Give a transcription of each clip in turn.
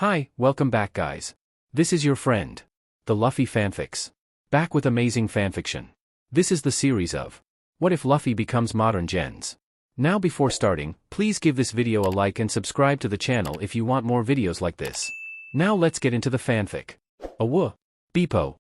Hi, welcome back guys. This is your friend, the Luffy Fanfics. Back with amazing fanfiction. This is the series of What If Luffy Becomes Modern Genz. Now before starting, please give this video a like and subscribe to the channel if you want more videos like this. Now let's get into the fanfic. Awoo. Beepo.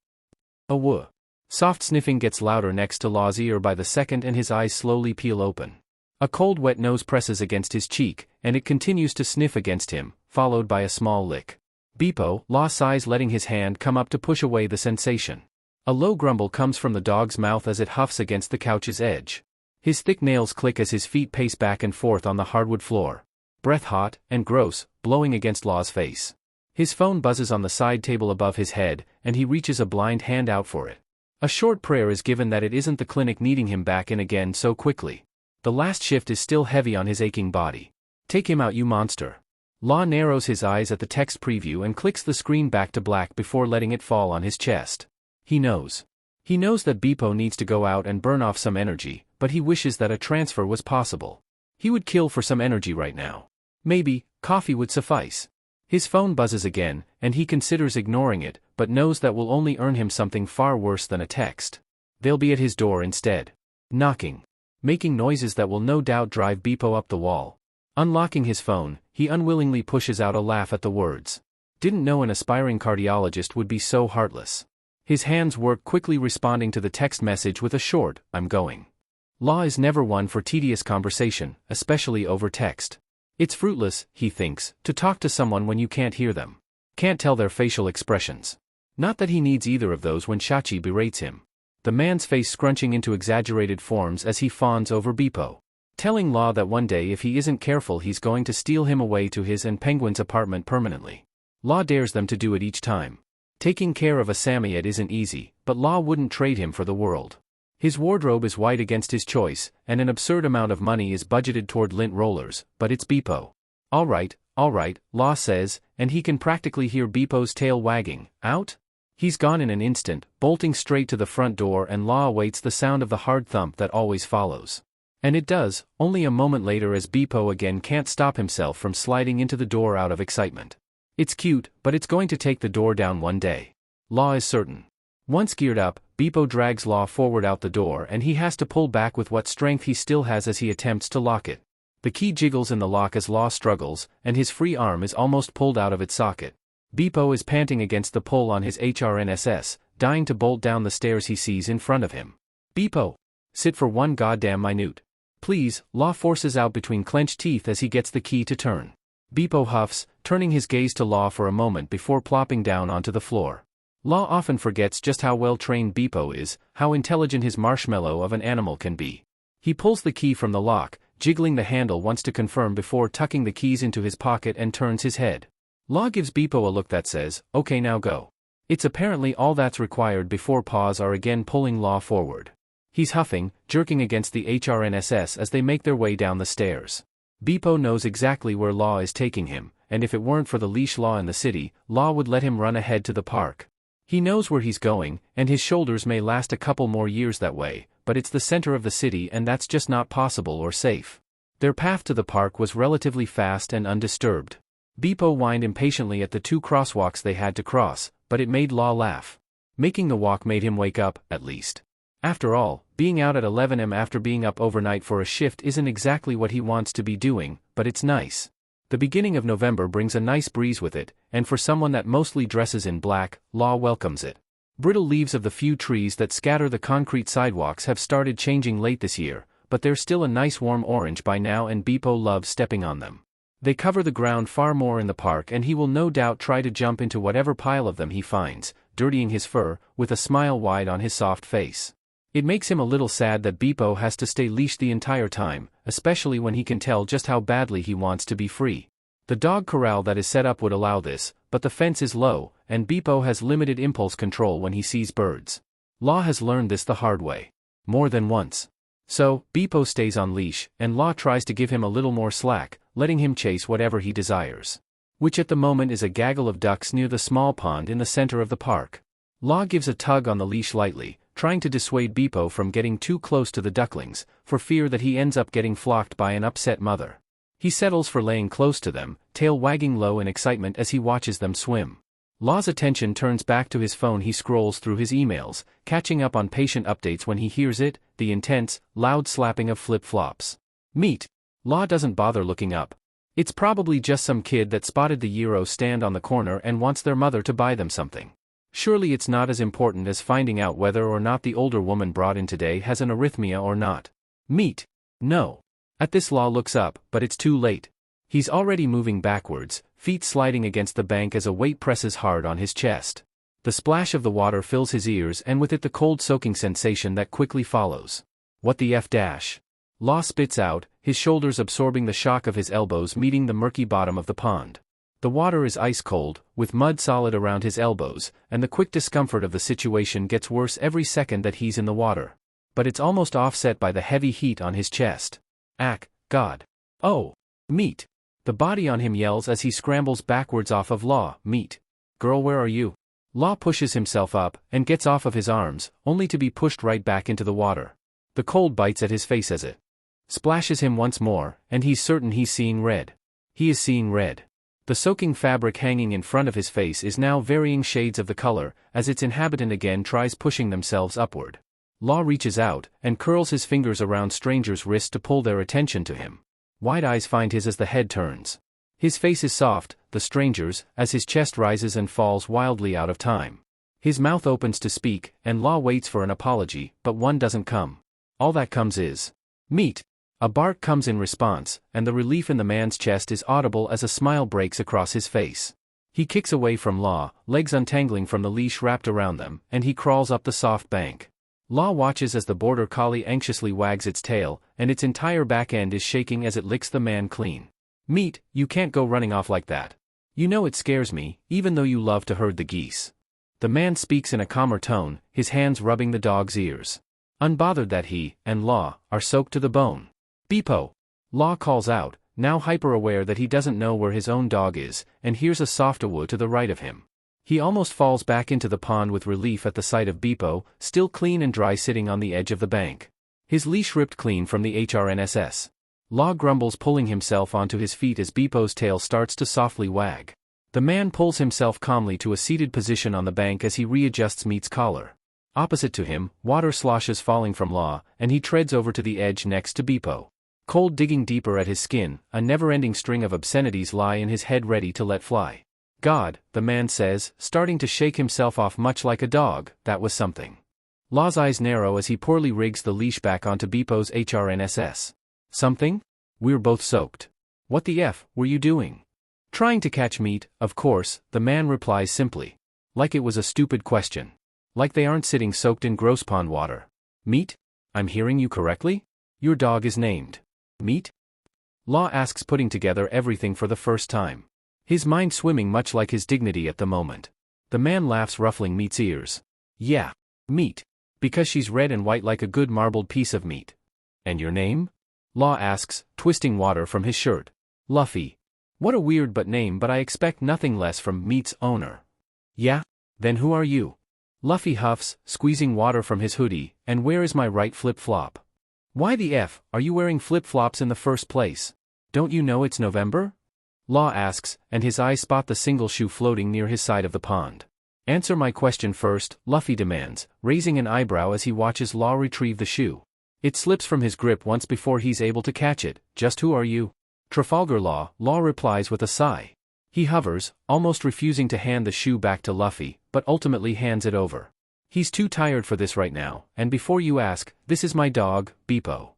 Awoo. Soft sniffing gets louder next to Law's ear by the second and his eyes slowly peel open. A cold wet nose presses against his cheek, and it continues to sniff against him, followed by a small lick. Beepo, Law sighs, letting his hand come up to push away the sensation. A low grumble comes from the dog's mouth as it huffs against the couch's edge. His thick nails click as his feet pace back and forth on the hardwood floor. Breath hot and gross, blowing against Law's face. His phone buzzes on the side table above his head, and he reaches a blind hand out for it. A short prayer is given that it isn't the clinic needing him back in again so quickly. The last shift is still heavy on his aching body. Take him out, you monster. Law narrows his eyes at the text preview and clicks the screen back to black before letting it fall on his chest. He knows. He knows that Beepo needs to go out and burn off some energy, but he wishes that a transfer was possible. He would kill for some energy right now. Maybe, coffee would suffice. His phone buzzes again, and he considers ignoring it, but knows that will only earn him something far worse than a text. They'll be at his door instead. Knocking. Making noises that will no doubt drive Beepo up the wall. Unlocking his phone, he unwillingly pushes out a laugh at the words. Didn't know an aspiring cardiologist would be so heartless. His hands work quickly, responding to the text message with a short, "I'm going." Law is never one for tedious conversation, especially over text. It's fruitless, he thinks, to talk to someone when you can't hear them. Can't tell their facial expressions. Not that he needs either of those when Shachi berates him. The man's face scrunching into exaggerated forms as he fawns over Beepo. Telling Law that one day if he isn't careful he's going to steal him away to his and Penguin's apartment permanently. Law dares them to do it each time. Taking care of a Samoyed isn't easy, but Law wouldn't trade him for the world. His wardrobe is white against his choice, and an absurd amount of money is budgeted toward lint rollers, but it's Beepo. All right, Law says, and he can practically hear Beepo's tail wagging. Out? He's gone in an instant, bolting straight to the front door, and Law awaits the sound of the hard thump that always follows. And it does, only a moment later, as Beepo again can't stop himself from sliding into the door out of excitement. It's cute, but it's going to take the door down one day. Law is certain. Once geared up, Beepo drags Law forward out the door, and he has to pull back with what strength he still has as he attempts to lock it. The key jiggles in the lock as Law struggles, and his free arm is almost pulled out of its socket. Beepo is panting against the pull on his HRNSS, dying to bolt down the stairs he sees in front of him. Beepo! Sit for one goddamn minute. Please, Law forces out between clenched teeth as he gets the key to turn. Beepo huffs, turning his gaze to Law for a moment before plopping down onto the floor. Law often forgets just how well-trained Beepo is, how intelligent his marshmallow of an animal can be. He pulls the key from the lock, jiggling the handle once to confirm before tucking the keys into his pocket, and turns his head. Law gives Beepo a look that says, "Okay, now go." It's apparently all that's required before paws are again pulling Law forward. He's huffing, jerking against the HRNSS as they make their way down the stairs. Beepo knows exactly where Law is taking him, and if it weren't for the leash law in the city, Law would let him run ahead to the park. He knows where he's going, and his shoulders may last a couple more years that way, but it's the center of the city and that's just not possible or safe. Their path to the park was relatively fast and undisturbed. Beepo whined impatiently at the two crosswalks they had to cross, but it made Law laugh. Making the walk made him wake up, at least. After all, being out at 11 am after being up overnight for a shift isn't exactly what he wants to be doing, but it's nice. The beginning of November brings a nice breeze with it, and for someone that mostly dresses in black, Law welcomes it. Brittle leaves of the few trees that scatter the concrete sidewalks have started changing late this year, but they're still a nice warm orange by now, and Beepo loves stepping on them. They cover the ground far more in the park, and he will no doubt try to jump into whatever pile of them he finds, dirtying his fur, with a smile wide on his soft face. It makes him a little sad that Beepo has to stay leashed the entire time, especially when he can tell just how badly he wants to be free. The dog corral that is set up would allow this, but the fence is low, and Beepo has limited impulse control when he sees birds. Law has learned this the hard way. More than once. So, Beepo stays on leash, and Law tries to give him a little more slack, letting him chase whatever he desires. Which at the moment is a gaggle of ducks near the small pond in the center of the park. Law gives a tug on the leash lightly, trying to dissuade Beepo from getting too close to the ducklings, for fear that he ends up getting flocked by an upset mother. He settles for laying close to them, tail wagging low in excitement as he watches them swim. Law's attention turns back to his phone. He scrolls through his emails, catching up on patient updates when he hears it, the intense, loud slapping of flip-flops. Meet. Law doesn't bother looking up. It's probably just some kid that spotted the Euro stand on the corner and wants their mother to buy them something. Surely it's not as important as finding out whether or not the older woman brought in today has an arrhythmia or not. Meet. No. At this, Law looks up, but it's too late. He's already moving backwards, feet sliding against the bank as a weight presses hard on his chest. The splash of the water fills his ears and with it the cold soaking sensation that quickly follows. What the F dash? Law spits out, his shoulders absorbing the shock of his elbows meeting the murky bottom of the pond. The water is ice cold, with mud solid around his elbows, and the quick discomfort of the situation gets worse every second that he's in the water. But it's almost offset by the heavy heat on his chest. Ack, God. Oh. Meet. The body on him yells as he scrambles backwards off of Law. Meet. Girl, where are you? Law pushes himself up, and gets off of his arms, only to be pushed right back into the water. The cold bites at his face as it splashes him once more, and he's certain he's seeing red. He is seeing red. The soaking fabric hanging in front of his face is now varying shades of the color, as its inhabitant again tries pushing themselves upward. Law reaches out, and curls his fingers around strangers' wrists to pull their attention to him. Wide eyes find his as the head turns. His face is soft, the stranger's, as his chest rises and falls wildly out of time. His mouth opens to speak, and Law waits for an apology, but one doesn't come. All that comes is meet. A bark comes in response, and the relief in the man's chest is audible as a smile breaks across his face. He kicks away from Law, legs untangling from the leash wrapped around them, and he crawls up the soft bank. Law watches as the border collie anxiously wags its tail, and its entire back end is shaking as it licks the man clean. Meet, you can't go running off like that. You know it scares me, even though you love to herd the geese. The man speaks in a calmer tone, his hands rubbing the dog's ears. Unbothered that he, and Law, are soaked to the bone. Beepo. Law calls out, now hyper-aware that he doesn't know where his own dog is, and hears a soft awoo to the right of him. He almost falls back into the pond with relief at the sight of Beepo, still clean and dry sitting on the edge of the bank. His leash ripped clean from the HRNSS. Law grumbles, pulling himself onto his feet as Beepo's tail starts to softly wag. The man pulls himself calmly to a seated position on the bank as he readjusts Meat's collar. Opposite to him, water sloshes falling from Law, and he treads over to the edge next to Beepo. Cold digging deeper at his skin, a never-ending string of obscenities lie in his head ready to let fly. God, the man says, starting to shake himself off much like a dog, that was something. Law's eyes narrow as he poorly rigs the leash back onto Beepo's HRNSS. Something? We're both soaked. What the F were you doing? Trying to catch meat, of course, the man replies simply. Like it was a stupid question. Like they aren't sitting soaked in gross pond water. Meat? I'm hearing you correctly? Your dog is named Meat? Law asks, putting together everything for the first time. His mind swimming much like his dignity at the moment. The man laughs, ruffling Meat's ears. Yeah. Meat. Because she's red and white like a good marbled piece of meat. And your name? Law asks, twisting water from his shirt. Luffy. What a weird name, but I expect nothing less from Meat's owner. Yeah? Then who are you? Luffy huffs, squeezing water from his hoodie, and where is my right flip-flop? Why the F are you wearing flip-flops in the first place? Don't you know it's November? Law asks, and his eyes spot the single shoe floating near his side of the pond. Answer my question first, Luffy demands, raising an eyebrow as he watches Law retrieve the shoe. It slips from his grip once before he's able to catch it. Just who are you? Trafalgar Law replies with a sigh. He hovers, almost refusing to hand the shoe back to Luffy, but ultimately hands it over. He's too tired for this right now, and before you ask, this is my dog, Beepo.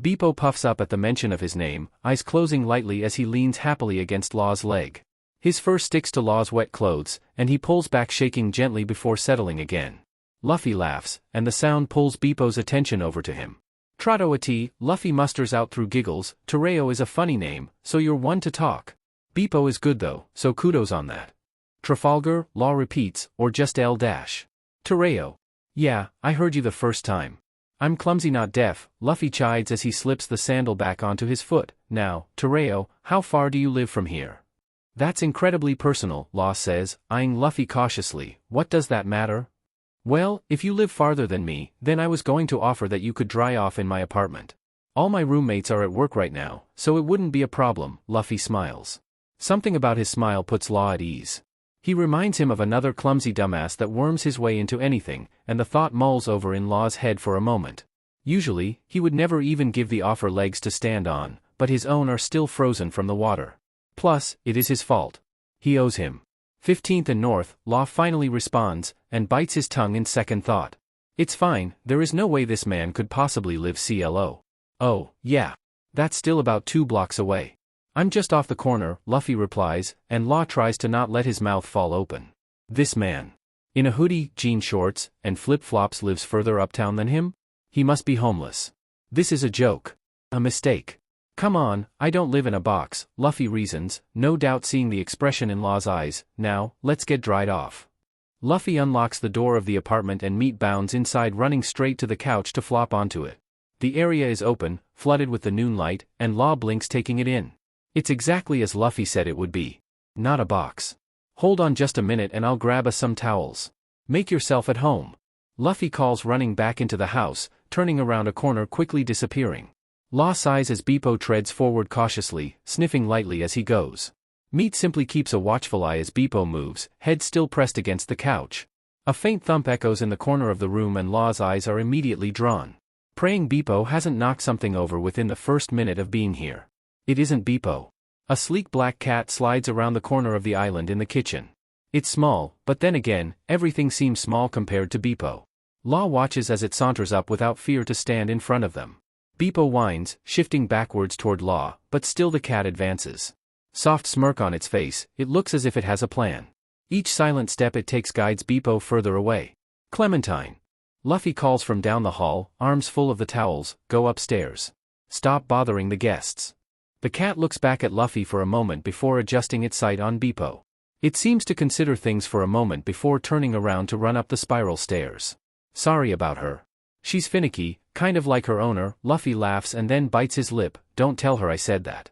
Beepo puffs up at the mention of his name, eyes closing lightly as he leans happily against Law's leg. His fur sticks to Law's wet clothes, and he pulls back, shaking gently before settling again. Luffy laughs, and the sound pulls Beepo's attention over to him. Trotoati, Luffy musters out through giggles. Tereo is a funny name, so you're one to talk. Beepo is good though, so kudos on that. Trafalgar, Law repeats, or just L dash. Tereo. Yeah, I heard you the first time. I'm clumsy, not deaf, Luffy chides as he slips the sandal back onto his foot. Now, Tereo, how far do you live from here? That's incredibly personal, Law says, eyeing Luffy cautiously. What does that matter? Well, if you live farther than me, then I was going to offer that you could dry off in my apartment. All my roommates are at work right now, so it wouldn't be a problem, Luffy smiles. Something about his smile puts Law at ease. He reminds him of another clumsy dumbass that worms his way into anything, and the thought mulls over in Law's head for a moment. Usually, he would never even give the offer legs to stand on, but his own are still frozen from the water. Plus, it is his fault. He owes him. 15th and North, Law finally responds, and bites his tongue in second thought. It's fine, there is no way this man could possibly live CLO. Oh, yeah. That's still about 2 blocks away. I'm just off the corner, Luffy replies, and Law tries to not let his mouth fall open. This man, in a hoodie, jean shorts, and flip-flops lives further uptown than him? He must be homeless. This is a joke. A mistake. Come on, I don't live in a box, Luffy reasons, no doubt seeing the expression in Law's eyes. Now, let's get dried off. Luffy unlocks the door of the apartment and Meat bounds inside, running straight to the couch to flop onto it. The area is open, flooded with the noon light, and Law blinks taking it in. It's exactly as Luffy said it would be. Not a box. Hold on just a minute and I'll grab us some towels. Make yourself at home. Luffy calls, running back into the house, turning around a corner, quickly disappearing. Law sighs as Beepo treads forward cautiously, sniffing lightly as he goes. Meat simply keeps a watchful eye as Beepo moves, head still pressed against the couch. A faint thump echoes in the corner of the room and Law's eyes are immediately drawn. Praying Beepo hasn't knocked something over within the first minute of being here. It isn't Beepo. A sleek black cat slides around the corner of the island in the kitchen. It's small, but then again, everything seems small compared to Beepo. Law watches as it saunters up without fear to stand in front of them. Beepo whines, shifting backwards toward Law, but still the cat advances. Soft smirk on its face, it looks as if it has a plan. Each silent step it takes guides Beepo further away. Clementine. Luffy calls from down the hall, arms full of the towels, go upstairs. Stop bothering the guests. The cat looks back at Luffy for a moment before adjusting its sight on Beepo. It seems to consider things for a moment before turning around to run up the spiral stairs. Sorry about her. She's finicky, kind of like her owner, Luffy laughs and then bites his lip. Don't tell her I said that.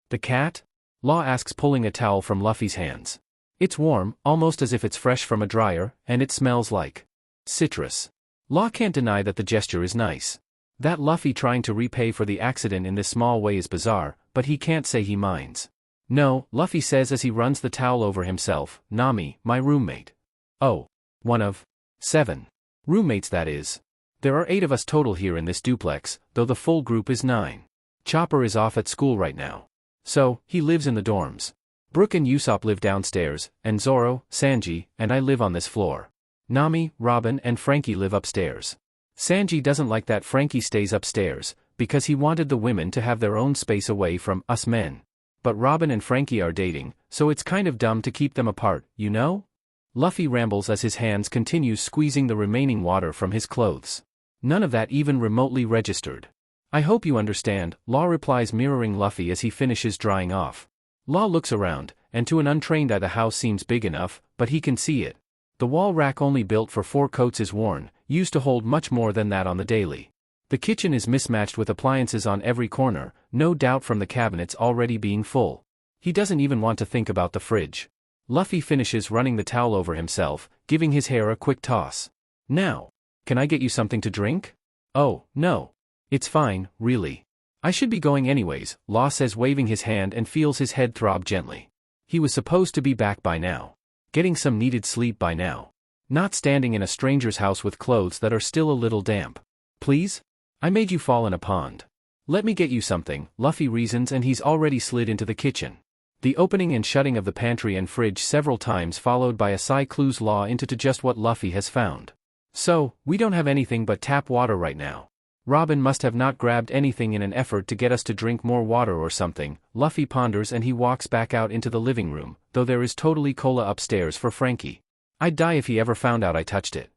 The cat? Law asks, pulling a towel from Luffy's hands. It's warm, almost as if it's fresh from a dryer, and it smells like citrus. Law can't deny that the gesture is nice. That Luffy trying to repay for the accident in this small way is bizarre, but he can't say he minds. No, Luffy says as he runs the towel over himself. Nami, my roommate. Oh. One of 7. Roommates, that is. There are 8 of us total here in this duplex, though the full group is 9. Chopper is off at school right now. So, he lives in the dorms. Brook and Usopp live downstairs, and Zoro, Sanji, and I live on this floor. Nami, Robin, and Frankie live upstairs. Sanji doesn't like that Frankie stays upstairs, because he wanted the women to have their own space away from us men. But Robin and Frankie are dating, so it's kind of dumb to keep them apart, you know? Luffy rambles as his hands continue squeezing the remaining water from his clothes. None of that even remotely registered. I hope you understand, Law replies, mirroring Luffy as he finishes drying off. Law looks around, and to an untrained eye the house seems big enough, but he can see it. The wall rack, only built for 4 coats, is worn, used to hold much more than that on the daily. The kitchen is mismatched with appliances on every corner, no doubt from the cabinets already being full. He doesn't even want to think about the fridge. Luffy finishes running the towel over himself, giving his hair a quick toss. Now. Can I get you something to drink? Oh, no. It's fine, really. I should be going anyways, Law says, waving his hand, and feels his head throb gently. He was supposed to be back by now. Getting some needed sleep by now. Not standing in a stranger's house with clothes that are still a little damp. Please? I made you fall in a pond. Let me get you something, Luffy reasons, and he's already slid into the kitchen. The opening and shutting of the pantry and fridge several times, followed by a sigh, clues Law into just what Luffy has found. So, we don't have anything but tap water right now. Robin must have not grabbed anything in an effort to get us to drink more water or something, Luffy ponders, and he walks back out into the living room, though there is totally cola upstairs for Frankie. I'd die if he ever found out I touched it.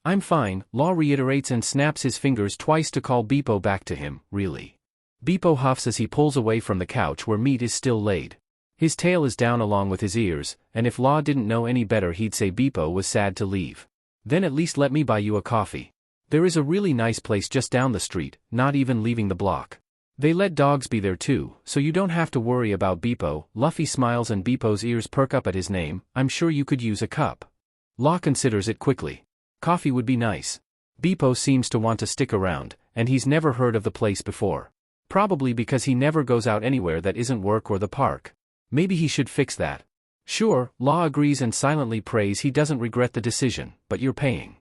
I'm fine, Law reiterates and snaps his fingers twice to call Beepo back to him. Really? Beepo huffs as he pulls away from the couch where Meat is still laid. His tail is down along with his ears, and if Law didn't know any better he'd say Beepo was sad to leave. Then at least let me buy you a coffee. There is a really nice place just down the street, not even leaving the block. They let dogs be there too, so you don't have to worry about Beepo. Luffy smiles and Beepo's ears perk up at his name. I'm sure you could use a cup. Law considers it quickly. Coffee would be nice. Beepo seems to want to stick around, and he's never heard of the place before. Probably because he never goes out anywhere that isn't work or the park. Maybe he should fix that. Sure, Law agrees and silently prays he doesn't regret the decision, but you're paying.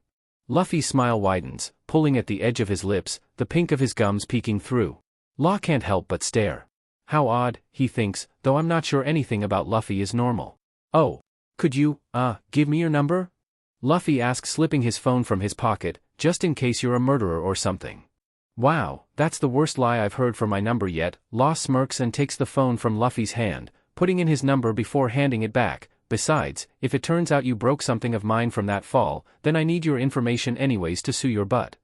Luffy's smile widens, pulling at the edge of his lips, the pink of his gums peeking through. Law can't help but stare. How odd, he thinks, though I'm not sure anything about Luffy is normal. Oh. Could you, give me your number? Luffy asks, slipping his phone from his pocket, just in case you're a murderer or something. Wow, that's the worst lie I've heard for my number yet. Law smirks and takes the phone from Luffy's hand, putting in his number before handing it back. Besides, if it turns out you broke something of mine from that fall, then I need your information anyways to sue your butt.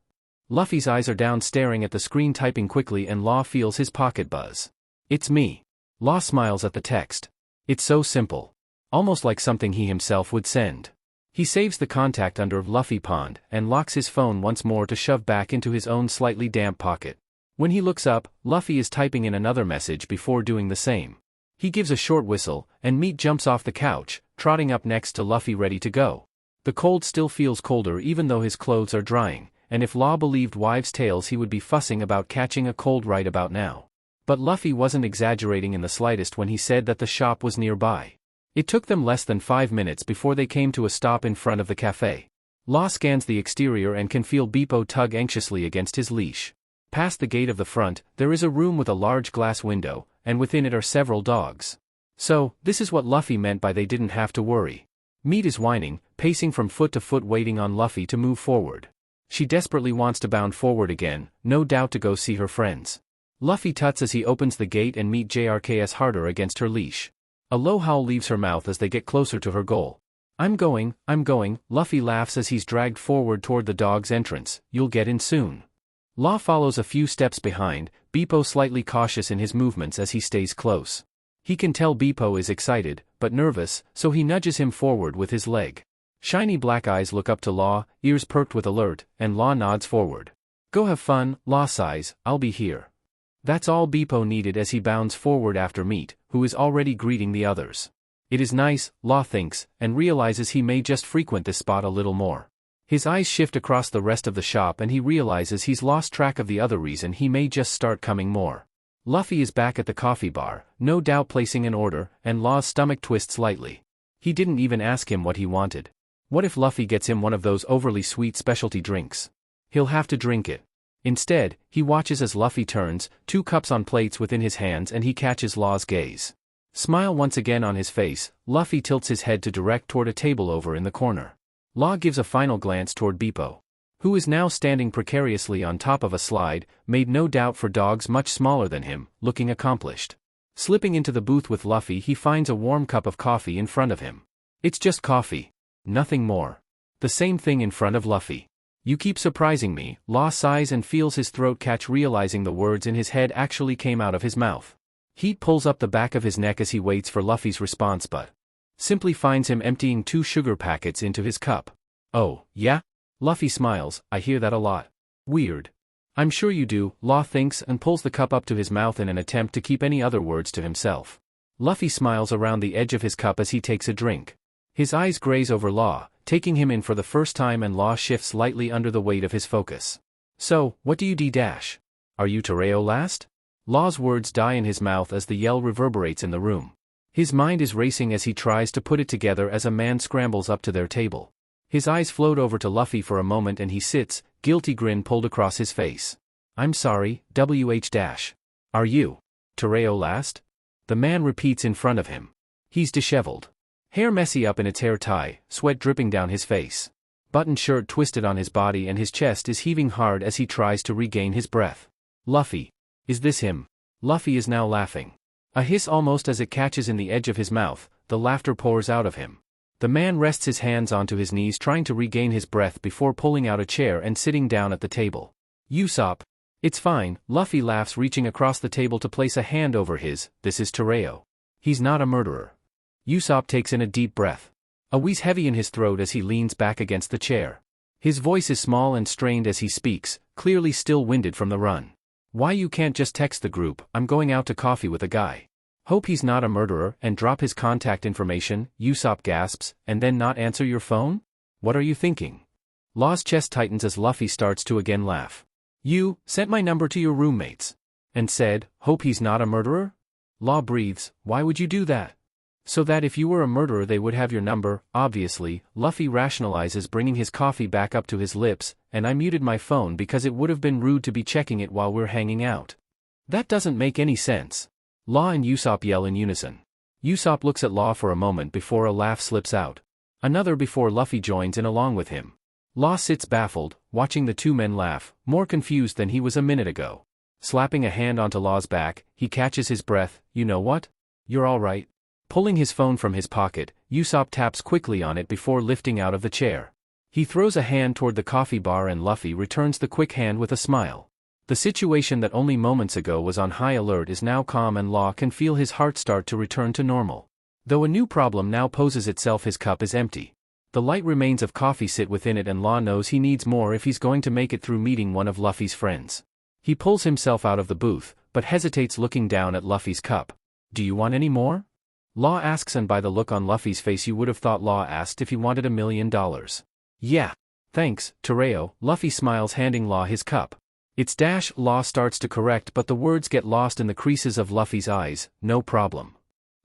Luffy's eyes are down, staring at the screen, typing quickly, and Law feels his pocket buzz. It's me. Law smiles at the text. It's so simple. Almost like something he himself would send. He saves the contact under Luffy Pond and locks his phone once more to shove back into his own slightly damp pocket. When he looks up, Luffy is typing in another message before doing the same. He gives a short whistle, and Meat jumps off the couch, trotting up next to Luffy ready to go. The cold still feels colder even though his clothes are drying, and if Law believed wives' tales he would be fussing about catching a cold right about now. But Luffy wasn't exaggerating in the slightest when he said that the shop was nearby. It took them less than 5 minutes before they came to a stop in front of the cafe. Law scans the exterior and can feel Beepo tug anxiously against his leash. Past the gate of the front, there is a room with a large glass window, and within it are several dogs. So, this is what Luffy meant by they didn't have to worry. Meat is whining, pacing from foot to foot, waiting on Luffy to move forward. She desperately wants to bound forward again, no doubt to go see her friends. Luffy tuts as he opens the gate and Meat JRKs harder against her leash. A low howl leaves her mouth as they get closer to her goal. I'm going, Luffy laughs as he's dragged forward toward the dog's entrance. You'll get in soon. Law follows a few steps behind, Beepo slightly cautious in his movements as he stays close. He can tell Beepo is excited, but nervous, so he nudges him forward with his leg. Shiny black eyes look up to Law, ears perked with alert, and Law nods forward. Go have fun, Law sighs, I'll be here. That's all Beepo needed as he bounds forward after Meat, who is already greeting the others. It is nice, Law thinks, and realizes he may just frequent this spot a little more. His eyes shift across the rest of the shop and he realizes he's lost track of the other reason he may just start coming more. Luffy is back at the coffee bar, no doubt placing an order, and Law's stomach twists lightly. He didn't even ask him what he wanted. What if Luffy gets him one of those overly sweet specialty drinks? He'll have to drink it. Instead, he watches as Luffy turns, 2 cups on plates within his hands, and he catches Law's gaze. Smile once again on his face, Luffy tilts his head to direct toward a table over in the corner. Law gives a final glance toward Beepo, who is now standing precariously on top of a slide, made no doubt for dogs much smaller than him, looking accomplished. Slipping into the booth with Luffy, he finds a warm cup of coffee in front of him. It's just coffee. Nothing more. The same thing in front of Luffy. You keep surprising me, Law sighs and feels his throat catch, realizing the words in his head actually came out of his mouth. Heat pulls up the back of his neck as he waits for Luffy's response, but simply finds him emptying 2 sugar packets into his cup. Oh, yeah? Luffy smiles, I hear that a lot. Weird. I'm sure you do, Law thinks and pulls the cup up to his mouth in an attempt to keep any other words to himself. Luffy smiles around the edge of his cup as he takes a drink. His eyes graze over Law, taking him in for the first time, and Law shifts lightly under the weight of his focus. So, what do you d-dash? Are you Tereo last? Law's words die in his mouth as the yell reverberates in the room. His mind is racing as he tries to put it together as a man scrambles up to their table. His eyes float over to Luffy for a moment and he sits, guilty grin pulled across his face. I'm sorry, WH-. Are you Tereo last? The man repeats in front of him. He's disheveled. Hair messy up in its hair tie, sweat dripping down his face. Button shirt twisted on his body and his chest is heaving hard as he tries to regain his breath. Luffy. Is this him? Luffy is now laughing. A hiss almost as it catches in the edge of his mouth, the laughter pours out of him. The man rests his hands onto his knees trying to regain his breath before pulling out a chair and sitting down at the table. Usopp. It's fine, Luffy laughs, reaching across the table to place a hand over his. This is Tereo. He's not a murderer. Usopp takes in a deep breath. A wheeze heavy in his throat as he leans back against the chair. His voice is small and strained as he speaks, clearly still winded from the run. Why you can't just text the group, I'm going out to coffee with a guy. Hope he's not a murderer, and drop his contact information, Usopp gasps, and then not answer your phone? What are you thinking? Law's chest tightens as Luffy starts to again laugh. You sent my number to your roommates. And said, "Hope he's not a murderer?" Law breathes, "Why would you do that?" "So that if you were a murderer they would have your number, obviously." Luffy rationalizes, bringing his coffee back up to his lips, "And I muted my phone because it would have been rude to be checking it while we're hanging out." "That doesn't make any sense." Law and Usopp yell in unison. Usopp looks at Law for a moment before a laugh slips out. Another before Luffy joins in along with him. Law sits baffled, watching the two men laugh, more confused than he was a minute ago. Slapping a hand onto Law's back, he catches his breath. "You know what? You're all right." Pulling his phone from his pocket, Usopp taps quickly on it before lifting out of the chair. He throws a hand toward the coffee bar and Luffy returns the quick hand with a smile. The situation that only moments ago was on high alert is now calm and Law can feel his heart start to return to normal. Though a new problem now poses itself, his cup is empty. The light remains of coffee sit within it and Law knows he needs more if he's going to make it through meeting one of Luffy's friends. He pulls himself out of the booth, but hesitates, looking down at Luffy's cup. "Do you want any more?" Law asks, and by the look on Luffy's face you would have thought Law asked if he wanted $1 million. "Yeah. Thanks, Tereo." Luffy smiles, handing Law his cup. "It's dash." Law starts to correct but the words get lost in the creases of Luffy's eyes. "No problem."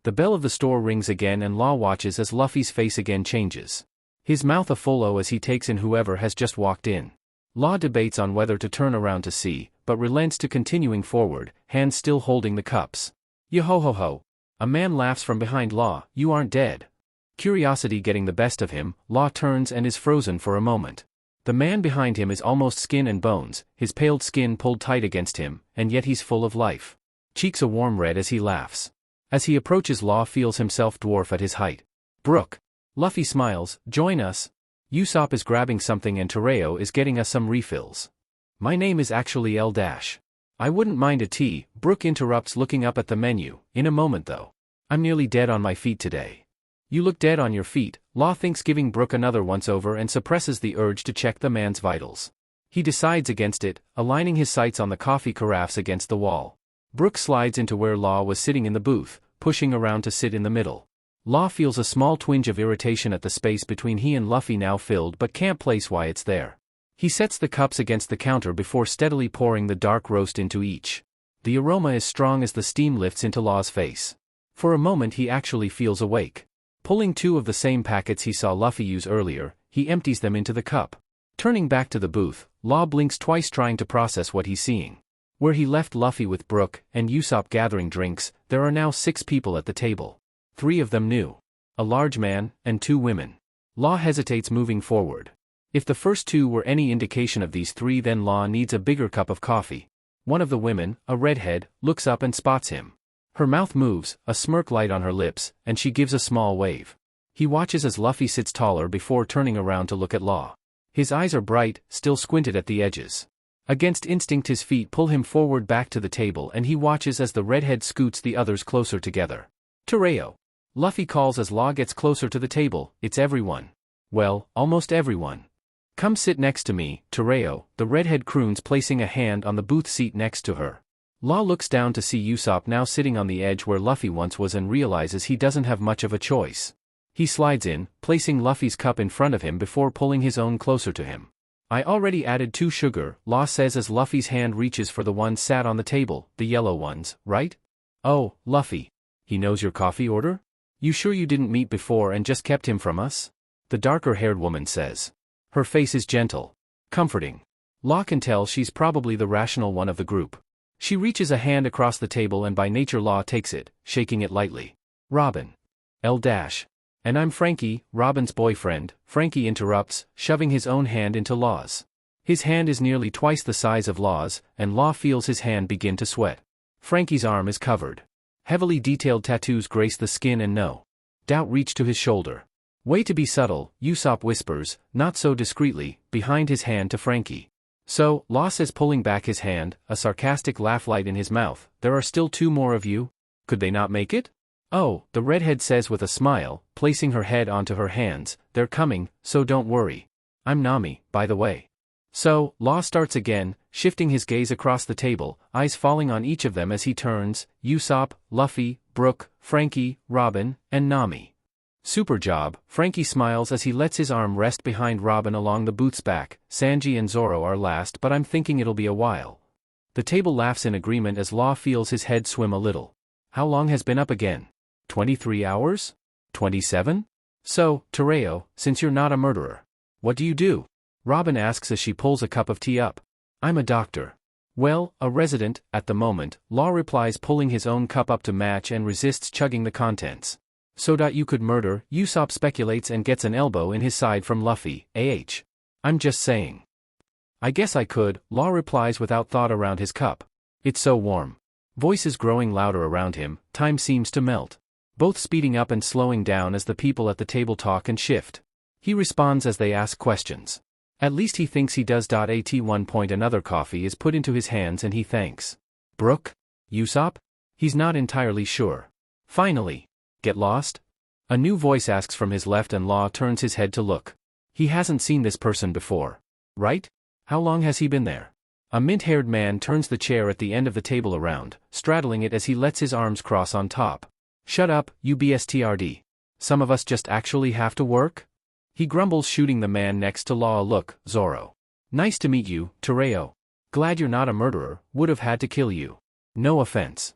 The bell of the store rings again and Law watches as Luffy's face again changes. His mouth a full O as he takes in whoever has just walked in. Law debates on whether to turn around to see, but relents to continuing forward, hands still holding the cups. "Yo-ho-ho-ho." A man laughs from behind Law. "You aren't dead." Curiosity getting the best of him, Law turns and is frozen for a moment. The man behind him is almost skin and bones, his paled skin pulled tight against him, and yet he's full of life. Cheeks a warm red as he laughs. As he approaches, Law feels himself dwarf at his height. "Brook." Luffy smiles, "Join us." Usopp is grabbing something and Tereo is getting us some refills. "My name is actually L-. I wouldn't mind a tea," Brook interrupts, looking up at the menu. "In a moment though. I'm nearly dead on my feet today." "You look dead on your feet." Law thinks giving Brook another once-over and suppresses the urge to check the man's vitals. He decides against it, aligning his sights on the coffee carafes against the wall. Brook slides into where Law was sitting in the booth, pushing around to sit in the middle. Law feels a small twinge of irritation at the space between he and Luffy now filled but can't place why it's there. He sets the cups against the counter before steadily pouring the dark roast into each. The aroma is strong as the steam lifts into Law's face. For a moment he actually feels awake. Pulling two of the same packets he saw Luffy use earlier, he empties them into the cup. Turning back to the booth, Law blinks twice trying to process what he's seeing. Where he left Luffy with Brook and Usopp gathering drinks, there are now 6 people at the table. 3 of them new. A large man, and 2 women. Law hesitates moving forward. If the first 2 were any indication of these 3, then Law needs a bigger cup of coffee. One of the women, a redhead, looks up and spots him. Her mouth moves, a smirk light on her lips, and she gives a small wave. He watches as Luffy sits taller before turning around to look at Law. His eyes are bright, still squinted at the edges. Against instinct his feet pull him forward back to the table and he watches as the redhead scoots the others closer together. "Tereo." Luffy calls as Law gets closer to the table. "It's everyone. Well, almost everyone. Come sit next to me, Tereo," the redhead croons, placing a hand on the booth seat next to her. Law looks down to see Usopp now sitting on the edge where Luffy once was and realizes he doesn't have much of a choice. He slides in, placing Luffy's cup in front of him before pulling his own closer to him. "I already added 2 sugar," Law says as Luffy's hand reaches for the ones sat on the table, "the yellow ones, right?" "Oh, Luffy. He knows your coffee order? You sure you didn't meet before and just kept him from us?" the darker-haired woman says. Her face is gentle. Comforting. Law can tell she's probably the rational one of the group. She reaches a hand across the table and by nature Law takes it, shaking it lightly. "Robin. L-. And I'm Frankie, Robin's boyfriend," Frankie interrupts, shoving his own hand into Law's. His hand is nearly twice the size of Law's, and Law feels his hand begin to sweat. Frankie's arm is covered. Heavily detailed tattoos grace the skin and no doubt reach to his shoulder. "Way to be subtle," Usopp whispers, not so discreetly, behind his hand to Frankie. "So," Law says, pulling back his hand, a sarcastic laugh light in his mouth, "there are still 2 more of you? Could they not make it?" "Oh," the redhead says with a smile, placing her head onto her hands, "they're coming, so don't worry. I'm Nami, by the way." "So," Law starts again, shifting his gaze across the table, eyes falling on each of them as he turns, Usopp, Luffy, Brook, Frankie, Robin, and Nami. "Super job," Frankie smiles as he lets his arm rest behind Robin along the booth's back. "Sanji and Zoro are last but I'm thinking it'll be a while." The table laughs in agreement as Law feels his head swim a little. How long has been up again? 23 hours? 27? So, Tereo, since you're not a murderer, what do you do? Robin asks as she pulls a cup of tea up. I'm a doctor. Well, a resident, at the moment, Law replies, pulling his own cup up to match and resists chugging the contents. So you could murder, Usopp speculates and gets an elbow in his side from Luffy, I'm just saying. I guess I could, Law replies without thought around his cup. It's so warm. Voices growing louder around him, time seems to melt. Both speeding up and slowing down as the people at the table talk and shift. He responds as they ask questions. At least he thinks he does. At one point another coffee is put into his hands and he thanks. Brook? Usopp? He's not entirely sure. Finally. Get lost? A new voice asks from his left and Law turns his head to look. He hasn't seen this person before. Right? How long has he been there? A mint-haired man turns the chair at the end of the table around, straddling it as he lets his arms cross on top. Shut up, you bstrd. Some of us just actually have to work? He grumbles, shooting the man next to Law a look. Zoro. Nice to meet you, Tereo. Glad you're not a murderer, would have had to kill you. No offense.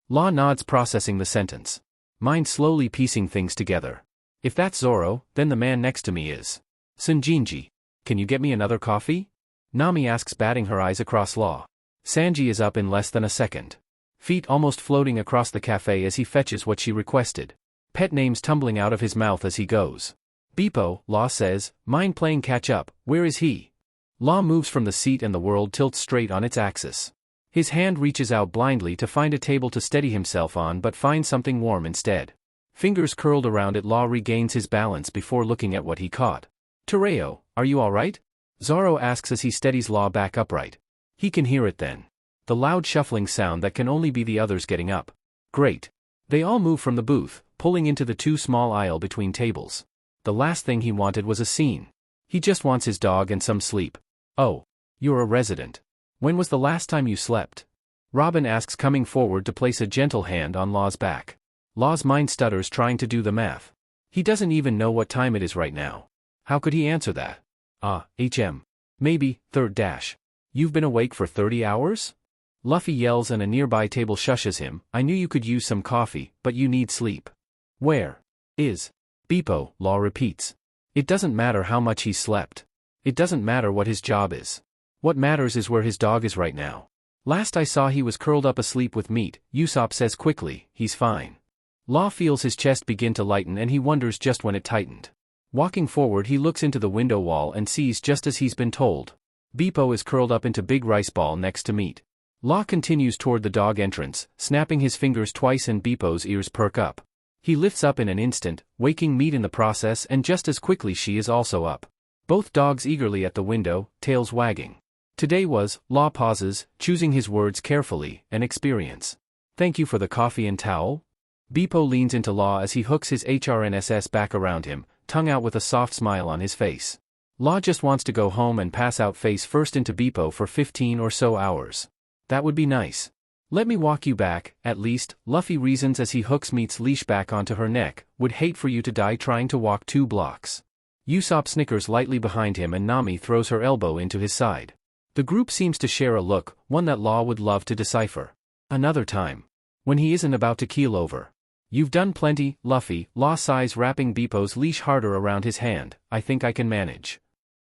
Law nods, processing the sentence. Mind slowly piecing things together. If that's Zoro, then the man next to me is Sanjinji. Can you get me another coffee? Nami asks, batting her eyes across Law. Sanji is up in less than a second. Feet almost floating across the cafe as he fetches what she requested. Pet names tumbling out of his mouth as he goes. Beepo, Law says, mind playing catch up, where is he? Law moves from the seat and the world tilts straight on its axis. His hand reaches out blindly to find a table to steady himself on, but finds something warm instead. Fingers curled around it, Law regains his balance before looking at what he caught. Tereo, are you alright? Zoro asks as he steadies Law back upright. He can hear it then. The loud shuffling sound that can only be the others getting up. Great. They all move from the booth, pulling into the too small aisle between tables. The last thing he wanted was a scene. He just wants his dog and some sleep. Oh. You're a resident. When was the last time you slept? Robin asks, coming forward to place a gentle hand on Law's back. Law's mind stutters, trying to do the math. He doesn't even know what time it is right now. How could he answer that? Maybe, third dash. You've been awake for 30 hours? Luffy yells and a nearby table shushes him. I knew you could use some coffee, but you need sleep. Where is Beepo? Law repeats. It doesn't matter how much he slept. It doesn't matter what his job is. What matters is where his dog is right now. Last I saw he was curled up asleep with meat, Usopp says quickly. He's fine. Law feels his chest begin to lighten and he wonders just when it tightened. Walking forward, he looks into the window wall and sees just as he's been told. Beepo is curled up into big rice ball next to meat. Law continues toward the dog entrance, snapping his fingers twice and Beepo's ears perk up. He lifts up in an instant, waking meat in the process, and just as quickly she is also up. Both dogs eagerly at the window, tails wagging. Today was, Law pauses, choosing his words carefully, an experience. Thank you for the coffee and towel? Beepo leans into Law as he hooks his HRNSS back around him, tongue out with a soft smile on his face. Law just wants to go home and pass out face first into Beepo for 15 or so hours. That would be nice. Let me walk you back, at least, Luffy reasons as he hooks Meat's leash back onto her neck. Would hate for you to die trying to walk 2 blocks. Usopp snickers lightly behind him and Nami throws her elbow into his side. The group seems to share a look, one that Law would love to decipher. Another time. When he isn't about to keel over. You've done plenty, Luffy, Law sighs, wrapping Beepo's leash harder around his hand. I think I can manage.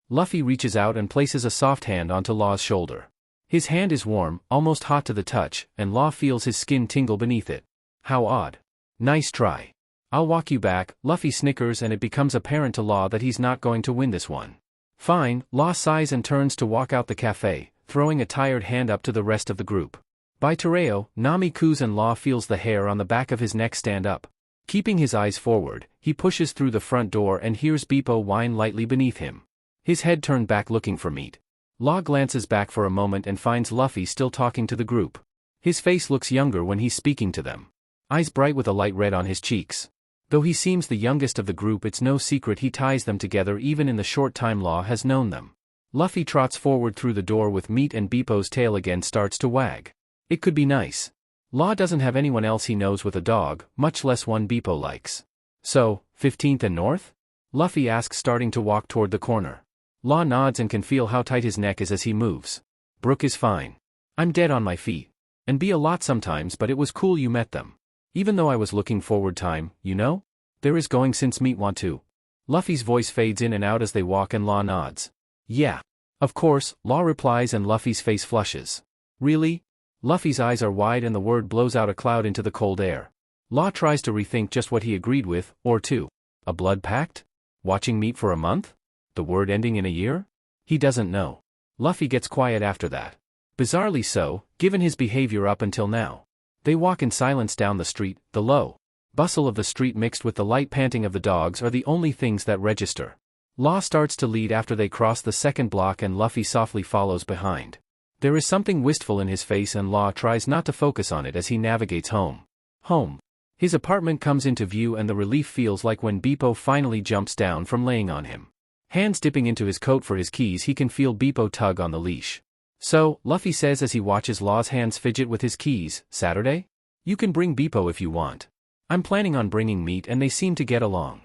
Luffy reaches out and places a soft hand onto Law's shoulder. His hand is warm, almost hot to the touch, and Law feels his skin tingle beneath it. How odd. Nice try. I'll walk you back, Luffy snickers, and it becomes apparent to Law that he's not going to win this one. Fine, Law sighs and turns to walk out the cafe, throwing a tired hand up to the rest of the group. By Tereo, Nami coos and Law feels the hair on the back of his neck stand up. Keeping his eyes forward, he pushes through the front door and hears Beepo whine lightly beneath him. His head turned back looking for meat. Law glances back for a moment and finds Luffy still talking to the group. His face looks younger when he's speaking to them. Eyes bright with a light red on his cheeks. Though he seems the youngest of the group, it's no secret he ties them together even in the short time Law has known them. Luffy trots forward through the door with meat and Beepo's tail again starts to wag. It could be nice. Law doesn't have anyone else he knows with a dog, much less one Beepo likes. So, 15th and North? Luffy asks, starting to walk toward the corner. Law nods and can feel how tight his neck is as he moves. Brook is fine. I'm dead on my feet. And be a lot sometimes, but it was cool you met them. Even though I was looking forward time, you know? There is going since meet want to. Luffy's voice fades in and out as they walk and Law nods. Yeah. Of course, Law replies and Luffy's face flushes. Really? Luffy's eyes are wide and the word blows out a cloud into the cold air. Law tries to rethink just what he agreed with, or two. A blood pact? Watching meat for a month? The word ending in a year? He doesn't know. Luffy gets quiet after that. Bizarrely so, given his behavior up until now. They walk in silence down the street. The low bustle of the street mixed with the light panting of the dogs are the only things that register. Law starts to lead after they cross the second block and Luffy softly follows behind. There is something wistful in his face and Law tries not to focus on it as he navigates home. Home. His apartment comes into view and the relief feels like when Beepo finally jumps down from laying on him. Hands dipping into his coat for his keys, he can feel Beepo tug on the leash. So, Luffy says as he watches Law's hands fidget with his keys, Saturday? You can bring Beepo if you want. I'm planning on bringing meat and they seem to get along.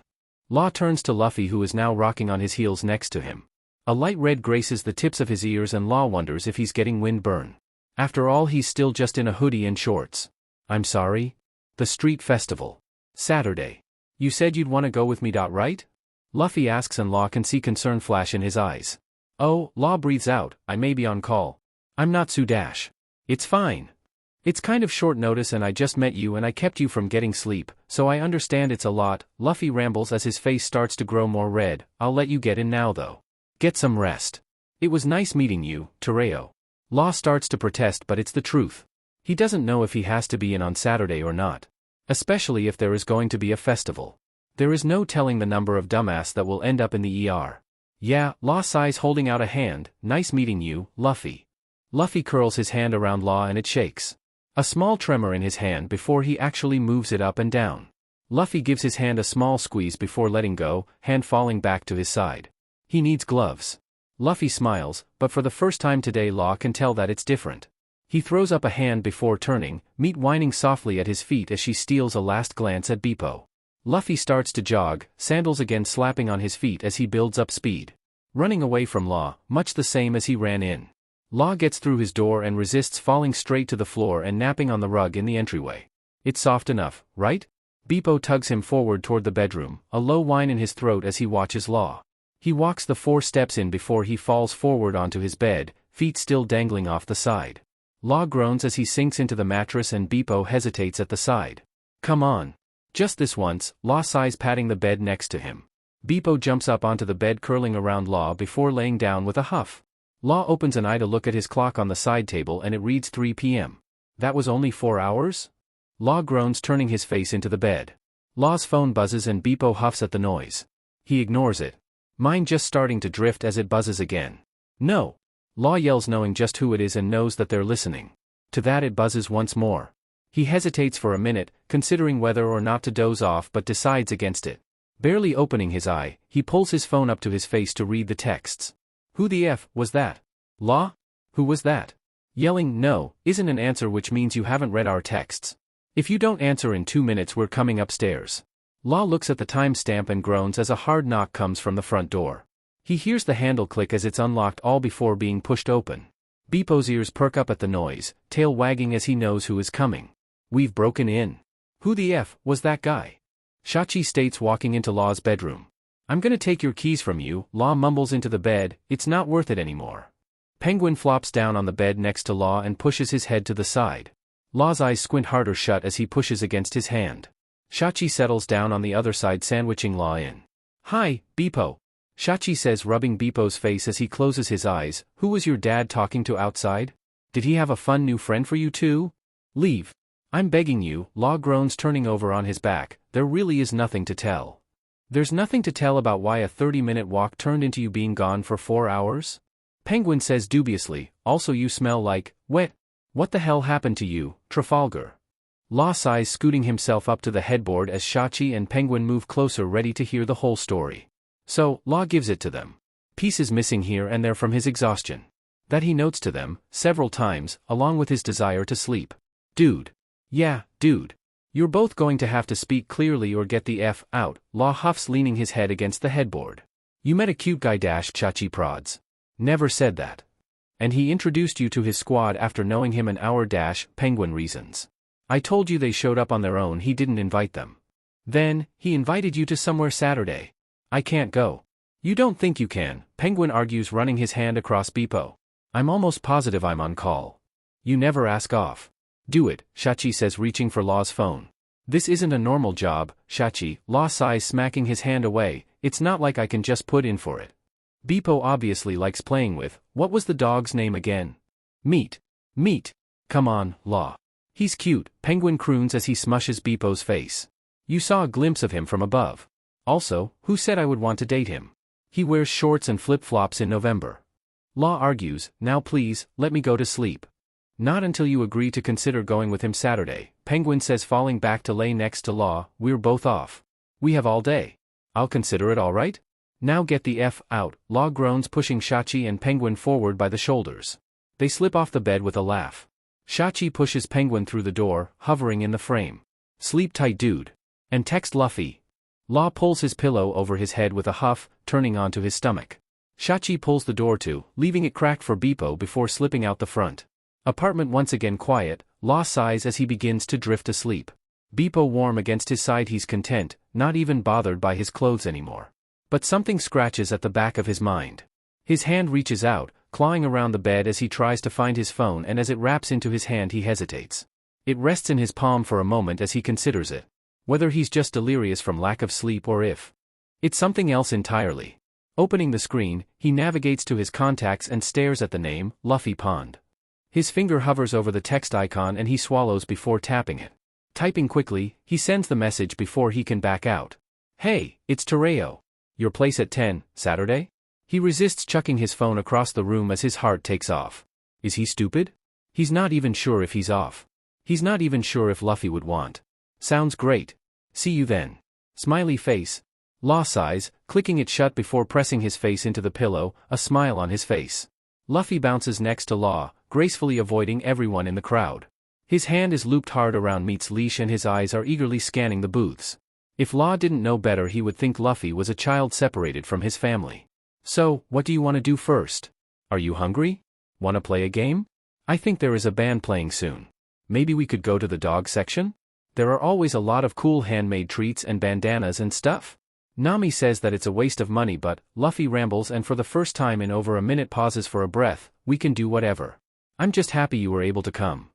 Law turns to Luffy who is now rocking on his heels next to him. A light red graces the tips of his ears and Law wonders if he's getting windburn. After all, he's still just in a hoodie and shorts. I'm sorry? The street festival. Saturday. You said you'd want to go with me, right? Luffy asks and Law can see concern flash in his eyes. Oh, Law breathes out, I may be on call. I'm not Sudash. It's fine. It's kind of short notice and I just met you and I kept you from getting sleep, so I understand it's a lot. Luffy rambles as his face starts to grow more red. I'll let you get in now though. Get some rest. It was nice meeting you, Tereo. Law starts to protest but it's the truth. He doesn't know if he has to be in on Saturday or not. Especially if there is going to be a festival. There is no telling the number of dumbass that will end up in the ER. Yeah, Law sighs holding out a hand. Nice meeting you, Luffy. Luffy curls his hand around Law and it shakes. A small tremor in his hand before he actually moves it up and down. Luffy gives his hand a small squeeze before letting go, hand falling back to his side. He needs gloves. Luffy smiles, but for the first time today Law can tell that it's different. He throws up a hand before turning, Meat whining softly at his feet as she steals a last glance at Beepo. Luffy starts to jog, sandals again slapping on his feet as he builds up speed. Running away from Law, much the same as he ran in. Law gets through his door and resists falling straight to the floor and napping on the rug in the entryway. It's soft enough, right? Beepo tugs him forward toward the bedroom, a low whine in his throat as he watches Law. He walks the 4 steps in before he falls forward onto his bed, feet still dangling off the side. Law groans as he sinks into the mattress and Beepo hesitates at the side. Come on. Just this once, Law sighs patting the bed next to him. Beepo jumps up onto the bed curling around Law before laying down with a huff. Law opens an eye to look at his clock on the side table and it reads 3 p.m. That was only 4 hours? Law groans turning his face into the bed. Law's phone buzzes and Beepo huffs at the noise. He ignores it. Mind just starting to drift as it buzzes again. No! Law yells knowing just who it is and knows that they're listening. To that it buzzes once more. He hesitates for a minute, considering whether or not to doze off but decides against it. Barely opening his eye, he pulls his phone up to his face to read the texts. Who the F was that? Law? Who was that? Yelling no isn't an answer, which means you haven't read our texts. If you don't answer in 2 minutes we're coming upstairs. Law looks at the timestamp and groans as a hard knock comes from the front door. He hears the handle click as it's unlocked all before being pushed open. Beepo's ears perk up at the noise, tail wagging as he knows who is coming. We've broken in. Who the F was that guy? Shachi states walking into Law's bedroom. I'm gonna take your keys from you, Law mumbles into the bed, it's not worth it anymore. Penguin flops down on the bed next to Law and pushes his head to the side. Law's eyes squint harder shut as he pushes against his hand. Shachi settles down on the other side, sandwiching Law in. Hi, Beepo. Shachi says, rubbing Beepo's face as he closes his eyes. Who was your dad talking to outside? Did he have a fun new friend for you too? Leave. I'm begging you, Law groans turning over on his back. There really is nothing to tell. There's nothing to tell about why a 30-minute walk turned into you being gone for 4 hours? Penguin says dubiously, also you smell like wet. What the hell happened to you, Trafalgar? Law sighs, scooting himself up to the headboard as Shachi and Penguin move closer, ready to hear the whole story. So, Law gives it to them. Pieces missing here and there from his exhaustion. That he notes to them, several times, along with his desire to sleep. Dude. Yeah, dude. You're both going to have to speak clearly or get the F out, Law huffs, leaning his head against the headboard. You met a cute guy, Shachi prods. Never said that. And he introduced you to his squad after knowing him an hour dash, penguin reasons. I told you they showed up on their own, he didn't invite them. Then, he invited you to somewhere Saturday. I can't go. You don't think you can, Penguin argues, running his hand across Beepo. I'm almost positive I'm on call. You never ask off. Do it, Shachi says, reaching for Law's phone. This isn't a normal job, Shachi, Law sighs, smacking his hand away. It's not like I can just put in for it. Beepo obviously likes playing with, what was the dog's name again? Meat. Meat. Come on, Law. He's cute, Penguin croons as he smushes Beepo's face. You saw a glimpse of him from above. Also, who said I would want to date him? He wears shorts and flip-flops in November. Law argues, now please, let me go to sleep. Not until you agree to consider going with him Saturday, Penguin says, falling back to lay next to Law. We're both off. We have all day. I'll consider it, alright? Now get the F out, Law groans, pushing Shachi and Penguin forward by the shoulders. They slip off the bed with a laugh. Shachi pushes Penguin through the door, hovering in the frame. Sleep tight, dude. And text Luffy. Law pulls his pillow over his head with a huff, turning onto his stomach. Shachi pulls the door to, leaving it cracked for Beepo before slipping out the front. Apartment once again quiet, Law sighs as he begins to drift asleep. Beepo warm against his side, he's content, not even bothered by his clothes anymore. But something scratches at the back of his mind. His hand reaches out, clawing around the bed as he tries to find his phone, and as it wraps into his hand he hesitates. It rests in his palm for a moment as he considers it. Whether he's just delirious from lack of sleep or if it's something else entirely. Opening the screen, he navigates to his contacts and stares at the name, Luffy Pond. His finger hovers over the text icon and he swallows before tapping it. Typing quickly, he sends the message before he can back out. Hey, it's Tereo. Your place at 10, Saturday? He resists chucking his phone across the room as his heart takes off. Is he stupid? He's not even sure if he's off. He's not even sure if Luffy would want. Sounds great. See you then. Smiley face. Law sighs, clicking it shut before pressing his face into the pillow, a smile on his face. Luffy bounces next to Law, gracefully avoiding everyone in the crowd. His hand is looped hard around Meat's leash and his eyes are eagerly scanning the booths. If Law didn't know better, he would think Luffy was a child separated from his family. So, what do you want to do first? Are you hungry? Want to play a game? I think there is a band playing soon. Maybe we could go to the dog section? There are always a lot of cool handmade treats and bandanas and stuff. Nami says that it's a waste of money, but Luffy rambles and for the first time in over a minute pauses for a breath. We can do whatever. I'm just happy you were able to come.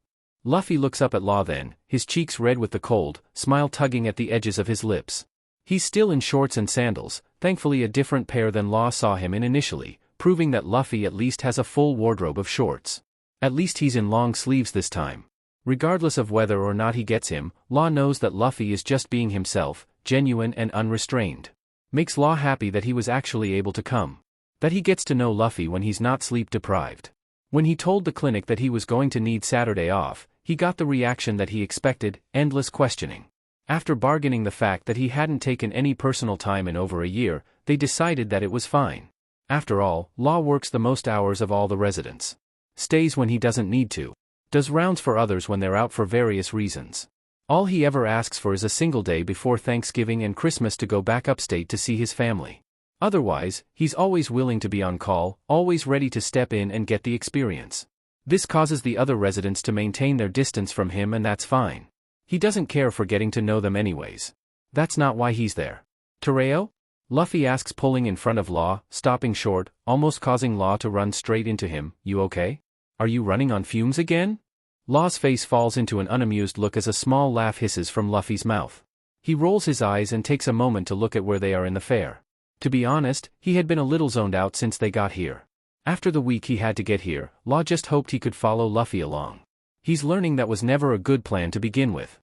Luffy looks up at Law then, his cheeks red with the cold, smile tugging at the edges of his lips. He's still in shorts and sandals, thankfully a different pair than Law saw him in initially, proving that Luffy at least has a full wardrobe of shorts. At least he's in long sleeves this time. Regardless of whether or not he gets him, Law knows that Luffy is just being himself, genuine and unrestrained. Makes Law happy that he was actually able to come. That he gets to know Luffy when he's not sleep deprived. When he told the clinic that he was going to need Saturday off, he got the reaction that he expected, endless questioning. After bargaining the fact that he hadn't taken any personal time in over a year, they decided that it was fine. After all, Law works the most hours of all the residents. Stays when he doesn't need to. Does rounds for others when they're out for various reasons. All he ever asks for is a single day before Thanksgiving and Christmas to go back upstate to see his family. Otherwise, he's always willing to be on call, always ready to step in and get the experience. This causes the other residents to maintain their distance from him, and that's fine. He doesn't care for getting to know them anyways. That's not why he's there. Tereo? Luffy asks, pulling in front of Law, stopping short, almost causing Law to run straight into him. You okay? Are you running on fumes again? Law's face falls into an unamused look as a small laugh hisses from Luffy's mouth. He rolls his eyes and takes a moment to look at where they are in the fair. To be honest, he had been a little zoned out since they got here. After the week he had to get here, Law just hoped he could follow Luffy along. He's learning that was never a good plan to begin with.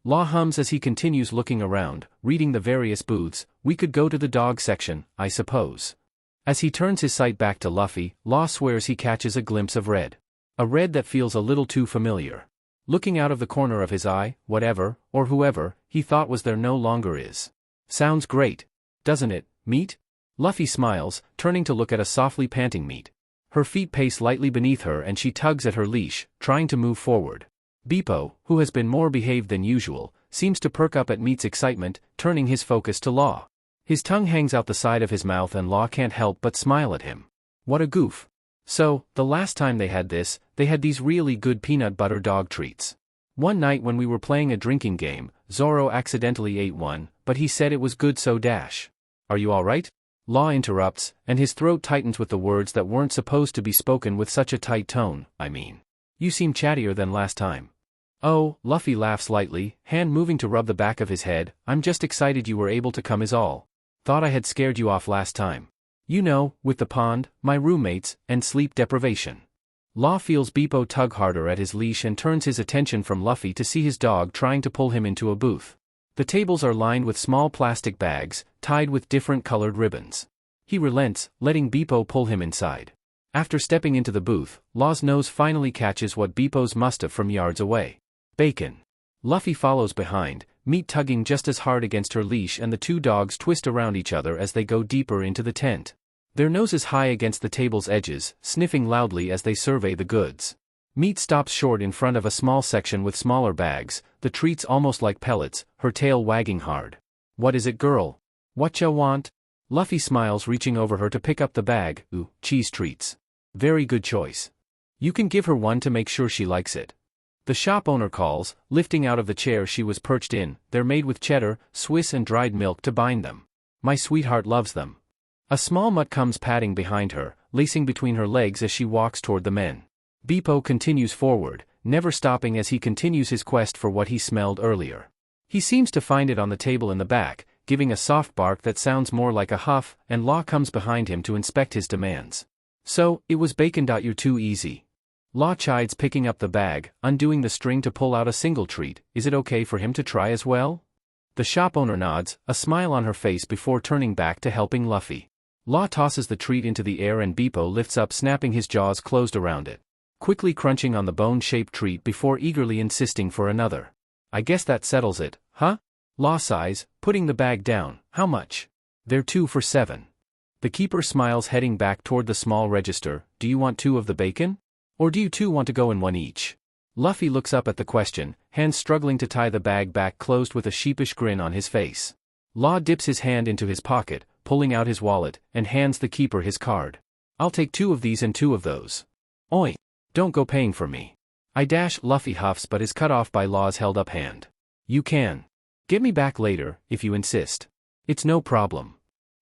Law hums as he continues looking around, reading the various booths. We could go to the dog section, I suppose. As he turns his sight back to Luffy, Law swears he catches a glimpse of red. A red that feels a little too familiar. Looking out of the corner of his eye, whatever, or whoever, he thought was there no longer is. Sounds great. Doesn't it, Meat? Luffy smiles, turning to look at a softly panting Meat. Her feet pace lightly beneath her and she tugs at her leash, trying to move forward. Beepo, who has been more behaved than usual, seems to perk up at Meat's excitement, turning his focus to Law. His tongue hangs out the side of his mouth and Law can't help but smile at him. What a goof. So, the last time they had this, they had these really good peanut butter dog treats. One night when we were playing a drinking game, Zoro accidentally ate one, but he said it was good so dash. Are you alright? Law interrupts, and his throat tightens with the words that weren't supposed to be spoken with such a tight tone. I mean, you seem chattier than last time. Oh, Luffy laughs lightly, hand moving to rub the back of his head. I'm just excited you were able to come is all. Thought I had scared you off last time. You know, with the pond, my roommates, and sleep deprivation. Law feels Beepo tug harder at his leash and turns his attention from Luffy to see his dog trying to pull him into a booth. The tables are lined with small plastic bags, tied with different colored ribbons. He relents, letting Beepo pull him inside. After stepping into the booth, Law's nose finally catches what Beepo's must have from yards away. Bacon. Luffy follows behind, meat tugging just as hard against her leash, and the two dogs twist around each other as they go deeper into the tent. Their noses high against the table's edges, sniffing loudly as they survey the goods. Meat stops short in front of a small section with smaller bags, the treats almost like pellets, her tail wagging hard. What is it, girl? Whatcha want? Luffy smiles, reaching over her to pick up the bag. Ooh, cheese treats. Very good choice. You can give her one to make sure she likes it. The shop owner calls, lifting out of the chair she was perched in. They're made with cheddar, Swiss and dried milk to bind them. My sweetheart loves them. A small mutt comes padding behind her, lacing between her legs as she walks toward the men. Beepo continues forward, never stopping as he continues his quest for what he smelled earlier. He seems to find it on the table in the back, giving a soft bark that sounds more like a huff, and Law comes behind him to inspect his demands. So, it was bacon. You're too easy. Law chides, picking up the bag, undoing the string to pull out a single treat. Is it okay for him to try as well? The shop owner nods, a smile on her face before turning back to helping Luffy. Law tosses the treat into the air and Beepo lifts up, snapping his jaws closed around it, quickly crunching on the bone-shaped treat before eagerly insisting for another. I guess that settles it, huh? Law sighs, putting the bag down. How much? They're 2 for 7. The keeper smiles, heading back toward the small register. Do you want 2 of the bacon? Or do you 2 want to go in one each? Luffy looks up at the question, hands struggling to tie the bag back closed with a sheepish grin on his face. Law dips his hand into his pocket, pulling out his wallet, and hands the keeper his card. I'll take 2 of these and 2 of those. Oi! Don't go paying for me. I dash. Luffy huffs but is cut off by Law's held-up hand. You can. Get me back later, if you insist. It's no problem.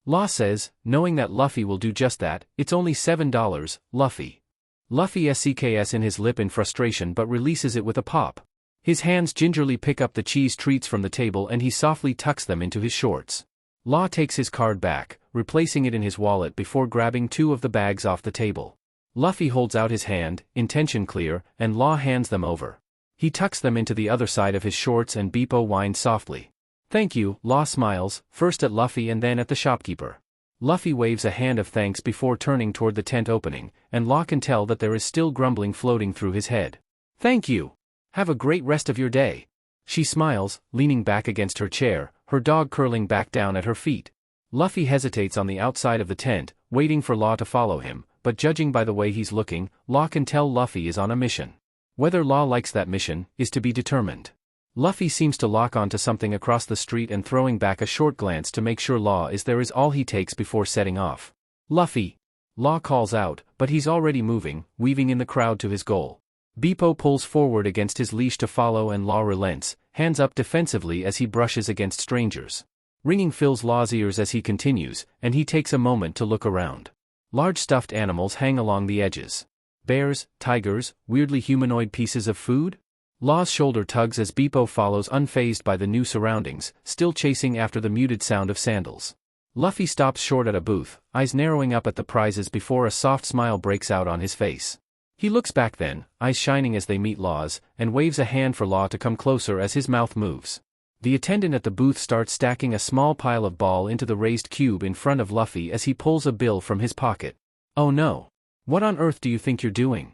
Law says, knowing that Luffy will do just that. It's only $7, Luffy. Luffy scks in his lip in frustration but releases it with a pop. His hands gingerly pick up the cheese treats from the table and he softly tucks them into his shorts. Law takes his card back, replacing it in his wallet before grabbing 2 of the bags off the table. Luffy holds out his hand, intention clear, and Law hands them over. He tucks them into the other side of his shorts and Beepo whines softly. Thank you. Law smiles, first at Luffy and then at the shopkeeper. Luffy waves a hand of thanks before turning toward the tent opening, and Law can tell that there is still grumbling floating through his head. Thank you. Have a great rest of your day. She smiles, leaning back against her chair, her dog curling back down at her feet. Luffy hesitates on the outside of the tent, waiting for Law to follow him, but judging by the way he's looking, Law can tell Luffy is on a mission. Whether Law likes that mission is to be determined. Luffy seems to lock onto something across the street and throwing back a short glance to make sure Law is there is all he takes before setting off. Luffy! Law calls out, but he's already moving, weaving in the crowd to his goal. Beepo pulls forward against his leash to follow and Law relents, hands up defensively as he brushes against strangers. Ringing fills Law's ears as he continues, and he takes a moment to look around. Large stuffed animals hang along the edges. Bears, tigers, weirdly humanoid pieces of food? Law's shoulder tugs as Beepo follows unfazed by the new surroundings, still chasing after the muted sound of sandals. Luffy stops short at a booth, eyes narrowing up at the prizes before a soft smile breaks out on his face. He looks back then, eyes shining as they meet Law's, and waves a hand for Law to come closer as his mouth moves. The attendant at the booth starts stacking a small pile of ball into the raised cube in front of Luffy as he pulls a bill from his pocket. Oh no. What on earth do you think you're doing?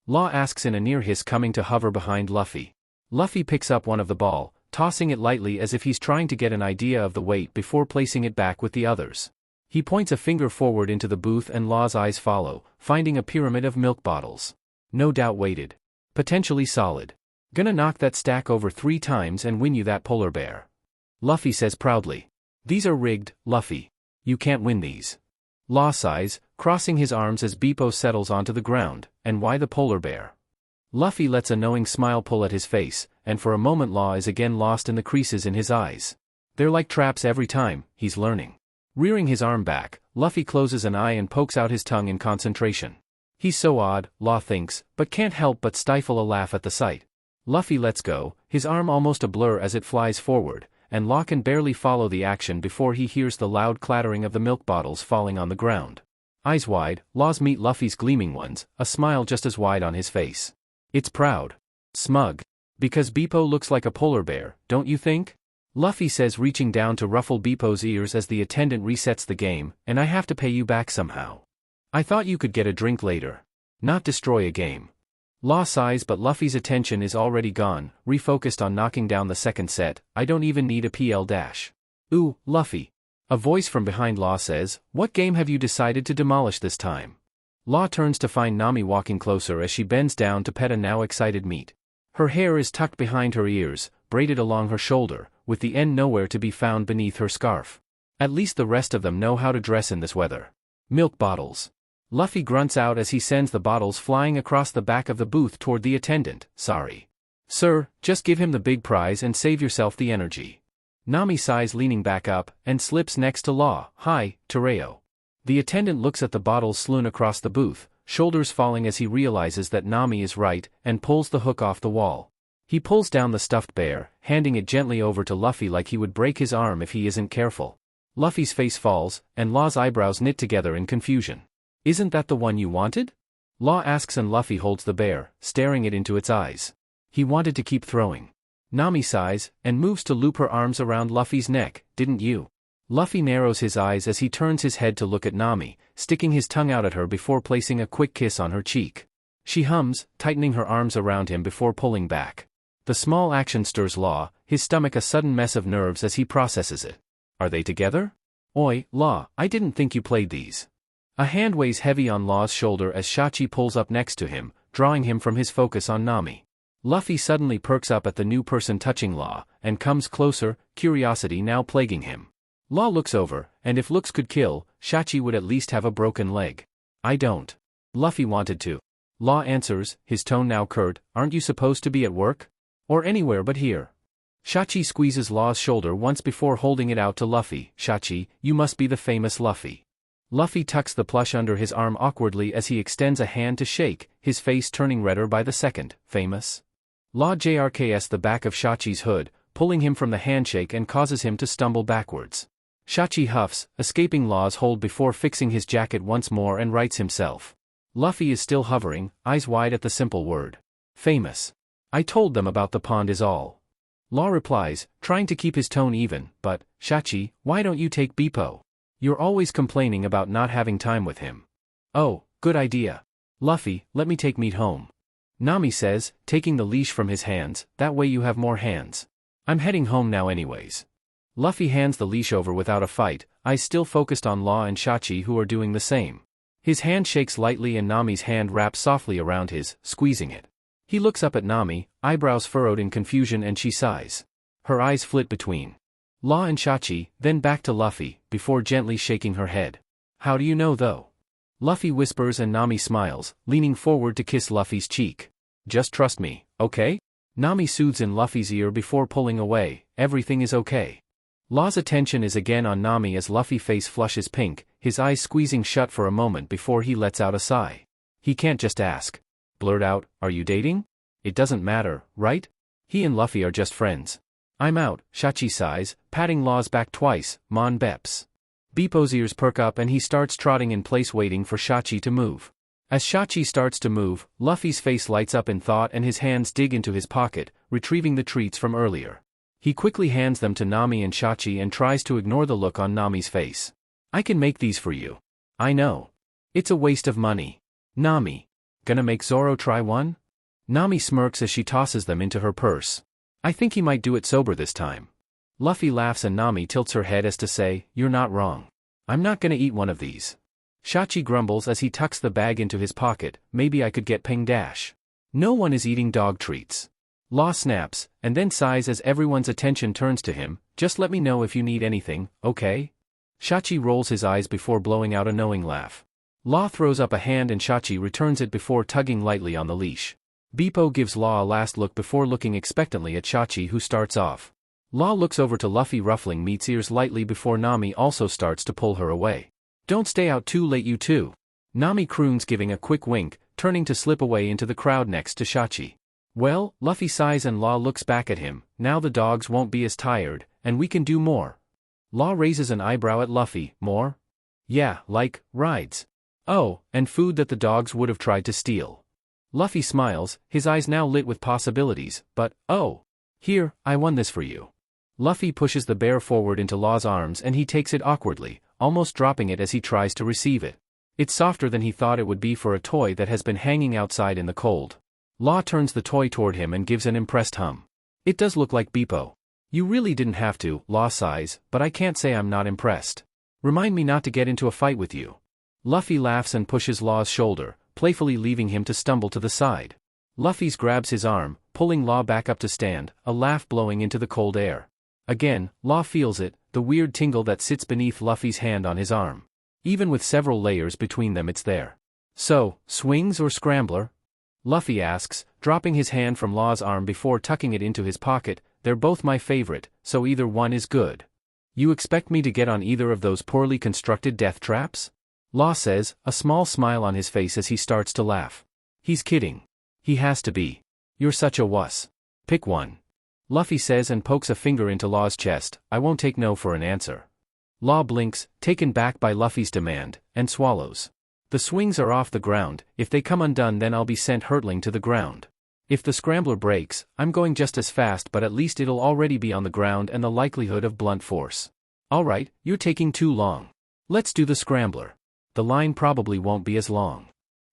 Law asks in a near hiss, coming to hover behind Luffy. Luffy picks up one of the ball, tossing it lightly as if he's trying to get an idea of the weight before placing it back with the others. He points a finger forward into the booth and Law's eyes follow, finding a pyramid of milk bottles. No doubt weighted. Potentially solid. Gonna knock that stack over 3 times and win you that polar bear. Luffy says proudly. These are rigged, Luffy. You can't win these. Law sighs, crossing his arms as Bepo settles onto the ground. And why the polar bear? Luffy lets a knowing smile pull at his face, and for a moment Law is again lost in the creases in his eyes. They're like traps every time, he's learning. Rearing his arm back, Luffy closes an eye and pokes out his tongue in concentration. He's so odd, Law thinks, but can't help but stifle a laugh at the sight. Luffy lets go, his arm almost a blur as it flies forward, and Law can barely follow the action before he hears the loud clattering of the milk bottles falling on the ground. Eyes wide, Law's meet Luffy's gleaming ones, a smile just as wide on his face. It's proud. Smug. Because Bepo looks like a polar bear, don't you think? Luffy says, reaching down to ruffle Bepo's ears as the attendant resets the game, and I have to pay you back somehow. I thought you could get a drink later. Not destroy a game. Law sighs, but Luffy's attention is already gone, refocused on knocking down the second set. I don't even need a PL dash. Ooh, Luffy. A voice from behind Law says, what game have you decided to demolish this time? Law turns to find Nami walking closer as she bends down to pet a now excited meat. Her hair is tucked behind her ears, braided along her shoulder, with the end nowhere to be found beneath her scarf. At least the rest of them know how to dress in this weather. Milk bottles. Luffy grunts out as he sends the bottles flying across the back of the booth toward the attendant. Sorry. Sir, just give him the big prize and save yourself the energy. Nami sighs, leaning back up, and slips next to Law. Hi, Tereo. The attendant looks at the bottles strewn across the booth, shoulders falling as he realizes that Nami is right, and pulls the hook off the wall. He pulls down the stuffed bear, handing it gently over to Luffy like he would break his arm if he isn't careful. Luffy's face falls, and Law's eyebrows knit together in confusion. Isn't that the one you wanted? Law asks, and Luffy holds the bear, staring it into its eyes. He wanted to keep throwing. Nami sighs, and moves to loop her arms around Luffy's neck. Didn't you? Luffy narrows his eyes as he turns his head to look at Nami, sticking his tongue out at her before placing a quick kiss on her cheek. She hums, tightening her arms around him before pulling back. The small action stirs Law, his stomach a sudden mess of nerves as he processes it. Are they together? Oi, Law, I didn't think you played these. A hand weighs heavy on Law's shoulder as Shachi pulls up next to him, drawing him from his focus on Nami. Luffy suddenly perks up at the new person touching Law, and comes closer, curiosity now plaguing him. Law looks over, and if looks could kill, Shachi would at least have a broken leg. I don't. Luffy wanted to. Law answers, his tone now curt, aren't you supposed to be at work? Or anywhere but here? Shachi squeezes Law's shoulder once before holding it out to Luffy. Shachi, you must be the famous Luffy. Luffy tucks the plush under his arm awkwardly as he extends a hand to shake, his face turning redder by the second. Famous? Law JRKs the back of Shachi's hood, pulling him from the handshake and causes him to stumble backwards. Shachi huffs, escaping Law's hold before fixing his jacket once more and rights himself. Luffy is still hovering, eyes wide at the simple word. Famous. I told them about the pond is all. Law replies, trying to keep his tone even, but, Shachi, why don't you take Bepo? You're always complaining about not having time with him. Oh, good idea. Luffy, let me take meat home. Nami says, taking the leash from his hands, that way you have more hands. I'm heading home now anyways. Luffy hands the leash over without a fight, eyes still focused on Law and Shachi who are doing the same. His hand shakes lightly and Nami's hand wraps softly around his, squeezing it. He looks up at Nami, eyebrows furrowed in confusion, and she sighs. Her eyes flit between Law and Shachi, then back to Luffy, before gently shaking her head. How do you know though? Luffy whispers and Nami smiles, leaning forward to kiss Luffy's cheek. Just trust me, okay? Nami soothes in Luffy's ear before pulling away. Everything is okay. Law's attention is again on Nami as Luffy's face flushes pink, his eyes squeezing shut for a moment before he lets out a sigh. He can't just ask. Blurt out, are you dating? It doesn't matter, right? He and Luffy are just friends. I'm out, Shachi sighs, patting Law's back twice. Mon Beps. Bepo's ears perk up and he starts trotting in place waiting for Shachi to move. As Shachi starts to move, Luffy's face lights up in thought and his hands dig into his pocket, retrieving the treats from earlier. He quickly hands them to Nami and Shachi and tries to ignore the look on Nami's face. I can make these for you. I know. It's a waste of money. Nami. Gonna make Zoro try one? Nami smirks as she tosses them into her purse. I think he might do it sober this time. Luffy laughs and Nami tilts her head as to say, you're not wrong. I'm not gonna eat one of these. Shachi grumbles as he tucks the bag into his pocket. Maybe I could get Ping Dash. No one is eating dog treats. Law snaps, and then sighs as everyone's attention turns to him. Just let me know if you need anything, okay? Shachi rolls his eyes before blowing out a knowing laugh. Law throws up a hand and Shachi returns it before tugging lightly on the leash. Beepo gives Law a last look before looking expectantly at Shachi, who starts off. Law looks over to Luffy. Ruffling meets ears lightly before Nami also starts to pull her away. "Don't stay out too late, you two." Nami croons, giving a quick wink, turning to slip away into the crowd next to Shachi. "Well," Luffy sighs and Law looks back at him, "now the dogs won't be as tired, and we can do more." Law raises an eyebrow at Luffy. "More?" "Yeah, like, rides. Oh, and food that the dogs would have tried to steal." Luffy smiles, his eyes now lit with possibilities, but, "Oh. Here, I won this for you." Luffy pushes the bear forward into Law's arms and he takes it awkwardly, almost dropping it as he tries to receive it. It's softer than he thought it would be for a toy that has been hanging outside in the cold. Law turns the toy toward him and gives an impressed hum. "It does look like Beepo." "You really didn't have to," Law sighs, "but I can't say I'm not impressed. Remind me not to get into a fight with you." Luffy laughs and pushes Law's shoulder, playfully leaving him to stumble to the side. Luffy grabs his arm, pulling Law back up to stand, a laugh blowing into the cold air. Again, Law feels it, the weird tingle that sits beneath Luffy's hand on his arm. Even with several layers between them, it's there. "So, swings or scrambler?" Luffy asks, dropping his hand from Law's arm before tucking it into his pocket. "They're both my favorite, so either one is good." "You expect me to get on either of those poorly constructed death traps?" Law says, a small smile on his face as he starts to laugh. He's kidding. He has to be. "You're such a wuss. Pick one." Luffy says and pokes a finger into Law's chest. "I won't take no for an answer." Law blinks, taken back by Luffy's demand, and swallows. "The swings are off the ground. If they come undone, then I'll be sent hurtling to the ground. If the scrambler breaks, I'm going just as fast, but at least it'll already be on the ground and the likelihood of blunt force." "Alright, you're taking too long. Let's do the scrambler. The line probably won't be as long."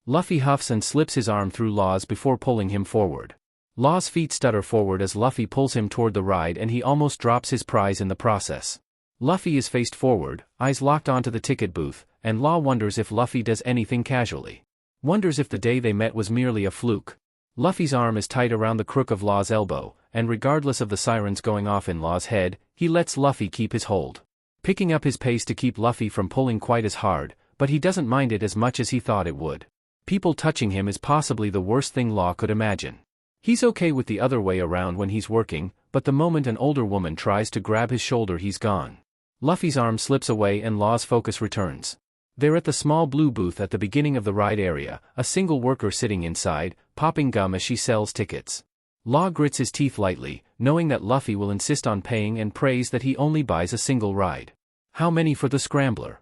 Luffy huffs and slips his arm through Law's before pulling him forward. Law's feet stutter forward as Luffy pulls him toward the ride and he almost drops his prize in the process. Luffy is faced forward, eyes locked onto the ticket booth, and Law wonders if Luffy does anything casually. Wonders if the day they met was merely a fluke. Luffy's arm is tight around the crook of Law's elbow, and regardless of the sirens going off in Law's head, he lets Luffy keep his hold. Picking up his pace to keep Luffy from pulling quite as hard, but he doesn't mind it as much as he thought it would. People touching him is possibly the worst thing Law could imagine. He's okay with the other way around when he's working, but the moment an older woman tries to grab his shoulder, he's gone. Luffy's arm slips away and Law's focus returns. They're at the small blue booth at the beginning of the ride area, a single worker sitting inside, popping gum as she sells tickets. Law grits his teeth lightly, knowing that Luffy will insist on paying and prays that he only buys a single ride. "How many for the scrambler?"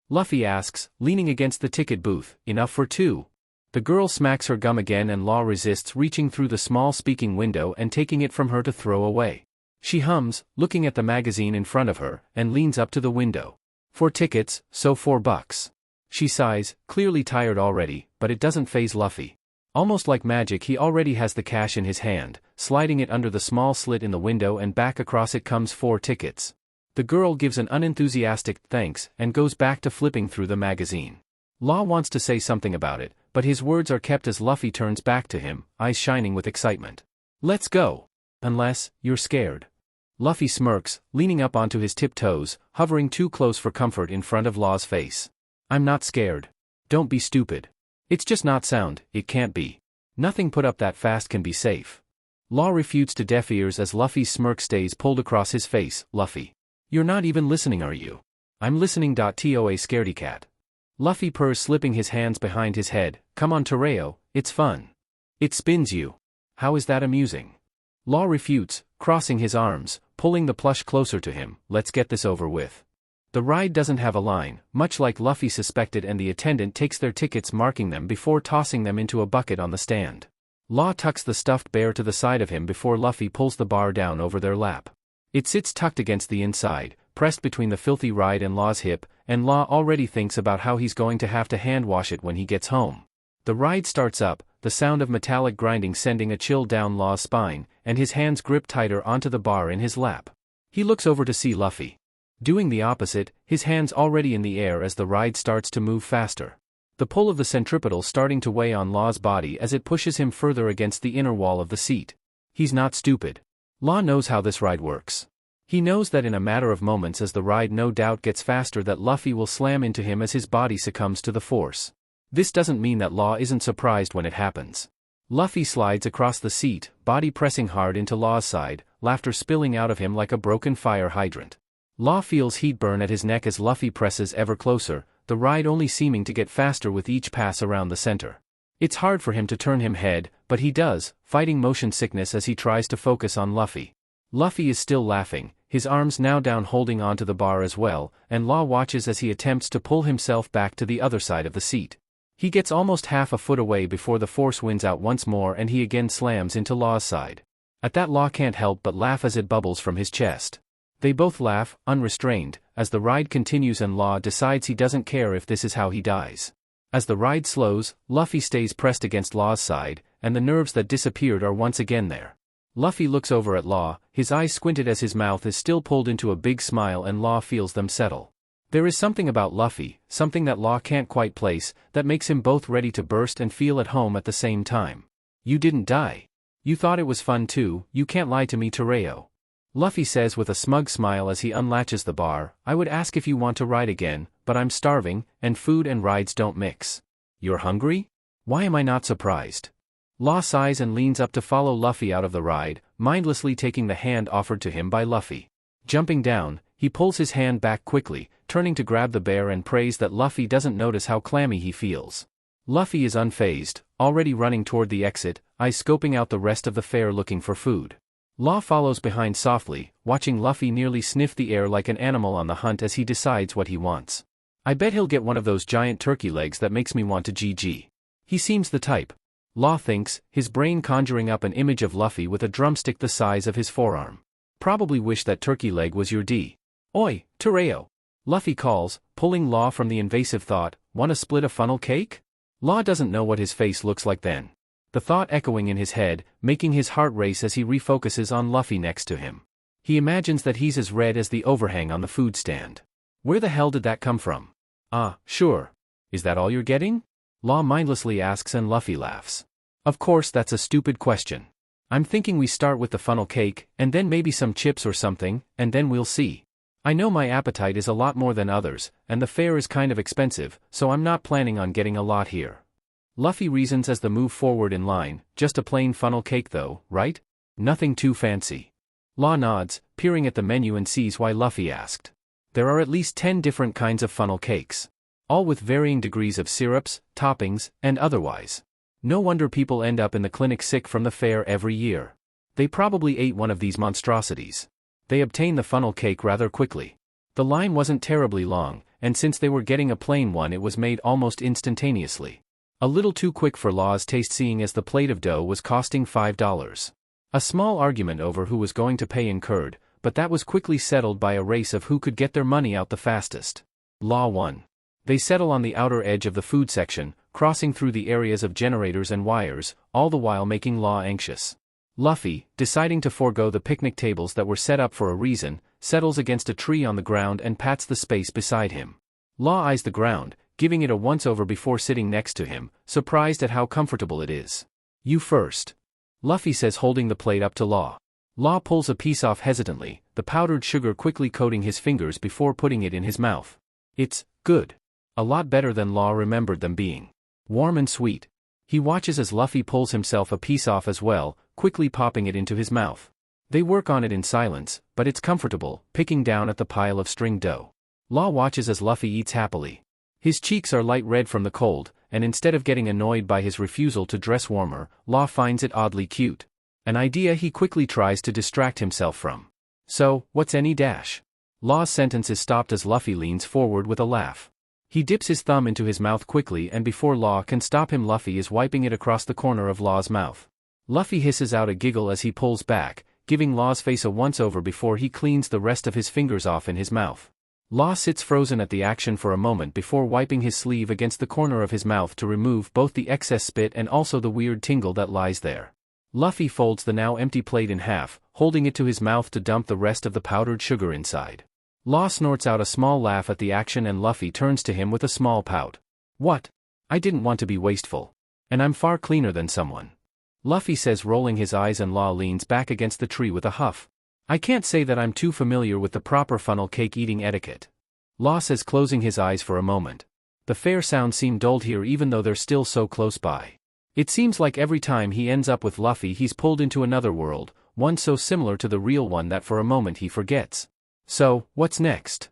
Luffy asks, leaning against the ticket booth. "Enough for two." The girl smacks her gum again and Law resists reaching through the small speaking window and taking it from her to throw away. She hums, looking at the magazine in front of her, and leans up to the window. "4 tickets, so $4. She sighs, clearly tired already, but it doesn't faze Luffy. Almost like magic, he already has the cash in his hand, sliding it under the small slit in the window and back across it comes 4 tickets. The girl gives an unenthusiastic thanks and goes back to flipping through the magazine. Law wants to say something about it, but his words are kept as Luffy turns back to him, eyes shining with excitement. "Let's go. Unless you're scared." Luffy smirks, leaning up onto his tiptoes, hovering too close for comfort in front of Law's face. "I'm not scared. Don't be stupid. It's just not sound, it can't be. Nothing put up that fast can be safe." Law refutes to deaf ears as Luffy's smirk stays pulled across his face. "Luffy. You're not even listening, are you?" "I'm listening. Toa scaredy-cat." Luffy purrs, slipping his hands behind his head. "Come on, Tereo, it's fun. It spins you. How is that amusing?" Law refutes, crossing his arms, pulling the plush closer to him. "Let's get this over with." The ride doesn't have a line, much like Luffy suspected, and the attendant takes their tickets, marking them before tossing them into a bucket on the stand. Law tucks the stuffed bear to the side of him before Luffy pulls the bar down over their lap. It sits tucked against the inside, pressed between the filthy ride and Law's hip, and Law already thinks about how he's going to have to hand wash it when he gets home. The ride starts up, the sound of metallic grinding sending a chill down Law's spine, and his hands grip tighter onto the bar in his lap. He looks over to see Luffy doing the opposite, his hands already in the air as the ride starts to move faster. The pull of the centripetal starting to weigh on Law's body as it pushes him further against the inner wall of the seat. He's not stupid. Law knows how this ride works. He knows that in a matter of moments as the ride no doubt gets faster that Luffy will slam into him as his body succumbs to the force. This doesn't mean that Law isn't surprised when it happens. Luffy slides across the seat, body pressing hard into Law's side, laughter spilling out of him like a broken fire hydrant. Law feels heat burn at his neck as Luffy presses ever closer, the ride only seeming to get faster with each pass around the center. It's hard for him to turn him head, but he does, fighting motion sickness as he tries to focus on Luffy. Luffy is still laughing, his arms now down holding onto the bar as well, and Law watches as he attempts to pull himself back to the other side of the seat. He gets almost half a foot away before the force wins out once more and he again slams into Law's side. At that Law can't help but laugh as it bubbles from his chest. They both laugh, unrestrained, as the ride continues and Law decides he doesn't care if this is how he dies. As the ride slows, Luffy stays pressed against Law's side, and the nerves that disappeared are once again there. Luffy looks over at Law, his eyes squinted as his mouth is still pulled into a big smile and Law feels them settle. There is something about Luffy, something that Law can't quite place, that makes him both ready to burst and feel at home at the same time. You didn't die. You thought it was fun too, you can't lie to me, Tereo. Luffy says with a smug smile as he unlatches the bar, I would ask if you want to ride again, but I'm starving, and food and rides don't mix. You're hungry? Why am I not surprised? Law sighs and leans up to follow Luffy out of the ride, mindlessly taking the hand offered to him by Luffy. Jumping down, he pulls his hand back quickly, turning to grab the bear and prays that Luffy doesn't notice how clammy he feels. Luffy is unfazed, already running toward the exit, eyes scoping out the rest of the fare looking for food. Law follows behind softly, watching Luffy nearly sniff the air like an animal on the hunt as he decides what he wants. I bet he'll get one of those giant turkey legs that makes me want to GG. He seems the type. Law thinks, his brain conjuring up an image of Luffy with a drumstick the size of his forearm. Probably wish that turkey leg was your D. Oi, Tereo. Luffy calls, pulling Law from the invasive thought, wanna split a funnel cake? Law doesn't know what his face looks like then. The thought echoing in his head, making his heart race as he refocuses on Luffy next to him. He imagines that he's as red as the overhang on the food stand. Where the hell did that come from? Ah, sure. Is that all you're getting? Law mindlessly asks and Luffy laughs. Of course that's a stupid question. I'm thinking we start with the funnel cake, and then maybe some chips or something, and then we'll see. I know my appetite is a lot more than others, and the fare is kind of expensive, so I'm not planning on getting a lot here. Luffy reasons as they move forward in line, just a plain funnel cake though, right? Nothing too fancy. Law nods, peering at the menu and sees why Luffy asked. There are at least 10 different kinds of funnel cakes. All with varying degrees of syrups, toppings, and otherwise. No wonder people end up in the clinic sick from the fare every year. They probably ate one of these monstrosities. They obtained the funnel cake rather quickly. The line wasn't terribly long, and since they were getting a plain one it was made almost instantaneously. A little too quick for Law's taste seeing as the plate of dough was costing $5. A small argument over who was going to pay incurred, but that was quickly settled by a race of who could get their money out the fastest. Law won. They settle on the outer edge of the food section, crossing through the areas of generators and wires, all the while making Law anxious. Luffy, deciding to forego the picnic tables that were set up for a reason, settles against a tree on the ground and pats the space beside him. Law eyes the ground, giving it a once-over before sitting next to him, surprised at how comfortable it is. You first. Luffy says holding the plate up to Law. Law pulls a piece off hesitantly, the powdered sugar quickly coating his fingers before putting it in his mouth. It's good. A lot better than Law remembered them being. Warm and sweet. He watches as Luffy pulls himself a piece off as well, quickly popping it into his mouth. They work on it in silence, but it's comfortable, picking down at the pile of string dough. Law watches as Luffy eats happily. His cheeks are light red from the cold, and instead of getting annoyed by his refusal to dress warmer, Law finds it oddly cute. An idea he quickly tries to distract himself from. So, what's any dash? Law's sentence is stopped as Luffy leans forward with a laugh. He dips his thumb into his mouth quickly and before Law can stop him Luffy is wiping it across the corner of Law's mouth. Luffy hisses out a giggle as he pulls back, giving Law's face a once-over before he cleans the rest of his fingers off in his mouth. Law sits frozen at the action for a moment before wiping his sleeve against the corner of his mouth to remove both the excess spit and also the weird tingle that lies there. Luffy folds the now empty plate in half, holding it to his mouth to dump the rest of the powdered sugar inside. Law snorts out a small laugh at the action and Luffy turns to him with a small pout. What? I didn't want to be wasteful. And I'm far cleaner than someone. Luffy says rolling his eyes and Law leans back against the tree with a huff. I can't say that I'm too familiar with the proper funnel cake eating etiquette. Law says, closing his eyes for a moment. The fair sounds seem dulled here even though they're still so close by. It seems like every time he ends up with Luffy he's pulled into another world, one so similar to the real one that for a moment he forgets. So, what's next?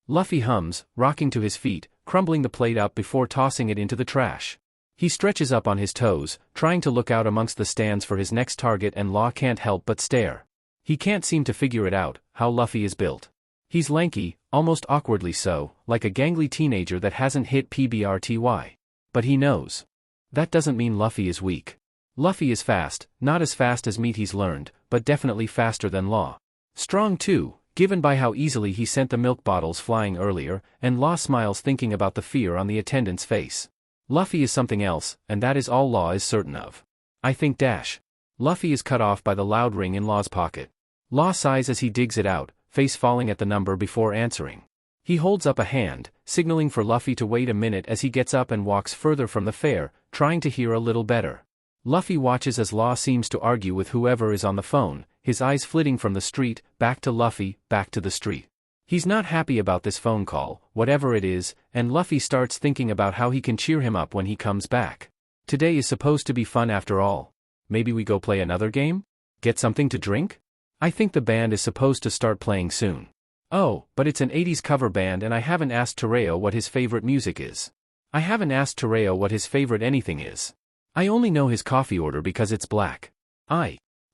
Luffy hums, rocking to his feet, crumbling the plate up before tossing it into the trash. He stretches up on his toes, trying to look out amongst the stands for his next target, and Law can't help but stare. He can't seem to figure it out, how Luffy is built. He's lanky, almost awkwardly so, like a gangly teenager that hasn't hit PBRTY. But he knows. That doesn't mean Luffy is weak. Luffy is fast, not as fast as meat he's learned, but definitely faster than Law. Strong too, given by how easily he sent the milk bottles flying earlier, and Law smiles thinking about the fear on the attendant's face. Luffy is something else, and that is all Law is certain of. I think dash. Luffy is cut off by the loud ring in Law's pocket. Law sighs as he digs it out, face falling at the number before answering. He holds up a hand, signaling for Luffy to wait a minute as he gets up and walks further from the fair, trying to hear a little better. Luffy watches as Law seems to argue with whoever is on the phone, his eyes flitting from the street, back to Luffy, back to the street. He's not happy about this phone call, whatever it is, and Luffy starts thinking about how he can cheer him up when he comes back. Today is supposed to be fun after all. Maybe we go play another game? Get something to drink? I think the band is supposed to start playing soon. Oh, but it's an 80s cover band and I haven't asked Tereo what his favorite music is. I haven't asked Tereo what his favorite anything is. I only know his coffee order because it's black.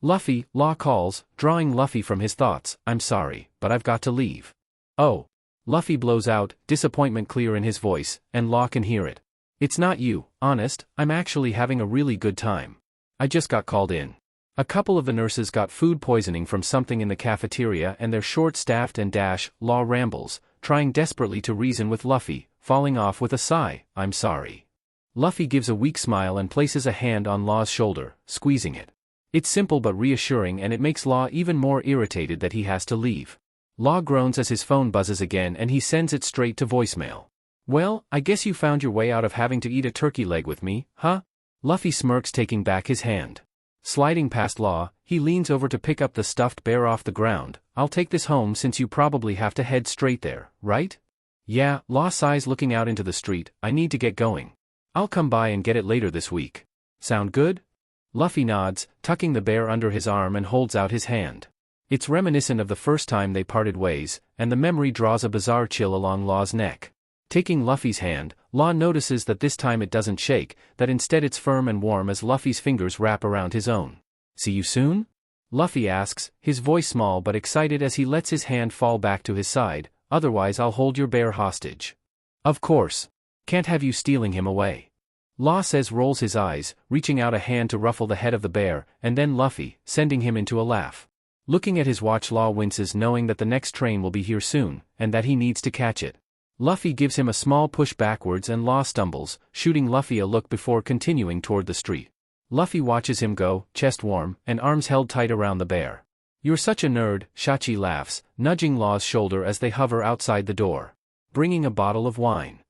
Luffy, Law calls, drawing Luffy from his thoughts. I'm sorry, but I've got to leave. Oh. Luffy blows out, disappointment clear in his voice, and Law can hear it. It's not you, honest, I'm actually having a really good time. I just got called in. A couple of the nurses got food poisoning from something in the cafeteria and they're short-staffed and dash, Law rambles, trying desperately to reason with Luffy, falling off with a sigh, I'm sorry. Luffy gives a weak smile and places a hand on Law's shoulder, squeezing it. It's simple but reassuring and it makes Law even more irritated that he has to leave. Law groans as his phone buzzes again and he sends it straight to voicemail. Well, I guess you found your way out of having to eat a turkey leg with me, huh? Luffy smirks, taking back his hand. Sliding past Law, he leans over to pick up the stuffed bear off the ground. I'll take this home since you probably have to head straight there, right? Yeah, Law sighs, looking out into the street. I need to get going. I'll come by and get it later this week. Sound good? Luffy nods, tucking the bear under his arm and holds out his hand. It's reminiscent of the first time they parted ways, and the memory draws a bizarre chill along Law's neck. Taking Luffy's hand, Law notices that this time it doesn't shake, that instead it's firm and warm as Luffy's fingers wrap around his own. See you soon? Luffy asks, his voice small but excited as he lets his hand fall back to his side. Otherwise I'll hold your bear hostage. Of course. Can't have you stealing him away. Law says, rolls his eyes, reaching out a hand to ruffle the head of the bear, and then Luffy, sending him into a laugh. Looking at his watch, Law winces knowing that the next train will be here soon, and that he needs to catch it. Luffy gives him a small push backwards and Law stumbles, shooting Luffy a look before continuing toward the street. Luffy watches him go, chest warm, and arms held tight around the bear. You're such a nerd, Shachi laughs, nudging Law's shoulder as they hover outside the door. Bringing a bottle of wine.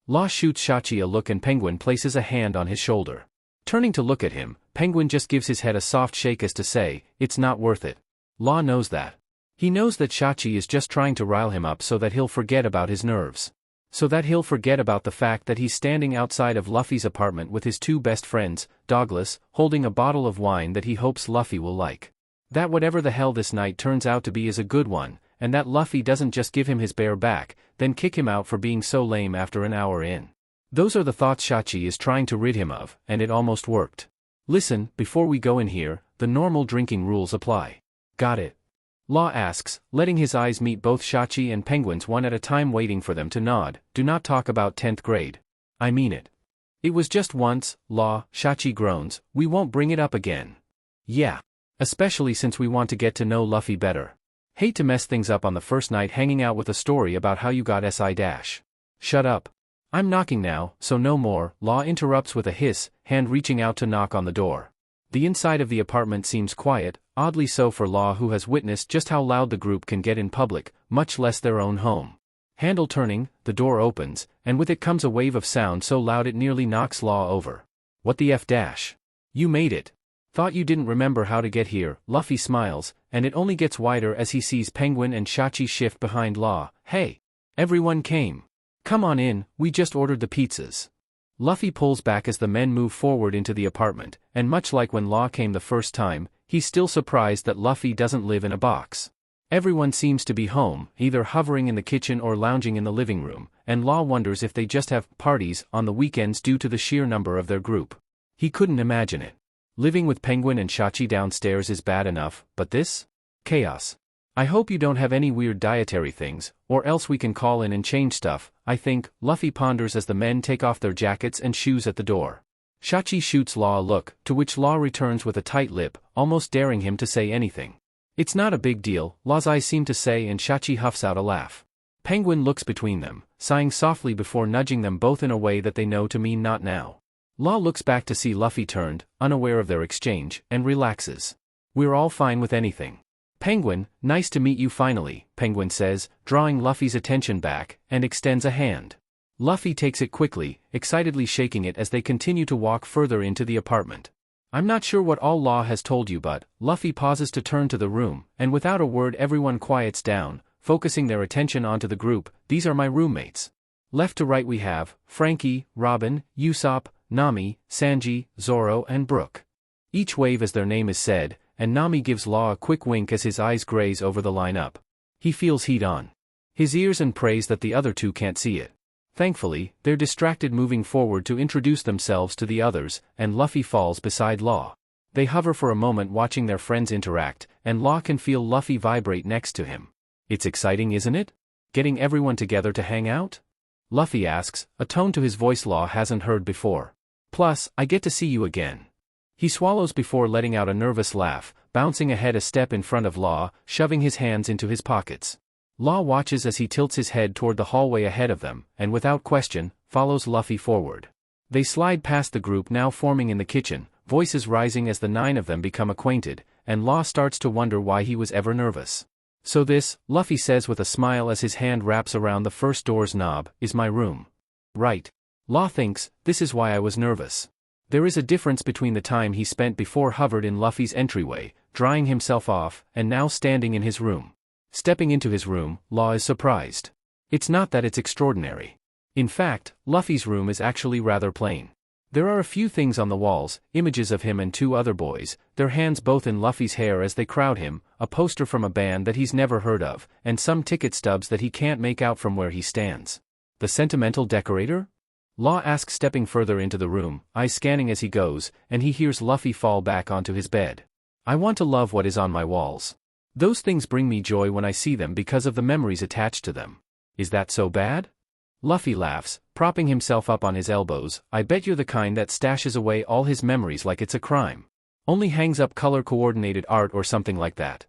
Law shoots Shachi a look and Penguin places a hand on his shoulder. Turning to look at him, Penguin just gives his head a soft shake as to say, it's not worth it. Law knows that. He knows that Shachi is just trying to rile him up so that he'll forget about his nerves. So that he'll forget about the fact that he's standing outside of Luffy's apartment with his two best friends, dogless, holding a bottle of wine that he hopes Luffy will like. That whatever the hell this night turns out to be is a good one, and that Luffy doesn't just give him his bear back, then kick him out for being so lame after an hour in. Those are the thoughts Shachi is trying to rid him of, and it almost worked. Listen, before we go in here, the normal drinking rules apply. Got it? Law asks, letting his eyes meet both Shachi and Penguin's one at a time, waiting for them to nod. Do not talk about 10th grade. I mean it. It was just once, Law, Shachi groans, we won't bring it up again. Yeah. Especially since we want to get to know Luffy better. Hate to mess things up on the first night hanging out with a story about how you got SI dash. Shut up. I'm knocking now, so no more, Law interrupts with a hiss, hand reaching out to knock on the door. The inside of the apartment seems quiet, oddly so for Law, who has witnessed just how loud the group can get in public, much less their own home. Handle turning, the door opens, and with it comes a wave of sound so loud it nearly knocks Law over. What the F dash? You made it. Thought you didn't remember how to get here, Luffy smiles, and it only gets wider as he sees Penguin and Shachi shift behind Law. Hey! Everyone came. Come on in, we just ordered the pizzas. Luffy pulls back as the men move forward into the apartment, and much like when Law came the first time, he's still surprised that Luffy doesn't live in a box. Everyone seems to be home, either hovering in the kitchen or lounging in the living room, and Law wonders if they just have parties on the weekends due to the sheer number of their group. He couldn't imagine it. Living with Penguin and Shachi downstairs is bad enough, but this? Chaos. I hope you don't have any weird dietary things, or else we can call in and change stuff, I think, Luffy ponders as the men take off their jackets and shoes at the door. Shachi shoots Law a look, to which Law returns with a tight lip, almost daring him to say anything. It's not a big deal, Law's eyes seem to say, and Shachi huffs out a laugh. Penguin looks between them, sighing softly before nudging them both in a way that they know to mean not now. Law looks back to see Luffy turned, unaware of their exchange, and relaxes. We're all fine with anything. Penguin, nice to meet you finally, Penguin says, drawing Luffy's attention back, and extends a hand. Luffy takes it quickly, excitedly shaking it as they continue to walk further into the apartment. I'm not sure what all Law has told you, but Luffy pauses to turn to the room, and without a word everyone quiets down, focusing their attention onto the group. These are my roommates. Left to right we have Frankie, Robin, Usopp, Nami, Sanji, Zoro and Brook. Each wave as their name is said, and Nami gives Law a quick wink as his eyes graze over the lineup. He feels heat on his ears and prays that the other two can't see it. Thankfully, they're distracted moving forward to introduce themselves to the others, and Luffy falls beside Law. They hover for a moment watching their friends interact, and Law can feel Luffy vibrate next to him. It's exciting, isn't it? Getting everyone together to hang out? Luffy asks, a tone to his voice Law hasn't heard before. Plus, I get to see you again. He swallows before letting out a nervous laugh, bouncing ahead a step in front of Law, shoving his hands into his pockets. Law watches as he tilts his head toward the hallway ahead of them, and without question, follows Luffy forward. They slide past the group now forming in the kitchen, voices rising as the 9 of them become acquainted, and Law starts to wonder why he was ever nervous. So this, Luffy says with a smile as his hand wraps around the first door's knob, is my room. Right. Law thinks, this is why I was nervous. There is a difference between the time he spent before hovered in Luffy's entryway, drying himself off, and now standing in his room. Stepping into his room, Law is surprised. It's not that it's extraordinary. In fact, Luffy's room is actually rather plain. There are a few things on the walls, images of him and 2 other boys, their hands both in Luffy's hair as they crowd him, a poster from a band that he's never heard of, and some ticket stubs that he can't make out from where he stands. The sentimental decorator? Law asks, stepping further into the room, eyes scanning as he goes, and he hears Luffy fall back onto his bed. I want to love what is on my walls. Those things bring me joy when I see them because of the memories attached to them. Is that so bad? Luffy laughs, propping himself up on his elbows. I bet you're the kind that stashes away all his memories like it's a crime. Only hangs up color-coordinated art or something like that.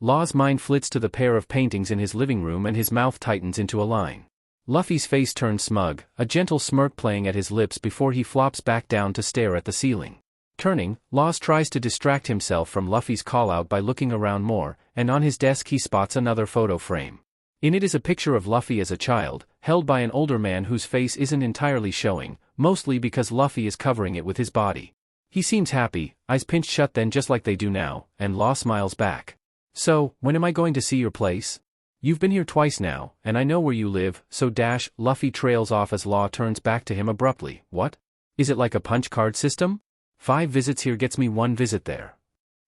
Law's mind flits to the pair of paintings in his living room and his mouth tightens into a line. Luffy's face turns smug, a gentle smirk playing at his lips before he flops back down to stare at the ceiling. Turning, Laws tries to distract himself from Luffy's call-out by looking around more, and on his desk he spots another photo frame. In it is a picture of Luffy as a child, held by an older man whose face isn't entirely showing, mostly because Luffy is covering it with his body. He seems happy, eyes pinched shut then just like they do now, and Law smiles back. So, when am I going to see your place? You've been here twice now, and I know where you live, so Luffy trails off as Law turns back to him abruptly. What? Is it like a punch card system? 5 visits here gets me 1 visit there.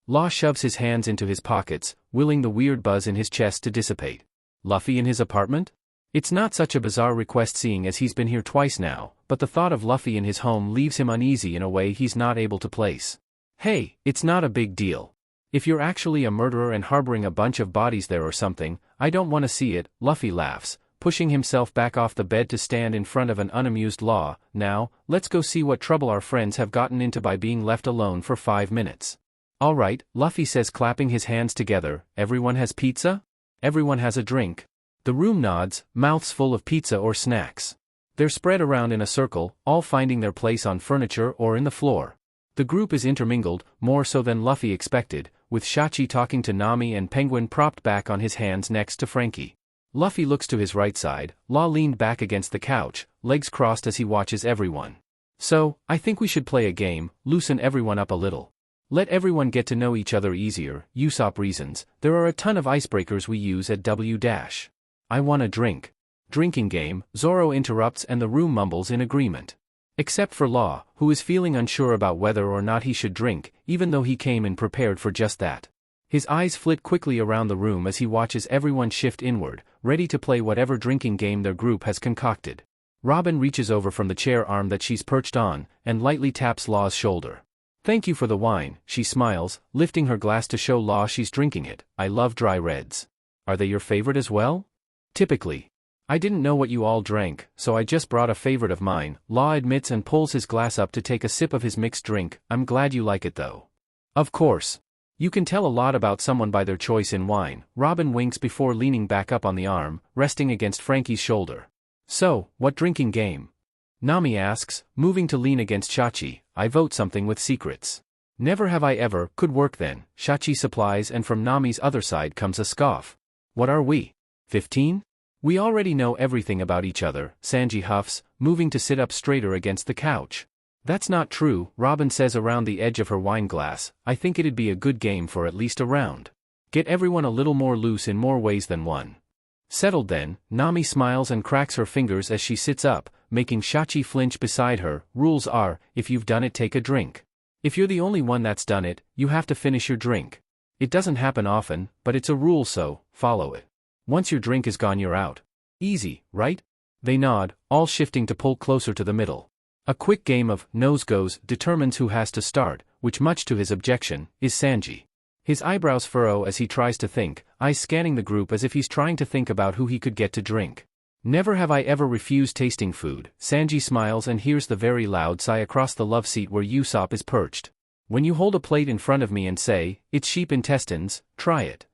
Law shoves his hands into his pockets, willing the weird buzz in his chest to dissipate. Luffy in his apartment? It's not such a bizarre request seeing as he's been here twice now, but the thought of Luffy in his home leaves him uneasy in a way he's not able to place. Hey, it's not a big deal. If you're actually a murderer and harboring a bunch of bodies there or something, I don't want to see it, Luffy laughs, pushing himself back off the bed to stand in front of an unamused Law. Now, let's go see what trouble our friends have gotten into by being left alone for 5 minutes. All right, Luffy says, clapping his hands together. Everyone has pizza? Everyone has a drink. The room nods, mouths full of pizza or snacks. They're spread around in a circle, all finding their place on furniture or in the floor. The group is intermingled, more so than Luffy expected, with Shachi talking to Nami and Penguin propped back on his hands next to Frankie. Luffy looks to his right side, Law leaned back against the couch, legs crossed as he watches everyone. So, I think we should play a game, loosen everyone up a little. Let everyone get to know each other easier. Usopp reasons, there are a ton of icebreakers we use at W-. I want a drink. Drinking game, Zoro interrupts and the room mumbles in agreement. Except for Law, who is feeling unsure about whether or not he should drink, even though he came in prepared for just that. His eyes flit quickly around the room as he watches everyone shift inward, ready to play whatever drinking game their group has concocted. Robin reaches over from the chair arm that she's perched on, and lightly taps Law's shoulder. Thank you for the wine, she smiles, lifting her glass to show Law she's drinking it. I love dry reds. Are they your favorite as well? Typically. I didn't know what you all drank, so I just brought a favorite of mine, Law admits and pulls his glass up to take a sip of his mixed drink. I'm glad you like it though. Of course. You can tell a lot about someone by their choice in wine. Robin winks before leaning back up on the arm, resting against Frankie's shoulder. So, what drinking game? Nami asks, moving to lean against Shachi. I vote something with secrets. Never have I ever. Could work then, Shachi supplies, and from Nami's other side comes a scoff. What are we? 15? We already know everything about each other, Sanji huffs, moving to sit up straighter against the couch. That's not true, Robin says around the edge of her wine glass. I think it'd be a good game for at least a round. Get everyone a little more loose in more ways than one. Settled then, Nami smiles and cracks her fingers as she sits up, making Shachi flinch beside her. Rules are, if you've done it, take a drink. If you're the only one that's done it, you have to finish your drink. It doesn't happen often, but it's a rule, so follow it. Once your drink is gone, you're out. Easy, right? They nod, all shifting to pull closer to the middle. A quick game of nose goes determines who has to start, which, much to his objection, is Sanji. His eyebrows furrow as he tries to think, eyes scanning the group as if he's trying to think about who he could get to drink. Never have I ever refused tasting food. Sanji smiles and hears the very loud sigh across the love seat where Usopp is perched. When you hold a plate in front of me and say, it's sheep intestines, try it.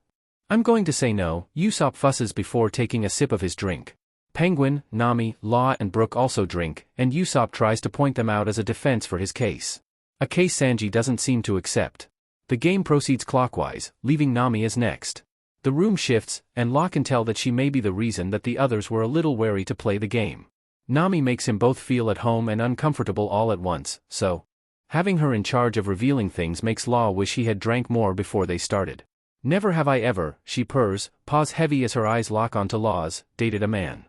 I'm going to say no, Usopp fusses before taking a sip of his drink. Penguin, Nami, Law and Brook also drink, and Usopp tries to point them out as a defense for his case. A case Sanji doesn't seem to accept. The game proceeds clockwise, leaving Nami as next. The room shifts, and Law can tell that she may be the reason that the others were a little wary to play the game. Nami makes him both feel at home and uncomfortable all at once, so having her in charge of revealing things makes Law wish he had drank more before they started. Never have I ever, she purrs, paws heavy as her eyes lock onto Law's, dated a man.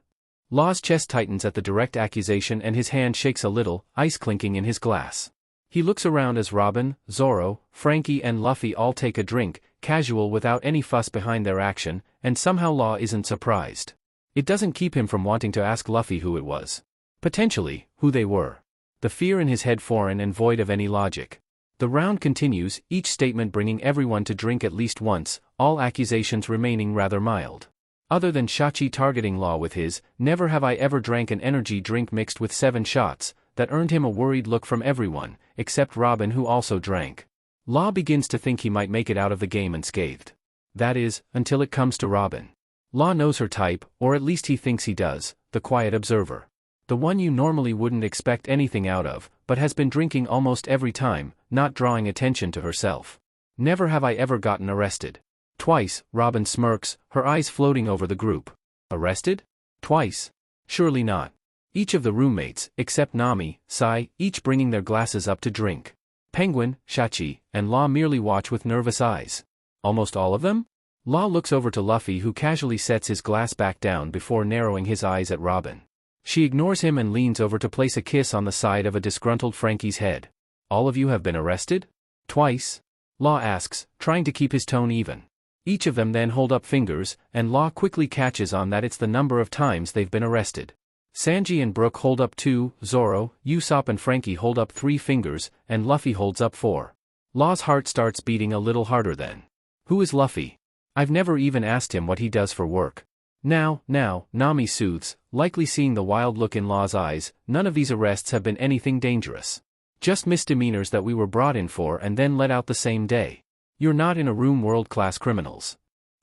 Law's chest tightens at the direct accusation and his hand shakes a little, ice clinking in his glass. He looks around as Robin, Zoro, Frankie and Luffy all take a drink, casual without any fuss behind their action, and somehow Law isn't surprised. It doesn't keep him from wanting to ask Luffy who it was. Potentially, who they were. The fear in his head foreign and void of any logic. The round continues, each statement bringing everyone to drink at least once, all accusations remaining rather mild. Other than Shachi targeting Law with his, never have I ever drank an energy drink mixed with 7 shots, that earned him a worried look from everyone, except Robin who also drank. Law begins to think he might make it out of the game unscathed. That is, until it comes to Robin. Law knows her type, or at least he thinks he does, the quiet observer. The one you normally wouldn't expect anything out of, but has been drinking almost every time, not drawing attention to herself. Never have I ever gotten arrested. Twice, Robin smirks, her eyes floating over the group. Arrested? Twice? Surely not. Each of the roommates, except Nami, sigh, each bringing their glasses up to drink. Penguin, Shachi, and Law merely watch with nervous eyes. Almost all of them? Law looks over to Luffy who casually sets his glass back down before narrowing his eyes at Robin. She ignores him and leans over to place a kiss on the side of a disgruntled Frankie's head. All of you have been arrested? Twice? Law asks, trying to keep his tone even. Each of them then hold up fingers, and Law quickly catches on that it's the number of times they've been arrested. Sanji and Brook hold up 2, Zoro, Usopp and Frankie hold up 3 fingers, and Luffy holds up 4. Law's heart starts beating a little harder then. Who is Luffy? I've never even asked him what he does for work. Now, Nami soothes, likely seeing the wild look in Law's eyes. None of these arrests have been anything dangerous. Just misdemeanors that we were brought in for and then let out the same day. You're not in a room world-class criminals.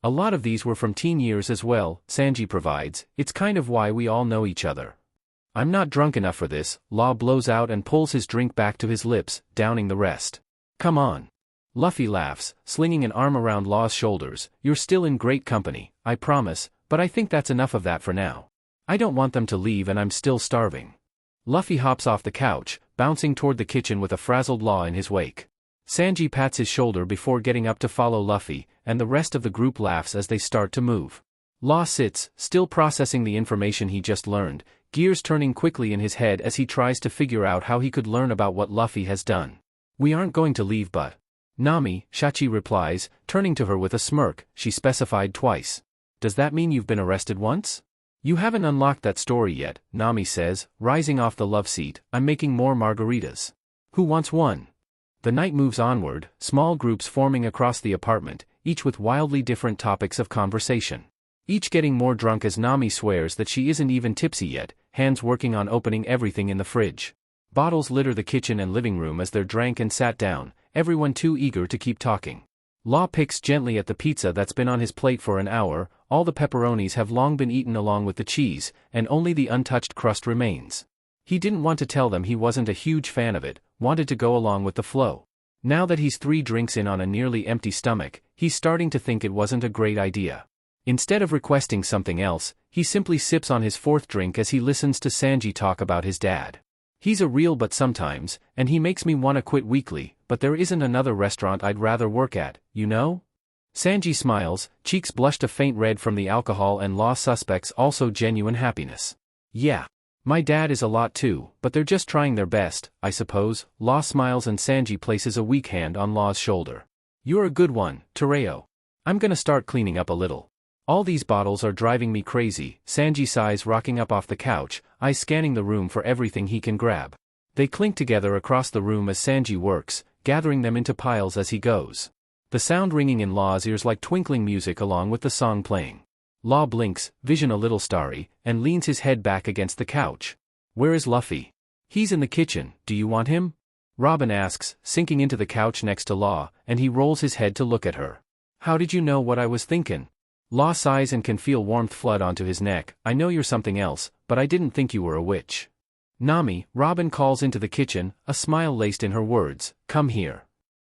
A lot of these were from teen years as well, Sanji provides. It's kind of why we all know each other. I'm not drunk enough for this, Law blows out and pulls his drink back to his lips, downing the rest. Come on. Luffy laughs, slinging an arm around Law's shoulders. You're still in great company, I promise, but I think that's enough of that for now. I don't want them to leave and I'm still starving. Luffy hops off the couch, bouncing toward the kitchen with a frazzled Law in his wake. Sanji pats his shoulder before getting up to follow Luffy, and the rest of the group laughs as they start to move. Law sits, still processing the information he just learned, gears turning quickly in his head as he tries to figure out how he could learn about what Luffy has done. We aren't going to leave but... Nami, Shachi replies, turning to her with a smirk, she specified twice. Does that mean you've been arrested once? You haven't unlocked that story yet, Nami says, rising off the love seat. I'm making more margaritas. Who wants one? The night moves onward, small groups forming across the apartment, each with wildly different topics of conversation. Each getting more drunk as Nami swears that she isn't even tipsy yet, hands working on opening everything in the fridge. Bottles litter the kitchen and living room as they're drank and sat down, everyone too eager to keep talking. Law picks gently at the pizza that's been on his plate for an hour. All the pepperonis have long been eaten along with the cheese, and only the untouched crust remains. He didn't want to tell them he wasn't a huge fan of it, wanted to go along with the flow. Now that he's 3 drinks in on a nearly empty stomach, he's starting to think it wasn't a great idea. Instead of requesting something else, he simply sips on his 4th drink as he listens to Sanji talk about his dad. He's a real but sometimes, and he makes me want to quit weekly, but there isn't another restaurant I'd rather work at, you know? Sanji smiles, cheeks blushed a faint red from the alcohol and Law suspects also genuine happiness. Yeah. My dad is a lot too, but they're just trying their best, I suppose. Law smiles and Sanji places a weak hand on Law's shoulder. You're a good one, Tereo. I'm gonna start cleaning up a little. All these bottles are driving me crazy, Sanji sighs rocking up off the couch, eyes scanning the room for everything he can grab. They clink together across the room as Sanji works, gathering them into piles as he goes. The sound ringing in Law's ears like twinkling music along with the song playing. Law blinks, vision a little starry, and leans his head back against the couch. Where is Luffy? He's in the kitchen, do you want him? Robin asks, sinking into the couch next to Law, and he rolls his head to look at her. How did you know what I was thinking? Law sighs and can feel warmth flood onto his neck. I know you're something else, but I didn't think you were a witch. Nami, Robin calls into the kitchen, a smile laced in her words, come here.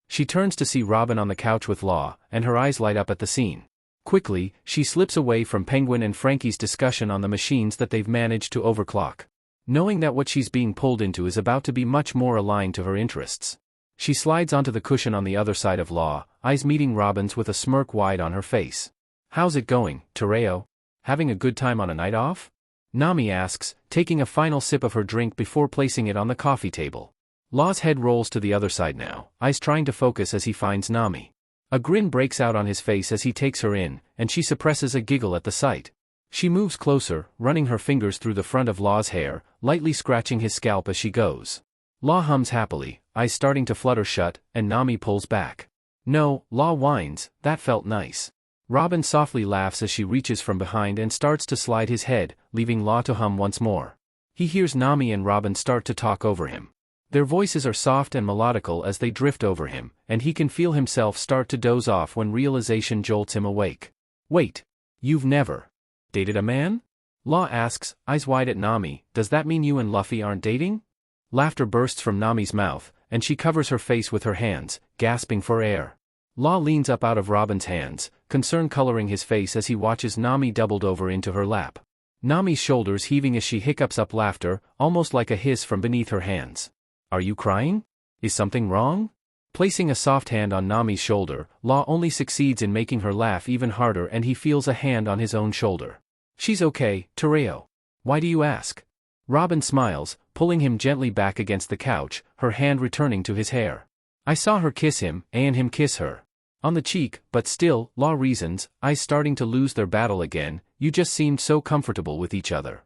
She turns to see Robin on the couch with Law, and her eyes light up at the scene. Quickly, she slips away from Penguin and Frankie's discussion on the machines that they've managed to overclock. Knowing that what she's being pulled into is about to be much more aligned to her interests. She slides onto the cushion on the other side of Law, eyes meeting Robin's with a smirk wide on her face. How's it going, Tereo? Having a good time on a night off? Nami asks, taking a final sip of her drink before placing it on the coffee table. Law's head rolls to the other side now, eyes trying to focus as he finds Nami. A grin breaks out on his face as he takes her in, and she suppresses a giggle at the sight. She moves closer, running her fingers through the front of Law's hair, lightly scratching his scalp as she goes. Law hums happily, eyes starting to flutter shut, and Nami pulls back. No, Law whines, that felt nice. Robin softly laughs as she reaches from behind and starts to slide his head, leaving Law to hum once more. He hears Nami and Robin start to talk over him. Their voices are soft and melodical as they drift over him, and he can feel himself start to doze off when realization jolts him awake. Wait. You've never dated a man? Law asks, eyes wide at Nami, does that mean you and Luffy aren't dating? Laughter bursts from Nami's mouth, and she covers her face with her hands, gasping for air. Law leans up out of Robin's hands, concern coloring his face as he watches Nami doubled over into her lap. Nami's shoulders heaving as she hiccups up laughter, almost like a hiss from beneath her hands. Are you crying? Is something wrong? Placing a soft hand on Nami's shoulder, Law only succeeds in making her laugh even harder and he feels a hand on his own shoulder. She's okay, Tereo. Why do you ask? Robin smiles, pulling him gently back against the couch, her hand returning to his hair. I saw her kiss him, and him kiss her. On the cheek, but still, Law reasons, eyes starting to lose their battle again, you just seemed so comfortable with each other.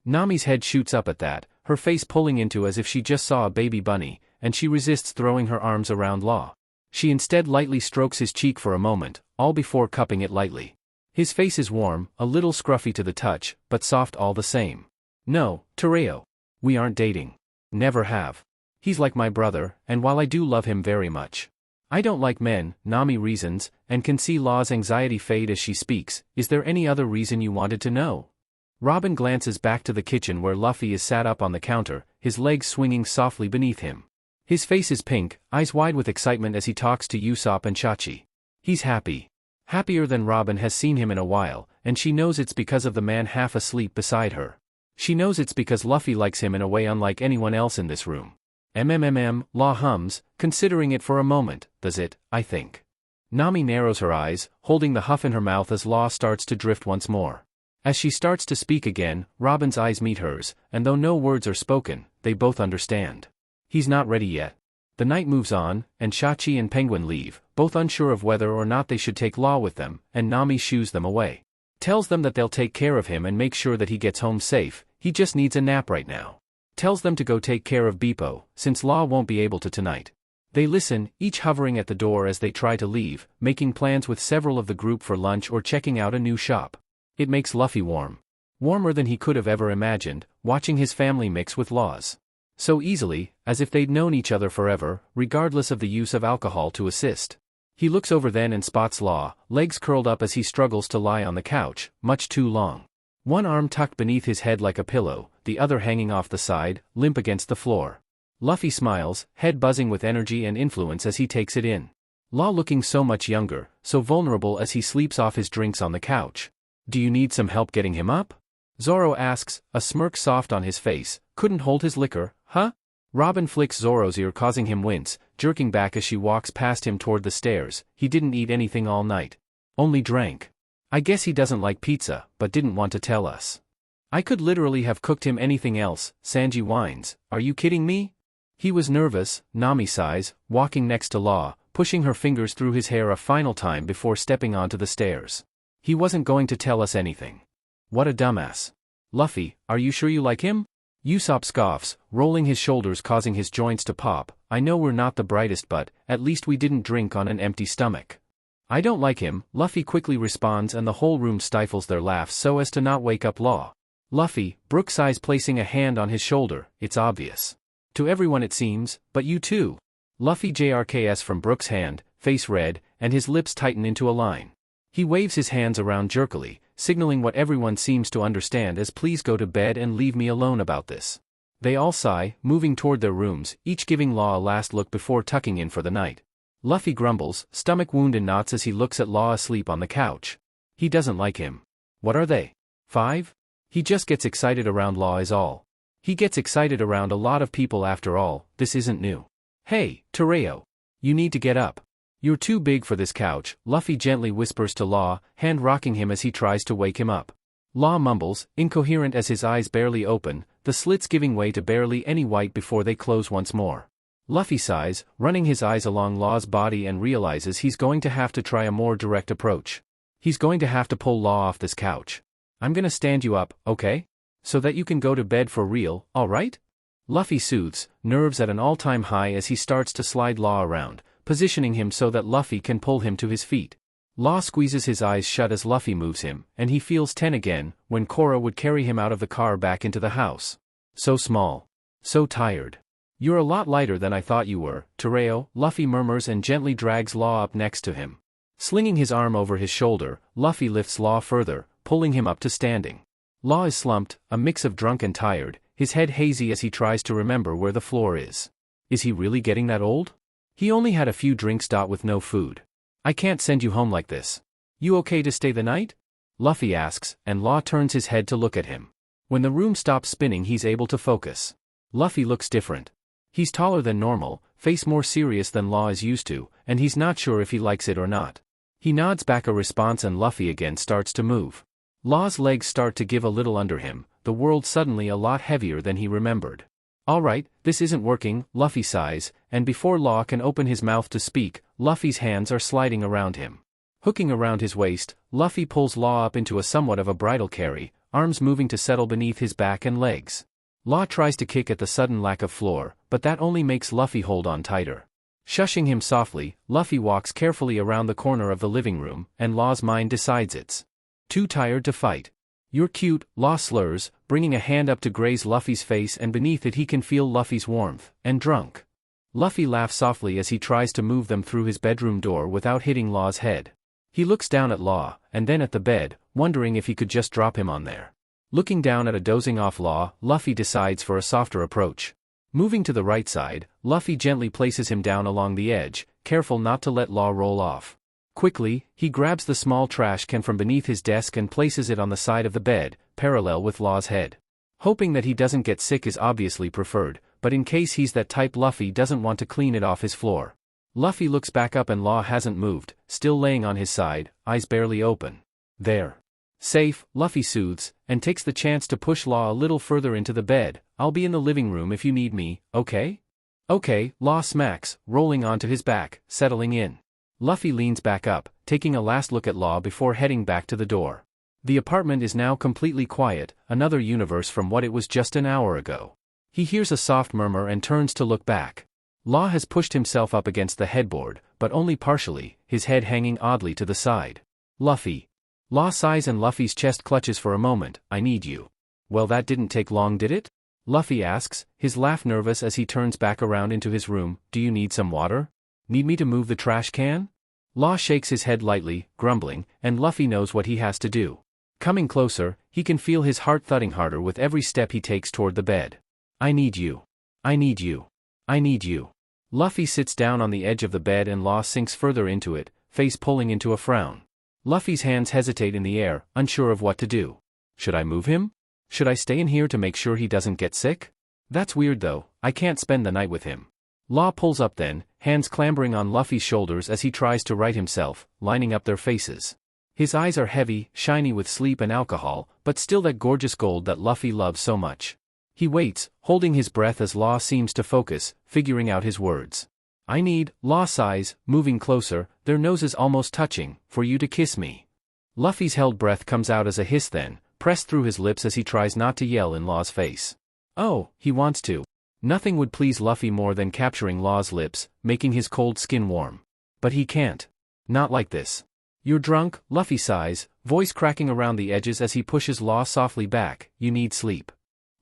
Nami's head shoots up at that, her face pulling into as if she just saw a baby bunny, and she resists throwing her arms around Law. She instead lightly strokes his cheek for a moment, all before cupping it lightly. His face is warm, a little scruffy to the touch, but soft all the same. No, Tereo. We aren't dating. Never have. He's like my brother, and while I do love him very much, I don't like men, Nami reasons, and can see Law's anxiety fade as she speaks. Is there any other reason you wanted to know? Robin glances back to the kitchen where Luffy is sat up on the counter, his legs swinging softly beneath him. His face is pink, eyes wide with excitement as he talks to Usopp and Chachi. He's happy. Happier than Robin has seen him in a while, and she knows it's because of the man half asleep beside her. She knows it's because Luffy likes him in a way unlike anyone else in this room. Law hums, considering it for a moment, does it, I think. Nami narrows her eyes, holding the huff in her mouth as Law starts to drift once more. As she starts to speak again, Robin's eyes meet hers, and though no words are spoken, they both understand. He's not ready yet. The night moves on, and Shachi and Penguin leave, both unsure of whether or not they should take Law with them, and Nami shoos them away. Tells them that they'll take care of him and make sure that he gets home safe, he just needs a nap right now. Tells them to go take care of Beepo, since Law won't be able to tonight. They listen, each hovering at the door as they try to leave, making plans with several of the group for lunch or checking out a new shop. It makes Luffy warm. Warmer than he could have ever imagined, watching his family mix with Law's. So easily, as if they'd known each other forever, regardless of the use of alcohol to assist. He looks over then and spots Law, legs curled up as he struggles to lie on the couch, much too long. One arm tucked beneath his head like a pillow, the other hanging off the side, limp against the floor. Luffy smiles, head buzzing with energy and influence as he takes it in. Law looking so much younger, so vulnerable as he sleeps off his drinks on the couch. Do you need some help getting him up? Zoro asks, a smirk soft on his face. Couldn't hold his liquor, huh? Robin flicks Zoro's ear, causing him wince, jerking back as she walks past him toward the stairs. He didn't eat anything all night. Only drank. I guess he doesn't like pizza, but didn't want to tell us. I could literally have cooked him anything else, Sanji whines. Are you kidding me? He was nervous, Nami sighs, walking next to Law, pushing her fingers through his hair a final time before stepping onto the stairs. He wasn't going to tell us anything. What a dumbass. Luffy, are you sure you like him? Usopp scoffs, rolling his shoulders, causing his joints to pop. I know we're not the brightest, but at least we didn't drink on an empty stomach. I don't like him, Luffy quickly responds, and the whole room stifles their laughs so as to not wake up Law. Luffy, Brook sighs, placing a hand on his shoulder. It's obvious. To everyone it seems, but you too. Luffy JRKS from Brook's hand, face red, and his lips tighten into a line. He waves his hands around jerkily, signaling what everyone seems to understand as please go to bed and leave me alone about this. They all sigh, moving toward their rooms, each giving Law a last look before tucking in for the night. Luffy grumbles, stomach wound in knots as he looks at Law asleep on the couch. He doesn't like him. What are they? 5? He just gets excited around Law is all. He gets excited around a lot of people after all, this isn't new. Hey, Tereo. You need to get up. You're too big for this couch, Luffy gently whispers to Law, hand rocking him as he tries to wake him up. Law mumbles, incoherent as his eyes barely open, the slits giving way to barely any white before they close once more. Luffy sighs, running his eyes along Law's body, and realizes he's going to have to try a more direct approach. He's going to have to pull Law off this couch. I'm gonna stand you up, okay? So that you can go to bed for real, alright? Luffy soothes, nerves at an all-time high as he starts to slide Law around, positioning him so that Luffy can pull him to his feet. Law squeezes his eyes shut as Luffy moves him, and he feels 10 again, when Korra would carry him out of the car back into the house. So small. So tired. You're a lot lighter than I thought you were, Tereo, Luffy murmurs and gently drags Law up next to him. Slinging his arm over his shoulder, Luffy lifts Law further, pulling him up to standing. Law is slumped, a mix of drunk and tired, his head hazy as he tries to remember where the floor is. Is he really getting that old? He only had a few drinks. With no food. I can't send you home like this. You okay to stay the night? Luffy asks, and Law turns his head to look at him. When the room stops spinning, he's able to focus. Luffy looks different. He's taller than normal, face more serious than Law is used to, and he's not sure if he likes it or not. He nods back a response and Luffy again starts to move. Law's legs start to give a little under him, the world suddenly a lot heavier than he remembered. Alright, this isn't working, Luffy sighs, and before Law can open his mouth to speak, Luffy's hands are sliding around him. Hooking around his waist, Luffy pulls Law up into a somewhat of a bridal carry, arms moving to settle beneath his back and legs. Law tries to kick at the sudden lack of floor, but that only makes Luffy hold on tighter. Shushing him softly, Luffy walks carefully around the corner of the living room, and Law's mind decides it's too tired to fight. You're cute, Law slurs, bringing a hand up to graze Luffy's face, and beneath it he can feel Luffy's warmth, and drunk. Luffy laughs softly as he tries to move them through his bedroom door without hitting Law's head. He looks down at Law, and then at the bed, wondering if he could just drop him on there. Looking down at a dozing off Law, Luffy decides for a softer approach. Moving to the right side, Luffy gently places him down along the edge, careful not to let Law roll off. Quickly, he grabs the small trash can from beneath his desk and places it on the side of the bed, parallel with Law's head. Hoping that he doesn't get sick is obviously preferred, but in case he's that type, Luffy doesn't want to clean it off his floor. Luffy looks back up and Law hasn't moved, still laying on his side, eyes barely open. There. Safe, Luffy soothes, and takes the chance to push Law a little further into the bed. I'll be in the living room if you need me, okay? Okay, Law smacks, rolling onto his back, settling in. Luffy leans back up, taking a last look at Law before heading back to the door. The apartment is now completely quiet, another universe from what it was just an hour ago. He hears a soft murmur and turns to look back. Law has pushed himself up against the headboard, but only partially, his head hanging oddly to the side. Luffy. Law sighs and Luffy's chest clutches for a moment. I need you. Well, that didn't take long, did it? Luffy asks, his laugh nervous as he turns back around into his room. Do you need some water? Need me to move the trash can? Law shakes his head lightly, grumbling, and Luffy knows what he has to do. Coming closer, he can feel his heart thudding harder with every step he takes toward the bed. I need you. I need you. I need you. Luffy sits down on the edge of the bed and Law sinks further into it, face pulling into a frown. Luffy's hands hesitate in the air, unsure of what to do. Should I move him? Should I stay in here to make sure he doesn't get sick? That's weird though, I can't spend the night with him. Law pulls up then, hands clambering on Luffy's shoulders as he tries to right himself, lining up their faces. His eyes are heavy, shiny with sleep and alcohol, but still that gorgeous gold that Luffy loves so much. He waits, holding his breath as Law seems to focus, figuring out his words. I need, Law sighs, moving closer, their noses almost touching, for you to kiss me. Luffy's held breath comes out as a hiss then, pressed through his lips as he tries not to yell in Law's face. Oh, he wants to. Nothing would please Luffy more than capturing Law's lips, making his cold skin warm. But he can't. Not like this. You're drunk, Luffy sighs, voice cracking around the edges as he pushes Law softly back. You need sleep.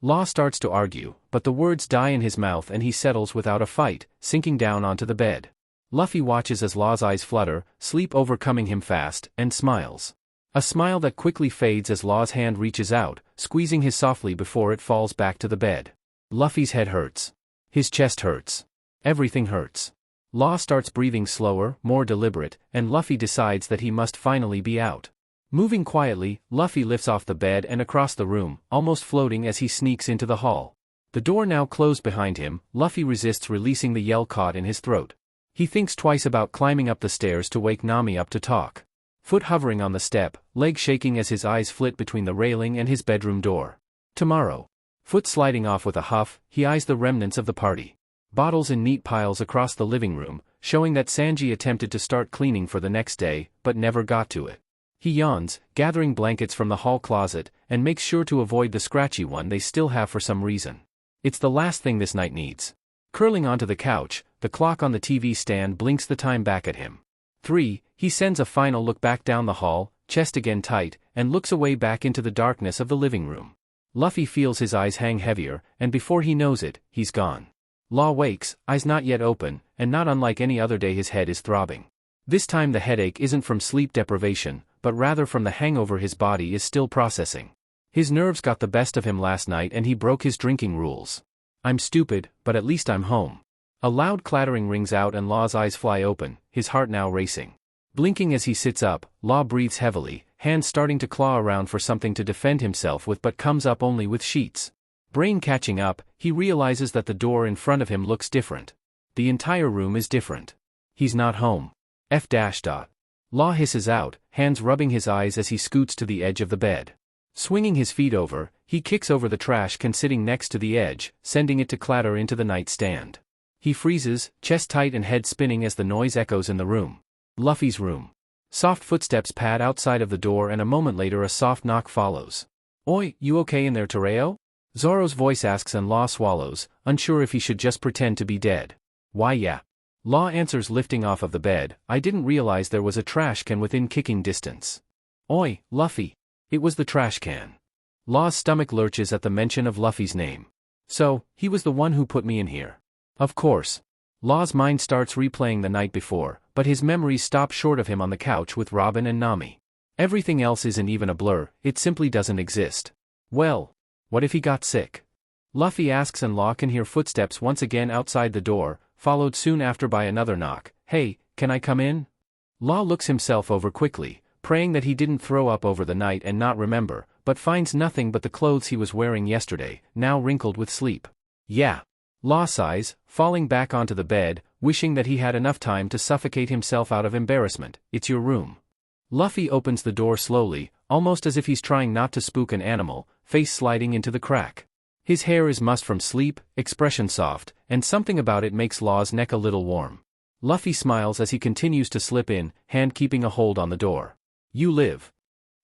Law starts to argue, but the words die in his mouth and he settles without a fight, sinking down onto the bed. Luffy watches as Law's eyes flutter, sleep overcoming him fast, and smiles. A smile that quickly fades as Law's hand reaches out, squeezing his softly before it falls back to the bed. Luffy's head hurts. His chest hurts. Everything hurts. Law starts breathing slower, more deliberate, and Luffy decides that he must finally be out. Moving quietly, Luffy lifts off the bed and across the room, almost floating as he sneaks into the hall. The door now closed behind him, Luffy resists releasing the yell caught in his throat. He thinks twice about climbing up the stairs to wake Nami up to talk. Foot hovering on the step, leg shaking as his eyes flit between the railing and his bedroom door. Tomorrow. Foot sliding off with a huff, he eyes the remnants of the party. Bottles in neat piles across the living room, showing that Sanji attempted to start cleaning for the next day, but never got to it. He yawns, gathering blankets from the hall closet, and makes sure to avoid the scratchy one they still have for some reason. It's the last thing this night needs. Curling onto the couch, the clock on the TV stand blinks the time back at him. 3, he sends a final look back down the hall, chest again tight, and looks away back into the darkness of the living room. Luffy feels his eyes hang heavier, and before he knows it, he's gone. Law wakes, eyes not yet open, and not unlike any other day his head is throbbing. This time the headache isn't from sleep deprivation, but rather from the hangover his body is still processing. His nerves got the best of him last night and he broke his drinking rules. I'm stupid, but at least I'm home. A loud clattering rings out and Law's eyes fly open, his heart now racing. Blinking as he sits up, Law breathes heavily, hands starting to claw around for something to defend himself with but comes up only with sheets. Brain catching up, he realizes that the door in front of him looks different. The entire room is different. He's not home. F-. Law hisses out, hands rubbing his eyes as he scoots to the edge of the bed. Swinging his feet over, he kicks over the trash can sitting next to the edge, sending it to clatter into the nightstand. He freezes, chest tight and head spinning as the noise echoes in the room. Luffy's room. Soft footsteps pad outside of the door and a moment later a soft knock follows. Oi, you okay in there, Tereo? Zoro's voice asks and Law swallows, unsure if he should just pretend to be dead. Why yeah. Law answers lifting off of the bed, I didn't realize there was a trash can within kicking distance. Oi, Luffy. It was the trash can. Law's stomach lurches at the mention of Luffy's name. So, he was the one who put me in here. Of course. Law's mind starts replaying the night before, but his memories stop short of him on the couch with Robin and Nami. Everything else isn't even a blur, it simply doesn't exist. Well, what if he got sick? Luffy asks and Law can hear footsteps once again outside the door, followed soon after by another knock. Hey, can I come in? Law looks himself over quickly, praying that he didn't throw up over the night and not remember, but finds nothing but the clothes he was wearing yesterday, now wrinkled with sleep. Yeah. Law sighs, falling back onto the bed, wishing that he had enough time to suffocate himself out of embarrassment. It's your room. Luffy opens the door slowly, almost as if he's trying not to spook an animal, face sliding into the crack. His hair is mussed from sleep, expression soft, and something about it makes Law's neck a little warm. Luffy smiles as he continues to slip in, hand keeping a hold on the door. You live.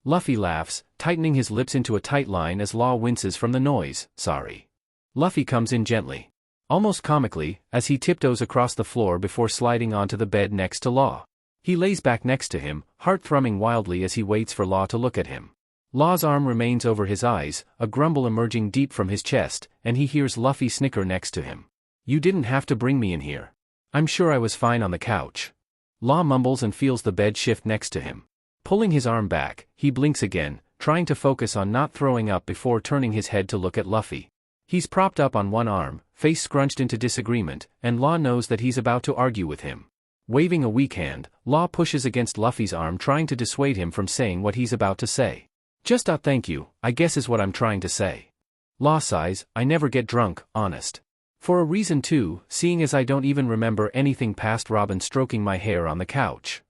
Luffy laughs, tightening his lips into a tight line as Law winces from the noise. Sorry. Luffy comes in gently, almost comically, as he tiptoes across the floor before sliding onto the bed next to Law. He lays back next to him, heart thrumming wildly as he waits for Law to look at him. Law's arm remains over his eyes, a grumble emerging deep from his chest, and he hears Luffy snicker next to him. You didn't have to bring me in here. I'm sure I was fine on the couch. Law mumbles and feels the bed shift next to him. Pulling his arm back, he blinks again, trying to focus on not throwing up before turning his head to look at Luffy. He's propped up on one arm, face scrunched into disagreement, and Law knows that he's about to argue with him. Waving a weak hand, Law pushes against Luffy's arm, trying to dissuade him from saying what he's about to say. Just thank you, I guess is what I'm trying to say. Law sighs, I never get drunk, honest. For a reason too, seeing as I don't even remember anything past Robin stroking my hair on the couch.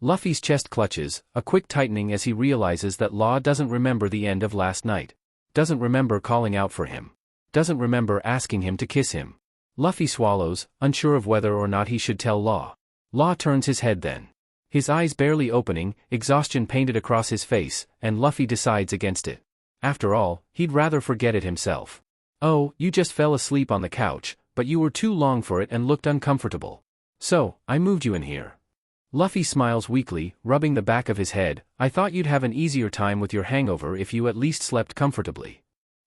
Luffy's chest clutches, a quick tightening as he realizes that Law doesn't remember the end of last night. Doesn't remember calling out for him. Doesn't remember asking him to kiss him. Luffy swallows, unsure of whether or not he should tell Law. Law turns his head then. His eyes barely opening, exhaustion painted across his face, and Luffy decides against it. After all, he'd rather forget it himself. Oh, you just fell asleep on the couch, but you were too long for it and looked uncomfortable. So, I moved you in here. Luffy smiles weakly, rubbing the back of his head. I thought you'd have an easier time with your hangover if you at least slept comfortably.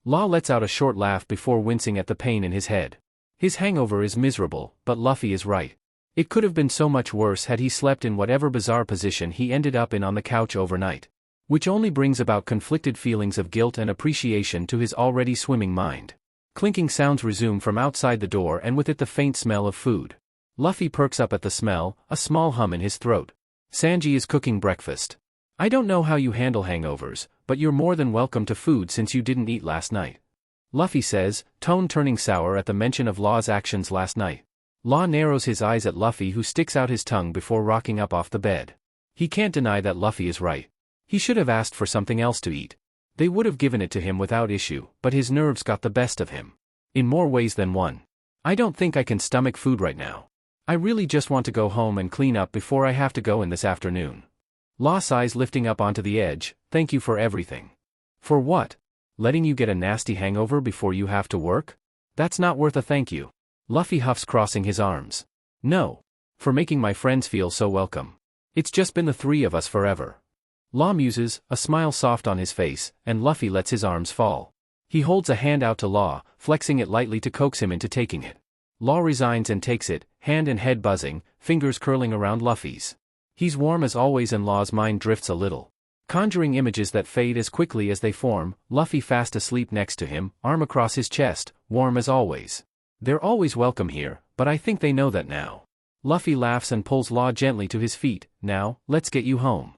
Law lets out a short laugh before wincing at the pain in his head. His hangover is miserable, but Luffy is right. It could have been so much worse had he slept in whatever bizarre position he ended up in on the couch overnight. Which only brings about conflicted feelings of guilt and appreciation to his already swimming mind. Clinking sounds resume from outside the door, and with it the faint smell of food. Luffy perks up at the smell, a small hum in his throat. Sanji is cooking breakfast. I don't know how you handle hangovers, but you're more than welcome to food since you didn't eat last night. Luffy says, tone turning sour at the mention of Law's actions last night. Law narrows his eyes at Luffy, who sticks out his tongue before rocking up off the bed. He can't deny that Luffy is right. He should have asked for something else to eat. They would have given it to him without issue, but his nerves got the best of him. In more ways than one. I don't think I can stomach food right now. I really just want to go home and clean up before I have to go in this afternoon. Law sighs, lifting up onto the edge. Thank you for everything. For what? Letting you get a nasty hangover before you have to work? That's not worth a thank you. Luffy huffs, crossing his arms. No. For making my friends feel so welcome. It's just been the three of us forever. Law muses, a smile soft on his face, and Luffy lets his arms fall. He holds a hand out to Law, flexing it lightly to coax him into taking it. Law resigns and takes it, hand and head buzzing, fingers curling around Luffy's. He's warm as always, and Law's mind drifts a little, conjuring images that fade as quickly as they form. Luffy fast asleep next to him, arm across his chest, warm as always. They're always welcome here, but I think they know that now. Luffy laughs and pulls Law gently to his feet. Now, let's get you home.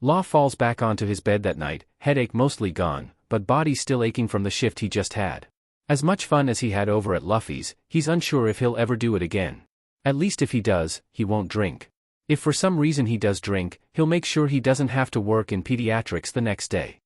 Law falls back onto his bed that night, headache mostly gone, but body still aching from the shift he just had. As much fun as he had over at Luffy's, he's unsure if he'll ever do it again. At least if he does, he won't drink. If for some reason he does drink, he'll make sure he doesn't have to work in pediatrics the next day.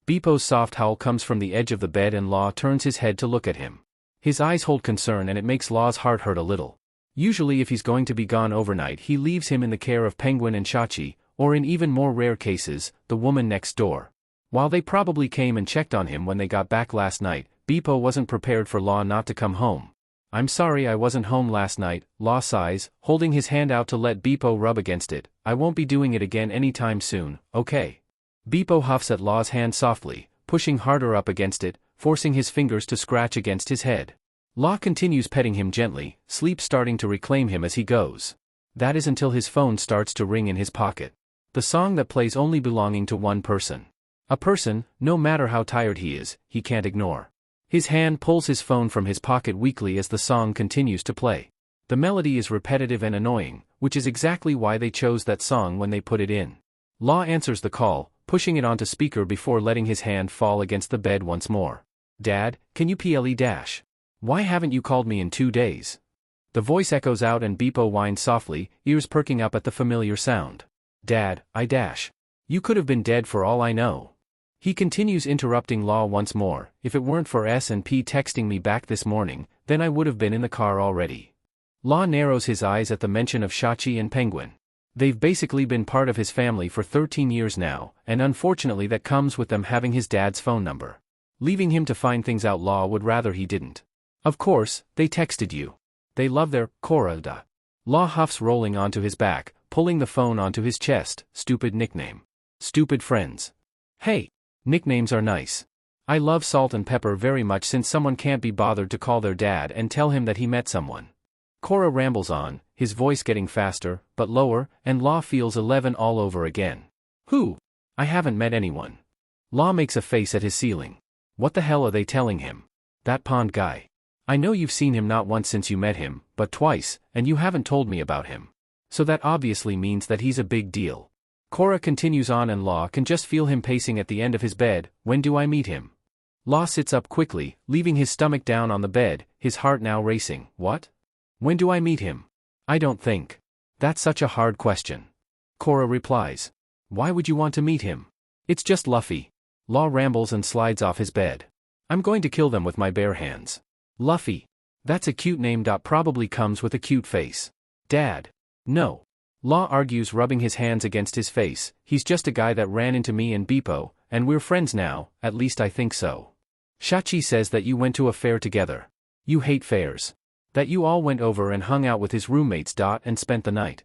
Beepo's soft howl comes from the edge of the bed, and Law turns his head to look at him. His eyes hold concern, and it makes Law's heart hurt a little. Usually if he's going to be gone overnight, he leaves him in the care of Penguin and Shachi, or in even more rare cases, the woman next door. While they probably came and checked on him when they got back last night, Beepo wasn't prepared for Law not to come home. I'm sorry I wasn't home last night, Law sighs, holding his hand out to let Beepo rub against it. I won't be doing it again anytime soon, okay? Beepo huffs at Law's hand softly, pushing harder up against it, forcing his fingers to scratch against his head. Law continues petting him gently, sleep starting to reclaim him as he goes. That is until his phone starts to ring in his pocket. The song that plays only belonging to one person. A person, no matter how tired he is, he can't ignore. His hand pulls his phone from his pocket weakly as the song continues to play. The melody is repetitive and annoying, which is exactly why they chose that song when they put it in. Law answers the call, pushing it onto speaker before letting his hand fall against the bed once more. Dad, can you ple dash? Why haven't you called me in 2 days? The voice echoes out and Beepo whines softly, ears perking up at the familiar sound. Dad, you could have been dead for all I know. He continues interrupting Law once more. If it weren't for S&P texting me back this morning, then I would have been in the car already. Law narrows his eyes at the mention of Shachi and Penguin. They've basically been part of his family for 13 years now, and unfortunately that comes with them having his dad's phone number. Leaving him to find things out, Law would rather he didn't. Of course, they texted you. They love their Korada. Law huffs, rolling onto his back, pulling the phone onto his chest. Stupid nickname. Stupid friends. Hey, nicknames are nice. I love Salt and Pepper very much since someone can't be bothered to call their dad and tell him that he met someone. Korra rambles on, his voice getting faster, but lower, and Law feels 11 all over again. Who? I haven't met anyone. Law makes a face at his ceiling. What the hell are they telling him? That pond guy. I know you've seen him not once since you met him, but twice, and you haven't told me about him. So that obviously means that he's a big deal. Korra continues on and Law can just feel him pacing at the end of his bed. When do I meet him? Law sits up quickly, leaving his stomach down on the bed, his heart now racing. What? When do I meet him? I don't think. That's such a hard question. Korra replies. Why would you want to meet him? It's just Luffy. Law rambles and slides off his bed. I'm going to kill them with my bare hands. Luffy. That's a cute name. Probably comes with a cute face. Dad. No. Law argues, rubbing his hands against his face. He's just a guy that ran into me and Beepo, and we're friends now, at least I think so. Shachi says that you went to a fair together. You hate fairs. That you all went over and hung out with his roommates. And spent the night.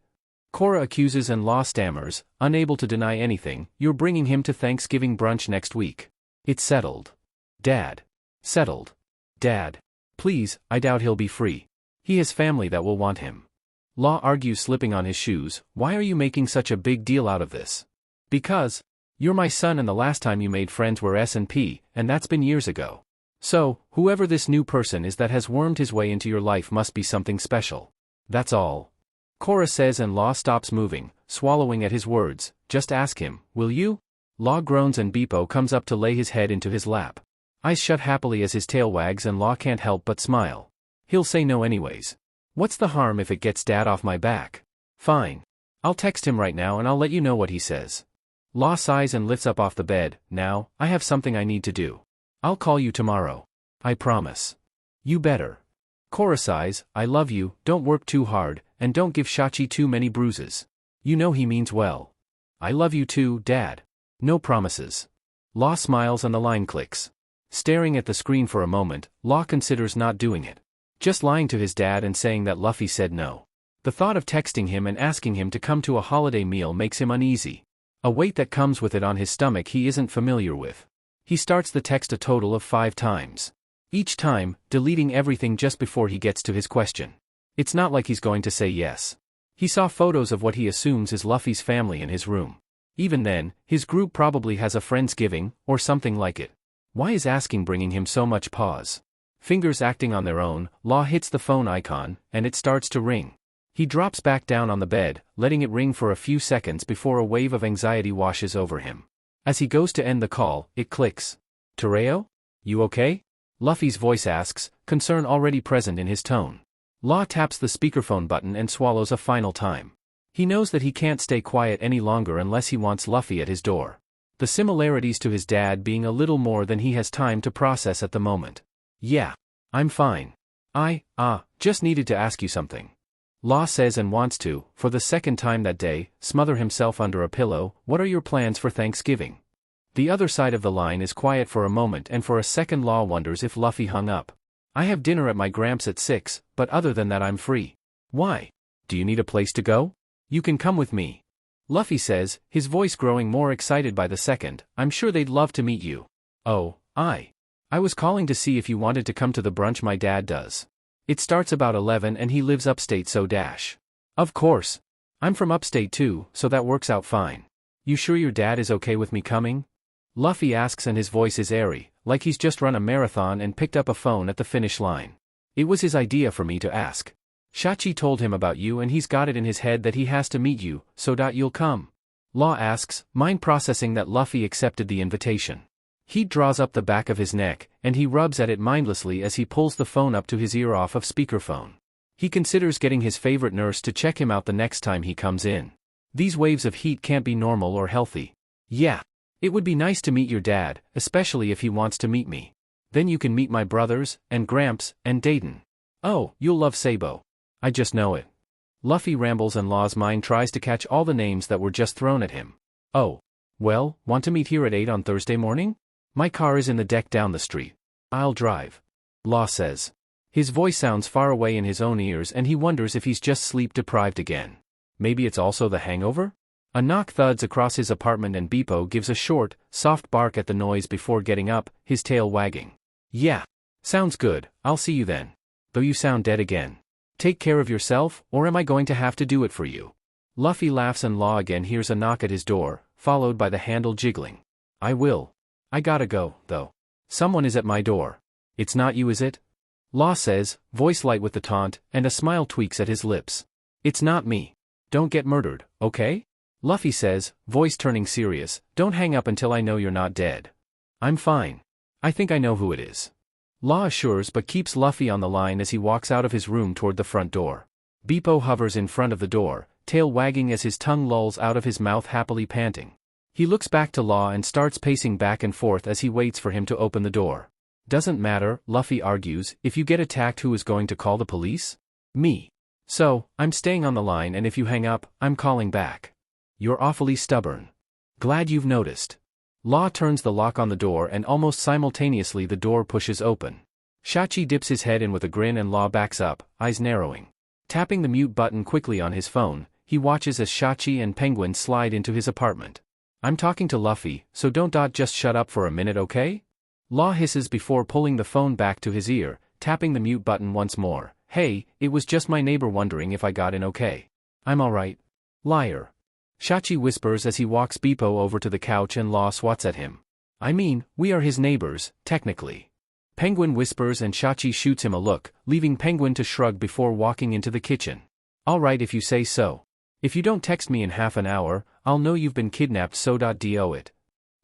Korra accuses and Law stammers, unable to deny anything. You're bringing him to Thanksgiving brunch next week. It's settled. Dad. Settled. Dad. Please, I doubt he'll be free. He has family that will want him. Law argues, slipping on his shoes. Why are you making such a big deal out of this? Because you're my son and the last time you made friends were S&P, and that's been years ago. So, whoever this new person is that has wormed his way into your life must be something special. That's all. Korra says and Law stops moving, swallowing at his words. Just ask him, will you? Law groans and Beepo comes up to lay his head into his lap. Eyes shut happily as his tail wags and Law can't help but smile. He'll say no anyways. What's the harm if it gets Dad off my back? Fine. I'll text him right now and I'll let you know what he says. Law sighs and lifts up off the bed. Now, I have something I need to do. I'll call you tomorrow. I promise. You better. Korra sighs. I love you, don't work too hard, and don't give Shachi too many bruises. You know he means well. I love you too, Dad. No promises. Law smiles and the line clicks. Staring at the screen for a moment, Law considers not doing it. Just lying to his dad and saying that Luffy said no. The thought of texting him and asking him to come to a holiday meal makes him uneasy. A weight that comes with it on his stomach he isn't familiar with. He starts the text a total of 5 times. Each time, deleting everything just before he gets to his question. It's not like he's going to say yes. He saw photos of what he assumes is Luffy's family in his room. Even then, his group probably has a Friendsgiving, or something like it. Why is asking bringing him so much pause? Fingers acting on their own, Law hits the phone icon, and it starts to ring. He drops back down on the bed, letting it ring for a few seconds before a wave of anxiety washes over him. As he goes to end the call, it clicks. Tereo? You okay? Luffy's voice asks, concern already present in his tone. Law taps the speakerphone button and swallows a final time. He knows that he can't stay quiet any longer unless he wants Luffy at his door. The similarities to his dad being a little more than he has time to process at the moment. Yeah. I'm fine. Just needed to ask you something. Law says and wants to, for the second time that day, smother himself under a pillow. What are your plans for Thanksgiving? The other side of the line is quiet for a moment and for a second Law wonders if Luffy hung up. I have dinner at my Gramps at 6, but other than that I'm free. Why? Do you need a place to go? You can come with me. Luffy says, his voice growing more excited by the second. I'm sure they'd love to meet you. Oh, I was calling to see if you wanted to come to the brunch my dad does. It starts about 11 and he lives upstate so dash. Of course. I'm from upstate too, so that works out fine. You sure your dad is okay with me coming? Luffy asks and his voice is airy, like he's just run a marathon and picked up a phone at the finish line. It was his idea for me to ask. Shachi told him about you and he's got it in his head that he has to meet you, so you'll come. Law asks, mind processing that Luffy accepted the invitation. Heat draws up the back of his neck, and he rubs at it mindlessly as he pulls the phone up to his ear off of speakerphone. He considers getting his favorite nurse to check him out the next time he comes in. These waves of heat can't be normal or healthy. Yeah. It would be nice to meet your dad, especially if he wants to meet me. Then you can meet my brothers, and Gramps, and Dayton. Oh, you'll love Sabo. I just know it. Luffy rambles and Law's mind tries to catch all the names that were just thrown at him. Oh. Well, want to meet here at 8 on Thursday morning? My car is in the deck down the street. I'll drive. Law says. His voice sounds far away in his own ears and he wonders if he's just sleep-deprived again. Maybe it's also the hangover? A knock thuds across his apartment and Beepo gives a short, soft bark at the noise before getting up, his tail wagging. Yeah. Sounds good, I'll see you then. Though you sound dead again. Take care of yourself, or am I going to have to do it for you? Luffy laughs and Law again hears a knock at his door, followed by the handle jiggling. I will. I gotta go, though. Someone is at my door. It's not you, is it? Law says, voice light with the taunt, and a smile tweaks at his lips. It's not me. Don't get murdered, okay? Luffy says, voice turning serious, don't hang up until I know you're not dead. I'm fine. I think I know who it is. Law assures but keeps Luffy on the line as he walks out of his room toward the front door. Beepo hovers in front of the door, tail wagging as his tongue lolls out of his mouth happily panting. He looks back to Law and starts pacing back and forth as he waits for him to open the door. Doesn't matter, Luffy argues, if you get attacked who is going to call the police? Me. So, I'm staying on the line and if you hang up, I'm calling back. You're awfully stubborn. Glad you've noticed. Law turns the lock on the door and almost simultaneously the door pushes open. Shachi dips his head in with a grin and Law backs up, eyes narrowing. Tapping the mute button quickly on his phone, he watches as Shachi and Penguin slide into his apartment. I'm talking to Luffy, so don't just shut up for a minute, okay? Law hisses before pulling the phone back to his ear, tapping the mute button once more. Hey, it was just my neighbor wondering if I got in okay. I'm alright. Liar. Shachi whispers as he walks Beepo over to the couch and Law swats at him. I mean, we are his neighbors, technically. Penguin whispers and Shachi shoots him a look, leaving Penguin to shrug before walking into the kitchen. Alright if you say so. If you don't text me in half an hour, I'll know you've been kidnapped so.do it.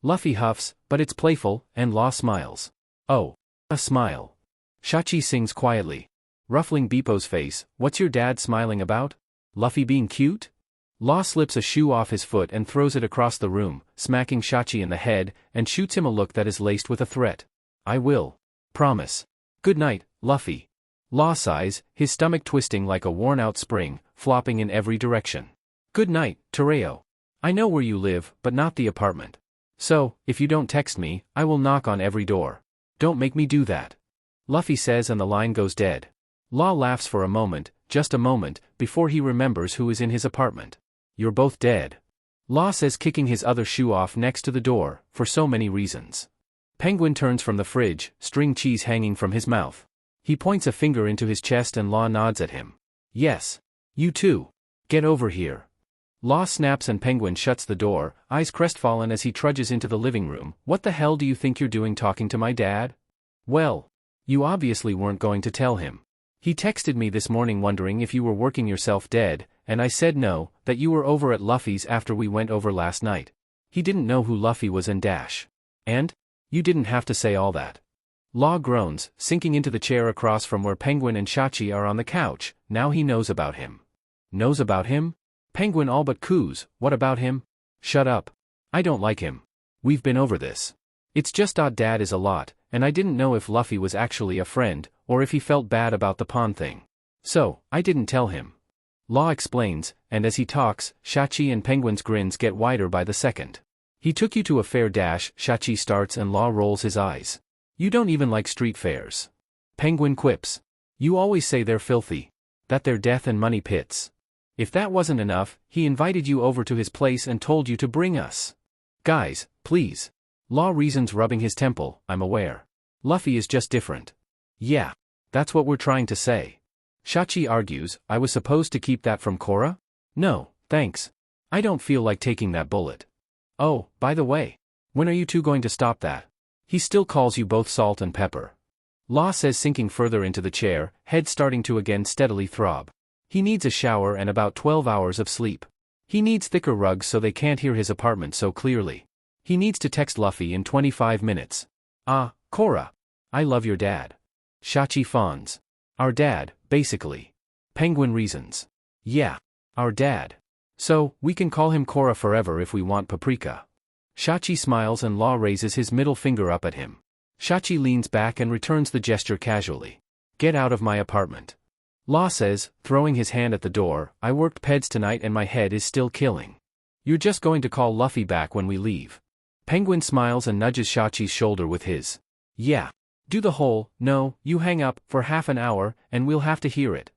Luffy huffs, but it's playful, and Law smiles. Oh. A smile. Shachi sings quietly. Ruffling Beepo's face, what's your dad smiling about? Luffy being cute? Law slips a shoe off his foot and throws it across the room, smacking Shachi in the head, and shoots him a look that is laced with a threat. I will. Promise. Good night, Luffy. Law sighs, his stomach twisting like a worn-out spring, flopping in every direction. Good night, Tereo. I know where you live, but not the apartment. So, if you don't text me, I will knock on every door. Don't make me do that. Luffy says and the line goes dead. Law laughs for a moment, just a moment, before he remembers who is in his apartment. You're both dead. Law says kicking his other shoe off next to the door, for so many reasons. Penguin turns from the fridge, string cheese hanging from his mouth. He points a finger into his chest and Law nods at him. Yes. You too. Get over here. Law snaps and Penguin shuts the door, eyes crestfallen as he trudges into the living room. What the hell do you think you're doing talking to my dad? Well. You obviously weren't going to tell him. He texted me this morning wondering if you were working yourself dead, and I said no, that you were over at Luffy's after we went over last night. He didn't know who Luffy was and dash. And? You didn't have to say all that. Law groans, sinking into the chair across from where Penguin and Shachi are on the couch. Now he knows about him. Knows about him? Penguin all but coos, what about him? Shut up. I don't like him. We've been over this. It's just Dad is a lot, and I didn't know if Luffy was actually a friend, or if he felt bad about the pawn thing. So, I didn't tell him. Law explains, and as he talks, Shachi and Penguin's grins get wider by the second. He took you to a fair dash, Shachi starts and Law rolls his eyes. You don't even like street fairs. Penguin quips. You always say they're filthy. That they're death and money pits. If that wasn't enough, he invited you over to his place and told you to bring us. Guys, please. Law reasons rubbing his temple, I'm aware. Luffy is just different. Yeah. That's what we're trying to say. Shachi argues, I was supposed to keep that from Korra? No, thanks. I don't feel like taking that bullet. Oh, by the way. When are you two going to stop that? He still calls you both salt and pepper. Law says sinking further into the chair, head starting to again steadily throb. He needs a shower and about 12 hours of sleep. He needs thicker rugs so they can't hear his apartment so clearly. He needs to text Luffy in 25 minutes. Ah, Korra. I love your dad. Shachi fawns. Our dad, basically. Penguin reasons. Yeah. Our dad. So, we can call him Korra forever if we want, Paprika. Shachi smiles and Law raises his middle finger up at him. Shachi leans back and returns the gesture casually. Get out of my apartment. Law says, throwing his hand at the door, I worked peds tonight and my head is still killing. You're just going to call Luffy back when we leave. Penguin smiles and nudges Shachi's shoulder with his. Yeah. Do the whole, no, you hang up, for half an hour, and we'll have to hear it.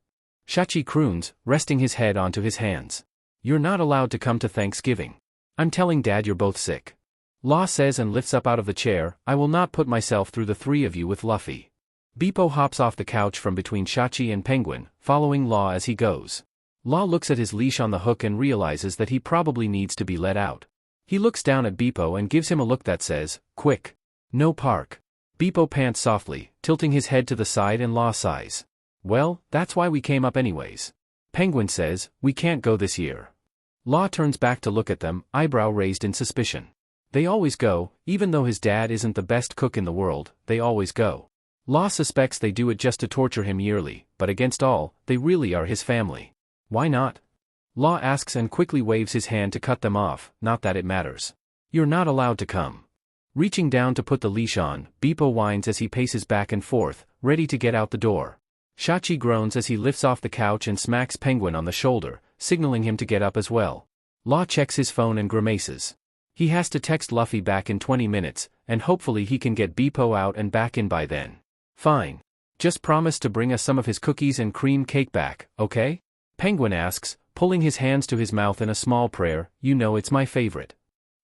Shachi croons, resting his head onto his hands. You're not allowed to come to Thanksgiving. I'm telling Dad you're both sick. Law says and lifts up out of the chair, I will not put myself through the three of you with Luffy. Beepo hops off the couch from between Shachi and Penguin, following Law as he goes. Law looks at his leash on the hook and realizes that he probably needs to be let out. He looks down at Beepo and gives him a look that says, quick. No park. Beepo pants softly, tilting his head to the side and Law sighs. Well, that's why we came up anyways. Penguin says, we can't go this year. Law turns back to look at them, eyebrow raised in suspicion. They always go, even though his dad isn't the best cook in the world, they always go. Law suspects they do it just to torture him yearly, but against all, they really are his family. Why not? Law asks and quickly waves his hand to cut them off, not that it matters. You're not allowed to come. Reaching down to put the leash on, Beepo whines as he paces back and forth, ready to get out the door. Shachi groans as he lifts off the couch and smacks Penguin on the shoulder, signaling him to get up as well. Law checks his phone and grimaces. He has to text Luffy back in 20 minutes, and hopefully he can get Beepo out and back in by then. Fine. Just promise to bring us some of his cookies and cream cake back, okay? Penguin asks, pulling his hands to his mouth in a small prayer, you know it's my favorite.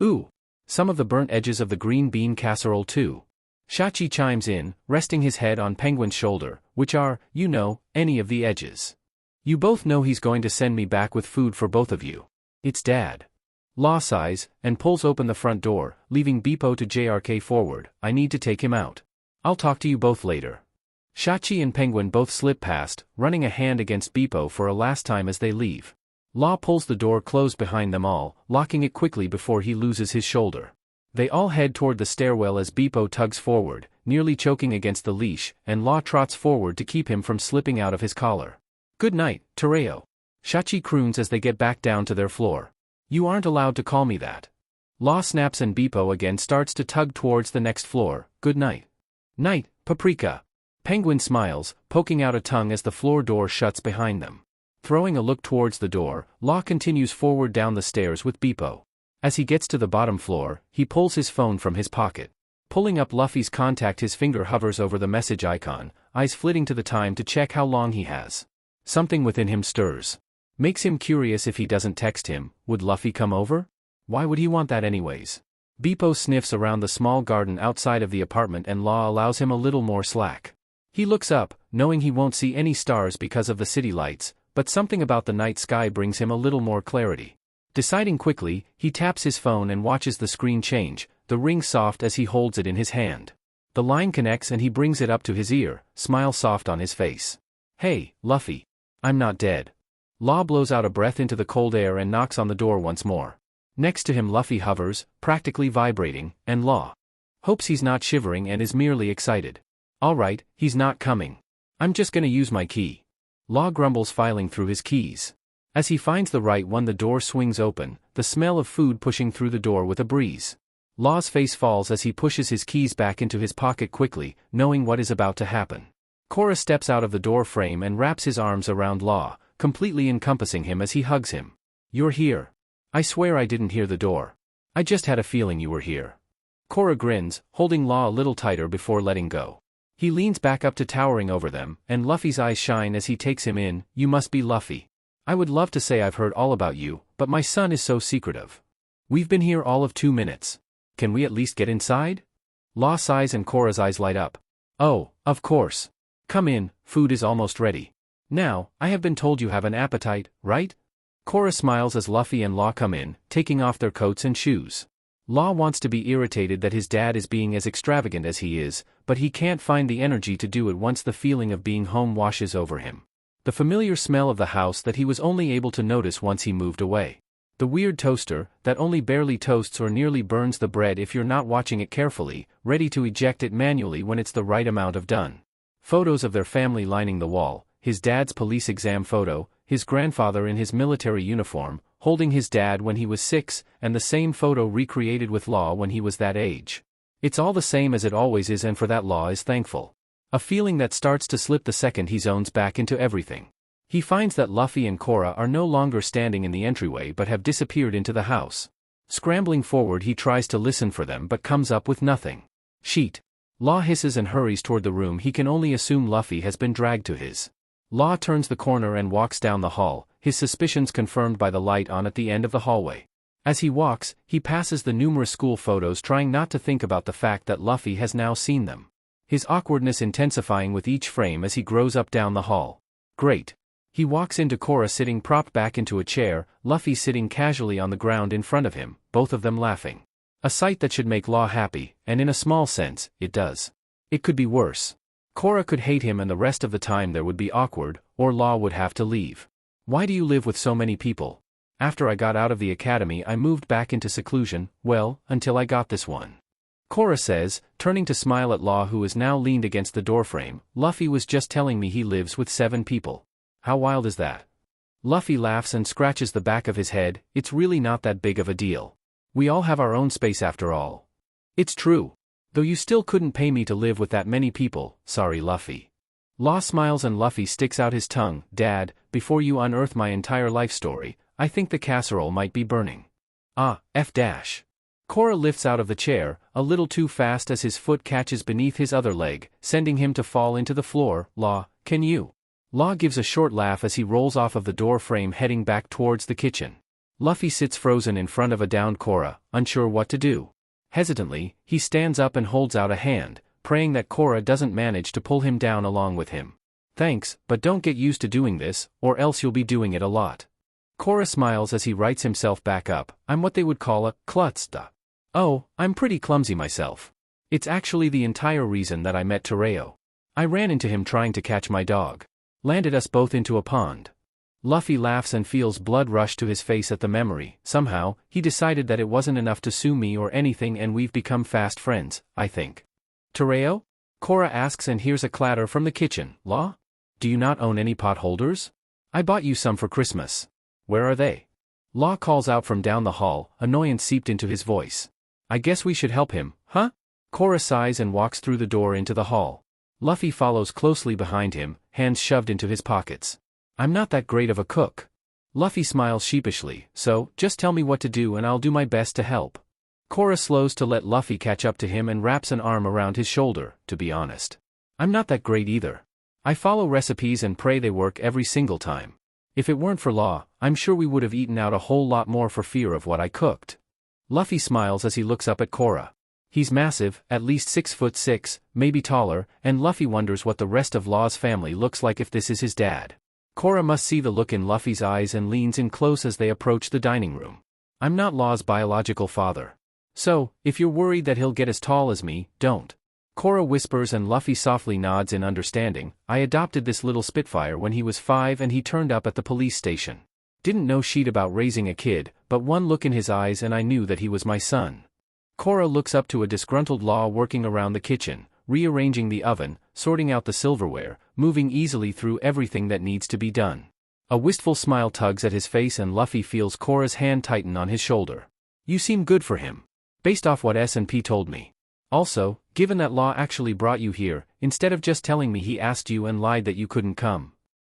Ooh. Some of the burnt edges of the green bean casserole too. Shachi chimes in, resting his head on Penguin's shoulder, which are, you know, any of the edges. You both know he's going to send me back with food for both of you. It's Dad. Law sighs, and pulls open the front door, leaving Beepo to JRK forward. I need to take him out. I'll talk to you both later. Shachi and Penguin both slip past, running a hand against Beepo for a last time as they leave. Law pulls the door closed behind them all, locking it quickly before he loses his shoulder. They all head toward the stairwell as Beepo tugs forward, nearly choking against the leash, and Law trots forward to keep him from slipping out of his collar. Good night, Tereo. Shachi croons as they get back down to their floor. You aren't allowed to call me that. Law snaps and Beepo again starts to tug towards the next floor. Good night. Night, Paprika. Penguin smiles, poking out a tongue as the floor door shuts behind them. Throwing a look towards the door, Law continues forward down the stairs with Beepo. As he gets to the bottom floor, he pulls his phone from his pocket. Pulling up Luffy's contact, his finger hovers over the message icon, eyes flitting to the time to check how long he has. Something within him stirs. Makes him curious if he doesn't text him. Would Luffy come over? Why would he want that anyways? Beepo sniffs around the small garden outside of the apartment and Law allows him a little more slack. He looks up, knowing he won't see any stars because of the city lights, but something about the night sky brings him a little more clarity. Deciding quickly, he taps his phone and watches the screen change, the ring soft as he holds it in his hand. The line connects and he brings it up to his ear, smile soft on his face. Hey, Luffy. I'm not dead. Law blows out a breath into the cold air and knocks on the door once more. Next to him Luffy hovers, practically vibrating, and Law hopes he's not shivering and is merely excited. Alright, he's not coming. I'm just gonna use my key. Law grumbles, filing through his keys. As he finds the right one, the door swings open, the smell of food pushing through the door with a breeze. Law's face falls as he pushes his keys back into his pocket quickly, knowing what is about to happen. Korra steps out of the door frame and wraps his arms around Law, completely encompassing him as he hugs him. You're here. I swear I didn't hear the door. I just had a feeling you were here. Korra grins, holding Law a little tighter before letting go. He leans back up to towering over them, and Luffy's eyes shine as he takes him in. You must be Luffy. I would love to say I've heard all about you, but my son is so secretive. We've been here all of 2 minutes. Can we at least get inside? Law sighs and Korra's eyes light up. Oh, of course. Come in, food is almost ready. Now, I have been told you have an appetite, right? Korra smiles as Luffy and Law come in, taking off their coats and shoes. Law wants to be irritated that his dad is being as extravagant as he is, but he can't find the energy to do it once the feeling of being home washes over him. The familiar smell of the house that he was only able to notice once he moved away. The weird toaster, that only barely toasts or nearly burns the bread if you're not watching it carefully, ready to eject it manually when it's the right amount of done. Photos of their family lining the wall, his dad's police exam photo, his grandfather in his military uniform, holding his dad when he was 6, and the same photo recreated with Law when he was that age. It's all the same as it always is, and for that Law is thankful. A feeling that starts to slip the second he zones back into everything. He finds that Luffy and Korra are no longer standing in the entryway but have disappeared into the house. Scrambling forward, he tries to listen for them but comes up with nothing. Sheet. Law hisses and hurries toward the room. He can only assume Luffy has been dragged to his. Law turns the corner and walks down the hall, his suspicions confirmed by the light on at the end of the hallway. As he walks, he passes the numerous school photos, trying not to think about the fact that Luffy has now seen them. His awkwardness intensifying with each frame as he grows up down the hall. Great. He walks into Korra sitting propped back into a chair, Luffy sitting casually on the ground in front of him, both of them laughing. A sight that should make Law happy, and in a small sense, it does. It could be worse. Korra could hate him and the rest of the time there would be awkward, or Law would have to leave. Why do you live with so many people? After I got out of the academy I moved back into seclusion, well, until I got this one. Korra says, turning to smile at Law, who is now leaned against the doorframe. Luffy was just telling me he lives with 7 people. How wild is that? Luffy laughs and scratches the back of his head. It's really not that big of a deal. We all have our own space after all. It's true. Though you still couldn't pay me to live with that many people, sorry Luffy. Law smiles and Luffy sticks out his tongue. Dad, before you unearth my entire life story, I think the casserole might be burning. Ah, F dash. Korra lifts out of the chair, a little too fast as his foot catches beneath his other leg, sending him to fall into the floor. Law, can you? Law gives a short laugh as he rolls off of the door frame, heading back towards the kitchen. Luffy sits frozen in front of a downed Korra, unsure what to do. Hesitantly, he stands up and holds out a hand, praying that Korra doesn't manage to pull him down along with him. Thanks, but don't get used to doing this, or else you'll be doing it a lot. Korra smiles as he rights himself back up. I'm what they would call a klutz. Oh, I'm pretty clumsy myself. It's actually the entire reason that I met Tereo. I ran into him trying to catch my dog. Landed us both into a pond. Luffy laughs and feels blood rush to his face at the memory. Somehow, he decided that it wasn't enough to sue me or anything, and we've become fast friends, I think. Tereo? Korra asks and hears a clatter from the kitchen. Law? Do you not own any pot holders? I bought you some for Christmas. Where are they? Law calls out from down the hall, annoyance seeped into his voice. I guess we should help him, huh? Korra sighs and walks through the door into the hall. Luffy follows closely behind him, hands shoved into his pockets. I'm not that great of a cook. Luffy smiles sheepishly, so, just tell me what to do and I'll do my best to help. Korra slows to let Luffy catch up to him and wraps an arm around his shoulder. To be honest, I'm not that great either. I follow recipes and pray they work every single time. If it weren't for Law, I'm sure we would have eaten out a whole lot more for fear of what I cooked. Luffy smiles as he looks up at Korra. He's massive, at least 6'6", maybe taller, and Luffy wonders what the rest of Law's family looks like if this is his dad. Korra must see the look in Luffy's eyes and leans in close as they approach the dining room. I'm not Law's biological father. So, if you're worried that he'll get as tall as me, don't. Korra whispers and Luffy softly nods in understanding. I adopted this little Spitfire when he was 5 and he turned up at the police station. Didn't know shit about raising a kid, but one look in his eyes and I knew that he was my son. Korra looks up to a disgruntled Law working around the kitchen, rearranging the oven, sorting out the silverware, moving easily through everything that needs to be done. A wistful smile tugs at his face and Luffy feels Korra's hand tighten on his shoulder. You seem good for him. Based off what S&P told me. Also, given that Law actually brought you here, instead of just telling me he asked you and lied that you couldn't come.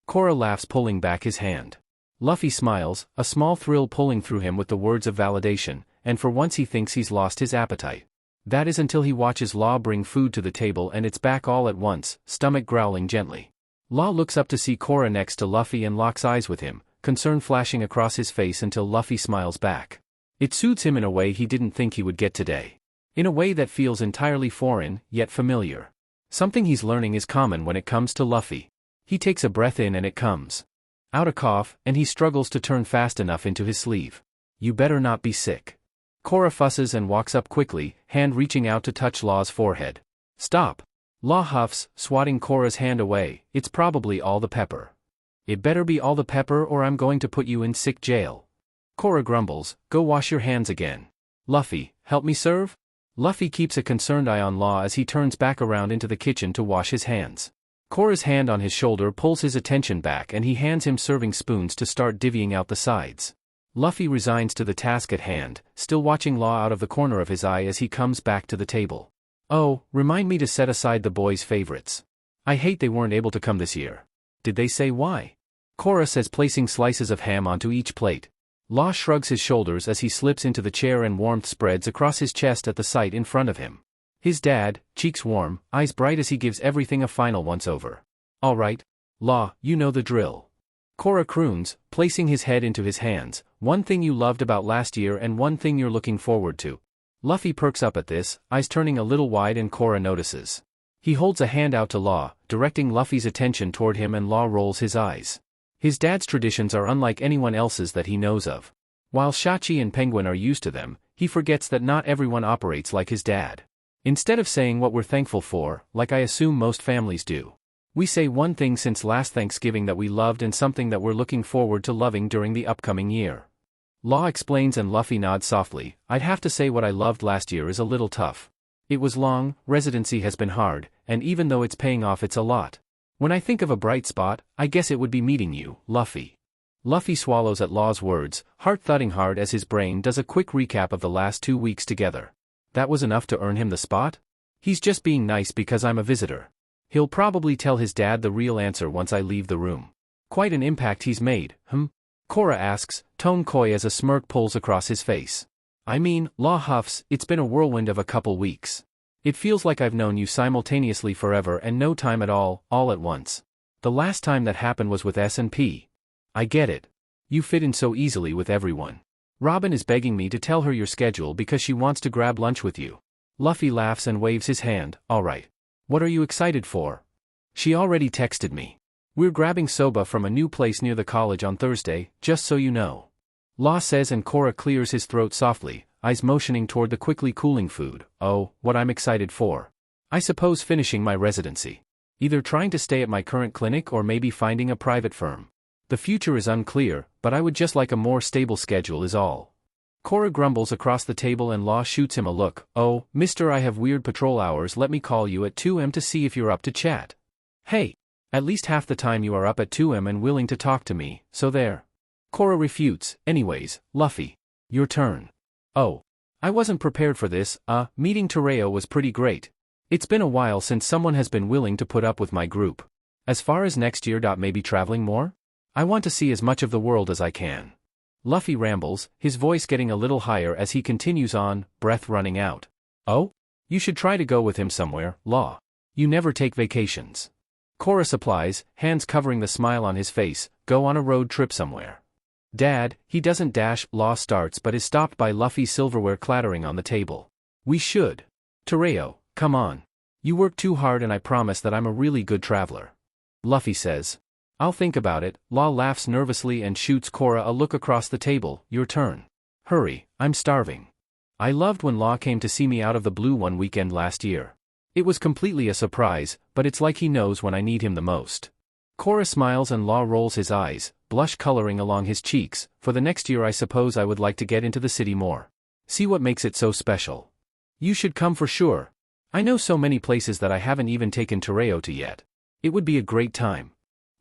Korra laughs, pulling back his hand. Luffy smiles, a small thrill pulling through him with the words of validation, and for once he thinks he's lost his appetite. That is until he watches Law bring food to the table and it's back all at once, stomach growling gently. Law looks up to see Korra next to Luffy and locks eyes with him, concern flashing across his face until Luffy smiles back. It soothes him in a way he didn't think he would get today. In a way that feels entirely foreign, yet familiar. Something he's learning is common when it comes to Luffy. He takes a breath in and it comes out a cough, and he struggles to turn fast enough into his sleeve. You better not be sick. Korra fusses and walks up quickly, hand reaching out to touch Law's forehead. Stop. Law huffs, swatting Korra's hand away. It's probably all the pepper. It better be all the pepper or I'm going to put you in sick jail. Korra grumbles, go wash your hands again. Luffy, help me serve? Luffy keeps a concerned eye on Law as he turns back around into the kitchen to wash his hands. Korra's hand on his shoulder pulls his attention back and he hands him serving spoons to start divvying out the sides. Luffy resigns to the task at hand, still watching Law out of the corner of his eye as he comes back to the table. Oh, remind me to set aside the boys' favorites. I hate they weren't able to come this year. Did they say why? Korra says, placing slices of ham onto each plate. Law shrugs his shoulders as he slips into the chair and warmth spreads across his chest at the sight in front of him. His dad, cheeks warm, eyes bright as he gives everything a final once-over. All right, Law, you know the drill. Korra croons, placing his head into his hands, one thing you loved about last year and one thing you're looking forward to. Luffy perks up at this, eyes turning a little wide, and Korra notices. He holds a hand out to Law, directing Luffy's attention toward him, and Law rolls his eyes. His dad's traditions are unlike anyone else's that he knows of. While Shachi and Penguin are used to them, he forgets that not everyone operates like his dad. Instead of saying what we're thankful for, like I assume most families do, we say one thing since last Thanksgiving that we loved and something that we're looking forward to loving during the upcoming year. Law explains and Luffy nods softly. I'd have to say what I loved last year is a little tough. It was long, residency has been hard, and even though it's paying off, it's a lot. When I think of a bright spot, I guess it would be meeting you, Luffy. Luffy swallows at Law's words, heart thudding hard as his brain does a quick recap of the last 2 weeks together. That was enough to earn him the spot? He's just being nice because I'm a visitor. He'll probably tell his dad the real answer once I leave the room. Quite an impact he's made, Korra asks, tone coy as a smirk pulls across his face. I mean, Law huffs, it's been a whirlwind of a couple weeks. It feels like I've known you simultaneously forever and no time at all at once. The last time that happened was with S&P. I get it. You fit in so easily with everyone. Robin is begging me to tell her your schedule because she wants to grab lunch with you. Luffy laughs and waves his hand, alright. What are you excited for? She already texted me. We're grabbing soba from a new place near the college on Thursday, just so you know. Law says, and Korra clears his throat softly, eyes motioning toward the quickly cooling food. Oh, what I'm excited for. I suppose finishing my residency. Either trying to stay at my current clinic or maybe finding a private firm. The future is unclear, but I would just like a more stable schedule is all. Korra grumbles across the table and Law shoots him a look. Oh, mister, I have weird patrol hours, let me call you at 2 am to see if you're up to chat. Hey. At least half the time you are up at 2 am and willing to talk to me, so there. Korra refutes, anyways, Luffy. Your turn. Oh. I wasn't prepared for this, meeting Tereo was pretty great. It's been a while since someone has been willing to put up with my group. As far as next year, maybe traveling more? I want to see as much of the world as I can. Luffy rambles, his voice getting a little higher as he continues on, breath running out. Oh? You should try to go with him somewhere, Law. You never take vacations. Korra supplies, hands covering the smile on his face, go on a road trip somewhere. Dad, he doesn't dash, Law starts but is stopped by Luffy's silverware clattering on the table. We should. Tereo, come on. You work too hard and I promise that I'm a really good traveler. Luffy says. I'll think about it. Law laughs nervously and shoots Korra a look across the table. Your turn. Hurry, I'm starving. I loved when Law came to see me out of the blue one weekend last year. It was completely a surprise, but it's like he knows when I need him the most. Korra smiles and Law rolls his eyes, blush coloring along his cheeks. For the next year I suppose I would like to get into the city more. See what makes it so special. You should come for sure. I know so many places that I haven't even taken Tereo to yet. It would be a great time.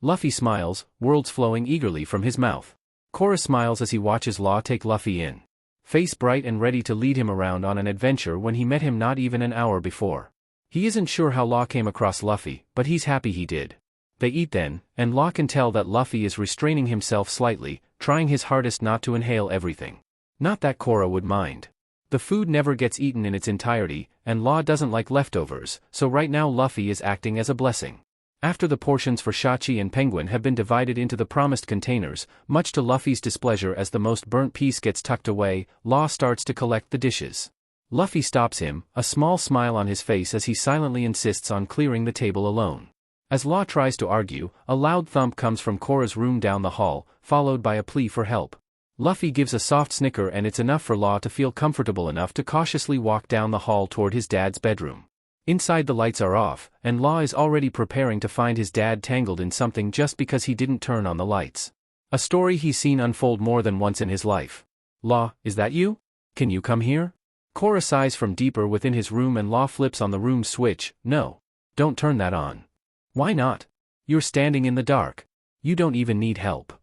Luffy smiles, words flowing eagerly from his mouth. Korra smiles as he watches Law take Luffy in. Face bright and ready to lead him around on an adventure when he met him not even an hour before. He isn't sure how Law came across Luffy, but he's happy he did. They eat then, and Law can tell that Luffy is restraining himself slightly, trying his hardest not to inhale everything. Not that Korra would mind. The food never gets eaten in its entirety, and Law doesn't like leftovers, so right now Luffy is acting as a blessing. After the portions for Shachi and Penguin have been divided into the promised containers, much to Luffy's displeasure as the most burnt piece gets tucked away, Law starts to collect the dishes. Luffy stops him, a small smile on his face as he silently insists on clearing the table alone. As Law tries to argue, a loud thump comes from Korra's room down the hall, followed by a plea for help. Luffy gives a soft snicker and it's enough for Law to feel comfortable enough to cautiously walk down the hall toward his dad's bedroom. Inside the lights are off, and Law is already preparing to find his dad tangled in something just because he didn't turn on the lights. A story he's seen unfold more than once in his life. Law, is that you? Can you come here? Korra sighs from deeper within his room and Law flips on the room switch. No. Don't turn that on. Why not? You're standing in the dark. You don't even need help.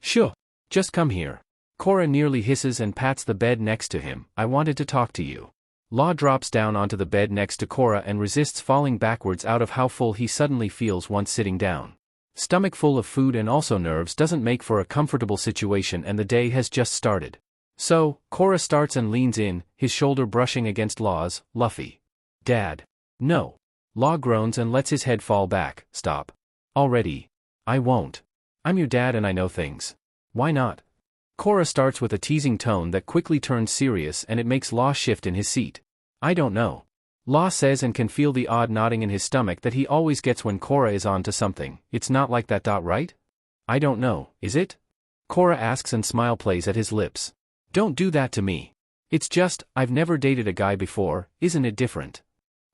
Sure. Just come here. Korra nearly hisses and pats the bed next to him. I wanted to talk to you. Law drops down onto the bed next to Korra and resists falling backwards out of how full he suddenly feels once sitting down. Stomach full of food and also nerves doesn't make for a comfortable situation and the day has just started. So, Korra starts and leans in, his shoulder brushing against Law's. Luffy. Dad. No. Law groans and lets his head fall back. Stop. Already. I won't. I'm your dad and I know things. Why not? Korra starts with a teasing tone that quickly turns serious and it makes Law shift in his seat. I don't know. Law says and can feel the odd nodding in his stomach that he always gets when Korra is on to something. It's not like that, right? I don't know, is it? Korra asks and smile plays at his lips. Don't do that to me. It's just, I've never dated a guy before, isn't it different?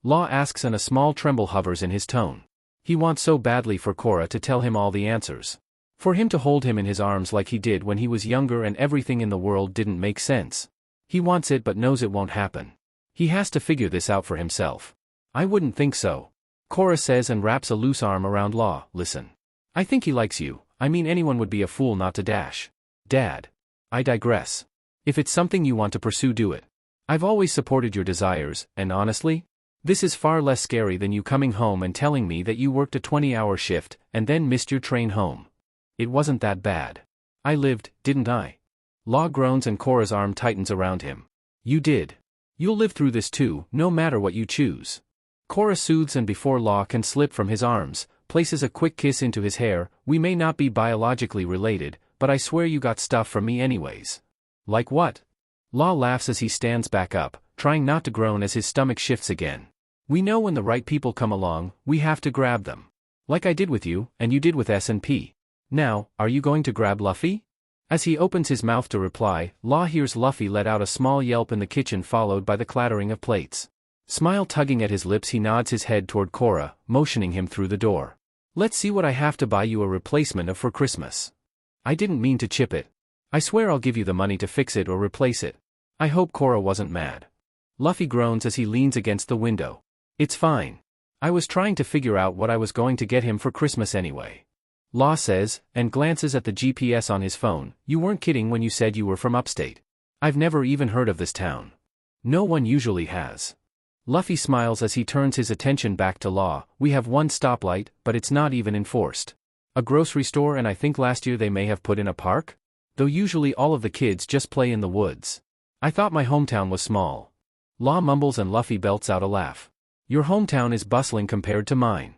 Law asks and a small tremble hovers in his tone. He wants so badly for Korra to tell him all the answers. For him to hold him in his arms like he did when he was younger and everything in the world didn't make sense. He wants it but knows it won't happen. He has to figure this out for himself. I wouldn't think so. Korra says and wraps a loose arm around Law. Listen. I think he likes you. I mean, anyone would be a fool not to dash. Dad. I digress. If it's something you want to pursue, do it. I've always supported your desires, and honestly, this is far less scary than you coming home and telling me that you worked a 20-hour shift and then missed your train home. It wasn't that bad. I lived, didn't I? Law groans and Korra's arm tightens around him. You did. You'll live through this too, no matter what you choose. Korra soothes and before Law can slip from his arms, places a quick kiss into his hair. We may not be biologically related, but I swear you got stuff from me anyways. Like what? Law laughs as he stands back up, trying not to groan as his stomach shifts again. We know when the right people come along, we have to grab them. Like I did with you, and you did with S&P. Now, are you going to grab Luffy? As he opens his mouth to reply, Law hears Luffy let out a small yelp in the kitchen followed by the clattering of plates. Smile tugging at his lips, he nods his head toward Korra, motioning him through the door. Let's see what I have to buy you a replacement of for Christmas. I didn't mean to chip it. I swear I'll give you the money to fix it or replace it. I hope Korra wasn't mad. Luffy groans as he leans against the window. It's fine. I was trying to figure out what I was going to get him for Christmas anyway. Law says, and glances at the GPS on his phone. You weren't kidding when you said you were from upstate. I've never even heard of this town. No one usually has. Luffy smiles as he turns his attention back to Law. We have one stoplight, but it's not even enforced. A grocery store, and I think last year they may have put in a park? Though usually all of the kids just play in the woods. I thought my hometown was small. Law mumbles and Luffy belts out a laugh. Your hometown is bustling compared to mine.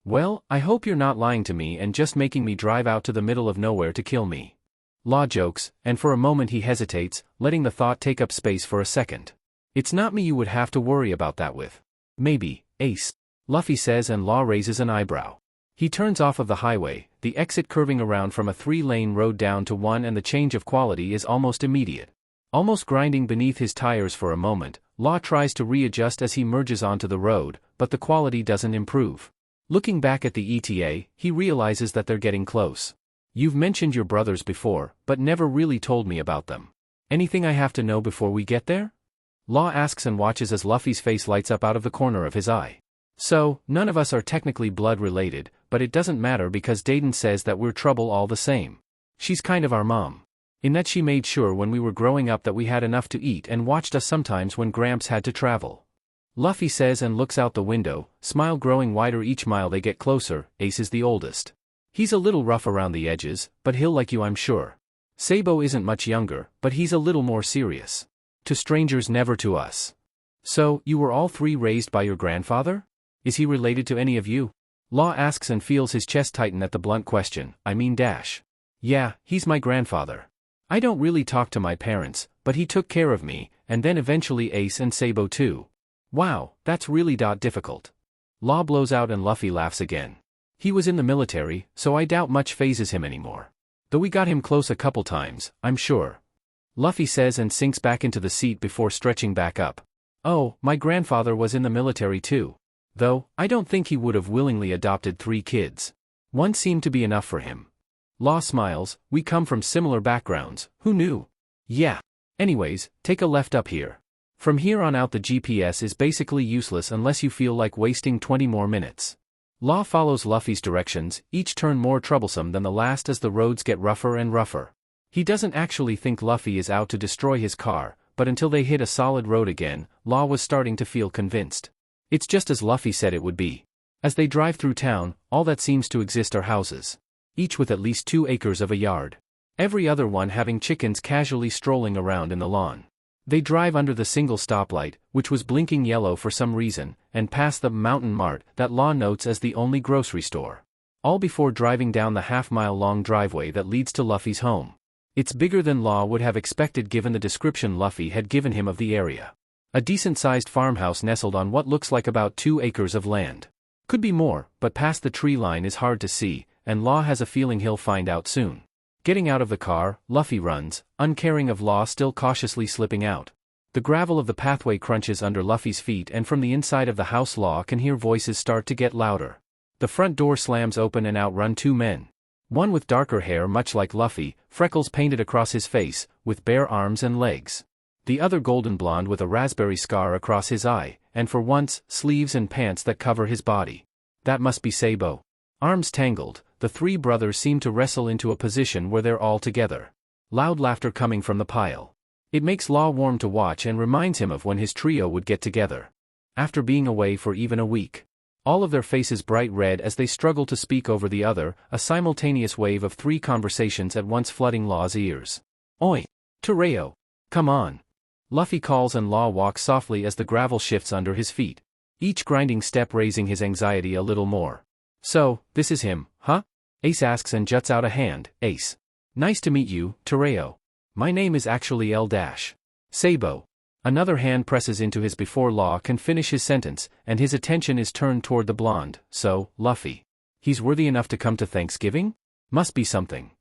Well, I hope you're not lying to me and just making me drive out to the middle of nowhere to kill me. Law jokes, and for a moment he hesitates, letting the thought take up space for a second. It's not me you would have to worry about that with. Maybe, Ace. Luffy says and Law raises an eyebrow. He turns off of the highway, the exit curving around from a 3-lane road down to one, and the change of quality is almost immediate. Almost grinding beneath his tires for a moment, Law tries to readjust as he merges onto the road, but the quality doesn't improve. Looking back at the ETA, he realizes that they're getting close. You've mentioned your brothers before, but never really told me about them. Anything I have to know before we get there? Law asks and watches as Luffy's face lights up out of the corner of his eye. So, none of us are technically blood related, but it doesn't matter because Dayton says that we're trouble all the same. She's kind of our mom. In that she made sure when we were growing up that we had enough to eat and watched us sometimes when Gramps had to travel. Luffy says and looks out the window, smile growing wider each mile they get closer. Ace is the oldest. He's a little rough around the edges, but he'll like you, I'm sure. Sabo isn't much younger, but he's a little more serious. To strangers, never to us. So, you were all three raised by your grandfather? Is he related to any of you? Law asks and feels his chest tighten at the blunt question. I mean Dash. Yeah, he's my grandfather. I don't really talk to my parents, but he took care of me, and then eventually Ace and Sabo too. Wow, that's really difficult. Law blows out and Luffy laughs again. He was in the military, so I doubt much phases him anymore. Though we got him close a couple times, I'm sure. Luffy says and sinks back into the seat before stretching back up. Oh, my grandfather was in the military too. Though, I don't think he would have willingly adopted 3 kids. One seemed to be enough for him. Law smiles. We come from similar backgrounds, who knew? Yeah. Anyways, take a left up here. From here on out the GPS is basically useless unless you feel like wasting 20 more minutes. Law follows Luffy's directions, each turn more troublesome than the last as the roads get rougher and rougher. He doesn't actually think Luffy is out to destroy his car, but until they hit a solid road again, Law was starting to feel convinced. It's just as Luffy said it would be. As they drive through town, all that seems to exist are houses. Each with at least 2 acres of a yard. Every other one having chickens casually strolling around in the lawn. They drive under the single stoplight, which was blinking yellow for some reason, and past the Mountain Mart that Law notes as the only grocery store. All before driving down the half-mile-long driveway that leads to Luffy's home. It's bigger than Law would have expected given the description Luffy had given him of the area. A decent-sized farmhouse nestled on what looks like about 2 acres of land. Could be more, but past the tree line is hard to see, and Law has a feeling he'll find out soon. Getting out of the car, Luffy runs, uncaring of Law still cautiously slipping out. The gravel of the pathway crunches under Luffy's feet and from the inside of the house Law can hear voices start to get louder. The front door slams open and out run 2 men. One with darker hair much like Luffy, freckles painted across his face, with bare arms and legs. The other golden blonde with a raspberry scar across his eye, and for once, sleeves and pants that cover his body. That must be Sabo. Arms tangled, the 3 brothers seem to wrestle into a position where they're all together. Loud laughter coming from the pile. It makes Law warm to watch and reminds him of when his trio would get together. After being away for even a week. All of their faces bright red as they struggle to speak over the other, a simultaneous wave of 3 conversations at once flooding Law's ears. Oi! Tereo! Come on! Luffy calls and Law walks softly as the gravel shifts under his feet. Each grinding step raising his anxiety a little more. So, this is him, huh? Ace asks and juts out a hand. Ace. Nice to meet you, Tereo. My name is actually L-. Sabo. Another hand presses into his before Law can finish his sentence, and his attention is turned toward the blonde. So, Luffy. He's worthy enough to come to Thanksgiving? Must be something.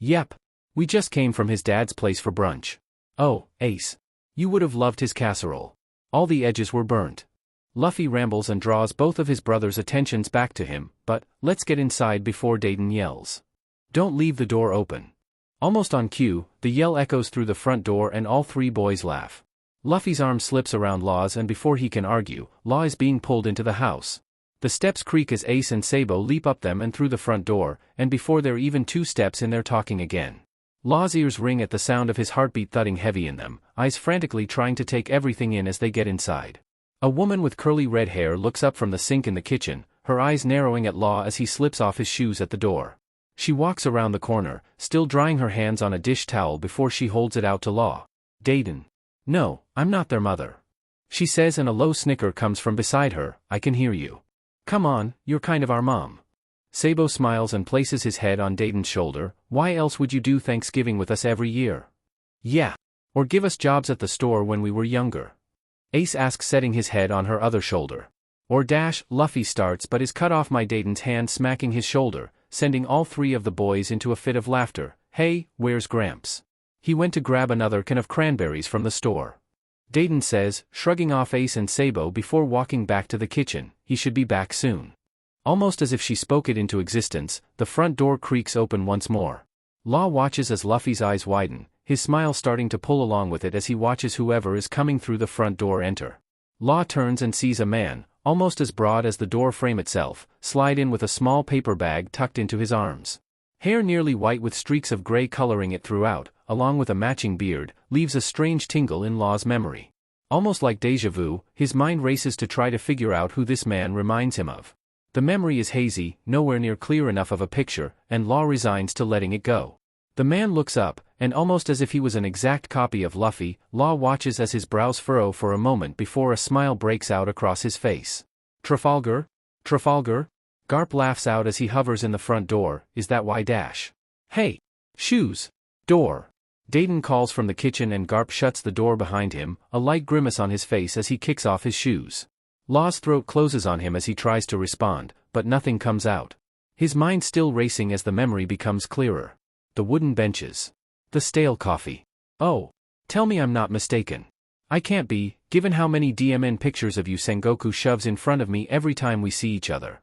Yep. We just came from his dad's place for brunch. Oh, Ace. You would have loved his casserole. All the edges were burnt. Luffy rambles and draws both of his brothers' attentions back to him, but, let's get inside before Dayton yells. Don't leave the door open. Almost on cue, the yell echoes through the front door and all 3 boys laugh. Luffy's arm slips around Law's and before he can argue, Law is being pulled into the house. The steps creak as Ace and Sabo leap up them and through the front door, and before they're even 2 steps in they're talking again. Law's ears ring at the sound of his heartbeat thudding heavy in them, eyes frantically trying to take everything in as they get inside. A woman with curly red hair looks up from the sink in the kitchen, her eyes narrowing at Law as he slips off his shoes at the door. She walks around the corner, still drying her hands on a dish towel before she holds it out to Law. Dayton. No, I'm not their mother. She says and a low snicker comes from beside her. I can hear you. Come on, you're kind of our mom. Sabo smiles and places his head on Dayton's shoulder. Why else would you do Thanksgiving with us every year? Yeah. Or give us jobs at the store when we were younger. Ace asks setting his head on her other shoulder. Or Luffy starts but is cut off by Dayton's hand smacking his shoulder, sending all 3 of the boys into a fit of laughter. Hey, where's Gramps? He went to grab another can of cranberries from the store. Dayton says, shrugging off Ace and Sabo before walking back to the kitchen, he should be back soon. Almost as if she spoke it into existence, the front door creaks open once more. Law watches as Luffy's eyes widen, his smile starting to pull along with it as he watches whoever is coming through the front door enter. Law turns and sees a man, almost as broad as the door frame itself, slide in with a small paper bag tucked into his arms. Hair nearly white with streaks of gray coloring it throughout, along with a matching beard, leaves a strange tingle in Law's memory. Almost like déjà vu, his mind races to try to figure out who this man reminds him of. The memory is hazy, nowhere near clear enough of a picture, and Law resigns to letting it go. The man looks up, and almost as if he was an exact copy of Luffy, Law watches as his brows furrow for a moment before a smile breaks out across his face. Trafalgar? Trafalgar? Garp laughs out as he hovers in the front door. Is that why? Hey! Shoes! Door! Dayton calls from the kitchen and Garp shuts the door behind him, a light grimace on his face as he kicks off his shoes. Law's throat closes on him as he tries to respond, but nothing comes out. His mind still racing as the memory becomes clearer. The wooden benches. The stale coffee. Oh. Tell me I'm not mistaken. I can't be, given how many DMN pictures of you Sengoku shoves in front of me every time we see each other.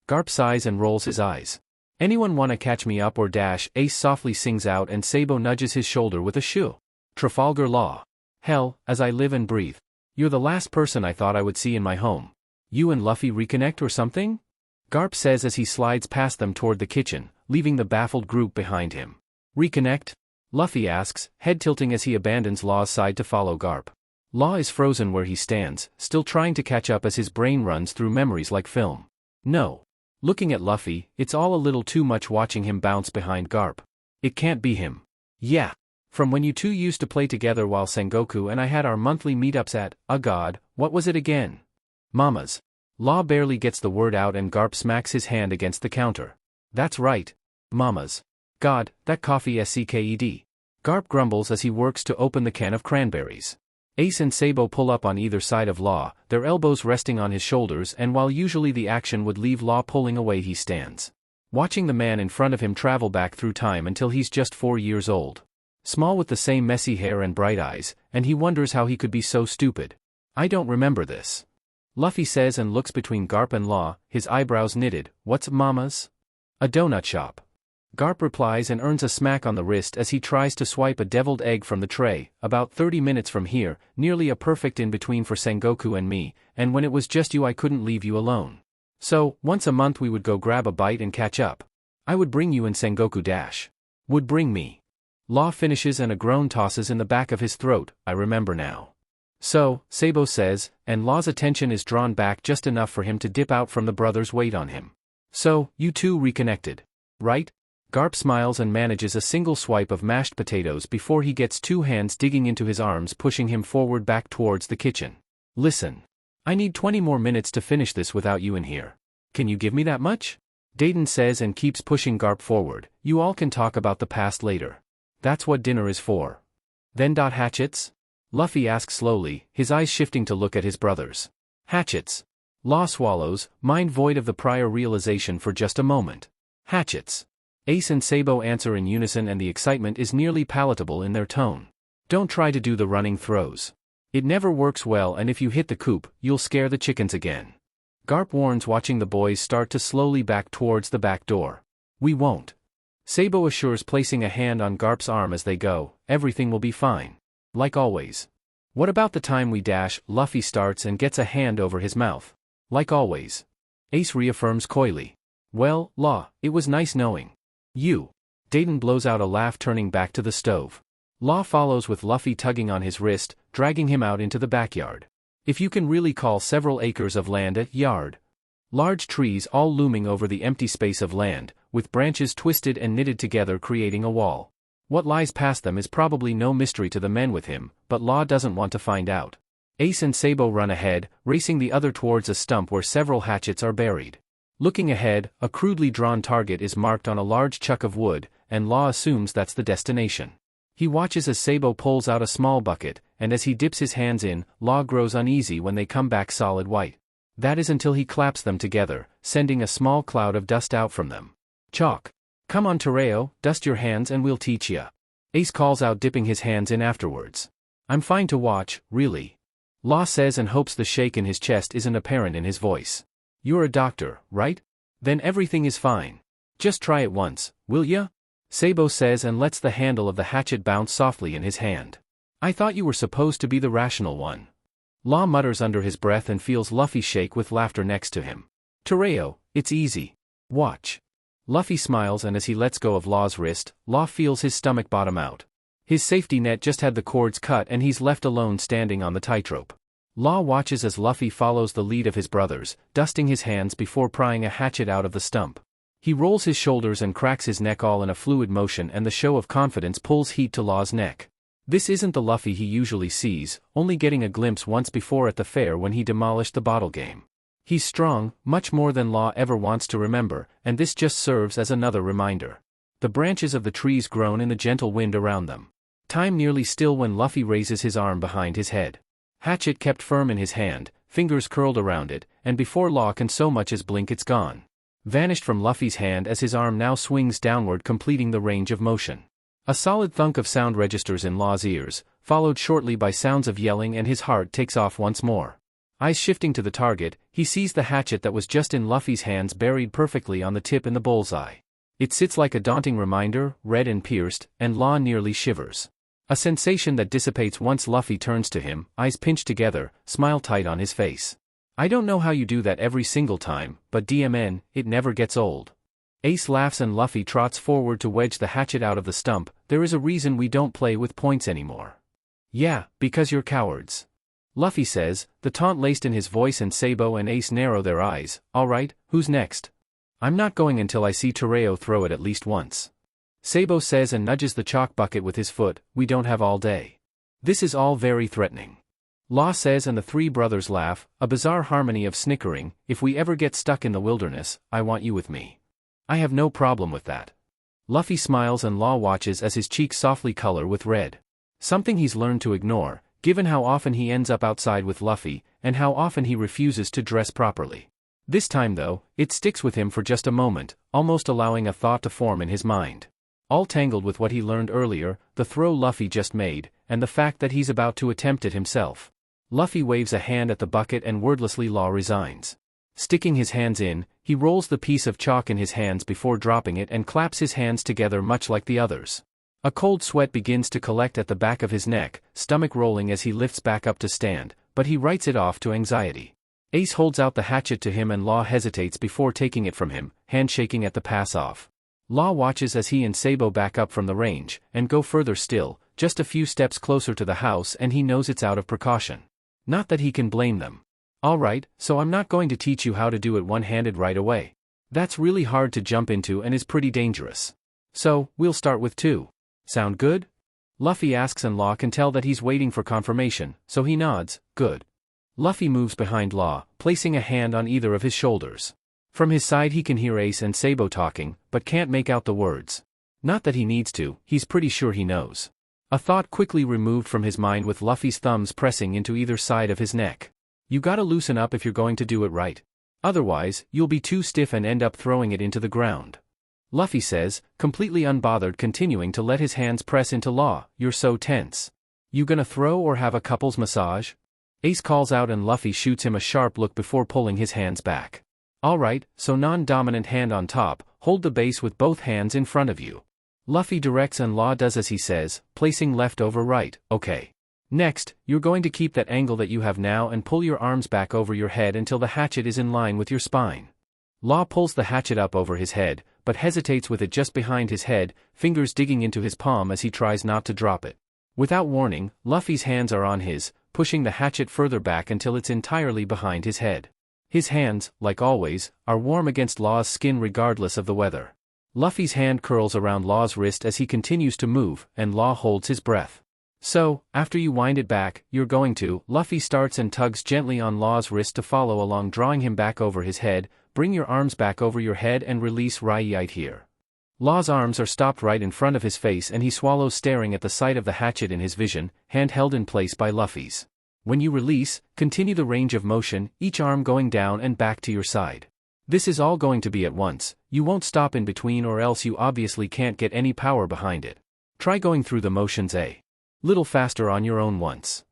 Garp sighs and rolls his eyes. Anyone wanna catch me up or? Ace softly sings out and Sabo nudges his shoulder with a shoo. Trafalgar Law. Hell, as I live and breathe. You're the last person I thought I would see in my home. You and Luffy reconnect or something? Garp says as he slides past them toward the kitchen, leaving the baffled group behind him. Reconnect? Luffy asks, head tilting as he abandons Law's side to follow Garp. Law is frozen where he stands, still trying to catch up as his brain runs through memories like film. No. Looking at Luffy, it's all a little too much watching him bounce behind Garp. It can't be him. Yeah. From when you two used to play together while Sengoku and I had our monthly meetups at, God, what was it again? Mamas. Law barely gets the word out and Garp smacks his hand against the counter. That's right. Mamas. God, that coffee SCKED. Garp grumbles as he works to open the can of cranberries. Ace and Sabo pull up on either side of Law, their elbows resting on his shoulders, and while usually the action would leave Law pulling away, he stands, watching the man in front of him travel back through time until he's just 4 years old. Small with the same messy hair and bright eyes, and he wonders how he could be so stupid. I don't remember this. Luffy says and looks between Garp and Law, his eyebrows knitted. What's Mama's? A donut shop. Garp replies and earns a smack on the wrist as he tries to swipe a deviled egg from the tray. About 30 minutes from here, nearly a perfect in-between for Sengoku and me, and when it was just you I couldn't leave you alone. So, once a month we would go grab a bite and catch up. I would bring you and Sengoku dash. Would bring me. Law finishes and a groan tosses in the back of his throat. I remember now. So, Sabo says, and Law's attention is drawn back just enough for him to dip out from the brother's weight on him. So, you two reconnected. Right? Garp smiles and manages a single swipe of mashed potatoes before he gets two hands digging into his arms, pushing him forward back towards the kitchen. Listen. I need 20 more minutes to finish this without you in here. Can you give me that much? Dayton says and keeps pushing Garp forward. You all can talk about the past later. That's what dinner is for. Then hatchets? Luffy asks slowly, his eyes shifting to look at his brothers. Hatchets. Law swallows, mind void of the prior realization for just a moment. Hatchets. Ace and Sabo answer in unison and the excitement is nearly palatable in their tone. Don't try to do the running throws. It never works well, and if you hit the coop, you'll scare the chickens again. Garp warns, watching the boys start to slowly back towards the back door. We won't. Sabo assures, placing a hand on Garp's arm as they go. Everything will be fine. Like always. What about the time we dash? Luffy starts and gets a hand over his mouth. Like always. Ace reaffirms coyly. Well, Law, it was nice knowing you. Dayton blows out a laugh, turning back to the stove. Law follows with Luffy tugging on his wrist, dragging him out into the backyard. If you can really call several acres of land a yard. Large trees all looming over the empty space of land, with branches twisted and knitted together creating a wall. What lies past them is probably no mystery to the men with him, but Law doesn't want to find out. Ace and Sabo run ahead, racing the other towards a stump where several hatchets are buried. Looking ahead, a crudely drawn target is marked on a large chunk of wood, and Law assumes that's the destination. He watches as Sabo pulls out a small bucket, and as he dips his hands in, Law grows uneasy when they come back solid white. That is until he claps them together, sending a small cloud of dust out from them. Chalk. Come on Tereo, dust your hands and we'll teach ya. Ace calls out, dipping his hands in afterwards. I'm fine to watch, really. Law says and hopes the shake in his chest isn't apparent in his voice. You're a doctor, right? Then everything is fine. Just try it once, will ya? Sabo says and lets the handle of the hatchet bounce softly in his hand. I thought you were supposed to be the rational one. Law mutters under his breath and feels Luffy shake with laughter next to him. Tereo, it's easy. Watch. Luffy smiles, and as he lets go of Law's wrist, Law feels his stomach bottom out. His safety net just had the cords cut and he's left alone standing on the tightrope. Law watches as Luffy follows the lead of his brothers, dusting his hands before prying a hatchet out of the stump. He rolls his shoulders and cracks his neck, all in a fluid motion, and the show of confidence pulls heat to Law's neck. This isn't the Luffy he usually sees, only getting a glimpse once before at the fair when he demolished the bottle game. He's strong, much more than Law ever wants to remember, and this just serves as another reminder. The branches of the trees groan in the gentle wind around them. Time nearly still when Luffy raises his arm behind his head. Hatchet kept firm in his hand, fingers curled around it, and before Law can so much as blink it's gone. Vanished from Luffy's hand as his arm now swings downward, completing the range of motion. A solid thunk of sound registers in Law's ears, followed shortly by sounds of yelling, and his heart takes off once more. Eyes shifting to the target, he sees the hatchet that was just in Luffy's hands buried perfectly on the tip in the bullseye. It sits like a daunting reminder, red and pierced, and Law nearly shivers. A sensation that dissipates once Luffy turns to him, eyes pinched together, smile tight on his face. I don't know how you do that every single time, but DMN, it never gets old. Ace laughs and Luffy trots forward to wedge the hatchet out of the stump. There is a reason we don't play with points anymore. Yeah, because you're cowards. Luffy says, the taunt laced in his voice, and Sabo and Ace narrow their eyes. Alright, who's next? I'm not going until I see Tereo throw it at least once. Sabo says and nudges the chalk bucket with his foot. We don't have all day. This is all very threatening. Law says and the three brothers laugh, a bizarre harmony of snickering. If we ever get stuck in the wilderness, I want you with me. I have no problem with that. Luffy smiles and Law watches as his cheeks softly color with red. Something he's learned to ignore, given how often he ends up outside with Luffy, and how often he refuses to dress properly. This time though, it sticks with him for just a moment, almost allowing a thought to form in his mind. All tangled with what he learned earlier, the throw Luffy just made, and the fact that he's about to attempt it himself. Luffy waves a hand at the bucket and wordlessly Law resigns. Sticking his hands in, he rolls the piece of chalk in his hands before dropping it and claps his hands together much like the others. A cold sweat begins to collect at the back of his neck, stomach rolling as he lifts back up to stand, but he writes it off to anxiety. Ace holds out the hatchet to him and Law hesitates before taking it from him, handshaking at the pass-off. Law watches as he and Sabo back up from the range, and go further still, just a few steps closer to the house, and he knows it's out of precaution. Not that he can blame them. Alright, so I'm not going to teach you how to do it one-handed right away. That's really hard to jump into and is pretty dangerous. So, we'll start with 2. Sound good? Luffy asks and Law can tell that he's waiting for confirmation, so he nods. Good. Luffy moves behind Law, placing a hand on either of his shoulders. From his side he can hear Ace and Sabo talking, but can't make out the words. Not that he needs to, he's pretty sure he knows. A thought quickly removed from his mind with Luffy's thumbs pressing into either side of his neck. You gotta loosen up if you're going to do it right. Otherwise, you'll be too stiff and end up throwing it into the ground. Luffy says, completely unbothered, continuing to let his hands press into Law. You're so tense. You gonna throw or have a couple's massage? Ace calls out and Luffy shoots him a sharp look before pulling his hands back. Alright, so non-dominant hand on top, hold the base with both hands in front of you. Luffy directs and Law does as he says, placing left over right. Okay. Next, you're going to keep that angle that you have now and pull your arms back over your head until the hatchet is in line with your spine. Law pulls the hatchet up over his head, but hesitates with it just behind his head, fingers digging into his palm as he tries not to drop it. Without warning, Luffy's hands are on his, pushing the hatchet further back until it's entirely behind his head. His hands, like always, are warm against Law's skin regardless of the weather. Luffy's hand curls around Law's wrist as he continues to move, and Law holds his breath. So, after you wind it back, you're going to. Luffy starts and tugs gently on Law's wrist to follow along, drawing him back over his head. Bring your arms back over your head and release right here. Law's arms are stopped right in front of his face and he swallows, staring at the sight of the hatchet in his vision, hand held in place by Luffy's. When you release, continue the range of motion, each arm going down and back to your side. This is all going to be at once, you won't stop in between or else you obviously can't get any power behind it. Try going through the motions a little faster on your own once.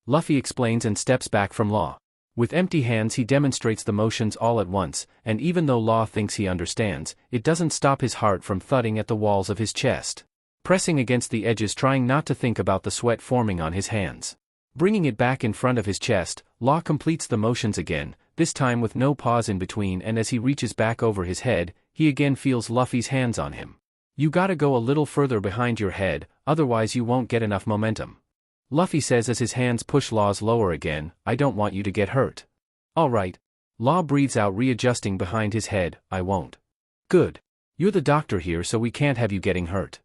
Luffy explains and steps back from Law. With empty hands he demonstrates the motions all at once, and even though Law thinks he understands, it doesn't stop his heart from thudding at the walls of his chest. Pressing against the edges, trying not to think about the sweat forming on his hands. Bringing it back in front of his chest, Law completes the motions again, this time with no pause in between, and as he reaches back over his head, he again feels Luffy's hands on him. You gotta go a little further behind your head, otherwise you won't get enough momentum. Luffy says as his hands push Law's lower again, I don't want you to get hurt. Alright. Law breathes out, readjusting behind his head, I won't. Good. You're the doctor here, so we can't have you getting hurt.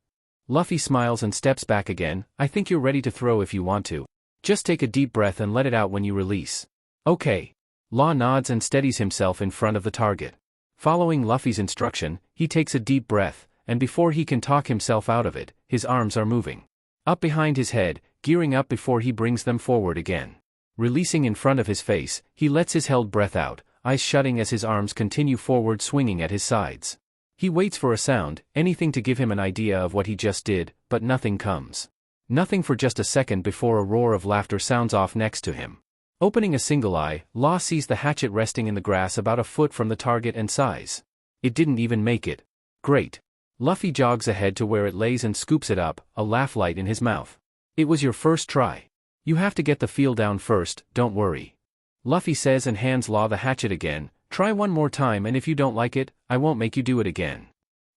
Luffy smiles and steps back again. I think you're ready to throw if you want to. Just take a deep breath and let it out when you release. Okay. Law nods and steadies himself in front of the target. Following Luffy's instruction, he takes a deep breath, and before he can talk himself out of it, his arms are moving up behind his head, gearing up before he brings them forward again. Releasing in front of his face, he lets his held breath out, eyes shutting as his arms continue forward, swinging at his sides. He waits for a sound, anything to give him an idea of what he just did, but nothing comes. Nothing for just a second before a roar of laughter sounds off next to him. Opening a single eye, Law sees the hatchet resting in the grass about a foot from the target and sighs. It didn't even make it. Great. Luffy jogs ahead to where it lays and scoops it up, a laugh light in his mouth. It was your first try. You have to get the feel down first, don't worry. Luffy says and hands Law the hatchet again. Try one more time, and if you don't like it, I won't make you do it again.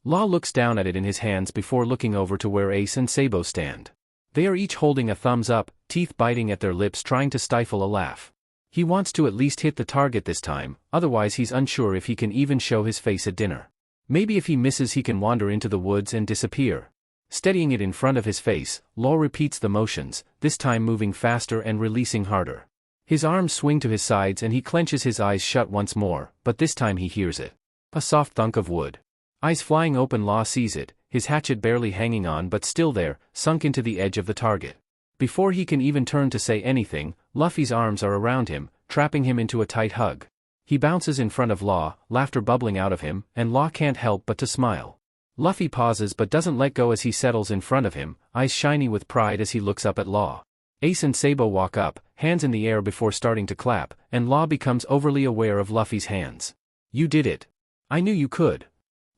Law looks down at it in his hands before looking over to where Ace and Sabo stand. They are each holding a thumbs up, teeth biting at their lips trying to stifle a laugh. He wants to at least hit the target this time, otherwise he's unsure if he can even show his face at dinner. Maybe if he misses he can wander into the woods and disappear. Steadying it in front of his face, Law repeats the motions, this time moving faster and releasing harder. His arms swing to his sides and he clenches his eyes shut once more, but this time he hears it. A soft thunk of wood. Eyes flying open, Law sees it, his hatchet barely hanging on but still there, sunk into the edge of the target. Before he can even turn to say anything, Luffy's arms are around him, trapping him into a tight hug. He bounces in front of Law, laughter bubbling out of him, and Law can't help but to smile. Luffy pauses but doesn't let go as he settles in front of him, eyes shiny with pride as he looks up at Law. Ace and Sabo walk up, hands in the air before starting to clap, and Law becomes overly aware of Luffy's hands. You did it. I knew you could.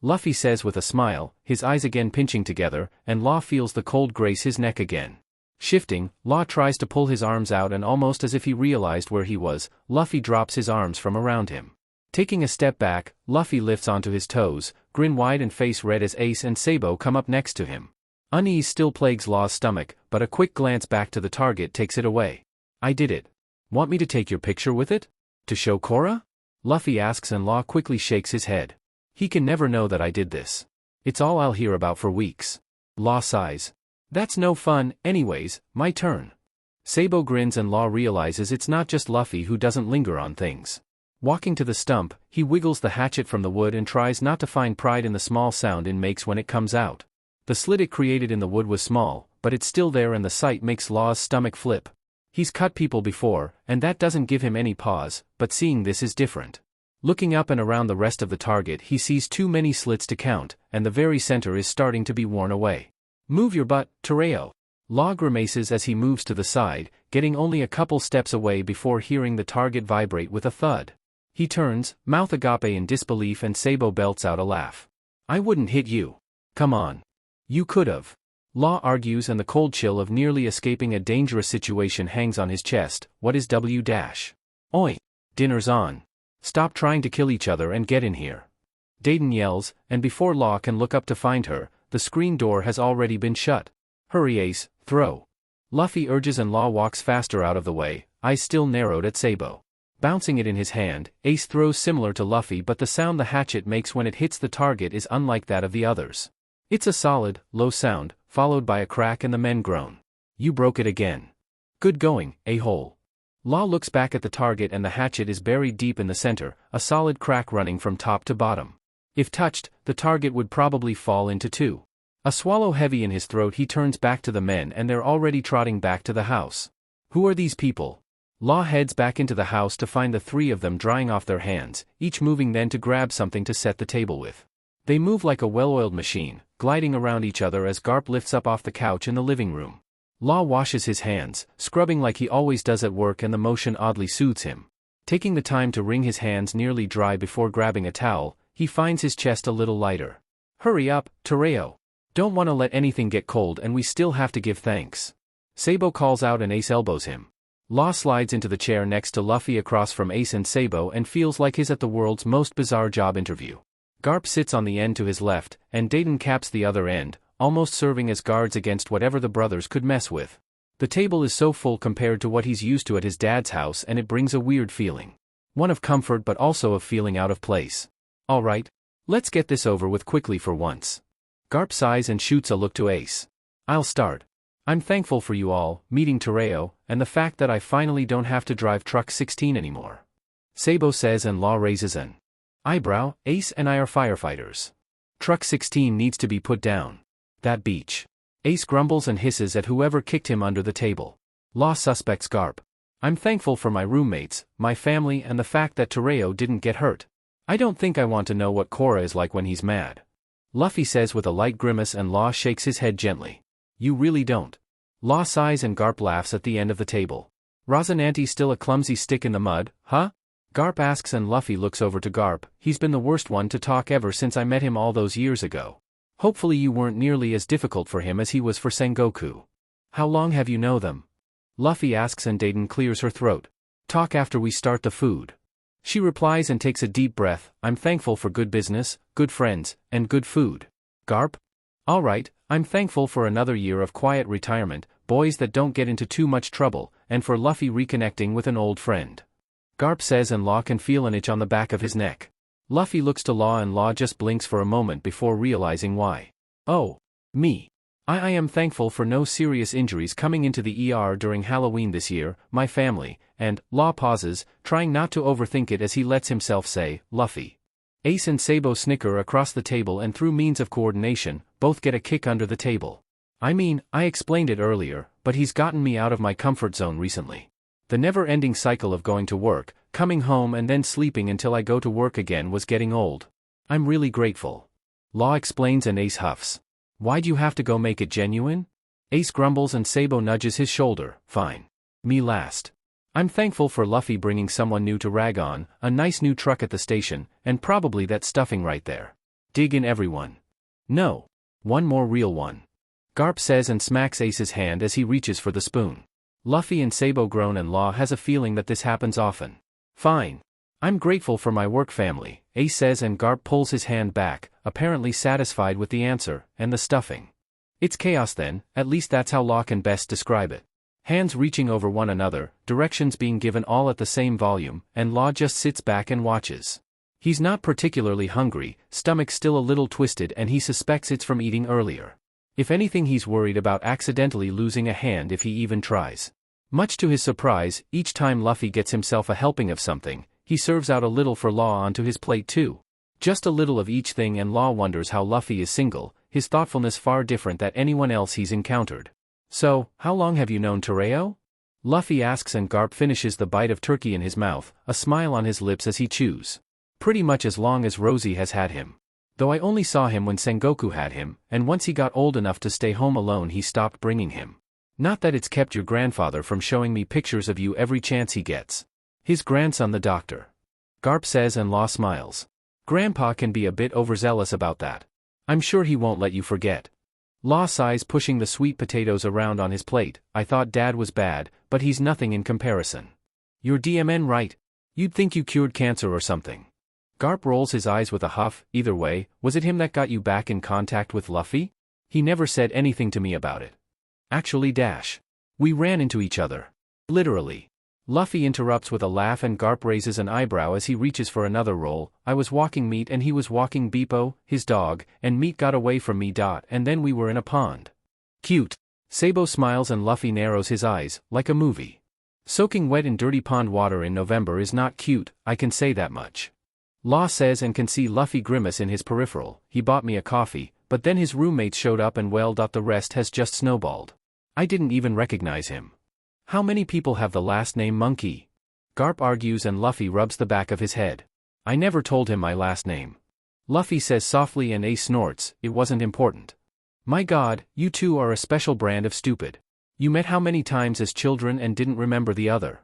Luffy says with a smile, his eyes again pinching together, and Law feels the cold grace his neck again. Shifting, Law tries to pull his arms out and almost as if he realized where he was, Luffy drops his arms from around him. Taking a step back, Luffy lifts onto his toes, grin wide and face red as Ace and Sabo come up next to him. Unease still plagues Law's stomach, but a quick glance back to the target takes it away. I did it. Want me to take your picture with it? To show Korra? Luffy asks and Law quickly shakes his head. He can never know that I did this. It's all I'll hear about for weeks. Law sighs. That's no fun, anyways, my turn. Sabo grins and Law realizes it's not just Luffy who doesn't linger on things. Walking to the stump, he wiggles the hatchet from the wood and tries not to find pride in the small sound it makes when it comes out. The slit it created in the wood was small, but it's still there and the sight makes Law's stomach flip. He's cut people before, and that doesn't give him any pause, but seeing this is different. Looking up and around the rest of the target he sees too many slits to count, and the very center is starting to be worn away. Move your butt, Tereo. Law grimaces as he moves to the side, getting only a couple steps away before hearing the target vibrate with a thud. He turns, mouth agape in disbelief, and Sabo belts out a laugh. I wouldn't hit you. Come on. You could've. Law argues and the cold chill of nearly escaping a dangerous situation hangs on his chest. What is W-? Oi! Dinner's on. Stop trying to kill each other and get in here. Dayton yells, and before Law can look up to find her, the screen door has already been shut. Hurry Ace, throw. Luffy urges and Law walks faster out of the way, eyes still narrowed at Sabo. Bouncing it in his hand, Ace throws similar to Luffy, but the sound the hatchet makes when it hits the target is unlike that of the others. It's a solid, low sound, followed by a crack and the men groan. You broke it again. Good going, a-hole. Law looks back at the target and the hatchet is buried deep in the center, a solid crack running from top to bottom. If touched, the target would probably fall into two. A swallow heavy in his throat he turns back to the men and they're already trotting back to the house. Who are these people? Law heads back into the house to find the three of them drying off their hands, each moving then to grab something to set the table with. They move like a well-oiled machine, gliding around each other as Garp lifts up off the couch in the living room. Law washes his hands, scrubbing like he always does at work, and the motion oddly soothes him. Taking the time to wring his hands nearly dry before grabbing a towel, he finds his chest a little lighter. Hurry up, Tereo. Don't want to let anything get cold and we still have to give thanks. Sabo calls out and Ace elbows him. Law slides into the chair next to Luffy across from Ace and Sabo and feels like he's at the world's most bizarre job interview. Garp sits on the end to his left, and Dayton caps the other end, almost serving as guards against whatever the brothers could mess with. The table is so full compared to what he's used to at his dad's house, and it brings a weird feeling. One of comfort but also of feeling out of place. Alright. Let's get this over with quickly for once. Garp sighs and shoots a look to Ace. I'll start. I'm thankful for you all, meeting Tereo, and the fact that I finally don't have to drive truck 16 anymore. Sabo says and Law raises an eyebrow. Ace and I are firefighters. Truck 16 needs to be put down. That beach. Ace grumbles and hisses at whoever kicked him under the table. Law suspects Garp. I'm thankful for my roommates, my family, and the fact that Tereo didn't get hurt. I don't think I want to know what Korra is like when he's mad. Luffy says with a light grimace and Law shakes his head gently. You really don't. Law sighs and Garp laughs at the end of the table. Rosinante's still a clumsy stick in the mud, huh? Garp asks and Luffy looks over to Garp. He's been the worst one to talk ever since I met him all those years ago. Hopefully you weren't nearly as difficult for him as he was for Sengoku. How long have you known them? Luffy asks and Dayton clears her throat. Talk after we start the food. She replies and takes a deep breath. I'm thankful for good business, good friends, and good food. Garp? Alright, I'm thankful for another year of quiet retirement, boys that don't get into too much trouble, and for Luffy reconnecting with an old friend. Garp says and Law can feel an itch on the back of his neck. Luffy looks to Law and Law just blinks for a moment before realizing why. Oh. Me. I am thankful for no serious injuries coming into the ER during Halloween this year, my family, and, Law pauses, trying not to overthink it as he lets himself say, Luffy. Ace and Sabo snicker across the table and through means of coordination, both get a kick under the table. I mean, I explained it earlier, but he's gotten me out of my comfort zone recently. The never-ending cycle of going to work, coming home and then sleeping until I go to work again was getting old. I'm really grateful. Law explains and Ace huffs. Why'd you have to go make it genuine? Ace grumbles and Sabo nudges his shoulder. Fine. Me last. I'm thankful for Luffy bringing someone new to rag on, a nice new truck at the station, and probably that stuffing right there. Dig in everyone. No. One more real one. Garp says and smacks Ace's hand as he reaches for the spoon. Luffy and Sabo groan and Law has a feeling that this happens often. Fine. I'm grateful for my work family, Ace says and Garp pulls his hand back, apparently satisfied with the answer, and the stuffing. It's chaos then, at least that's how Law can best describe it. Hands reaching over one another, directions being given all at the same volume, and Law just sits back and watches. He's not particularly hungry, stomach still a little twisted and he suspects it's from eating earlier. If anything he's worried about accidentally losing a hand if he even tries. Much to his surprise, each time Luffy gets himself a helping of something, he serves out a little for Law onto his plate too. Just a little of each thing and Law wonders how Luffy is single, his thoughtfulness far different than anyone else he's encountered. So, how long have you known Tereo? Luffy asks and Garp finishes the bite of turkey in his mouth, a smile on his lips as he chews. Pretty much as long as Rosie has had him. Though I only saw him when Sengoku had him, and once he got old enough to stay home alone he stopped bringing him. Not that it's kept your grandfather from showing me pictures of you every chance he gets. His grandson the doctor. Garp says and Law smiles. Grandpa can be a bit overzealous about that. I'm sure he won't let you forget. Law sighs pushing the sweet potatoes around on his plate. I thought Dad was bad, but he's nothing in comparison. You're DMN right? You'd think you cured cancer or something. Garp rolls his eyes with a huff. Either way, was it him that got you back in contact with Luffy? He never said anything to me about it. Actually we ran into each other. Literally. Luffy interrupts with a laugh and Garp raises an eyebrow as he reaches for another roll. I was walking Meat and he was walking Beepo, his dog, and Meat got away from me. And then we were in a pond. Cute. Sabo smiles and Luffy narrows his eyes, like a movie. Soaking wet in dirty pond water in November is not cute, I can say that much. Law says and can see Luffy grimace in his peripheral. He bought me a coffee, but then his roommates showed up and well. The rest has just snowballed. I didn't even recognize him. How many people have the last name Monkey? Garp argues and Luffy rubs the back of his head. I never told him my last name. Luffy says softly and Ace snorts, it wasn't important. My god, you two are a special brand of stupid. You met how many times as children and didn't remember the other?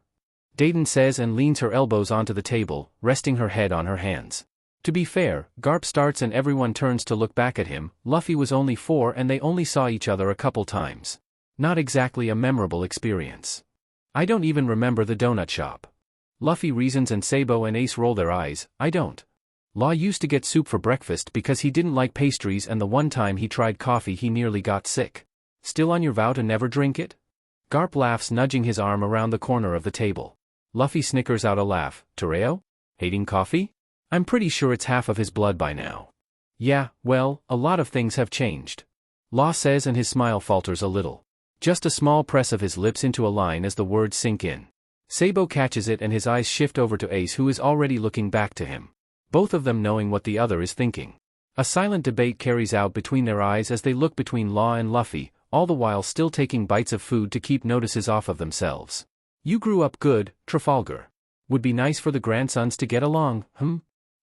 Dayton says and leans her elbows onto the table, resting her head on her hands. To be fair, Garp starts and everyone turns to look back at him. Luffy was only 4 and they only saw each other a couple times. Not exactly a memorable experience. I don't even remember the donut shop. Luffy reasons and Sabo and Ace roll their eyes. I don't. Law used to get soup for breakfast because he didn't like pastries and the one time he tried coffee he nearly got sick. Still on your vow to never drink it? Garp laughs nudging his arm around the corner of the table. Luffy snickers out a laugh. Tereo? Hating coffee? I'm pretty sure it's half of his blood by now. Yeah, well, a lot of things have changed. Law says and his smile falters a little. Just a small press of his lips into a line as the words sink in. Sabo catches it and his eyes shift over to Ace who is already looking back to him. Both of them knowing what the other is thinking. A silent debate carries out between their eyes as they look between Law and Luffy, all the while still taking bites of food to keep notices off of themselves. You grew up good, Trafalgar. Would be nice for the grandsons to get along,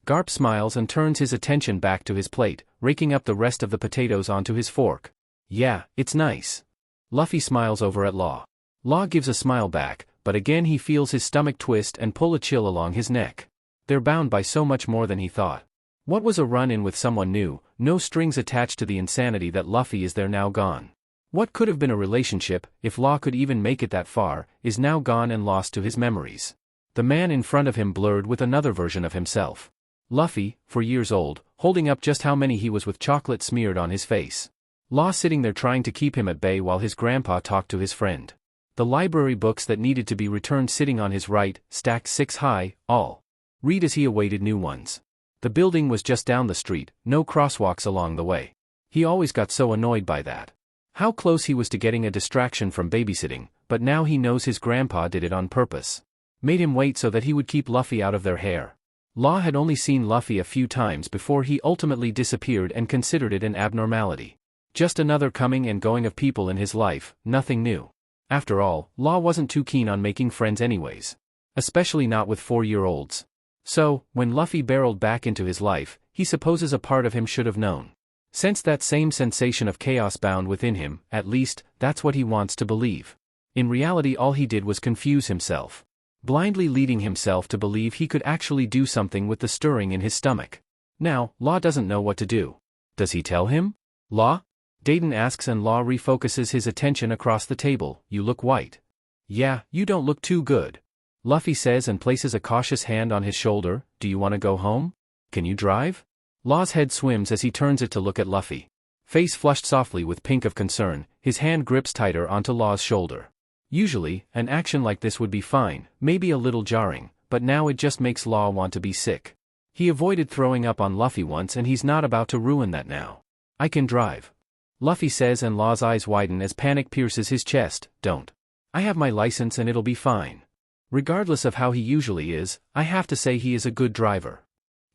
Garp smiles and turns his attention back to his plate, raking up the rest of the potatoes onto his fork. Yeah, it's nice. Luffy smiles over at Law. Law gives a smile back, but again he feels his stomach twist and pull a chill along his neck. They're bound by so much more than he thought. What was a run-in with someone new, no strings attached to the insanity that Luffy is there now gone. What could have been a relationship, if Law could even make it that far, is now gone and lost to his memories. The man in front of him blurred with another version of himself. Luffy, 4 years old, holding up just how many he was with chocolate smeared on his face. Law sitting there trying to keep him at bay while his grandpa talked to his friend. The library books that needed to be returned sitting on his right, stacked 6 high, all. Read as he awaited new ones. The building was just down the street, no crosswalks along the way. He always got so annoyed by that. How close he was to getting a distraction from babysitting, but now he knows his grandpa did it on purpose. Made him wait so that he would keep Luffy out of their hair. Law had only seen Luffy a few times before he ultimately disappeared and considered it an abnormality. Just another coming and going of people in his life, nothing new. After all, Law wasn't too keen on making friends anyways. Especially not with 4-year-olds. So, when Luffy barreled back into his life, he supposes a part of him should have known. Sensed that same sensation of chaos bound within him, at least, that's what he wants to believe. In reality all he did was confuse himself. Blindly leading himself to believe he could actually do something with the stirring in his stomach. Now, Law doesn't know what to do. Does he tell him? Law? Dayton asks and Law refocuses his attention across the table. You look white. Yeah, you don't look too good. Luffy says and places a cautious hand on his shoulder. Do you want to go home? Can you drive? Law's head swims as he turns it to look at Luffy. Face flushed softly with pink of concern, his hand grips tighter onto Law's shoulder. Usually, an action like this would be fine, maybe a little jarring, but now it just makes Law want to be sick. He avoided throwing up on Luffy once and he's not about to ruin that now. I can drive. Luffy says and Law's eyes widen as panic pierces his chest. Don't. I have my license and it'll be fine. Regardless of how he usually is, I have to say he is a good driver.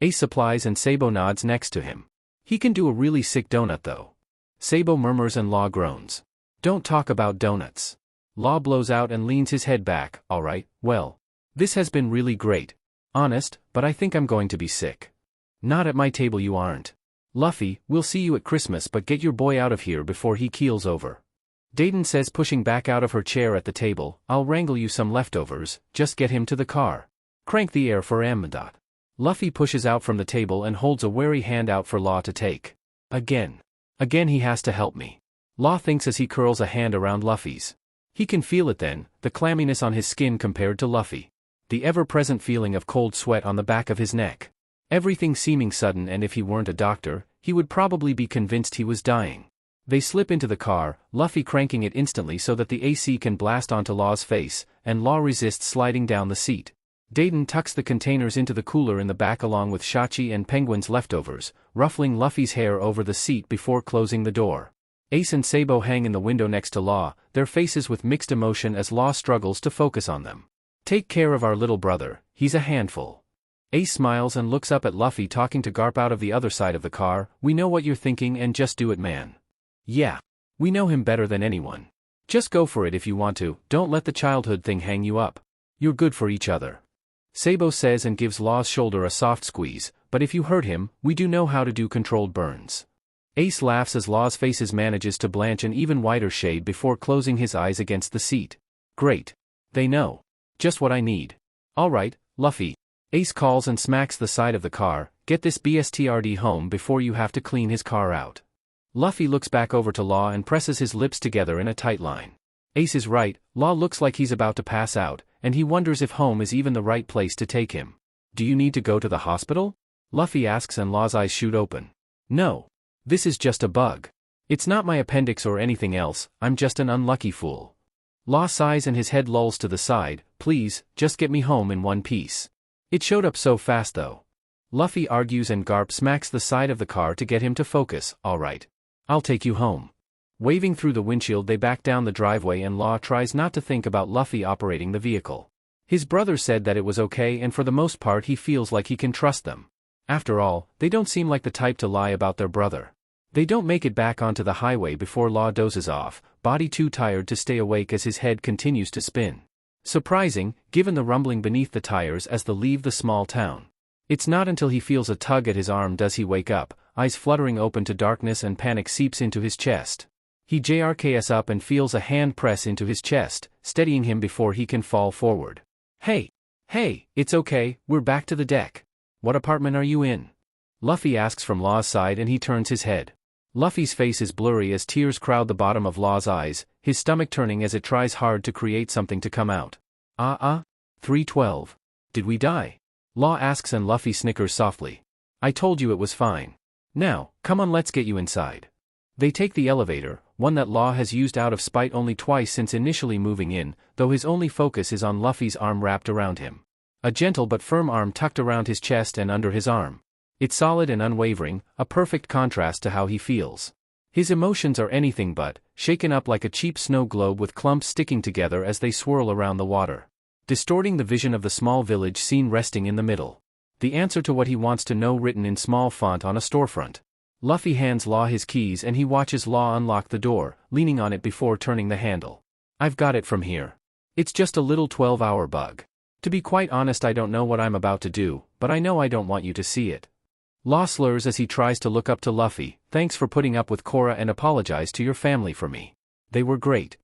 Ace supplies and Sabo nods next to him. He can do a really sick donut though. Sabo murmurs and Law groans. Don't talk about donuts. Law blows out and leans his head back. Alright, well. This has been really great. Honest, but I think I'm going to be sick. Not at my table you aren't. Luffy, we'll see you at Christmas but get your boy out of here before he keels over. Dayton says pushing back out of her chair at the table. I'll wrangle you some leftovers, just get him to the car. Crank the air for Amdot. Luffy pushes out from the table and holds a wary hand out for Law to take. Again he has to help me. Law thinks as he curls a hand around Luffy's. He can feel it then, the clamminess on his skin compared to Luffy. The ever-present feeling of cold sweat on the back of his neck. Everything seeming sudden and if he weren't a doctor, he would probably be convinced he was dying. They slip into the car, Luffy cranking it instantly so that the AC can blast onto Law's face, and Law resists sliding down the seat. Dayton tucks the containers into the cooler in the back along with Shachi and Penguin's leftovers, ruffling Luffy's hair over the seat before closing the door. Ace and Sabo hang in the window next to Law, their faces with mixed emotion as Law struggles to focus on them. Take care of our little brother, he's a handful. Ace smiles and looks up at Luffy talking to Garp out of the other side of the car. We know what you're thinking and just do it, man. Yeah. We know him better than anyone. Just go for it if you want to, don't let the childhood thing hang you up. You're good for each other. Sabo says and gives Law's shoulder a soft squeeze, but if you hurt him, we do know how to do controlled burns. Ace laughs as Law's face manages to blanch an even whiter shade before closing his eyes against the seat. Great. They know. Just what I need. Alright, Luffy. Ace calls and smacks the side of the car. Get this BSTRD home before you have to clean his car out. Luffy looks back over to Law and presses his lips together in a tight line. Ace is right, Law looks like he's about to pass out, and he wonders if home is even the right place to take him. Do you need to go to the hospital? Luffy asks and Law's eyes shoot open. No. This is just a bug. It's not my appendix or anything else, I'm just an unlucky fool. Law sighs and his head lolls to the side. Please, just get me home in one piece. It showed up so fast though. Luffy argues and Garp smacks the side of the car to get him to focus. Alright. I'll take you home. Waving through the windshield they back down the driveway and Law tries not to think about Luffy operating the vehicle. His brother said that it was okay and for the most part he feels like he can trust them. After all, they don't seem like the type to lie about their brother. They don't make it back onto the highway before Law dozes off, body too tired to stay awake as his head continues to spin. Surprising, given the rumbling beneath the tires as they leave the small town. It's not until he feels a tug at his arm does he wake up, eyes fluttering open to darkness and panic seeps into his chest. He JRKs up and feels a hand press into his chest, steadying him before he can fall forward. Hey, it's okay, we're back to the deck. What apartment are you in? Luffy asks from Law's side and he turns his head. Luffy's face is blurry as tears crowd the bottom of Law's eyes, his stomach turning as it tries hard to create something to come out. 312. Did we die? Law asks and Luffy snickers softly. I told you it was fine. Now, come on, let's get you inside. They take the elevator, one that Law has used out of spite only twice since initially moving in, though his only focus is on Luffy's arm wrapped around him. A gentle but firm arm tucked around his chest and under his arm. It's solid and unwavering, a perfect contrast to how he feels. His emotions are anything but, shaken up like a cheap snow globe with clumps sticking together as they swirl around the water, distorting the vision of the small village scene resting in the middle. The answer to what he wants to know written in small font on a storefront. Luffy hands Law his keys and he watches Law unlock the door, leaning on it before turning the handle. I've got it from here. It's just a little 12-hour bug. To be quite honest, I don't know what I'm about to do, but I know I don't want you to see it. Law slurs as he tries to look up to Luffy. Thanks for putting up with Korra and apologize to your family for me. They were great.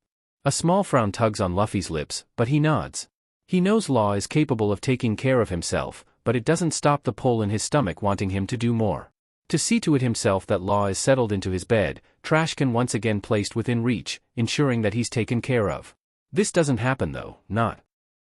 A small frown tugs on Luffy's lips, but he nods. He knows Law is capable of taking care of himself, but it doesn't stop the pull in his stomach wanting him to do more. To see to it himself that Law is settled into his bed, trash can once again placed within reach, ensuring that he's taken care of. This doesn't happen though, not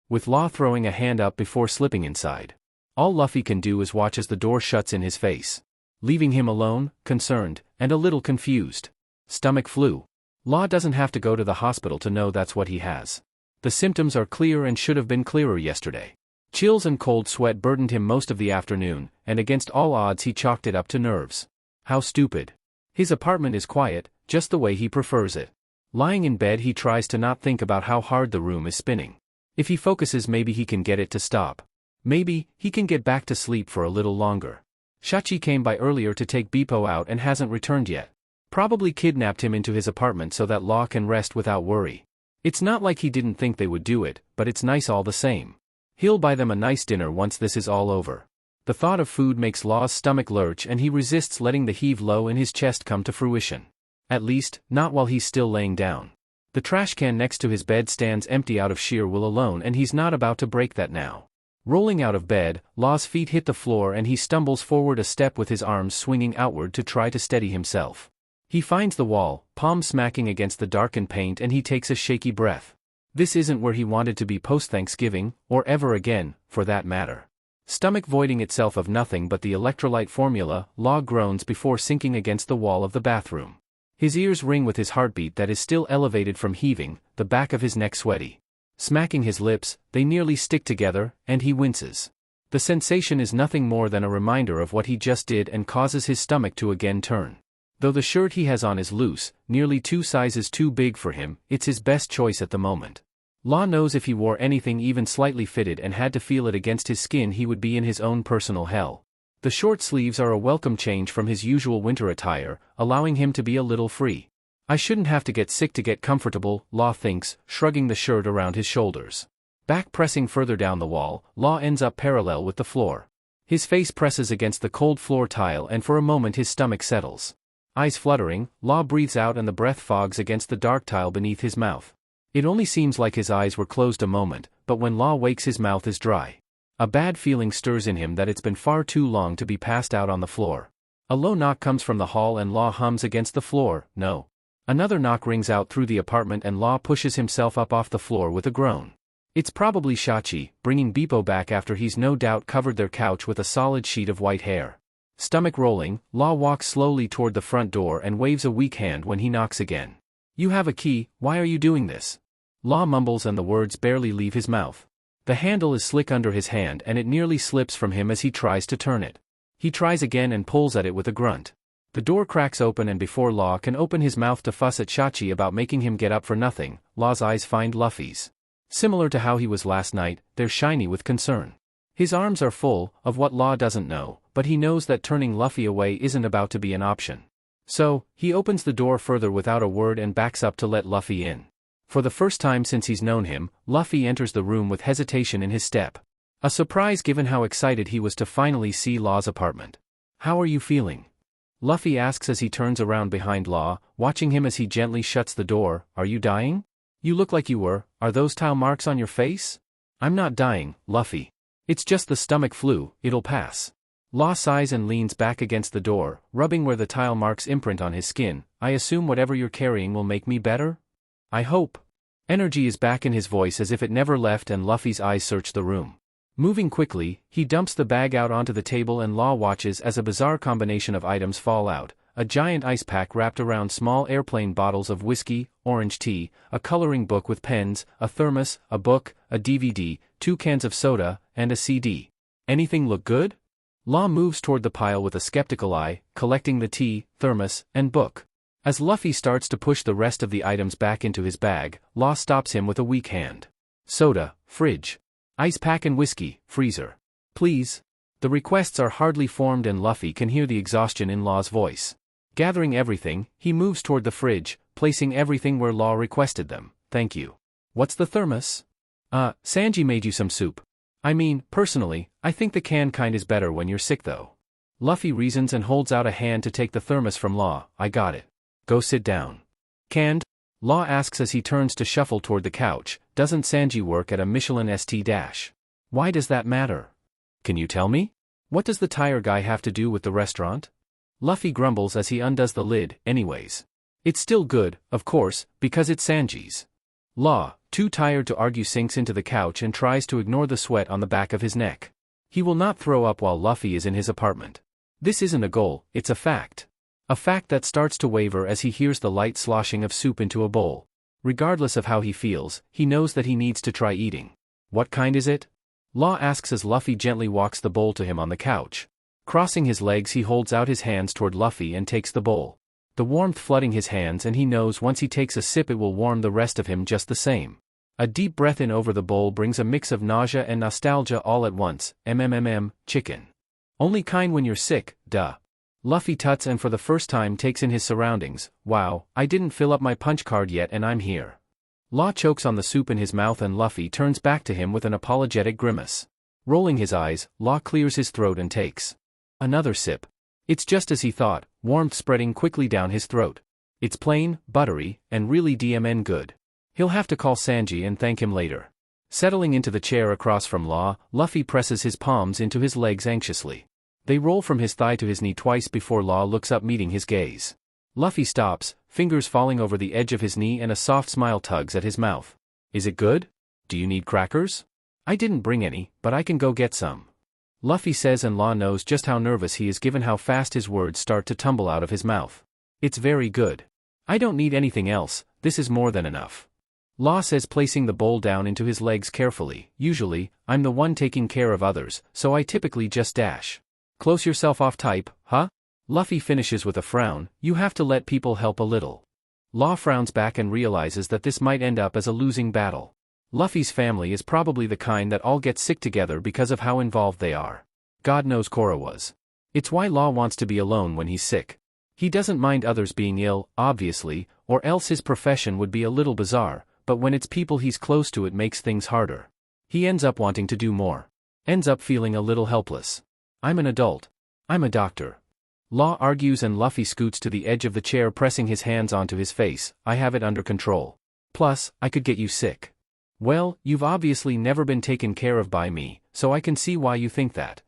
with Law throwing a hand up before slipping inside. All Luffy can do is watch as the door shuts in his face, leaving him alone, concerned, and a little confused. Stomach flu. Law doesn't have to go to the hospital to know that's what he has. The symptoms are clear and should have been clearer yesterday. Chills and cold sweat burdened him most of the afternoon, and against all odds he chalked it up to nerves. How stupid. His apartment is quiet, just the way he prefers it. Lying in bed he tries to not think about how hard the room is spinning. If he focuses, maybe he can get it to stop. Maybe he can get back to sleep for a little longer. Shachi came by earlier to take Beppo out and hasn't returned yet. Probably kidnapped him into his apartment so that Law can rest without worry. It's not like he didn't think they would do it, but it's nice all the same. He'll buy them a nice dinner once this is all over. The thought of food makes Law's stomach lurch and he resists letting the heave low in his chest come to fruition. At least, not while he's still laying down. The trash can next to his bed stands empty out of sheer will alone and he's not about to break that now. Rolling out of bed, Law's feet hit the floor and he stumbles forward a step with his arms swinging outward to try to steady himself. He finds the wall, palms smacking against the darkened paint, and he takes a shaky breath. This isn't where he wanted to be post-Thanksgiving, or ever again, for that matter. Stomach voiding itself of nothing but the electrolyte formula, Law groans before sinking against the wall of the bathroom. His ears ring with his heartbeat that is still elevated from heaving, the back of his neck sweaty. Smacking his lips, they nearly stick together, and he winces. The sensation is nothing more than a reminder of what he just did and causes his stomach to again turn. Though the shirt he has on is loose, nearly 2 sizes too big for him, it's his best choice at the moment. Law knows if he wore anything even slightly fitted and had to feel it against his skin, he would be in his own personal hell. The short sleeves are a welcome change from his usual winter attire, allowing him to be a little free. I shouldn't have to get sick to get comfortable, Law thinks, shrugging the shirt around his shoulders. Back pressing further down the wall, Law ends up parallel with the floor. His face presses against the cold floor tile and for a moment his stomach settles. Eyes fluttering, Law breathes out and the breath fogs against the dark tile beneath his mouth. It only seems like his eyes were closed a moment, but when Law wakes his mouth is dry. A bad feeling stirs in him that it's been far too long to be passed out on the floor. A low knock comes from the hall and Law hums against the floor, no. Another knock rings out through the apartment and Law pushes himself up off the floor with a groan. It's probably Shachi, bringing Beppo back after he's no doubt covered their couch with a solid sheet of white hair. Stomach rolling, Law walks slowly toward the front door and waves a weak hand when he knocks again. You have a key, why are you doing this? Law mumbles and the words barely leave his mouth. The handle is slick under his hand and it nearly slips from him as he tries to turn it. He tries again and pulls at it with a grunt. The door cracks open and before Law can open his mouth to fuss at Shachi about making him get up for nothing, Law's eyes find Luffy's. Similar to how he was last night, they're shiny with concern. His arms are full of what Law doesn't know, but he knows that turning Luffy away isn't about to be an option. So, he opens the door further without a word and backs up to let Luffy in. For the first time since he's known him, Luffy enters the room with hesitation in his step. A surprise given how excited he was to finally see Law's apartment. How are you feeling? Luffy asks as he turns around behind Law, watching him as he gently shuts the door. Are you dying? You look like you were. Are those tile marks on your face? I'm not dying, Luffy. It's just the stomach flu, it'll pass. Law sighs and leans back against the door, rubbing where the tile marks imprint on his skin. I assume whatever you're carrying will make me better? I hope. Energy is back in his voice as if it never left, and Luffy's eyes search the room. Moving quickly, he dumps the bag out onto the table, and Law watches as a bizarre combination of items fall out. A giant ice pack wrapped around small airplane bottles of whiskey, orange tea, a coloring book with pens, a thermos, a book, a DVD, 2 cans of soda, and a CD. Anything look good? Law moves toward the pile with a skeptical eye, collecting the tea, thermos, and book. As Luffy starts to push the rest of the items back into his bag, Law stops him with a weak hand. Soda, fridge. Ice pack and whiskey, freezer. Please. The requests are hardly formed, and Luffy can hear the exhaustion in Law's voice. Gathering everything, he moves toward the fridge, placing everything where Law requested them. Thank you. What's the thermos? Sanji made you some soup. I mean, personally, I think the canned kind is better when you're sick though. Luffy reasons and holds out a hand to take the thermos from Law. I got it. Go sit down. Canned? Law asks as he turns to shuffle toward the couch. Doesn't Sanji work at a Michelin St. Why does that matter? Can you tell me? What does the tire guy have to do with the restaurant? Luffy grumbles as he undoes the lid. Anyways. It's still good, of course, because it's Sanji's. Law, too tired to argue, sinks into the couch and tries to ignore the sweat on the back of his neck. He will not throw up while Luffy is in his apartment. This isn't a goal, it's a fact. A fact that starts to waver as he hears the light sloshing of soup into a bowl. Regardless of how he feels, he knows that he needs to try eating. What kind is it? Law asks as Luffy gently walks the bowl to him on the couch. Crossing his legs, he holds out his hands toward Luffy and takes the bowl. The warmth flooding his hands, and he knows once he takes a sip it will warm the rest of him just the same. A deep breath in over the bowl brings a mix of nausea and nostalgia all at once. Chicken. Only kind when you're sick, duh. Luffy tuts and for the first time takes in his surroundings. Wow, I didn't fill up my punch card yet and I'm here. Law chokes on the soup in his mouth and Luffy turns back to him with an apologetic grimace. Rolling his eyes, Law clears his throat and takes another sip. It's just as he thought, warmth spreading quickly down his throat. It's plain, buttery, and really good. He'll have to call Sanji and thank him later. Settling into the chair across from Law, Luffy presses his palms into his legs anxiously. They roll from his thigh to his knee twice before Law looks up, meeting his gaze. Luffy stops, fingers falling over the edge of his knee, and a soft smile tugs at his mouth. Is it good? Do you need crackers? I didn't bring any, but I can go get some. Luffy says, and Law knows just how nervous he is given how fast his words start to tumble out of his mouth. It's very good. I don't need anything else, this is more than enough. Law says, placing the bowl down into his legs carefully. Usually, I'm the one taking care of others, so I typically just dash. Close yourself off type, huh? Luffy finishes with a frown. You have to let people help a little. Law frowns back and realizes that this might end up as a losing battle. Luffy's family is probably the kind that all get sick together because of how involved they are. God knows Korra was. It's why Law wants to be alone when he's sick. He doesn't mind others being ill, obviously, or else his profession would be a little bizarre, but when it's people he's close to it makes things harder. He ends up wanting to do more. Ends up feeling a little helpless. I'm an adult. I'm a doctor. Law argues and Luffy scoots to the edge of the chair, pressing his hands onto his face. I have it under control. Plus, I could get you sick. Well, you've obviously never been taken care of by me, so I can see why you think that.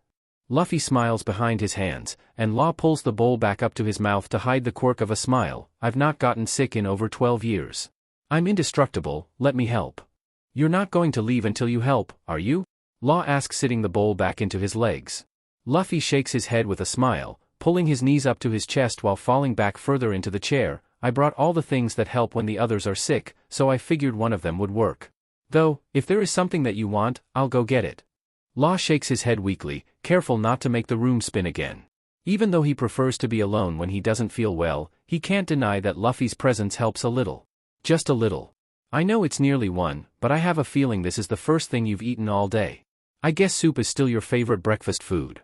Luffy smiles behind his hands, and Law pulls the bowl back up to his mouth to hide the quirk of a smile. I've not gotten sick in over 12 years. I'm indestructible, let me help. You're not going to leave until you help, are you? Law asks, sitting the bowl back into his legs. Luffy shakes his head with a smile, pulling his knees up to his chest while falling back further into the chair. I brought all the things that help when the others are sick, so I figured one of them would work. Though, if there is something that you want, I'll go get it. Law shakes his head weakly, careful not to make the room spin again. Even though he prefers to be alone when he doesn't feel well, he can't deny that Luffy's presence helps a little. Just a little. I know it's nearly 1, but I have a feeling this is the first thing you've eaten all day. I guess soup is still your favorite breakfast food.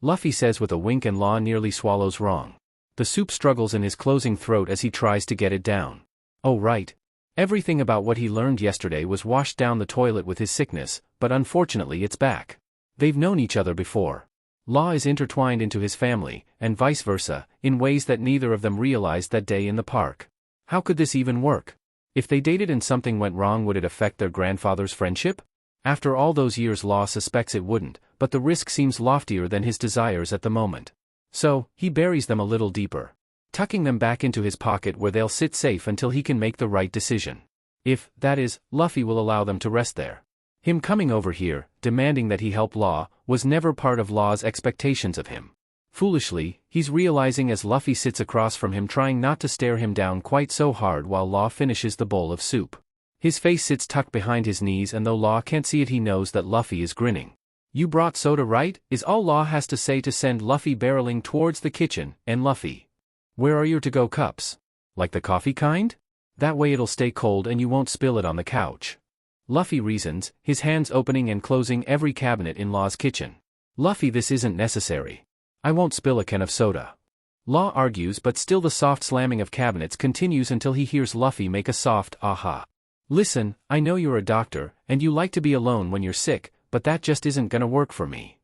Luffy says with a wink, and Law nearly swallows wrong. The soup struggles in his closing throat as he tries to get it down. Oh right. Everything about what he learned yesterday was washed down the toilet with his sickness, but unfortunately it's back. They've known each other before. Law is intertwined into his family, and vice versa, in ways that neither of them realized that day in the park. How could this even work? If they dated and something went wrong, would it affect their grandfather's friendship? After all those years, Law suspects it wouldn't, but the risk seems loftier than his desires at the moment. So, he buries them a little deeper, tucking them back into his pocket where they'll sit safe until he can make the right decision. If, that is, Luffy will allow them to rest there. Him coming over here, demanding that he help Law, was never part of Law's expectations of him. Foolishly, he's realizing as Luffy sits across from him trying not to stare him down quite so hard while Law finishes the bowl of soup. His face sits tucked behind his knees and though Law can't see it he knows that Luffy is grinning. "You brought soda, right?" is all Law has to say to send Luffy barreling towards the kitchen, and Luffy. "Where are your to-go cups? Like the coffee kind? That way it'll stay cold and you won't spill it on the couch." Luffy reasons, his hands opening and closing every cabinet in Law's kitchen. "Luffy, this isn't necessary. I won't spill a can of soda." Law argues but still the soft slamming of cabinets continues until he hears Luffy make a soft aha. "Listen, I know you're a doctor, and you like to be alone when you're sick, but that just isn't gonna work for me."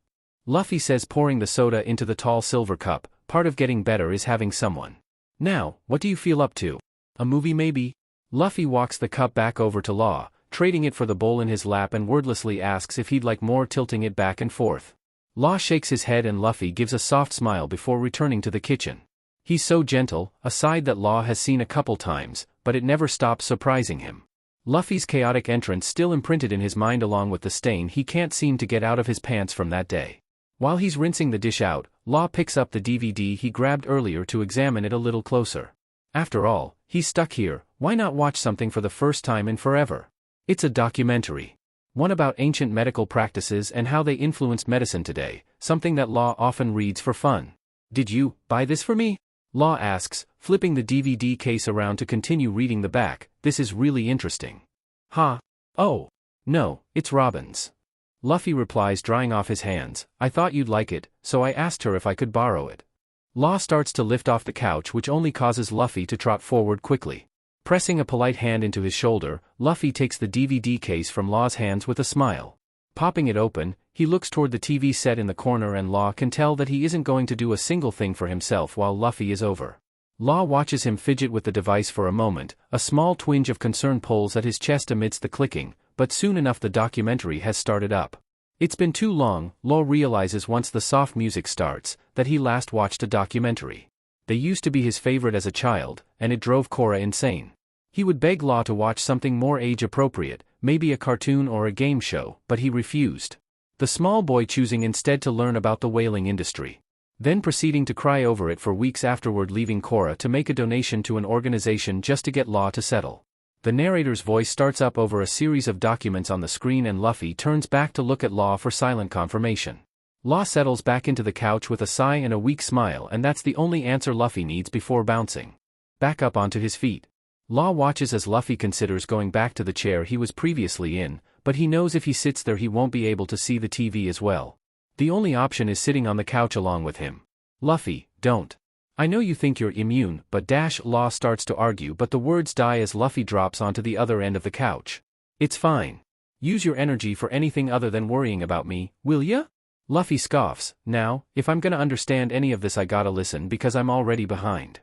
Luffy says, pouring the soda into the tall silver cup, "Part of getting better is having someone. Now, what do you feel up to? A movie maybe?" Luffy walks the cup back over to Law, trading it for the bowl in his lap and wordlessly asks if he'd like more, tilting it back and forth. Law shakes his head and Luffy gives a soft smile before returning to the kitchen. He's so gentle, a side that Law has seen a couple times, but it never stops surprising him. Luffy's chaotic entrance still imprinted in his mind along with the stain he can't seem to get out of his pants from that day. While he's rinsing the dish out, Law picks up the DVD he grabbed earlier to examine it a little closer. After all, he's stuck here, why not watch something for the first time in forever? It's a documentary. One about ancient medical practices and how they influenced medicine today, something that Law often reads for fun. "Did you buy this for me?" Law asks, flipping the DVD case around to continue reading the back. "This is really interesting." "Huh? Oh. No, it's Robin's." Luffy replies, drying off his hands. "I thought you'd like it, so I asked her if I could borrow it." Law starts to lift off the couch, which only causes Luffy to trot forward quickly. Pressing a polite hand into his shoulder, Luffy takes the DVD case from Law's hands with a smile. Popping it open, he looks toward the TV set in the corner and Law can tell that he isn't going to do a single thing for himself while Luffy is over. Law watches him fidget with the device for a moment, a small twinge of concern pulls at his chest amidst the clicking, but soon enough the documentary has started up. It's been too long, Law realizes once the soft music starts, that he last watched a documentary. They used to be his favorite as a child, and it drove Korra insane. He would beg Law to watch something more age-appropriate, maybe a cartoon or a game show, but he refused. The small boy choosing instead to learn about the whaling industry. Then proceeding to cry over it for weeks afterward, leaving Korra to make a donation to an organization just to get Law to settle. The narrator's voice starts up over a series of documents on the screen and Luffy turns back to look at Law for silent confirmation. Law settles back into the couch with a sigh and a weak smile, and that's the only answer Luffy needs before bouncing back up onto his feet. Law watches as Luffy considers going back to the chair he was previously in, but he knows if he sits there he won't be able to see the TV as well. The only option is sitting on the couch along with him. "Luffy, don't. I know you think you're immune, but Law starts to argue, but the words die as Luffy drops onto the other end of the couch. "It's fine. Use your energy for anything other than worrying about me, will ya?" Luffy scoffs. "Now, if I'm gonna understand any of this I gotta listen because I'm already behind."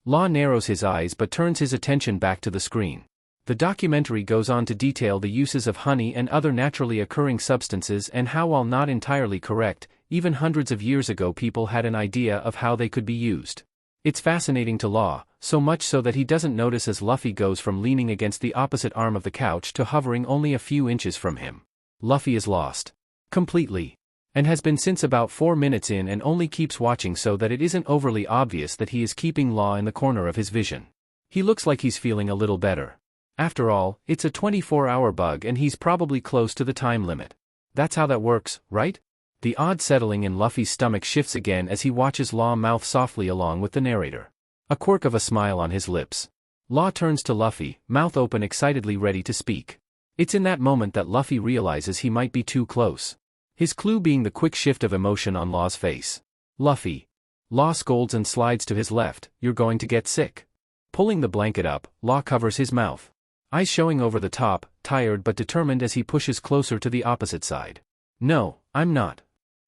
Law narrows his eyes but turns his attention back to the screen. The documentary goes on to detail the uses of honey and other naturally occurring substances and how, while not entirely correct, even hundreds of years ago people had an idea of how they could be used. It's fascinating to Law, so much so that he doesn't notice as Luffy goes from leaning against the opposite arm of the couch to hovering only a few inches from him. Luffy is lost. Completely. And has been since about 4 minutes in and only keeps watching so that it isn't overly obvious that he is keeping Law in the corner of his vision. He looks like he's feeling a little better. After all, it's a 24-hour bug and he's probably close to the time limit. That's how that works, right? The odd settling in Luffy's stomach shifts again as he watches Law mouth softly along with the narrator. A quirk of a smile on his lips. Law turns to Luffy, mouth open, excitedly ready to speak. It's in that moment that Luffy realizes he might be too close. His clue being the quick shift of emotion on Law's face. "Luffy." Law scolds and slides to his left. "You're going to get sick." Pulling the blanket up, Law covers his mouth. Eyes showing over the top, tired but determined as he pushes closer to the opposite side. "No, I'm not."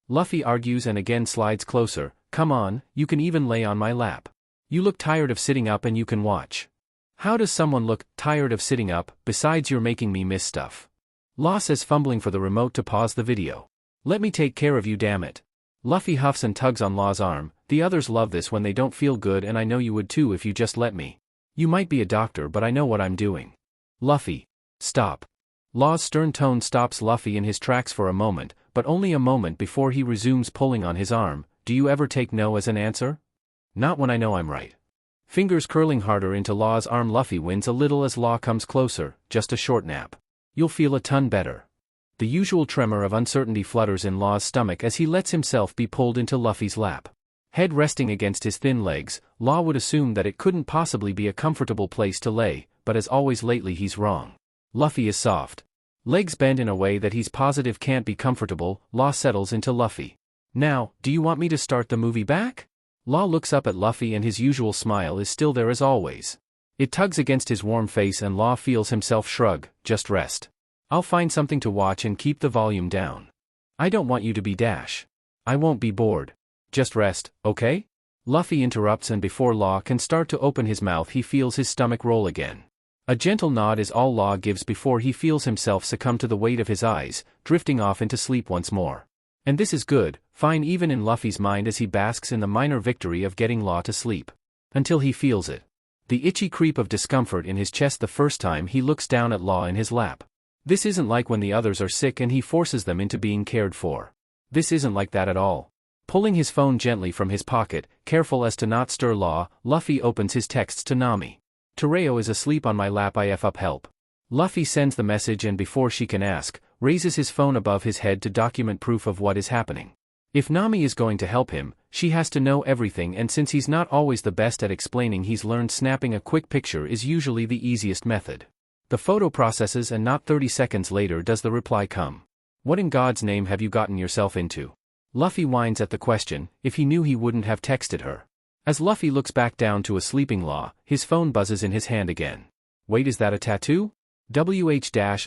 Luffy argues and again slides closer. "Come on, you can even lay on my lap. You look tired of sitting up and you can watch." "How does someone look tired of sitting up, besides you're making me miss stuff?" Law says, fumbling for the remote to pause the video. Let me take care of you, damn it. Luffy huffs and tugs on Law's arm. The others love this when they don't feel good, and I know you would too if you just let me. You might be a doctor, but I know what I'm doing. Luffy. Stop. Law's stern tone stops Luffy in his tracks for a moment, but only a moment before he resumes pulling on his arm. Do you ever take no as an answer? Not when I know I'm right. Fingers curling harder into Law's arm, Luffy wins a little as Law comes closer. Just a short nap. You'll feel a ton better. The usual tremor of uncertainty flutters in Law's stomach as he lets himself be pulled into Luffy's lap. Head resting against his thin legs, Law would assume that it couldn't possibly be a comfortable place to lay, but as always lately he's wrong. Luffy is soft. Legs bend in a way that he's positive can't be comfortable. Law settles into Luffy. Now, do you want me to start the movie back? Law looks up at Luffy and his usual smile is still there as always. It tugs against his warm face and Law feels himself shrug. Just rest. I'll find something to watch and keep the volume down. I don't want you to be dash. I won't be bored. Just rest, okay? Luffy interrupts, and before Law can start to open his mouth he feels his stomach roll again. A gentle nod is all Law gives before he feels himself succumb to the weight of his eyes, drifting off into sleep once more. And this is good, fine even in Luffy's mind as he basks in the minor victory of getting Law to sleep. Until he feels it. The itchy creep of discomfort in his chest the first time he looks down at Law in his lap. This isn't like when the others are sick and he forces them into being cared for. This isn't like that at all. Pulling his phone gently from his pocket, careful as to not stir Law, Luffy opens his texts to Nami. Tereo is asleep on my lap, I f up help. Luffy sends the message and before she can ask, raises his phone above his head to document proof of what is happening. If Nami is going to help him, she has to know everything, and since he's not always the best at explaining, he's learned snapping a quick picture is usually the easiest method. The photo processes and not 30 seconds later does the reply come. What in God's name have you gotten yourself into? Luffy whines at the question. If he knew he wouldn't have texted her. As Luffy looks back down to a sleeping Law, his phone buzzes in his hand again. Wait, is that a tattoo?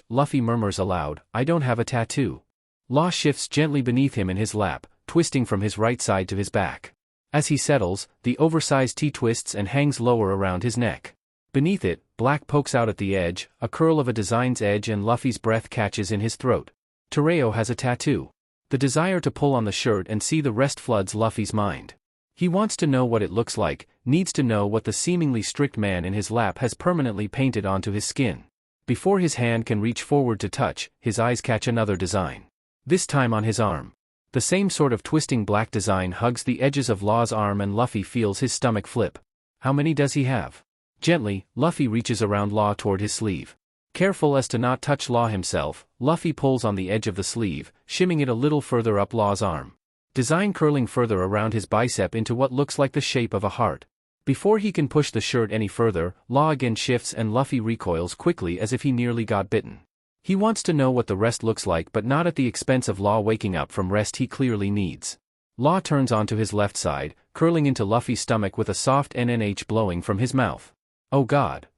Luffy murmurs aloud, I don't have a tattoo. Law shifts gently beneath him in his lap, twisting from his right side to his back. As he settles, the oversized T twists and hangs lower around his neck. Beneath it, black pokes out at the edge, a curl of a design's edge, and Luffy's breath catches in his throat. Tereo has a tattoo. The desire to pull on the shirt and see the rest floods Luffy's mind. He wants to know what it looks like, needs to know what the seemingly strict man in his lap has permanently painted onto his skin. Before his hand can reach forward to touch, his eyes catch another design. This time on his arm. The same sort of twisting black design hugs the edges of Law's arm and Luffy feels his stomach flip. How many does he have? Gently, Luffy reaches around Law toward his sleeve. Careful as to not touch Law himself, Luffy pulls on the edge of the sleeve, shimming it a little further up Law's arm. Design curling further around his bicep into what looks like the shape of a heart. Before he can push the shirt any further, Law again shifts and Luffy recoils quickly as if he nearly got bitten. He wants to know what the rest looks like, but not at the expense of Law waking up from rest he clearly needs. Law turns onto his left side, curling into Luffy's stomach with a soft NNH blowing from his mouth. Oh God.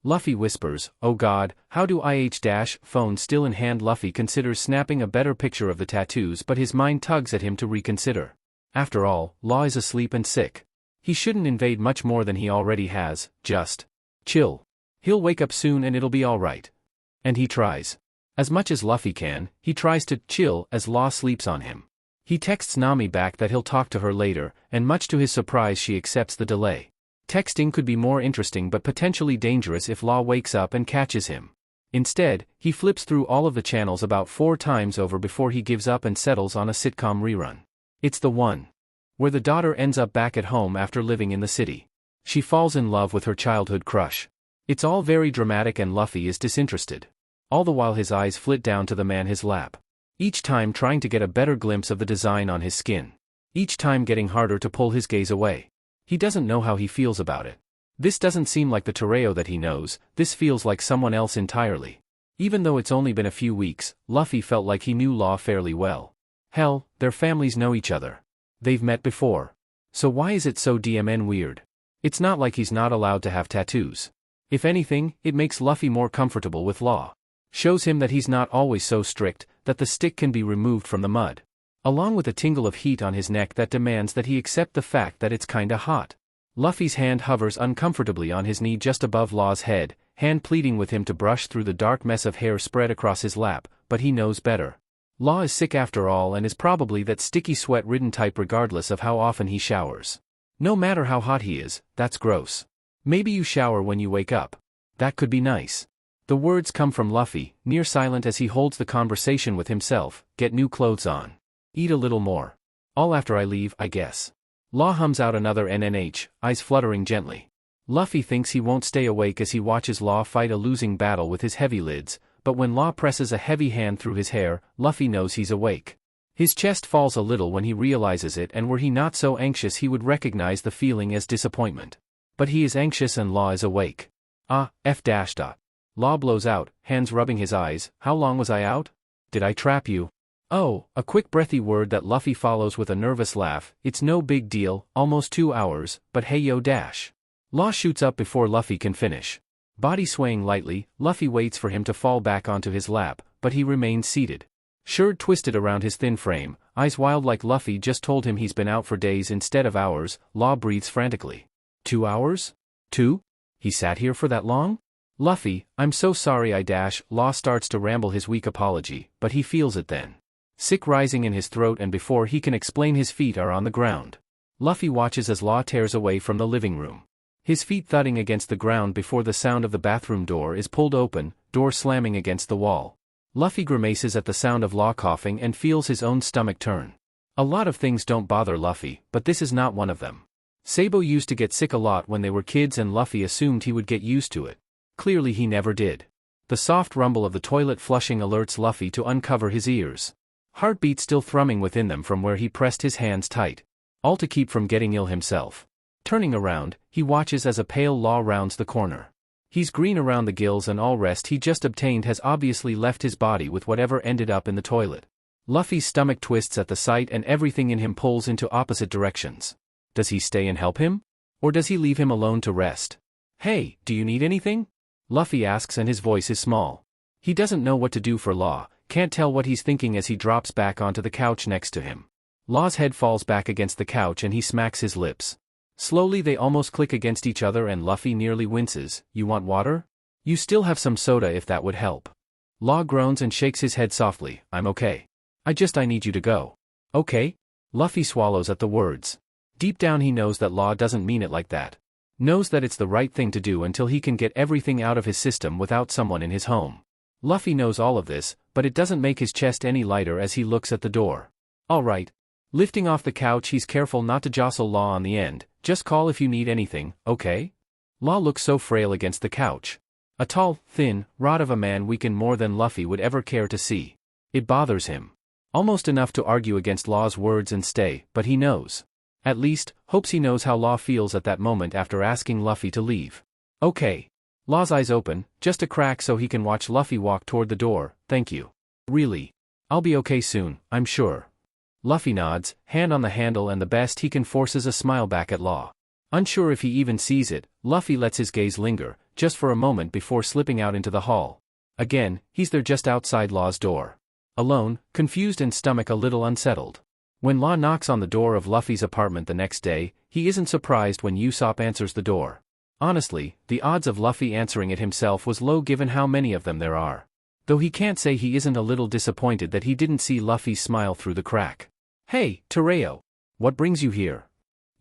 Luffy whispers, oh God, how do phone still in hand. Luffy considers snapping a better picture of the tattoos, but his mind tugs at him to reconsider. After all, Law is asleep and sick. He shouldn't invade much more than he already has, just chill. He'll wake up soon and it'll be alright. And he tries. As much as Luffy can, he tries to chill as Law sleeps on him. He texts Nami back that he'll talk to her later, and much to his surprise she accepts the delay. Texting could be more interesting but potentially dangerous if Law wakes up and catches him. Instead, he flips through all of the channels about 4 times over before he gives up and settles on a sitcom rerun. It's the one where the daughter ends up back at home after living in the city. She falls in love with her childhood crush. It's all very dramatic and Luffy is disinterested. All the while his eyes flit down to the man his lap. Each time trying to get a better glimpse of the design on his skin. Each time getting harder to pull his gaze away. He doesn't know how he feels about it. This doesn't seem like the Tereo that he knows, this feels like someone else entirely. Even though it's only been a few weeks, Luffy felt like he knew Law fairly well. Hell, their families know each other. They've met before. So why is it so DMN weird? It's not like he's not allowed to have tattoos. If anything, it makes Luffy more comfortable with Law. Shows him that he's not always so strict, that the stick can be removed from the mud. Along with a tingle of heat on his neck that demands that he accept the fact that it's kinda hot. Luffy's hand hovers uncomfortably on his knee just above Law's head, hand pleading with him to brush through the dark mess of hair spread across his lap, but he knows better. Law is sick after all and is probably that sticky sweat-ridden type regardless of how often he showers. No matter how hot he is, that's gross. Maybe you shower when you wake up. That could be nice. The words come from Luffy, near silent as he holds the conversation with himself. Get new clothes on. Eat a little more. All after I leave, I guess. Law hums out another NNH, eyes fluttering gently. Luffy thinks he won't stay awake as he watches Law fight a losing battle with his heavy lids, but when Law presses a heavy hand through his hair, Luffy knows he's awake. His chest falls a little when he realizes it, and were he not so anxious he would recognize the feeling as disappointment. But he is anxious and Law is awake. Ah, f dash dot. Law blows out, hands rubbing his eyes. How long was I out? Did I trap you? Oh, a quick breathy word that Luffy follows with a nervous laugh. It's no big deal, almost 2 hours, but hey yo dash. Law shoots up before Luffy can finish. Body swaying lightly, Luffy waits for him to fall back onto his lap, but he remains seated. Shirt twisted around his thin frame, eyes wild like Luffy just told him he's been out for days instead of hours. Law breathes frantically. 2 hours? 2? He sat here for that long? Luffy, I'm so sorry I dash. Law starts to ramble his weak apology, but he feels it then. Sick rising in his throat, and before he can explain his feet are on the ground. Luffy watches as Law tears away from the living room. His feet thudding against the ground before the sound of the bathroom door is pulled open, door slamming against the wall. Luffy grimaces at the sound of Law coughing and feels his own stomach turn. A lot of things don't bother Luffy, but this is not one of them. Sabo used to get sick a lot when they were kids and Luffy assumed he would get used to it. Clearly he never did. The soft rumble of the toilet flushing alerts Luffy to uncover his ears. Heartbeat still thrumming within them from where he pressed his hands tight. All to keep from getting ill himself. Turning around, he watches as a pale Law rounds the corner. He's green around the gills and all rest he just obtained has obviously left his body with whatever ended up in the toilet. Luffy's stomach twists at the sight and everything in him pulls into opposite directions. Does he stay and help him? Or does he leave him alone to rest? Hey, do you need anything? Luffy asks and his voice is small. He doesn't know what to do for Law, can't tell what he's thinking as he drops back onto the couch next to him. Law's head falls back against the couch and he smacks his lips. Slowly they almost click against each other and Luffy nearly winces. You want water? You still have some soda if that would help. Law groans and shakes his head softly. I'm okay. I need you to go. Okay? Luffy swallows at the words. Deep down he knows that Law doesn't mean it like that. Knows that it's the right thing to do until he can get everything out of his system without someone in his home. Luffy knows all of this, but it doesn't make his chest any lighter as he looks at the door. All right. Lifting off the couch he's careful not to jostle Law on the end. Just call if you need anything, okay? Law looks so frail against the couch. A tall, thin, rod of a man weakened more than Luffy would ever care to see. It bothers him. Almost enough to argue against Law's words and stay, but he knows. At least, hopes he knows how Law feels at that moment after asking Luffy to leave. Okay. Law's eyes open, just a crack so he can watch Luffy walk toward the door. Thank you. Really? I'll be okay soon, I'm sure. Luffy nods, hand on the handle and the best he can forces a smile back at Law. Unsure if he even sees it, Luffy lets his gaze linger, just for a moment before slipping out into the hall. Again, he's there just outside Law's door. Alone, confused and stomach a little unsettled. When Law knocks on the door of Luffy's apartment the next day, he isn't surprised when Usopp answers the door. Honestly, the odds of Luffy answering it himself was low given how many of them there are. Though he can't say he isn't a little disappointed that he didn't see Luffy's smile through the crack. Hey, Tereo. What brings you here?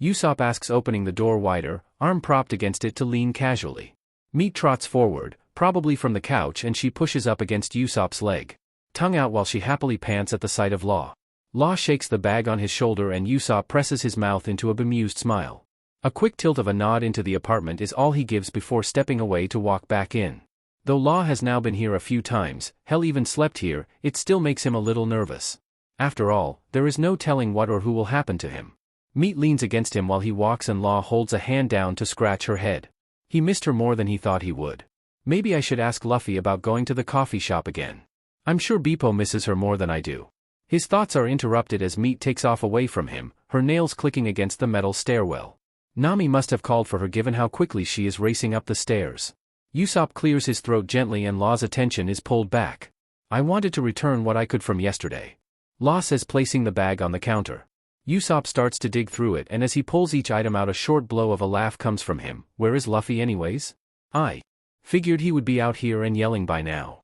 Usopp asks opening the door wider, arm propped against it to lean casually. Meat trots forward, probably from the couch and she pushes up against Usopp's leg. Tongue out while she happily pants at the sight of Law. Law shakes the bag on his shoulder and Usopp presses his mouth into a bemused smile. A quick tilt of a nod into the apartment is all he gives before stepping away to walk back in. Though Law has now been here a few times, hell even slept here, it still makes him a little nervous. After all, there is no telling what or who will happen to him. Meat leans against him while he walks and Law holds a hand down to scratch her head. He missed her more than he thought he would. Maybe I should ask Luffy about going to the coffee shop again. I'm sure Bepo misses her more than I do. His thoughts are interrupted as Meat takes off away from him, her nails clicking against the metal stairwell. Nami must have called for her given how quickly she is racing up the stairs. Usopp clears his throat gently and Law's attention is pulled back. I wanted to return what I could from yesterday. Law says placing the bag on the counter. Usopp starts to dig through it and as he pulls each item out a short blow of a laugh comes from him. Where is Luffy anyways? I figured he would be out here and yelling by now.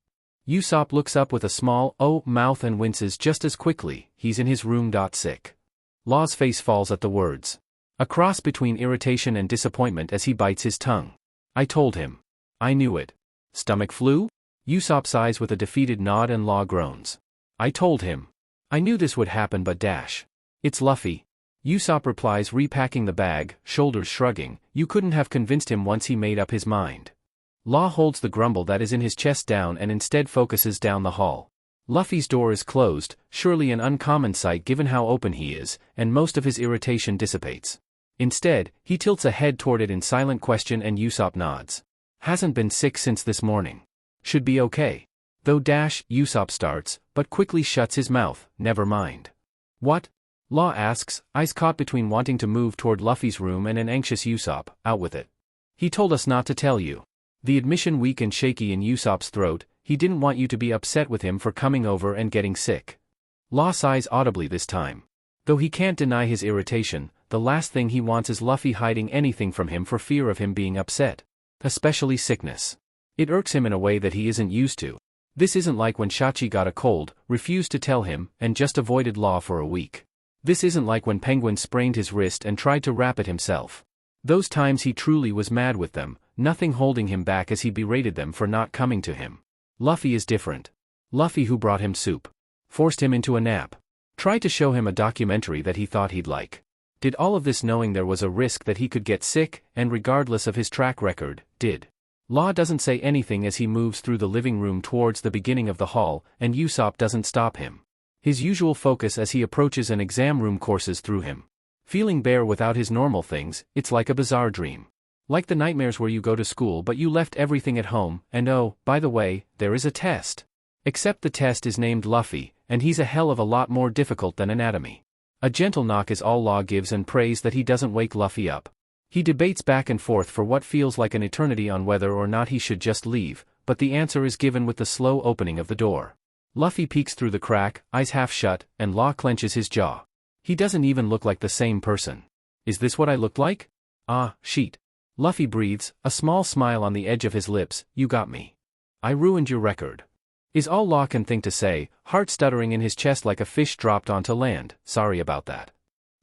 Usopp looks up with a small, mouth and winces just as quickly. He's in his room. Sick. Law's face falls at the words. A cross between irritation and disappointment as he bites his tongue. I told him. I knew it. Stomach flu? Usopp sighs with a defeated nod and Law groans. I told him. I knew this would happen but it's Luffy. Usopp replies, repacking the bag, shoulders shrugging. You couldn't have convinced him once he made up his mind. Law holds the grumble that is in his chest down and instead focuses down the hall. Luffy's door is closed, surely an uncommon sight given how open he is, and most of his irritation dissipates. Instead, he tilts a head toward it in silent question and Usopp nods. Hasn't been sick since this morning. Should be okay. Though Usopp starts, but quickly shuts his mouth. Never mind. What? Law asks, eyes caught between wanting to move toward Luffy's room and an anxious Usopp. Out with it. He told us not to tell you. The admission weak and shaky in Usopp's throat. He didn't want you to be upset with him for coming over and getting sick. Law sighs audibly this time. Though he can't deny his irritation, the last thing he wants is Luffy hiding anything from him for fear of him being upset. Especially sickness. It irks him in a way that he isn't used to. This isn't like when Shachi got a cold, refused to tell him, and just avoided Law for a week. This isn't like when Penguin sprained his wrist and tried to wrap it himself. Those times he truly was mad with them, nothing holding him back as he berated them for not coming to him. Luffy is different. Luffy, who brought him soup, forced him into a nap, tried to show him a documentary that he thought he'd like, did all of this knowing there was a risk that he could get sick, and regardless of his track record, did. Law doesn't say anything as he moves through the living room towards the beginning of the hall, and Usopp doesn't stop him. His usual focus as he approaches an exam room courses through him. Feeling bare without his normal things, it's like a bizarre dream. Like the nightmares where you go to school but you left everything at home, and oh, by the way, there is a test. Except the test is named Luffy, and he's a hell of a lot more difficult than anatomy. A gentle knock is all Law gives and prays that he doesn't wake Luffy up. He debates back and forth for what feels like an eternity on whether or not he should just leave, but the answer is given with the slow opening of the door. Luffy peeks through the crack, eyes half shut, and Law clenches his jaw. He doesn't even look like the same person. Is this what I looked like? Ah, shit. Luffy breathes, a small smile on the edge of his lips. You got me. I ruined your record. Is all Law can think to say, heart stuttering in his chest like a fish dropped onto land. Sorry about that.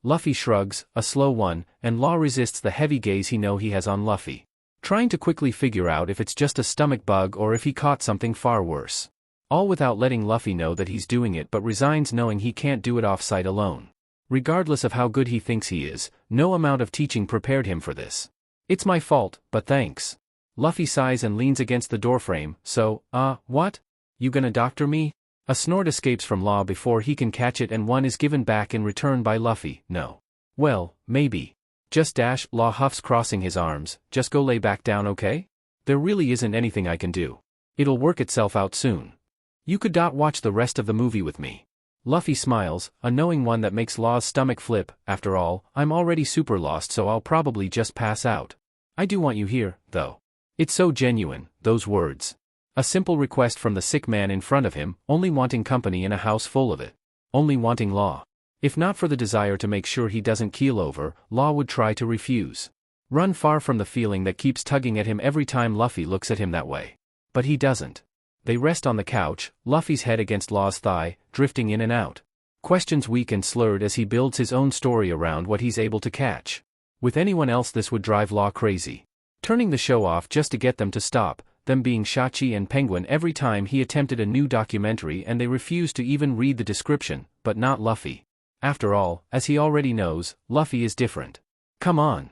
Luffy shrugs, a slow one, and Law resists the heavy gaze he has on Luffy, trying to quickly figure out if it's just a stomach bug or if he caught something far worse. All without letting Luffy know that he's doing it, but resigns knowing he can't do it off-site alone. Regardless of how good he thinks he is, no amount of teaching prepared him for this. It's my fault, but thanks. Luffy sighs and leans against the doorframe. So, what? You gonna doctor me? A snort escapes from Law before he can catch it and one is given back in return by Luffy. No. Well, maybe. Just Law huffs, crossing his arms. Just go lay back down, okay? There really isn't anything I can do. It'll work itself out soon. You could watch the rest of the movie with me. Luffy smiles, a knowing one that makes Law's stomach flip. After all, I'm already super lost, so I'll probably just pass out. I do want you here, though. It's so genuine, those words. A simple request from the sick man in front of him, only wanting company in a house full of it. Only wanting Law. If not for the desire to make sure he doesn't keel over, Law would try to refuse. Run far from the feeling that keeps tugging at him every time Luffy looks at him that way. But he doesn't. They rest on the couch, Luffy's head against Law's thigh, drifting in and out. Questions weak and slurred as he builds his own story around what he's able to catch. With anyone else this would drive Law crazy. Turning the show off just to get them to stop, them being Shachi and Penguin every time he attempted a new documentary and they refused to even read the description, but not Luffy. After all, as he already knows, Luffy is different. Come on.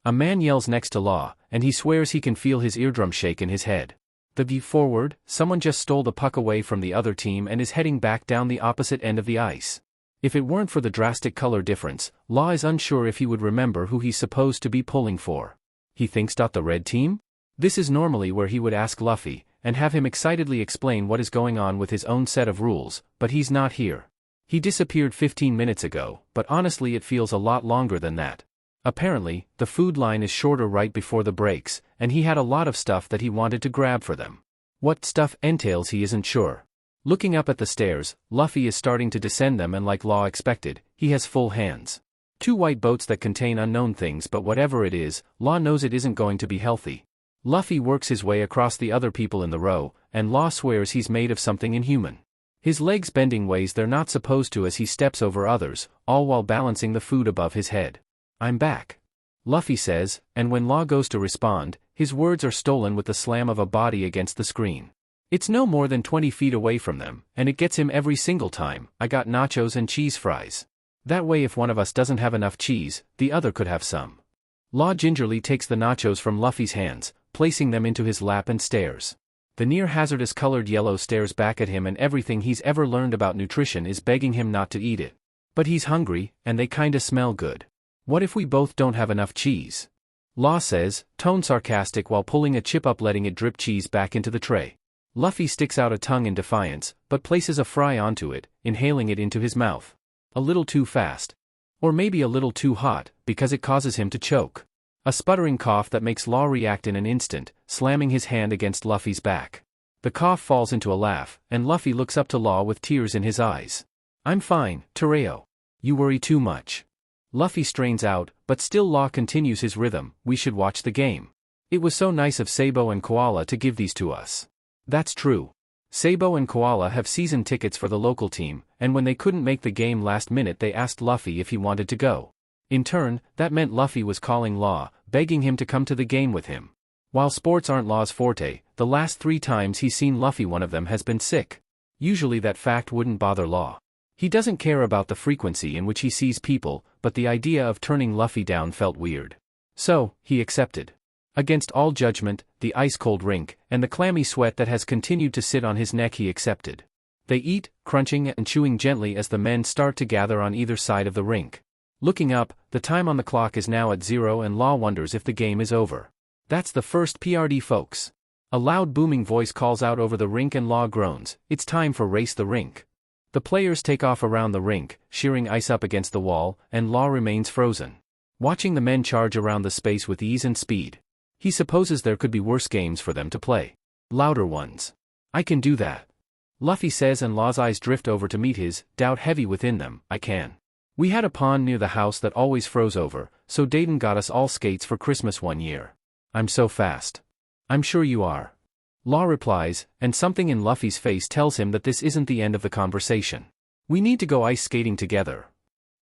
A man yells next to Law, and he swears he can feel his eardrum shake in his head. The view forward, someone just stole the puck away from the other team and is heading back down the opposite end of the ice. If it weren't for the drastic color difference, Law is unsure if he would remember who he's supposed to be pulling for. He thinks the red team? This is normally where he would ask Luffy, and have him excitedly explain what is going on with his own set of rules, but he's not here. He disappeared 15 minutes ago, but honestly it feels a lot longer than that. Apparently, the food line is shorter right before the breaks, and he had a lot of stuff that he wanted to grab for them. What stuff entails he isn't sure. Looking up at the stairs, Luffy is starting to descend them and like Law expected, he has full hands. 2 white boats that contain unknown things, but whatever it is, Law knows it isn't going to be healthy. Luffy works his way across the other people in the row, and Law swears he's made of something inhuman. His legs bending ways they're not supposed to as he steps over others, all while balancing the food above his head. "I'm back," Luffy says, and when Law goes to respond, his words are stolen with the slam of a body against the screen. It's no more than 20 feet away from them, and it gets him every single time. "I got nachos and cheese fries. That way if one of us doesn't have enough cheese, the other could have some." Law gingerly takes the nachos from Luffy's hands, placing them into his lap and stares. The near-hazardous colored yellow stares back at him and everything he's ever learned about nutrition is begging him not to eat it. But he's hungry, and they kinda smell good. "What if we both don't have enough cheese?" Law says, tone sarcastic while pulling a chip up letting it drip cheese back into the tray. Luffy sticks out a tongue in defiance, but places a fry onto it, inhaling it into his mouth. A little too fast. Or maybe a little too hot, because it causes him to choke. A sputtering cough that makes Law react in an instant, slamming his hand against Luffy's back. The cough falls into a laugh, and Luffy looks up to Law with tears in his eyes. "I'm fine, Tereo. You worry too much." Luffy strains out, but still Law continues his rhythm. "We should watch the game. It was so nice of Sabo and Koala to give these to us." That's true. Sabo and Koala have season tickets for the local team, and when they couldn't make the game last minute they asked Luffy if he wanted to go. In turn, that meant Luffy was calling Law, begging him to come to the game with him. While sports aren't Law's forte, the last 3 times he's seen Luffy one of them has been sick. Usually that fact wouldn't bother Law. He doesn't care about the frequency in which he sees people, but the idea of turning Luffy down felt weird. So, he accepted. Against all judgment, the ice-cold rink, and the clammy sweat that has continued to sit on his neck he accepted. They eat, crunching and chewing gently as the men start to gather on either side of the rink. Looking up, the time on the clock is now at 0 and Law wonders if the game is over. "That's the first PRD, folks." A loud booming voice calls out over the rink and Law groans, "It's time for Race the Rink." The players take off around the rink, shearing ice up against the wall, and Law remains frozen. Watching the men charge around the space with ease and speed. He supposes there could be worse games for them to play. Louder ones. "I can do that," Luffy says, and Law's eyes drift over to meet his, doubt heavy within them. "I can. We had a pond near the house that always froze over, so Dayton got us all skates for Christmas one year." "I'm so fast." "I'm sure you are," Law replies, and something in Luffy's face tells him that this isn't the end of the conversation. "We need to go ice skating together.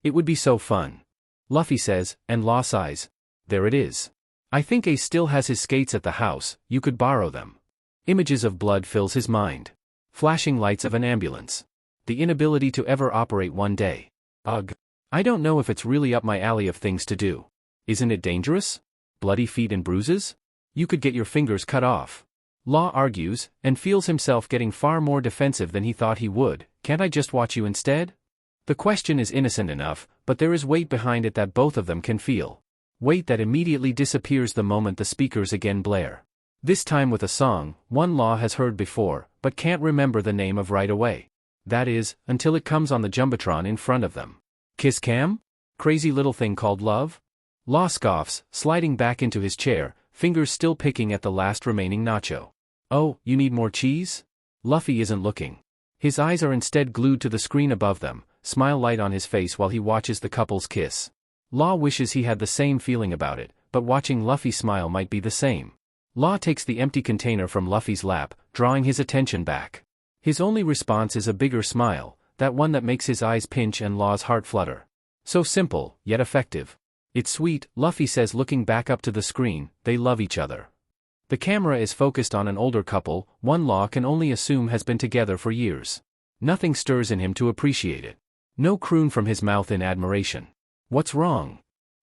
It would be so fun," Luffy says, and Law sighs. "There it is. I think Ace still has his skates at the house, you could borrow them." Images of blood fills his mind. Flashing lights of an ambulance. The inability to ever operate one day. Ugh. I don't know if it's really up my alley of things to do. Isn't it dangerous? Bloody feet and bruises? You could get your fingers cut off. Law argues, and feels himself getting far more defensive than he thought he would. "Can't I just watch you instead?" The question is innocent enough, but there is weight behind it that both of them can feel. Weight that immediately disappears the moment the speakers again blare. This time with a song, one Law has heard before, but can't remember the name of right away. That is, until it comes on the Jumbotron in front of them. "Kiss Cam? Crazy little thing called love?" Law scoffs, sliding back into his chair, fingers still picking at the last remaining nacho. "Oh, you need more cheese?" Luffy isn't looking. His eyes are instead glued to the screen above them, smile light on his face while he watches the couple's kiss. Law wishes he had the same feeling about it, but watching Luffy smile might be the same. Law takes the empty container from Luffy's lap, drawing his attention back. His only response is a bigger smile, that one that makes his eyes pinch and Law's heart flutter. So simple, yet effective. "It's sweet," Luffy says looking back up to the screen. They love each other. The camera is focused on an older couple, one Law can only assume has been together for years. Nothing stirs in him to appreciate it. No croon from his mouth in admiration. What's wrong?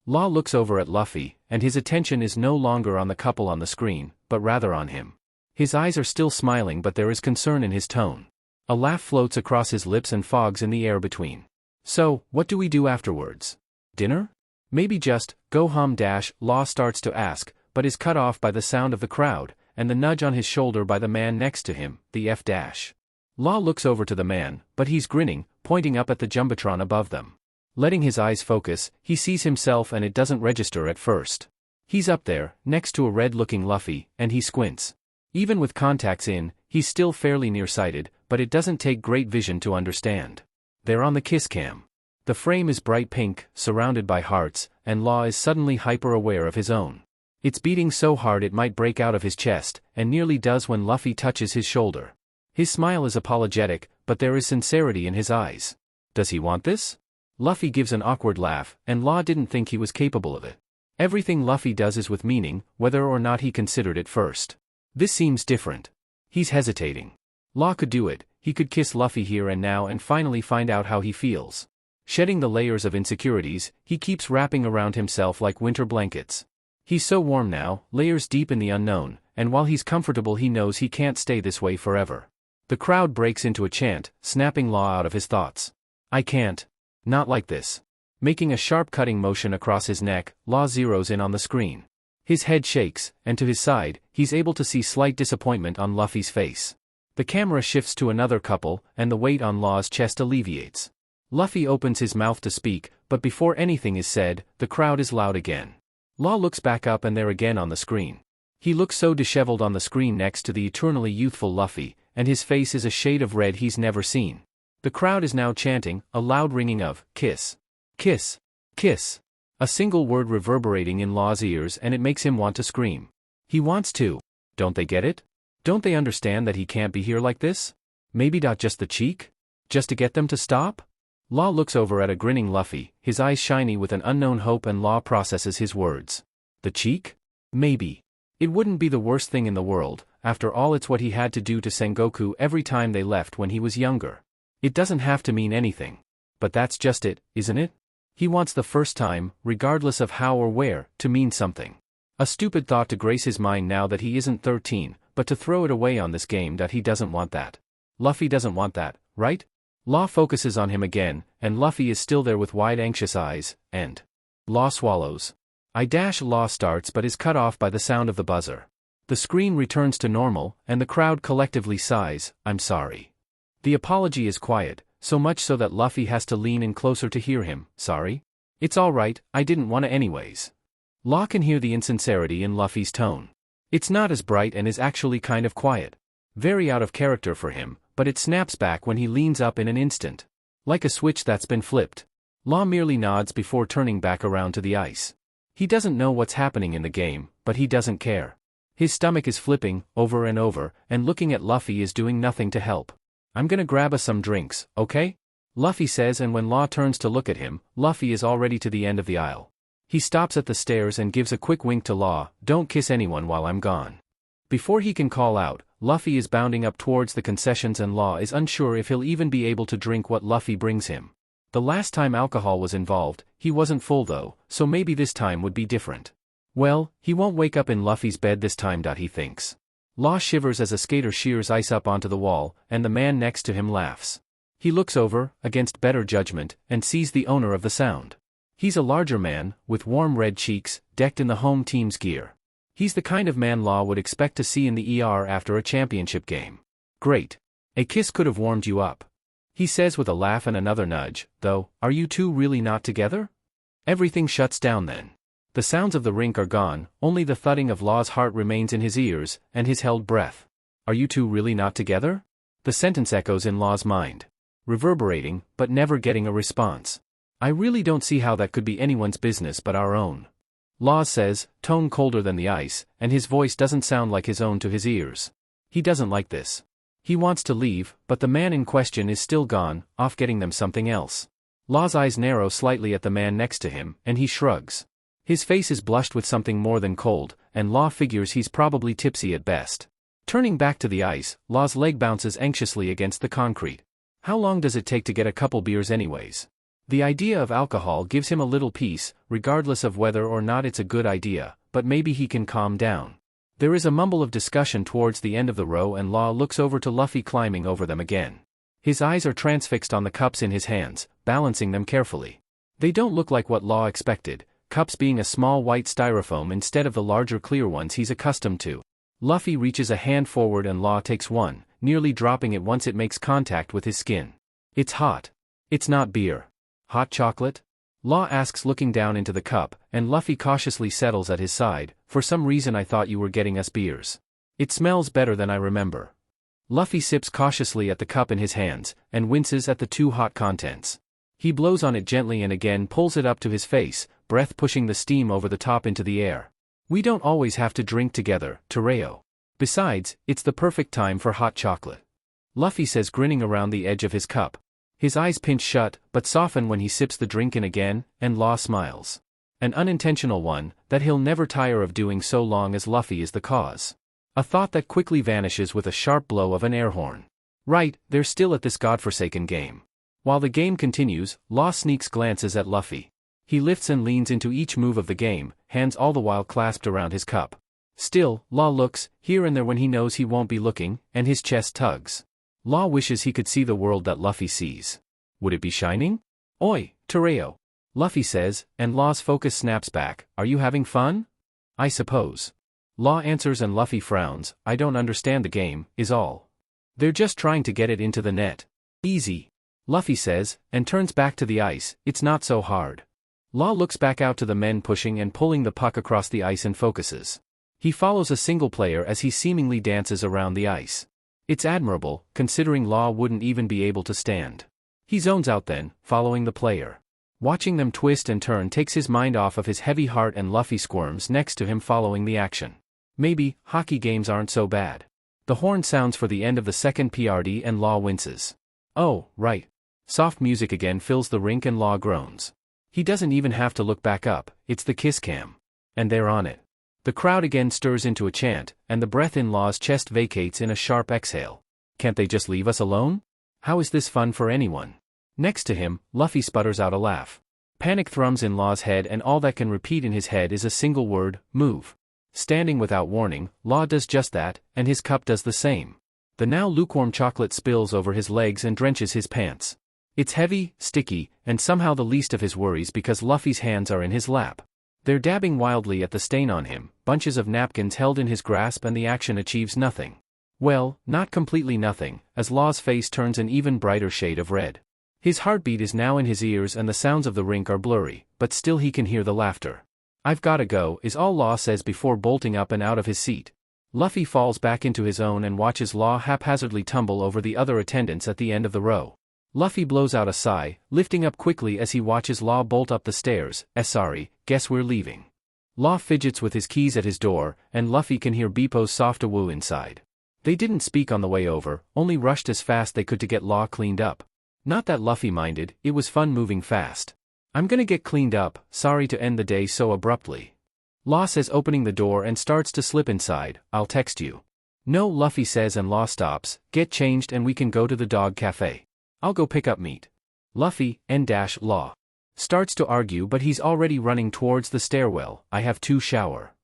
Law looks over at Luffy, and his attention is no longer on the couple on the screen, but rather on him. His eyes are still smiling, but there is concern in his tone. A laugh floats across his lips and fogs in the air between. "So, what do we do afterwards? Dinner? Maybe just, go home dash," Law starts to ask, but is cut off by the sound of the crowd, and the nudge on his shoulder by the man next to him, the F dash. Law looks over to the man, but he's grinning, pointing up at the Jumbotron above them. Letting his eyes focus, he sees himself and it doesn't register at first. He's up there, next to a red-looking Luffy, and he squints. Even with contacts in, he's still fairly nearsighted, but it doesn't take great vision to understand. They're on the kiss cam. The frame is bright pink, surrounded by hearts, and Law is suddenly hyper-aware of his own. It's beating so hard it might break out of his chest, and nearly does when Luffy touches his shoulder. His smile is apologetic, but there is sincerity in his eyes. Does he want this? Luffy gives an awkward laugh, and Law didn't think he was capable of it. Everything Luffy does is with meaning, whether or not he considered it first. This seems different. He's hesitating. Law could do it, he could kiss Luffy here and now and finally find out how he feels. Shedding the layers of insecurities, he keeps wrapping around himself like winter blankets. He's so warm now, layers deep in the unknown, and while he's comfortable he knows he can't stay this way forever. The crowd breaks into a chant, snapping Law out of his thoughts. I can't. Not like this. Making a sharp cutting motion across his neck, Law zeroes in on the screen. His head shakes, and to his side, he's able to see slight disappointment on Luffy's face. The camera shifts to another couple, and the weight on Law's chest alleviates. Luffy opens his mouth to speak, but before anything is said, the crowd is loud again. Law looks back up and they're again on the screen. He looks so disheveled on the screen next to the eternally youthful Luffy, and his face is a shade of red he's never seen. The crowd is now chanting, a loud ringing of, kiss. Kiss. Kiss. A single word reverberating in Law's ears and it makes him want to scream. He wants to. Don't they get it? Don't they understand that he can't be here like this? Maybe not just the cheek? Just to get them to stop? Law looks over at a grinning Luffy, his eyes shiny with an unknown hope, and Law processes his words. The cheek? Maybe. It wouldn't be the worst thing in the world, after all it's what he had to do to Sengoku every time they left when he was younger. It doesn't have to mean anything. But that's just it, isn't it? He wants the first time, regardless of how or where, to mean something. A stupid thought to grace his mind now that he isn't 13, but to throw it away on this game that he doesn't want that. Luffy doesn't want that, right? Law focuses on him again, and Luffy is still there with wide anxious eyes, and Law swallows. Law starts but is cut off by the sound of the buzzer. The screen returns to normal, and the crowd collectively sighs, I'm sorry. The apology is quiet, so much so that Luffy has to lean in closer to hear him. Sorry? It's alright, I didn't wanna anyways. Law can hear the insincerity in Luffy's tone. It's not as bright and is actually kind of quiet. Very out of character for him, but it snaps back when he leans up in an instant. Like a switch that's been flipped. Law merely nods before turning back around to the ice. He doesn't know what's happening in the game, but he doesn't care. His stomach is flipping, over and over, and looking at Luffy is doing nothing to help. I'm gonna grab us some drinks, okay? Luffy says, and when Law turns to look at him, Luffy is already to the end of the aisle. He stops at the stairs and gives a quick wink to Law, don't kiss anyone while I'm gone. Before he can call out, Luffy is bounding up towards the concessions and Law is unsure if he'll even be able to drink what Luffy brings him. The last time alcohol was involved, he wasn't full though, so maybe this time would be different. Well, he won't wake up in Luffy's bed this time, he thinks. Law shivers as a skater shears ice up onto the wall, and the man next to him laughs. He looks over, against better judgment, and sees the owner of the sound. He's a larger man, with warm red cheeks, decked in the home team's gear. He's the kind of man Law would expect to see in the ER after a championship game. Great. A kiss could have warmed you up. He says with a laugh and another nudge, though, are you two really not together? Everything shuts down then. The sounds of the rink are gone, only the thudding of Law's heart remains in his ears, and his held breath. Are you two really not together? The sentence echoes in Law's mind. Reverberating, but never getting a response. I really don't see how that could be anyone's business but our own. Law says, tone colder than the ice, and his voice doesn't sound like his own to his ears. He doesn't like this. He wants to leave, but the man in question is still gone, off getting them something else. Law's eyes narrow slightly at the man next to him, and he shrugs. His face is blushed with something more than cold, and Law figures he's probably tipsy at best. Turning back to the ice, Law's leg bounces anxiously against the concrete. How long does it take to get a couple beers anyways? The idea of alcohol gives him a little peace, regardless of whether or not it's a good idea, but maybe he can calm down. There is a mumble of discussion towards the end of the row and Law looks over to Luffy climbing over them again. His eyes are transfixed on the cups in his hands, balancing them carefully. They don't look like what Law expected, cups being a small white styrofoam instead of the larger clear ones he's accustomed to. Luffy reaches a hand forward and Law takes one, nearly dropping it once it makes contact with his skin. It's hot. It's not beer. Hot chocolate? Law asks looking down into the cup, and Luffy cautiously settles at his side. For some reason I thought you were getting us beers. It smells better than I remember. Luffy sips cautiously at the cup in his hands, and winces at the too hot contents. He blows on it gently and again pulls it up to his face, breath pushing the steam over the top into the air. We don't always have to drink together, Tereo. Besides, it's the perfect time for hot chocolate. Luffy says, grinning around the edge of his cup. His eyes pinch shut, but soften when he sips the drink in again, and Law smiles. An unintentional one, that he'll never tire of doing so long as Luffy is the cause. A thought that quickly vanishes with a sharp blow of an air horn. Right, they're still at this godforsaken game. While the game continues, Law sneaks glances at Luffy. He lifts and leans into each move of the game, hands all the while clasped around his cup. Still, Law looks, here and there when he knows he won't be looking, and his chest tugs. Law wishes he could see the world that Luffy sees. Would it be shining? Oi, Tereo. Luffy says, and Law's focus snaps back, are you having fun? I suppose. Law answers and Luffy frowns, I don't understand the game, is all. They're just trying to get it into the net. Easy. Luffy says, and turns back to the ice, it's not so hard. Law looks back out to the men pushing and pulling the puck across the ice and focuses. He follows a single player as he seemingly dances around the ice. It's admirable, considering Law wouldn't even be able to stand. He zones out then, following the player. Watching them twist and turn takes his mind off of his heavy heart, and Luffy squirms next to him following the action. Maybe, hockey games aren't so bad. The horn sounds for the end of the second PRD and Law winces. Oh, right. Soft music again fills the rink and Law groans. He doesn't even have to look back up, it's the kiss cam. And they're on it. The crowd again stirs into a chant, and the breath in Law's chest vacates in a sharp exhale. Can't they just leave us alone? How is this fun for anyone? Next to him, Luffy sputters out a laugh. Panic thrums in Law's head, and all that can repeat in his head is a single word, move. Standing without warning, Law does just that, and his cup does the same. The now lukewarm chocolate spills over his legs and drenches his pants. It's heavy, sticky, and somehow the least of his worries because Luffy's hands are in his lap. They're dabbing wildly at the stain on him, bunches of napkins held in his grasp, and the action achieves nothing. Well, not completely nothing, as Law's face turns an even brighter shade of red. His heartbeat is now in his ears and the sounds of the rink are blurry, but still he can hear the laughter. I've gotta go, is all Law says before bolting up and out of his seat. Luffy falls back into his own and watches Law haphazardly tumble over the other attendants at the end of the row. Luffy blows out a sigh, lifting up quickly as he watches Law bolt up the stairs. Sorry, guess we're leaving. Law fidgets with his keys at his door, and Luffy can hear Beepo's soft woo inside. They didn't speak on the way over, only rushed as fast they could to get Law cleaned up. Not that Luffy minded, it was fun moving fast. I'm gonna get cleaned up, sorry to end the day so abruptly. Law says, opening the door, and starts to slip inside. I'll text you. No, Luffy says, and Law stops, get changed and we can go to the dog cafe. I'll go pick up meat. Luffy, Law. Starts to argue, but he's already running towards the stairwell. I have to shower.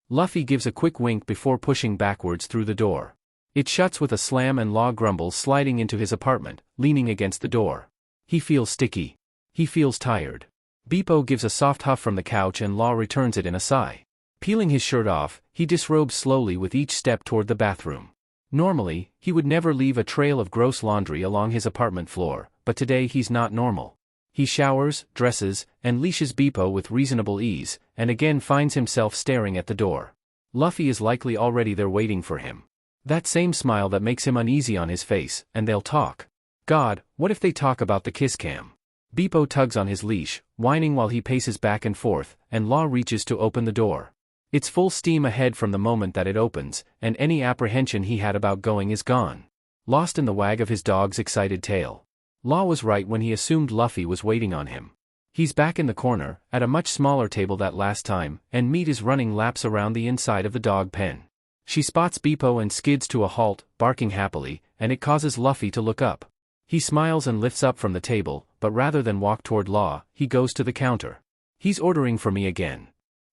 Luffy gives a quick wink before pushing backwards through the door. It shuts with a slam and Law grumbles, sliding into his apartment, leaning against the door. He feels sticky. He feels tired. Beepo gives a soft huff from the couch and Law returns it in a sigh. Peeling his shirt off, he disrobes slowly with each step toward the bathroom. Normally, he would never leave a trail of gross laundry along his apartment floor, but today he's not normal. He showers, dresses, and leashes Beepo with reasonable ease, and again finds himself staring at the door. Luffy is likely already there waiting for him. That same smile that makes him uneasy on his face, and they'll talk. God, what if they talk about the kiss cam? Beepo tugs on his leash, whining while he paces back and forth, and Law reaches to open the door. It's full steam ahead from the moment that it opens, and any apprehension he had about going is gone. Lost in the wag of his dog's excited tail. Law was right when he assumed Luffy was waiting on him. He's back in the corner, at a much smaller table that last time, and Meat is running laps around the inside of the dog pen. She spots Beepo and skids to a halt, barking happily, and it causes Luffy to look up. He smiles and lifts up from the table, but rather than walk toward Law, he goes to the counter. He's ordering for me again.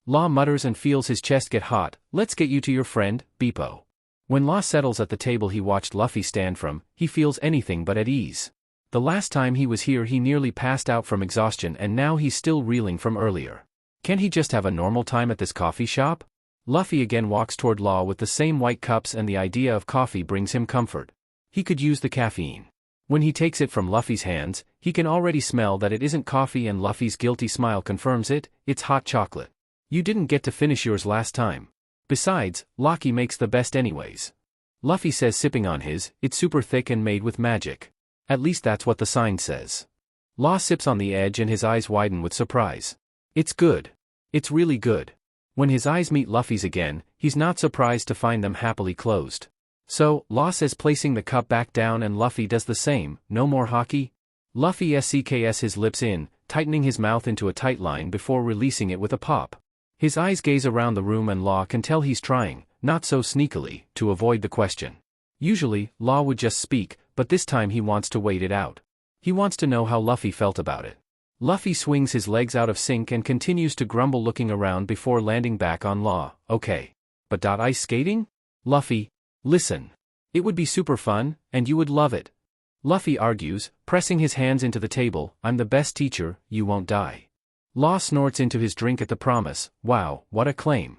Law mutters and feels his chest get hot. Let's get you to your friend, Beepo. When Law settles at the table he watched Luffy stand from, he feels anything but at ease. The last time he was here he nearly passed out from exhaustion, and now he's still reeling from earlier. Can he just have a normal time at this coffee shop? Luffy again walks toward Law with the same white cups, and the idea of coffee brings him comfort. He could use the caffeine. When he takes it from Luffy's hands, he can already smell that it isn't coffee, and Luffy's guilty smile confirms it. It's hot chocolate. You didn't get to finish yours last time. Besides, Lucky makes the best anyways. Luffy says, sipping on his. It's super thick and made with magic. At least that's what the sign says. Law sips on the edge and his eyes widen with surprise. It's good. It's really good. When his eyes meet Luffy's again, he's not surprised to find them happily closed. So, Law says placing the cup back down and Luffy does the same. No more hockey? Luffy sks his lips in, tightening his mouth into a tight line before releasing it with a pop. His eyes gaze around the room and Law can tell he's trying, not so sneakily, to avoid the question. Usually, Law would just speak, but this time he wants to wait it out. He wants to know how Luffy felt about it. Luffy swings his legs out of sync and continues to grumble, looking around before landing back on Law. Okay. But ice skating? Luffy, listen. It would be super fun, and you would love it. Luffy argues, pressing his hands into the table. I'm the best teacher, you won't die. Law snorts into his drink at the promise. Wow, what a claim.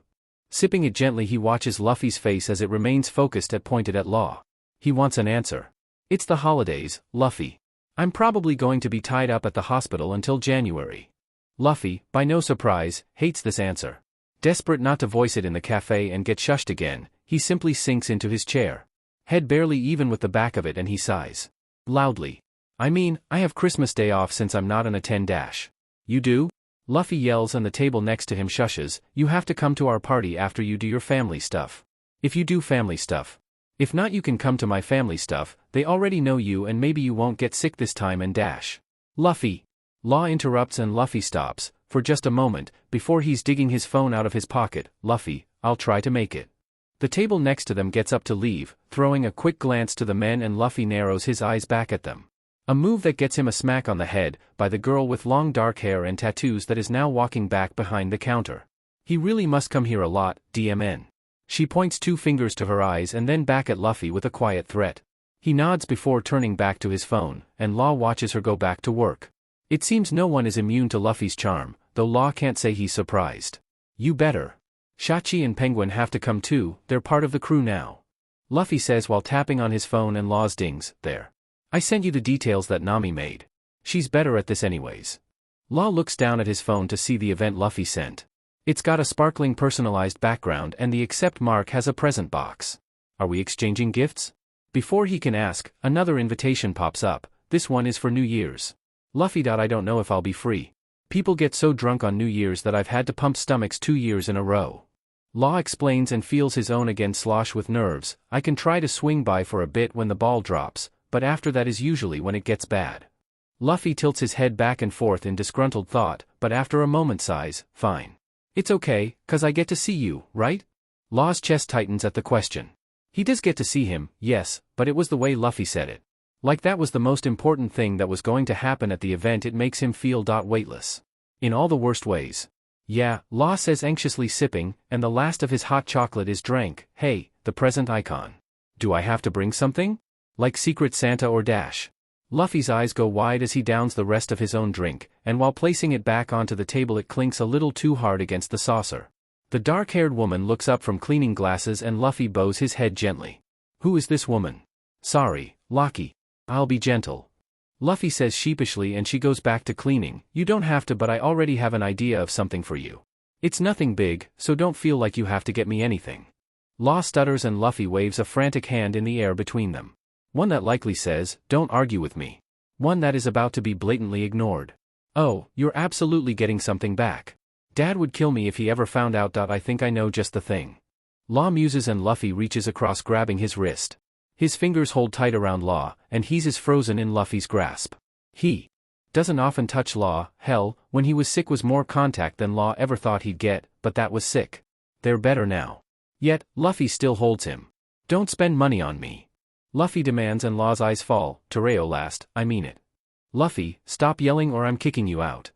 Sipping it gently, he watches Luffy's face as it remains focused and pointed at Law. He wants an answer. It's the holidays, Luffy. I'm probably going to be tied up at the hospital until January. Luffy, by no surprise, hates this answer. Desperate not to voice it in the cafe and get shushed again, he simply sinks into his chair. Head barely even with the back of it, and he sighs. Loudly. I mean, I have Christmas Day off since I'm not on a 10-. You do? Luffy yells and the table next to him shushes. You have to come to our party after you do your family stuff. If you do family stuff. If not, you can come to my family stuff. They already know you and maybe you won't get sick this time and dash. Luffy. Law interrupts and Luffy stops, for just a moment, before he's digging his phone out of his pocket. Luffy, I'll try to make it. The table next to them gets up to leave, throwing a quick glance to the men, and Luffy narrows his eyes back at them. A move that gets him a smack on the head by the girl with long dark hair and tattoos that is now walking back behind the counter. He really must come here a lot, DMN. She points 2 fingers to her eyes and then back at Luffy with a quiet threat. He nods before turning back to his phone, and Law watches her go back to work. It seems no one is immune to Luffy's charm, though Law can't say he's surprised. You better. Shachi and Penguin have to come too, they're part of the crew now. Luffy says while tapping on his phone, and Law's dings. There. I sent you the details that Nami made. She's better at this anyways. Law looks down at his phone to see the event Luffy sent. It's got a sparkling personalized background and the accept mark has a present box. Are we exchanging gifts? Before he can ask, another invitation pops up. This one is for New Year's. Luffy. I don't know if I'll be free. People get so drunk on New Year's that I've had to pump stomachs 2 years in a row. Law explains and feels his own again slosh with nerves. I can try to swing by for a bit when the ball drops, but after that is usually when it gets bad. Luffy tilts his head back and forth in disgruntled thought, but after a moment sighs. Fine. It's okay, 'cause I get to see you, right? Law's chest tightens at the question. He does get to see him, yes, but it was the way Luffy said it. Like that was the most important thing that was going to happen at the event. It makes him feel weightless. In all the worst ways. Yeah, Law says anxiously, sipping, and the last of his hot chocolate is drank. Hey, the present icon. Do I have to bring something? Like Secret Santa or dash? Luffy's eyes go wide as he downs the rest of his own drink, and while placing it back onto the table it clinks a little too hard against the saucer. The dark-haired woman looks up from cleaning glasses and Luffy bows his head gently. Who is this woman? Sorry, Lucky. I'll be gentle. Luffy says sheepishly, and she goes back to cleaning. You don't have to, but I already have an idea of something for you. It's nothing big, so don't feel like you have to get me anything. Law stutters and Luffy waves a frantic hand in the air between them. One that likely says, don't argue with me. One that is about to be blatantly ignored. Oh, you're absolutely getting something back. Dad would kill me if he ever found out. I think I know just the thing. Law muses and Luffy reaches across, grabbing his wrist. His fingers hold tight around Law, and he's as frozen in Luffy's grasp. He doesn't often touch Law. Hell, when he was sick was more contact than Law ever thought he'd get, but that was sick. They're better now. Yet, Luffy still holds him. Don't spend money on me. Luffy demands, and Law's eyes fall. Tereo last, I mean it. Luffy, stop yelling or I'm kicking you out.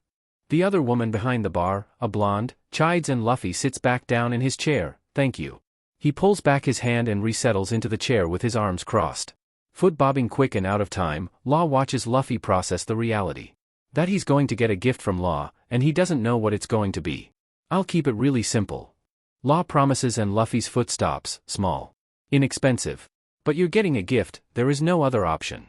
The other woman behind the bar, a blonde, chides, and Luffy sits back down in his chair. Thank you. He pulls back his hand and resettles into the chair with his arms crossed. Foot bobbing quick and out of time, Law watches Luffy process the reality. That he's going to get a gift from Law, and he doesn't know what it's going to be. I'll keep it really simple. Law promises, and Luffy's foot stops. Small. Inexpensive. But you're getting a gift, there is no other option.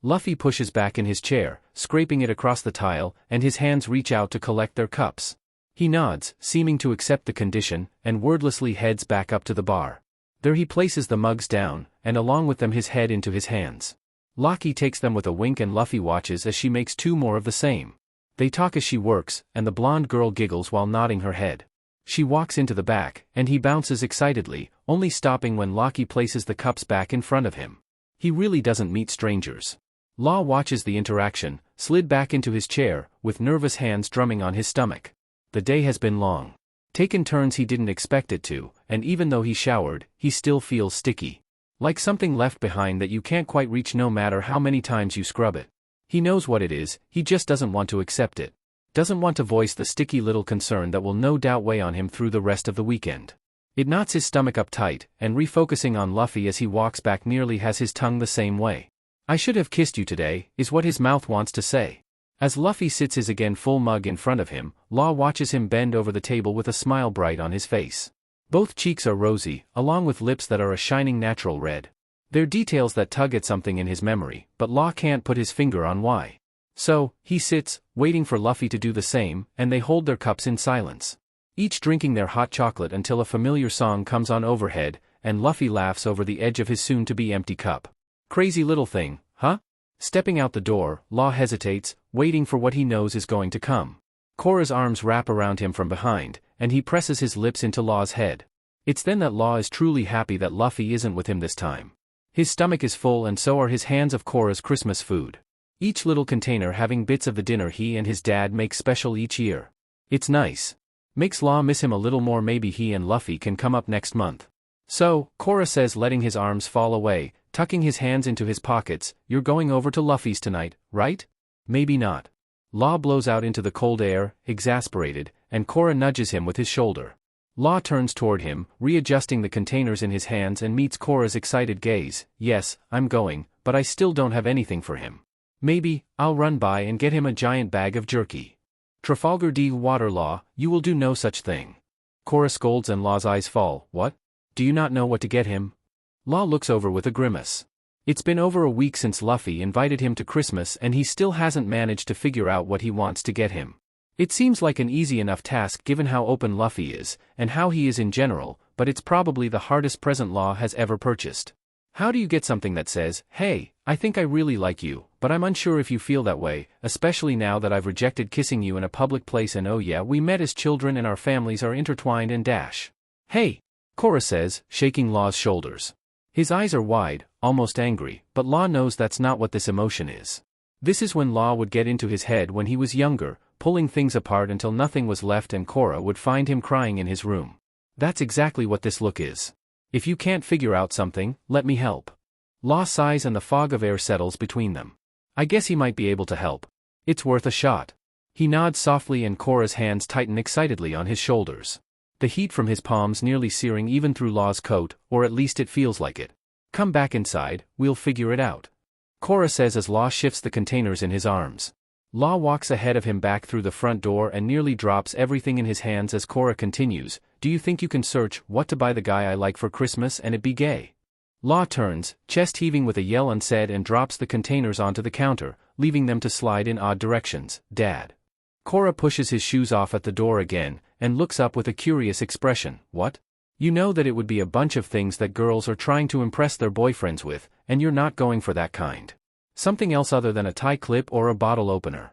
Luffy pushes back in his chair, scraping it across the tile, and his hands reach out to collect their cups. He nods, seeming to accept the condition, and wordlessly heads back up to the bar. There he places the mugs down, and along with them his head into his hands. Lucky takes them with a wink, and Luffy watches as she makes 2 more of the same. They talk as she works, and the blonde girl giggles while nodding her head. She walks into the back, and he bounces excitedly, only stopping when Luffy places the cups back in front of him. He really doesn't meet strangers. Law watches the interaction, slid back into his chair, with nervous hands drumming on his stomach. The day has been long. Taken turns he didn't expect it to, and even though he showered, he still feels sticky. Like something left behind that you can't quite reach no matter how many times you scrub it. He knows what it is, he just doesn't want to accept it. Doesn't want to voice the sticky little concern that will no doubt weigh on him through the rest of the weekend. It knots his stomach up tight, and refocusing on Luffy as he walks back nearly has his tongue the same way. I should have kissed you today, is what his mouth wants to say. As Luffy sits his again full mug in front of him, Law watches him bend over the table with a smile bright on his face. Both cheeks are rosy, along with lips that are a shining natural red. They're details that tug at something in his memory, but Law can't put his finger on why. So, he sits, waiting for Luffy to do the same, and they hold their cups in silence. Each drinking their hot chocolate until a familiar song comes on overhead, and Luffy laughs over the edge of his soon-to-be empty cup. Crazy little thing, huh? Stepping out the door, Law hesitates, waiting for what he knows is going to come. Korra's arms wrap around him from behind, and he presses his lips into Law's head. It's then that Law is truly happy that Luffy isn't with him this time. His stomach is full and so are his hands of Korra's Christmas food. Each little container having bits of the dinner he and his dad make special each year. It's nice. Makes Law miss him a little more. Maybe he and Luffy can come up next month. So, Korra says, letting his arms fall away, tucking his hands into his pockets, you're going over to Luffy's tonight, right? Maybe not. Law blows out into the cold air, exasperated, and Korra nudges him with his shoulder. Law turns toward him, readjusting the containers in his hands and meets Korra's excited gaze. Yes, I'm going, but I still don't have anything for him. Maybe, I'll run by and get him a giant bag of jerky. Trafalgar D. Water Law, you will do no such thing. Korra scolds and Law's eyes fall. What? Do you not know what to get him? Law looks over with a grimace. It's been over a week since Luffy invited him to Christmas and he still hasn't managed to figure out what he wants to get him. It seems like an easy enough task given how open Luffy is, and how he is in general, but it's probably the hardest present Law has ever purchased. How do you get something that says, hey, I think I really like you, but I'm unsure if you feel that way, especially now that I've rejected kissing you in a public place and oh yeah, we met as children and our families are intertwined and dash. Hey, Korra says, shaking Law's shoulders. His eyes are wide, almost angry, but Law knows that's not what this emotion is. This is when Law would get into his head when he was younger, pulling things apart until nothing was left and Korra would find him crying in his room. That's exactly what this look is. If you can't figure out something, let me help. Law sighs and the fog of air settles between them. I guess he might be able to help. It's worth a shot. He nods softly and Korra's hands tighten excitedly on his shoulders. The heat from his palms nearly searing even through Law's coat, or at least it feels like it. Come back inside, we'll figure it out. Korra says as Law shifts the containers in his arms. Law walks ahead of him back through the front door and nearly drops everything in his hands as Korra continues, do you think you can search what to buy the guy I like for Christmas and it be gay? Law turns, chest heaving with a yell unsaid and drops the containers onto the counter, leaving them to slide in odd directions. Dad. Korra pushes his shoes off at the door again, and looks up with a curious expression. What? You know that it would be a bunch of things that girls are trying to impress their boyfriends with, and you're not going for that kind. Something else other than a tie clip or a bottle opener.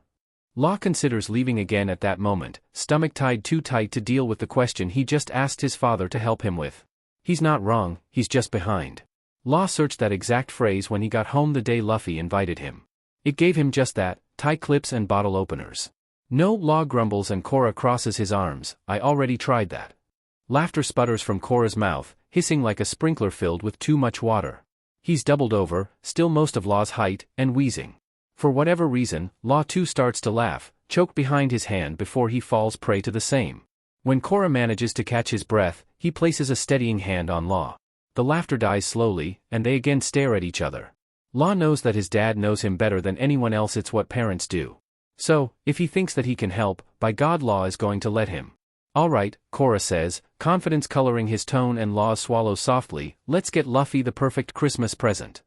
Law considers leaving again at that moment, stomach tied too tight to deal with the question he just asked his father to help him with. He's not wrong, he's just behind. Law searched that exact phrase when he got home the day Luffy invited him. It gave him just that, tie clips and bottle openers. No, Law grumbles and Korra crosses his arms, I already tried that. Laughter sputters from Korra's mouth, hissing like a sprinkler filled with too much water. He's doubled over, still most of Law's height, and wheezing. For whatever reason, Law too starts to laugh, choked behind his hand before he falls prey to the same. When Korra manages to catch his breath, he places a steadying hand on Law. The laughter dies slowly, and they again stare at each other. Law knows that his dad knows him better than anyone else, it's what parents do. So, if he thinks that he can help, by God Law is going to let him. Alright, Korra says, confidence coloring his tone and Law swallows softly, let's get Luffy the perfect Christmas present.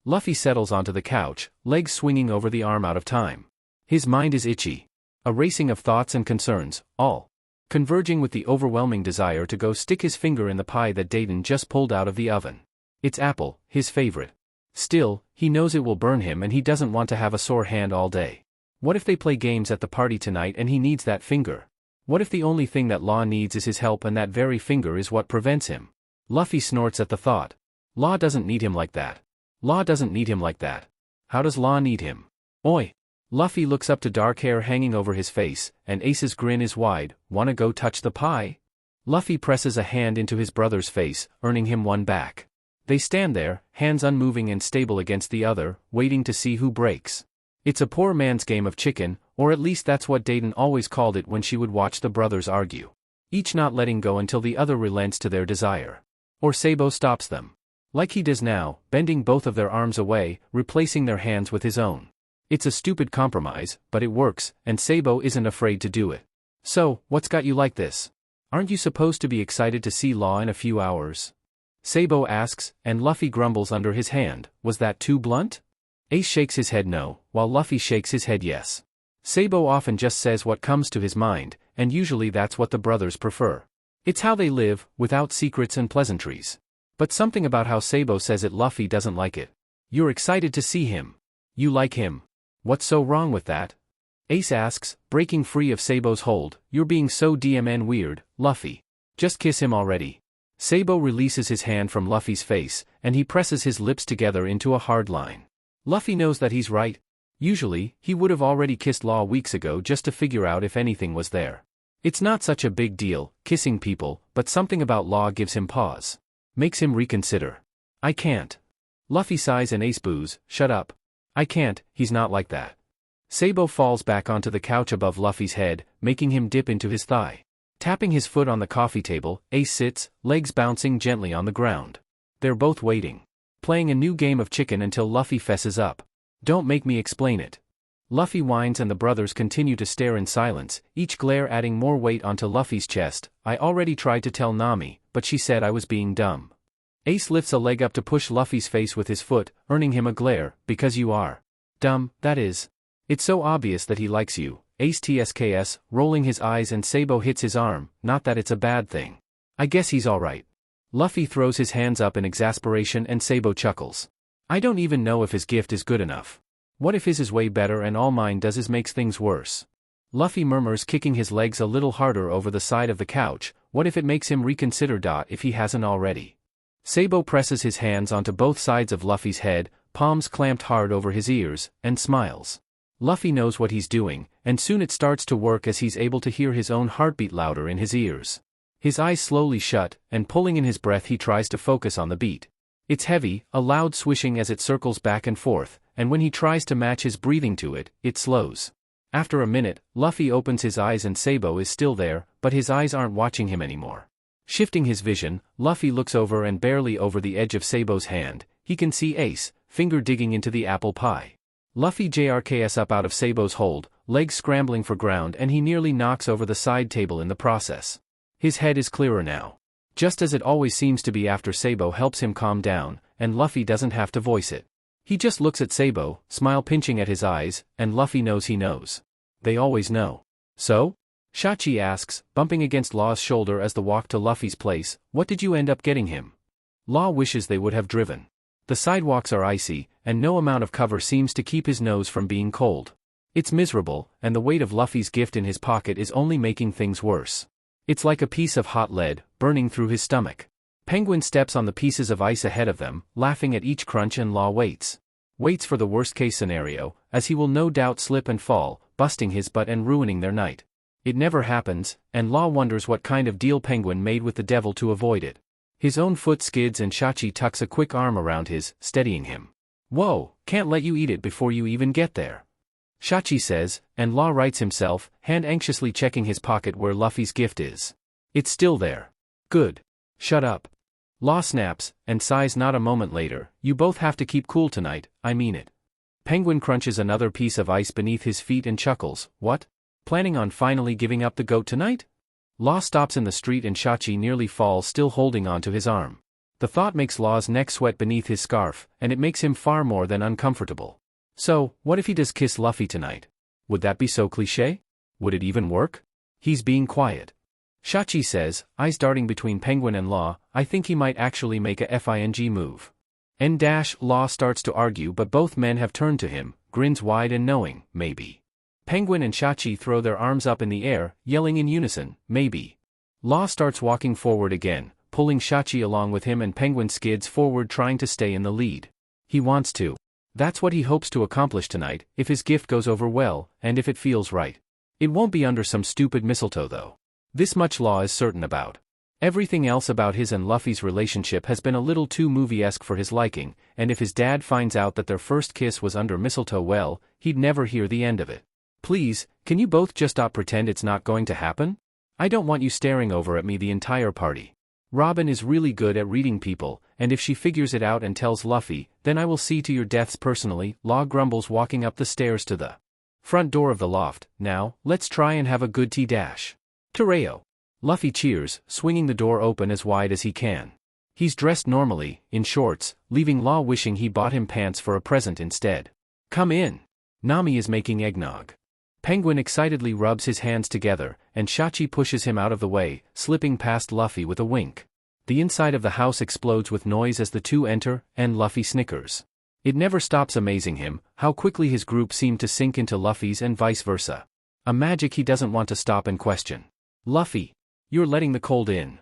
Luffy settles onto the couch, legs swinging over the arm out of time. His mind is itchy. A racing of thoughts and concerns, all converging with the overwhelming desire to go stick his finger in the pie that Dayton just pulled out of the oven. It's apple, his favorite. Still, he knows it will burn him and he doesn't want to have a sore hand all day. What if they play games at the party tonight and he needs that finger? What if the only thing that Law needs is his help and that very finger is what prevents him? Luffy snorts at the thought. Law doesn't need him like that. Law doesn't need him like that. How does Law need him? Oi! Luffy looks up to dark hair hanging over his face, and Ace's grin is wide. Wanna go touch the pie? Luffy presses a hand into his brother's face, earning him one back. They stand there, hands unmoving and stable against the other, waiting to see who breaks. It's a poor man's game of chicken, or at least that's what Dayton always called it when she would watch the brothers argue. Each not letting go until the other relents to their desire. Or Sabo stops them. Like he does now, bending both of their arms away, replacing their hands with his own. It's a stupid compromise, but it works, and Sabo isn't afraid to do it. So, what's got you like this? Aren't you supposed to be excited to see Law in a few hours? Sabo asks, and Luffy grumbles under his hand, was that too blunt? Ace shakes his head no, while Luffy shakes his head yes. Sabo often just says what comes to his mind, and usually that's what the brothers prefer. It's how they live, without secrets and pleasantries. But something about how Sabo says it Luffy doesn't like it. You're excited to see him. You like him. What's so wrong with that? Ace asks, breaking free of Sabo's hold. You're being so DMN weird, Luffy. Just kiss him already. Sabo releases his hand from Luffy's face, and he presses his lips together into a hard line. Luffy knows that he's right. Usually, he would have already kissed Law weeks ago just to figure out if anything was there. It's not such a big deal, kissing people, but something about Law gives him pause. Makes him reconsider. I can't. Luffy sighs and Ace boos, shut up. I can't, he's not like that. Sabo falls back onto the couch above Luffy's head, making him dip into his thigh. Tapping his foot on the coffee table, Ace sits, legs bouncing gently on the ground. They're both waiting. Playing a new game of chicken until Luffy fesses up. Don't make me explain it. Luffy whines and the brothers continue to stare in silence, each glare adding more weight onto Luffy's chest. I already tried to tell Nami, but she said I was being dumb. Ace lifts a leg up to push Luffy's face with his foot, earning him a glare, because you are dumb, that is. It's so obvious that he likes you. Ace tsks, rolling his eyes and Sabo hits his arm, not that it's a bad thing. I guess he's alright. Luffy throws his hands up in exasperation and Sabo chuckles. I don't even know if his gift is good enough. What if his is way better and all mine does is makes things worse? Luffy murmurs, kicking his legs a little harder over the side of the couch. What if it makes him reconsider if he hasn't already? Sabo presses his hands onto both sides of Luffy's head, palms clamped hard over his ears, and smiles. Luffy knows what he's doing, and soon it starts to work as he's able to hear his own heartbeat louder in his ears. His eyes slowly shut, and pulling in his breath he tries to focus on the beat. It's heavy, a loud swishing as it circles back and forth, and when he tries to match his breathing to it, it slows. After a minute, Luffy opens his eyes and Sabo is still there, but his eyes aren't watching him anymore. Shifting his vision, Luffy looks over and barely over the edge of Sabo's hand, he can see Ace, finger digging into the apple pie. Luffy JRKS up out of Sabo's hold, legs scrambling for ground, and he nearly knocks over the side table in the process. His head is clearer now. Just as it always seems to be after Sabo helps him calm down, and Luffy doesn't have to voice it. He just looks at Sabo, smile pinching at his eyes, and Luffy knows he knows. They always know. So? Shachi asks, bumping against Law's shoulder as the walk to Luffy's place, what did you end up getting him? Law wishes they would have driven. The sidewalks are icy, and no amount of cover seems to keep his nose from being cold. It's miserable, and the weight of Luffy's gift in his pocket is only making things worse. It's like a piece of hot lead, burning through his stomach. Penguin steps on the pieces of ice ahead of them, laughing at each crunch, and Law waits. Waits for the worst-case scenario, as he will no doubt slip and fall, busting his butt and ruining their night. It never happens, and Law wonders what kind of deal Penguin made with the devil to avoid it. His own foot skids and Shachi tucks a quick arm around his, steadying him. Whoa, can't let you eat it before you even get there. Shachi says, and Law rights himself, hand anxiously checking his pocket where Luffy's gift is. It's still there. Good. Shut up. Law snaps, and sighs not a moment later, you both have to keep cool tonight, I mean it. Penguin crunches another piece of ice beneath his feet and chuckles, what? Planning on finally giving up the goat tonight? Law stops in the street and Shachi nearly falls, still holding onto his arm. The thought makes Law's neck sweat beneath his scarf, and it makes him far more than uncomfortable. So, what if he does kiss Luffy tonight? Would that be so cliché? Would it even work? He's being quiet. Shachi says, eyes darting between Penguin and Law, I think he might actually make a FING move. Law starts to argue, but both men have turned to him, grins wide and knowing, maybe. Penguin and Shachi throw their arms up in the air, yelling in unison, maybe. Law starts walking forward again, pulling Shachi along with him, and Penguin skids forward trying to stay in the lead. He wants to. That's what he hopes to accomplish tonight, if his gift goes over well, and if it feels right. It won't be under some stupid mistletoe though. This much Law is certain about. Everything else about his and Luffy's relationship has been a little too movie-esque for his liking, and if his dad finds out that their first kiss was under mistletoe, well, he'd never hear the end of it. Please, can you both just stop pretend it's not going to happen? I don't want you staring over at me the entire party. Robin is really good at reading people, and if she figures it out and tells Luffy, then I will see to your deaths personally. Law grumbles, walking up the stairs to the front door of the loft. Now, let's try and have a good tea dash. Tereo. Luffy cheers, swinging the door open as wide as he can. He's dressed normally, in shorts, leaving Law wishing he bought him pants for a present instead. Come in. Nami is making eggnog. Penguin excitedly rubs his hands together, and Shachi pushes him out of the way, slipping past Luffy with a wink. The inside of the house explodes with noise as the two enter, and Luffy snickers. It never stops amazing him, how quickly his group seemed to sink into Luffy's and vice versa. A magic he doesn't want to stop and question. Luffy. You're letting the cold in.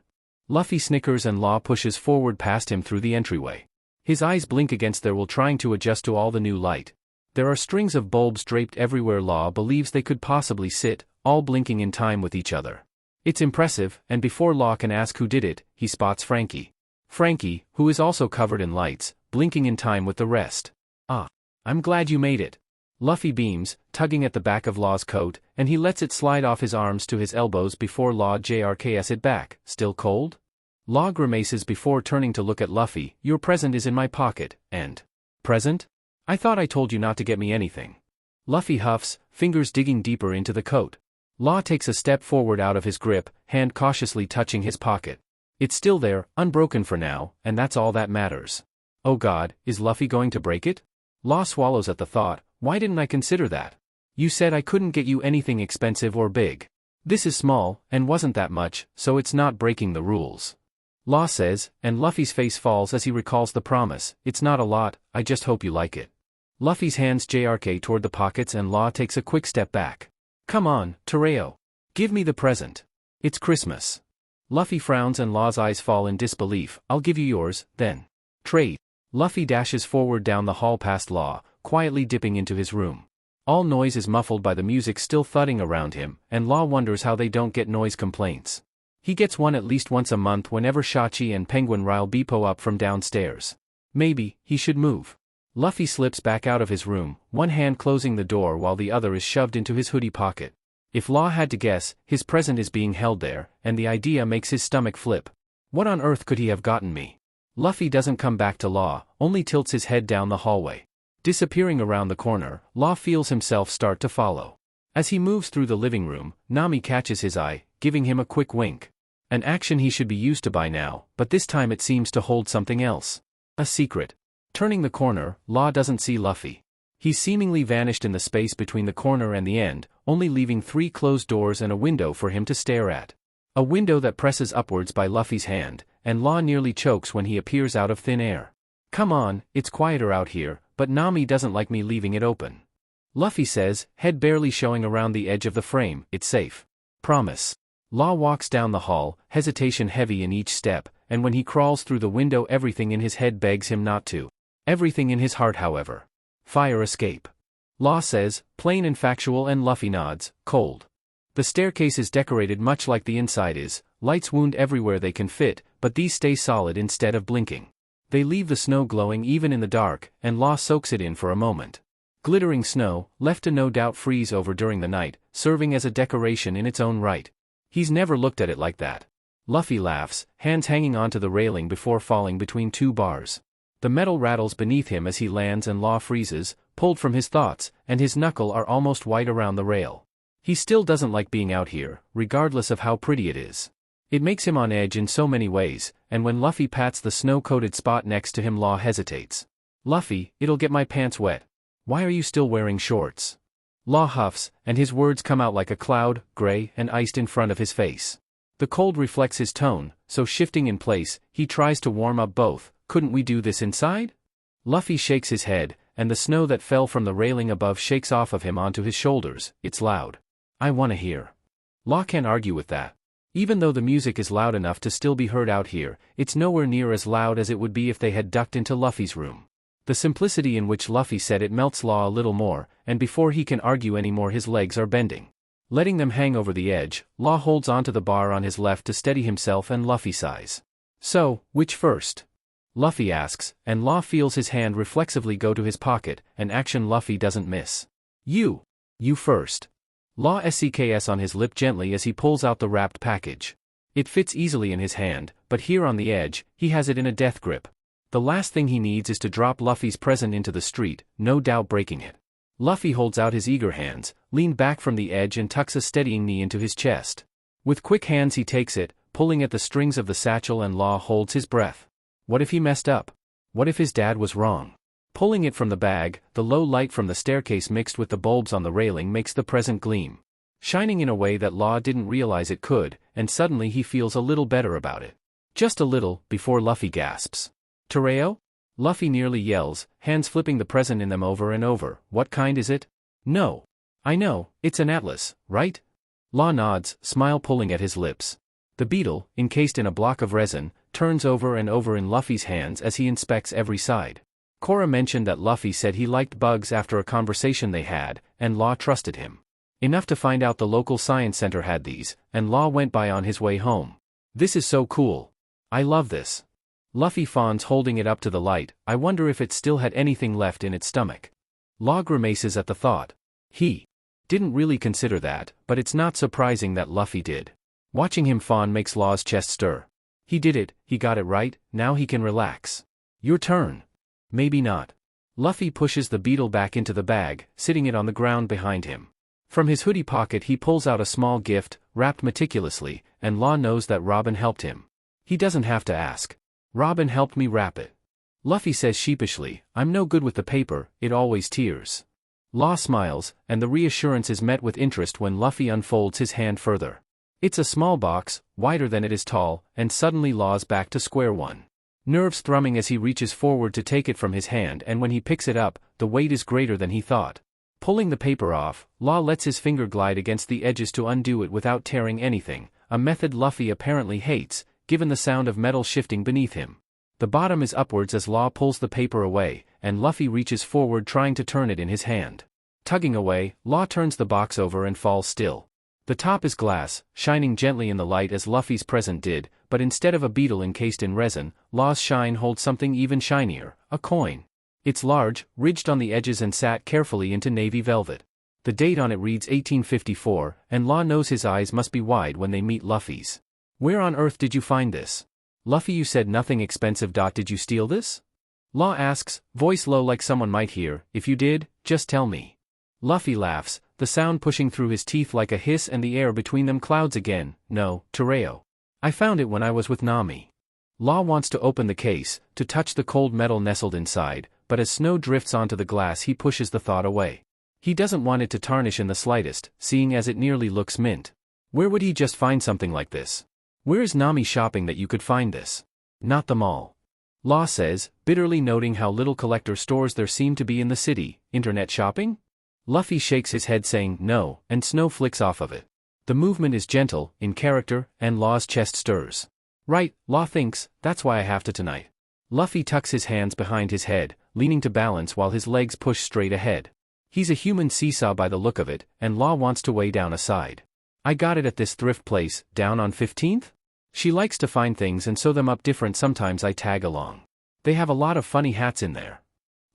Luffy snickers and Law pushes forward past him through the entryway. His eyes blink against their will, trying to adjust to all the new light. There are strings of bulbs draped everywhere. Law believes they could possibly sit, all blinking in time with each other. It's impressive, and before Law can ask who did it, he spots Frankie. Frankie, who is also covered in lights, blinking in time with the rest. Ah. I'm glad you made it. Luffy beams, tugging at the back of Law's coat, and he lets it slide off his arms to his elbows before Law jerks it back. Still cold? Law grimaces before turning to look at Luffy. Your present is in my pocket, and... Present? I thought I told you not to get me anything. Luffy huffs, fingers digging deeper into the coat. Law takes a step forward out of his grip, hand cautiously touching his pocket. It's still there, unbroken for now, and that's all that matters. Oh God, is Luffy going to break it? Law swallows at the thought. Why didn't I consider that? You said I couldn't get you anything expensive or big. This is small, and wasn't that much, so it's not breaking the rules. Law says, and Luffy's face falls as he recalls the promise. It's not a lot, I just hope you like it. Luffy's hands jerk toward the pockets and Law takes a quick step back. Come on, Tereo. Give me the present. It's Christmas. Luffy frowns and Law's eyes fall in disbelief. I'll give you yours, then. Trade. Luffy dashes forward down the hall past Law, quietly dipping into his room. All noise is muffled by the music still thudding around him, and Law wonders how they don't get noise complaints. He gets one at least once a month whenever Shachi and Penguin rile Bepo up from downstairs. Maybe he should move. Luffy slips back out of his room, one hand closing the door while the other is shoved into his hoodie pocket. If Law had to guess, his present is being held there, and the idea makes his stomach flip. What on earth could he have gotten me? Luffy doesn't come back to Law, only tilts his head down the hallway. Disappearing around the corner, Law feels himself start to follow. As he moves through the living room, Nami catches his eye, giving him a quick wink. An action he should be used to by now, but this time it seems to hold something else. A secret. Turning the corner, Law doesn't see Luffy. He's seemingly vanished in the space between the corner and the end, only leaving 3 closed doors and a window for him to stare at. A window that presses upwards by Luffy's hand, and Law nearly chokes when he appears out of thin air. Come on, it's quieter out here, but Nami doesn't like me leaving it open. Luffy says, head barely showing around the edge of the frame. It's safe. Promise. Law walks down the hall, hesitation heavy in each step, and when he crawls through the window everything in his head begs him not to. Everything in his heart, however. Fire escape. Law says, plain and factual, and Luffy nods, cold. The staircase is decorated much like the inside is, lights wound everywhere they can fit, but these stay solid instead of blinking. They leave the snow glowing even in the dark, and Law soaks it in for a moment. Glittering snow, left to no doubt freeze over during the night, serving as a decoration in its own right. He's never looked at it like that. Luffy laughs, hands hanging onto the railing before falling between 2 bars. The metal rattles beneath him as he lands and Law freezes, pulled from his thoughts, and his knuckles are almost white around the rail. He still doesn't like being out here, regardless of how pretty it is. It makes him on edge in so many ways, and when Luffy pats the snow-coated spot next to him, Law hesitates. Luffy, it'll get my pants wet. Why are you still wearing shorts? Law huffs, and his words come out like a cloud, gray and iced in front of his face. The cold reflects his tone, so shifting in place, he tries to warm up both. Couldn't we do this inside? Luffy shakes his head, and the snow that fell from the railing above shakes off of him onto his shoulders. It's loud. I wanna hear. Law can't argue with that. Even though the music is loud enough to still be heard out here, it's nowhere near as loud as it would be if they had ducked into Luffy's room. The simplicity in which Luffy said it melts Law a little more, and before he can argue anymore his legs are bending. Letting them hang over the edge, Law holds onto the bar on his left to steady himself and Luffy sighs. So, which first? Luffy asks, and Law feels his hand reflexively go to his pocket, an action Luffy doesn't miss. You first. Law SCKS on his lip gently as he pulls out the wrapped package. It fits easily in his hand, but here on the edge, he has it in a death grip. The last thing he needs is to drop Luffy's present into the street, no doubt breaking it. Luffy holds out his eager hands, leaned back from the edge and tucks a steadying knee into his chest. With quick hands he takes it, pulling at the strings of the satchel, and Law holds his breath. What if he messed up? What if his dad was wrong? Pulling it from the bag, the low light from the staircase mixed with the bulbs on the railing makes the present gleam. Shining in a way that Law didn't realize it could, and suddenly he feels a little better about it. Just a little, before Luffy gasps. Tereo? Luffy nearly yells, hands flipping the present in them over and over. What kind is it? No. I know, it's an atlas, right? Law nods, smile pulling at his lips. The beetle, encased in a block of resin, turns over and over in Luffy's hands as he inspects every side. Korra mentioned that Luffy said he liked bugs after a conversation they had, and Law trusted him. Enough to find out the local science center had these, and Law went by on his way home. This is so cool. I love this. Luffy fawns holding it up to the light. I wonder if it still had anything left in its stomach. Law grimaces at the thought. He didn't really consider that, but it's not surprising that Luffy did. Watching him fawn makes Law's chest stir. He did it, he got it right, now he can relax. Your turn. Maybe not. Luffy pushes the beetle back into the bag, sitting it on the ground behind him. From his hoodie pocket he pulls out a small gift, wrapped meticulously, and Law knows that Robin helped him. He doesn't have to ask. Robin helped me wrap it. Luffy says sheepishly, I'm no good with the paper, it always tears. Law smiles, and the reassurance is met with interest when Luffy unfolds his hand further. It's a small box, wider than it is tall, and suddenly Law's back to square one. Nerves thrumming as he reaches forward to take it from his hand, and when he picks it up, the weight is greater than he thought. Pulling the paper off, Law lets his finger glide against the edges to undo it without tearing anything, a method Luffy apparently hates, given the sound of metal shifting beneath him. The bottom is upwards as Law pulls the paper away, and Luffy reaches forward trying to turn it in his hand. Tugging away, Law turns the box over and falls still. The top is glass, shining gently in the light as Luffy's present did, but instead of a beetle encased in resin, Law's shine holds something even shinier, a coin. It's large, ridged on the edges and sat carefully into navy velvet. The date on it reads 1854, and Law knows his eyes must be wide when they meet Luffy's. Where on earth did you find this? Luffy, you said nothing expensive. Did you steal this? Law asks, voice low like someone might hear. If you did, just tell me. Luffy laughs, the sound pushing through his teeth like a hiss and the air between them clouds again. No, Tereo. I found it when I was with Nami. Law wants to open the case, to touch the cold metal nestled inside, but as snow drifts onto the glass he pushes the thought away. He doesn't want it to tarnish in the slightest, seeing as it nearly looks mint. Where would he just find something like this? Where is Nami shopping that you could find this? Not the mall. Law says, bitterly noting how little collector stores there seem to be in the city. Internet shopping? Luffy shakes his head saying no, and snow flicks off of it. The movement is gentle, in character, and Law's chest stirs. Right, Law thinks, that's why I have to tonight. Luffy tucks his hands behind his head, leaning to balance while his legs push straight ahead. He's a human seesaw by the look of it, and Law wants to weigh down a side. I got it at this thrift place, down on 15th? She likes to find things and sew them up different. Sometimes I tag along. They have a lot of funny hats in there.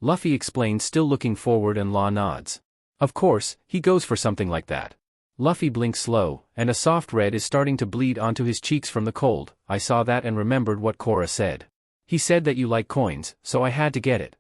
Luffy explains, still looking forward, and Law nods. Of course, he goes for something like that. Luffy blinks slow, and a soft red is starting to bleed onto his cheeks from the cold. I saw that and remembered what Korra said. He said that you like coins, so I had to get it.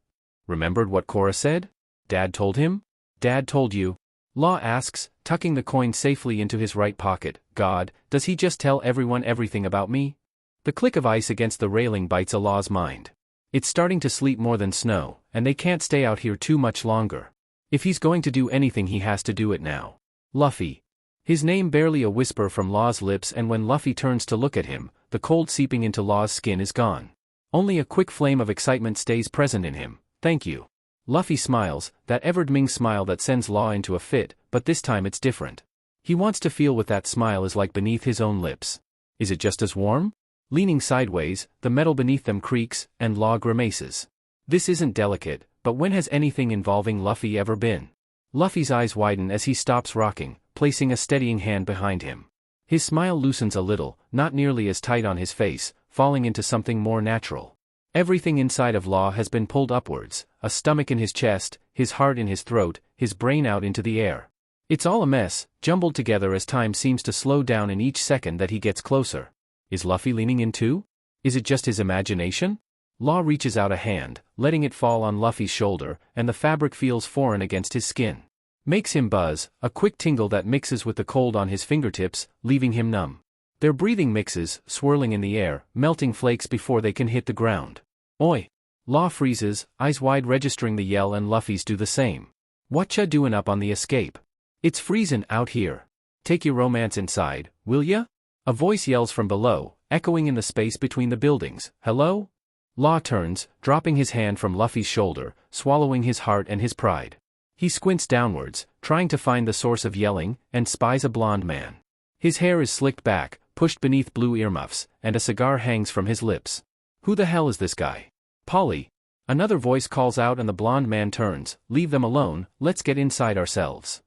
Remembered what Korra said? Dad told him? Dad told you? Law asks, tucking the coin safely into his right pocket. God, does he just tell everyone everything about me? The click of ice against the railing bites at Law's mind. It's starting to sleet more than snow, and they can't stay out here too much longer. If he's going to do anything he has to do it now. Luffy. His name barely a whisper from Law's lips, and when Luffy turns to look at him, the cold seeping into Law's skin is gone. Only a quick flame of excitement stays present in him. Thank you. Luffy smiles, that ever-Ming smile that sends Law into a fit, but this time it's different. He wants to feel what that smile is like beneath his own lips. Is it just as warm? Leaning sideways, the metal beneath them creaks, and Law grimaces. This isn't delicate, but when has anything involving Luffy ever been? Luffy's eyes widen as he stops rocking, placing a steadying hand behind him. His smile loosens a little, not nearly as tight on his face, falling into something more natural. Everything inside of Law has been pulled upwards, a stomach in his chest, his heart in his throat, his brain out into the air. It's all a mess, jumbled together as time seems to slow down in each second that he gets closer. Is Luffy leaning in too? Is it just his imagination? Law reaches out a hand, letting it fall on Luffy's shoulder, and the fabric feels foreign against his skin. Makes him buzz, a quick tingle that mixes with the cold on his fingertips, leaving him numb. Their breathing mixes, swirling in the air, melting flakes before they can hit the ground. Oi! Law freezes, eyes wide registering the yell, and Luffy's do the same. Whatcha doin' up on the escape? It's freezin' out here. Take your romance inside, will ya? A voice yells from below, echoing in the space between the buildings. Hello? Law turns, dropping his hand from Luffy's shoulder, swallowing his heart and his pride. He squints downwards, trying to find the source of yelling, and spies a blonde man. His hair is slicked back, pushed beneath blue earmuffs, and a cigar hangs from his lips. Who the hell is this guy? Polly. Another voice calls out and the blonde man turns. Leave them alone, let's get inside ourselves.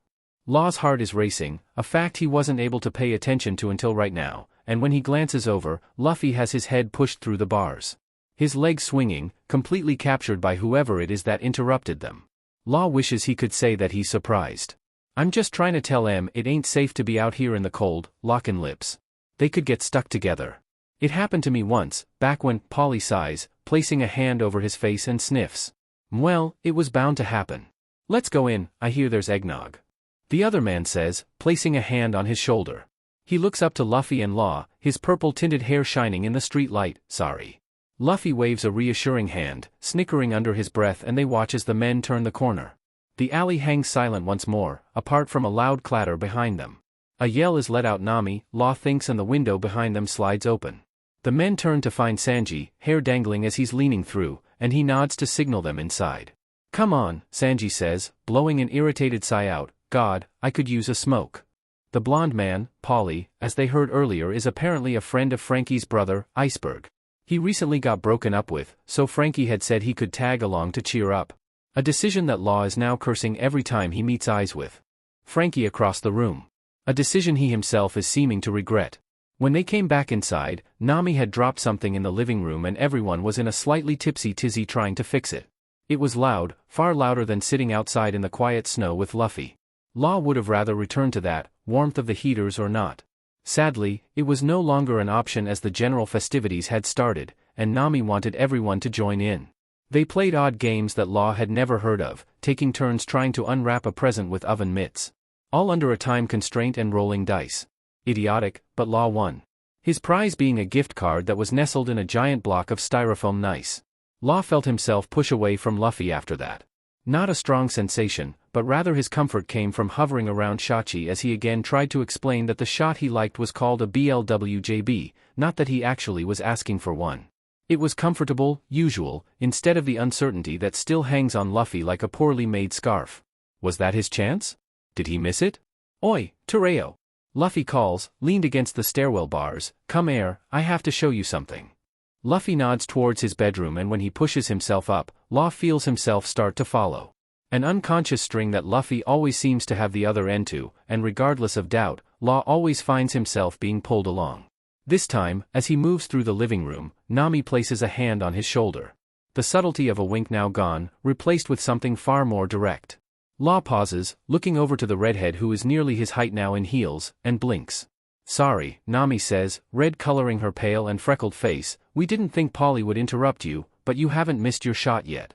Law's heart is racing, a fact he wasn't able to pay attention to until right now, and when he glances over, Luffy has his head pushed through the bars. His legs swinging, completely captured by whoever it is that interrupted them. Law wishes he could say that he's surprised. I'm just trying to tell em it ain't safe to be out here in the cold, lockin' lips. They could get stuck together. It happened to me once, back when, Polly sighs, placing a hand over his face and sniffs. Well, it was bound to happen. Let's go in, I hear there's eggnog. The other man says, placing a hand on his shoulder. He looks up to Luffy and Law, his purple-tinted hair shining in the street light. Sorry. Luffy waves a reassuring hand, snickering under his breath, and they watch as the men turn the corner. The alley hangs silent once more, apart from a loud clatter behind them. A yell is let out. Nami, Law thinks, and the window behind them slides open. The men turn to find Sanji, hair dangling as he's leaning through, and he nods to signal them inside. Come on, Sanji says, blowing an irritated sigh out. God, I could use a smoke. The blonde man, Polly, as they heard earlier, is apparently a friend of Frankie's brother, Iceberg. He recently got broken up with, so Frankie had said he could tag along to cheer up. A decision that Law is now cursing every time he meets eyes with Frankie across the room. A decision he himself is seeming to regret. When they came back inside, Nami had dropped something in the living room and everyone was in a slightly tipsy tizzy trying to fix it. It was loud, far louder than sitting outside in the quiet snow with Luffy. Law would have rather returned to that, warmth of the heaters or not. Sadly, it was no longer an option as the general festivities had started, and Nami wanted everyone to join in. They played odd games that Law had never heard of, taking turns trying to unwrap a present with oven mitts. All under a time constraint and rolling dice. Idiotic, but Law won. His prize being a gift card that was nestled in a giant block of styrofoam nice. Law felt himself push away from Luffy after that. Not a strong sensation, but rather his comfort came from hovering around Shachi as he again tried to explain that the shot he liked was called a BLWJB, not that he actually was asking for one. It was comfortable, usual, instead of the uncertainty that still hangs on Luffy like a poorly made scarf. Was that his chance? Did he miss it? Oi, Tereo! Luffy calls, leaned against the stairwell bars. Come here, I have to show you something. Luffy nods towards his bedroom, and when he pushes himself up, Law feels himself start to follow. An unconscious string that Luffy always seems to have the other end to, and regardless of doubt, Law always finds himself being pulled along. This time, as he moves through the living room, Nami places a hand on his shoulder. The subtlety of a wink now gone, replaced with something far more direct. Law pauses, looking over to the redhead who is nearly his height now in heels, and blinks. Sorry, Nami says, red coloring her pale and freckled face, we didn't think Polly would interrupt you, but you haven't missed your shot yet.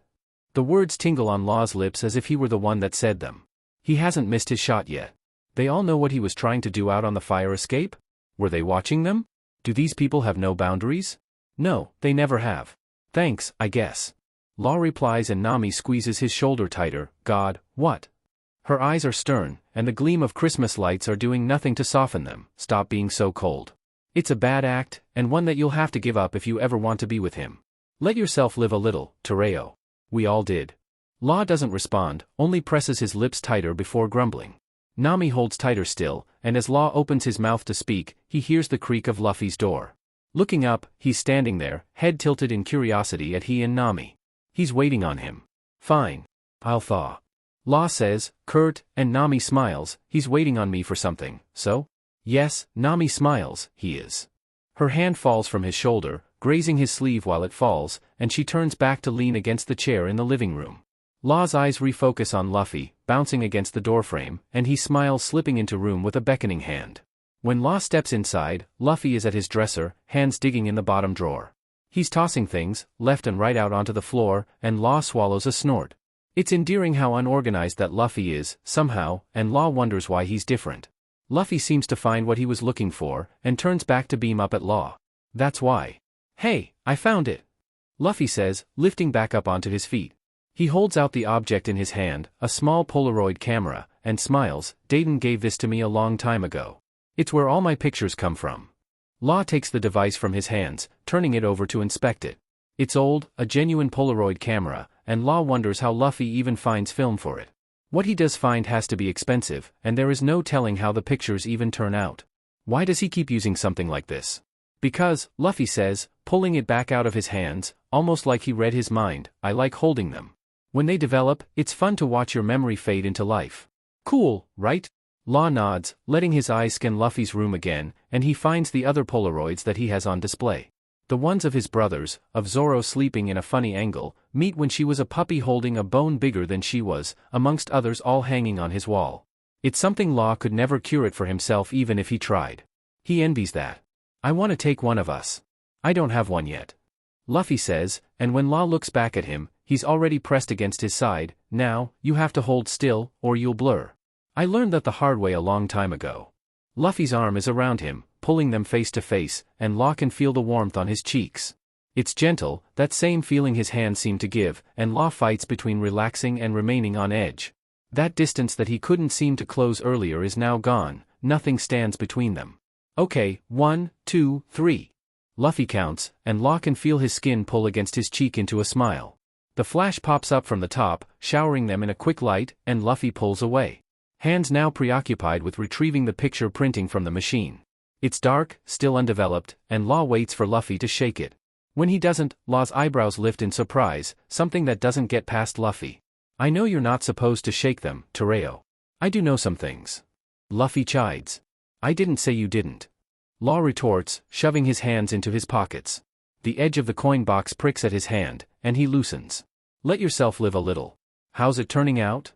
The words tingle on Law's lips as if he were the one that said them. He hasn't missed his shot yet. They all know what he was trying to do out on the fire escape? Were they watching them? Do these people have no boundaries? No, they never have. Thanks, I guess. Law replies and Nami squeezes his shoulder tighter. God, what? Her eyes are stern, and the gleam of Christmas lights are doing nothing to soften them. Stop being so cold. It's a bad act, and one that you'll have to give up if you ever want to be with him. Let yourself live a little, Tereo. We all did. Law doesn't respond, only presses his lips tighter before grumbling. Nami holds tighter still, and as Law opens his mouth to speak, he hears the creak of Luffy's door. Looking up, he's standing there, head tilted in curiosity at he and Nami. He's waiting on him. Fine. I'll thaw. Law says, curt, and Nami smiles, he's waiting on me for something, so? Yes, Nami smiles, he is. Her hand falls from his shoulder, grazing his sleeve while it falls, and she turns back to lean against the chair in the living room. Law's eyes refocus on Luffy, bouncing against the doorframe, and he smiles, slipping into room with a beckoning hand. When Law steps inside, Luffy is at his dresser, hands digging in the bottom drawer. He's tossing things, left and right out onto the floor, and Law swallows a snort. It's endearing how unorganized that Luffy is, somehow, and Law wonders why he's different. Luffy seems to find what he was looking for, and turns back to beam up at Law. That's why. Hey, I found it! Luffy says, lifting back up onto his feet. He holds out the object in his hand, a small Polaroid camera, and smiles. Dayton gave this to me a long time ago. It's where all my pictures come from. Law takes the device from his hands, turning it over to inspect it. It's old, a genuine Polaroid camera, and Law wonders how Luffy even finds film for it. What he does find has to be expensive, and there is no telling how the pictures even turn out. Why does he keep using something like this? Because, Luffy says, pulling it back out of his hands, almost like he read his mind, I like holding them. When they develop, it's fun to watch your memory fade into life. Cool, right? Law nods, letting his eyes scan Luffy's room again, and he finds the other Polaroids that he has on display. The ones of his brothers, of Zoro sleeping in a funny angle, Meat when she was a puppy holding a bone bigger than she was, amongst others all hanging on his wall. It's something Law could never curate for himself even if he tried. He envies that. I want to take one of us. I don't have one yet. Luffy says, and when Law looks back at him, he's already pressed against his side. Now, you have to hold still, or you'll blur. I learned that the hard way a long time ago. Luffy's arm is around him, pulling them face to face, and Law can feel the warmth on his cheeks. It's gentle, that same feeling his hands seem to give, and Law fights between relaxing and remaining on edge. That distance that he couldn't seem to close earlier is now gone, nothing stands between them. Okay, 1, 2, 3. Luffy counts, and Law can feel his skin pull against his cheek into a smile. The flash pops up from the top, showering them in a quick light, and Luffy pulls away. Hands now preoccupied with retrieving the picture printing from the machine. It's dark, still undeveloped, and Law waits for Luffy to shake it. When he doesn't, Law's eyebrows lift in surprise, something that doesn't get past Luffy. I know you're not supposed to shake them, Tereo. I do know some things. Luffy chides. I didn't say you didn't. Law retorts, shoving his hands into his pockets. The edge of the coin box pricks at his hand, and he loosens. Let yourself live a little. How's it turning out?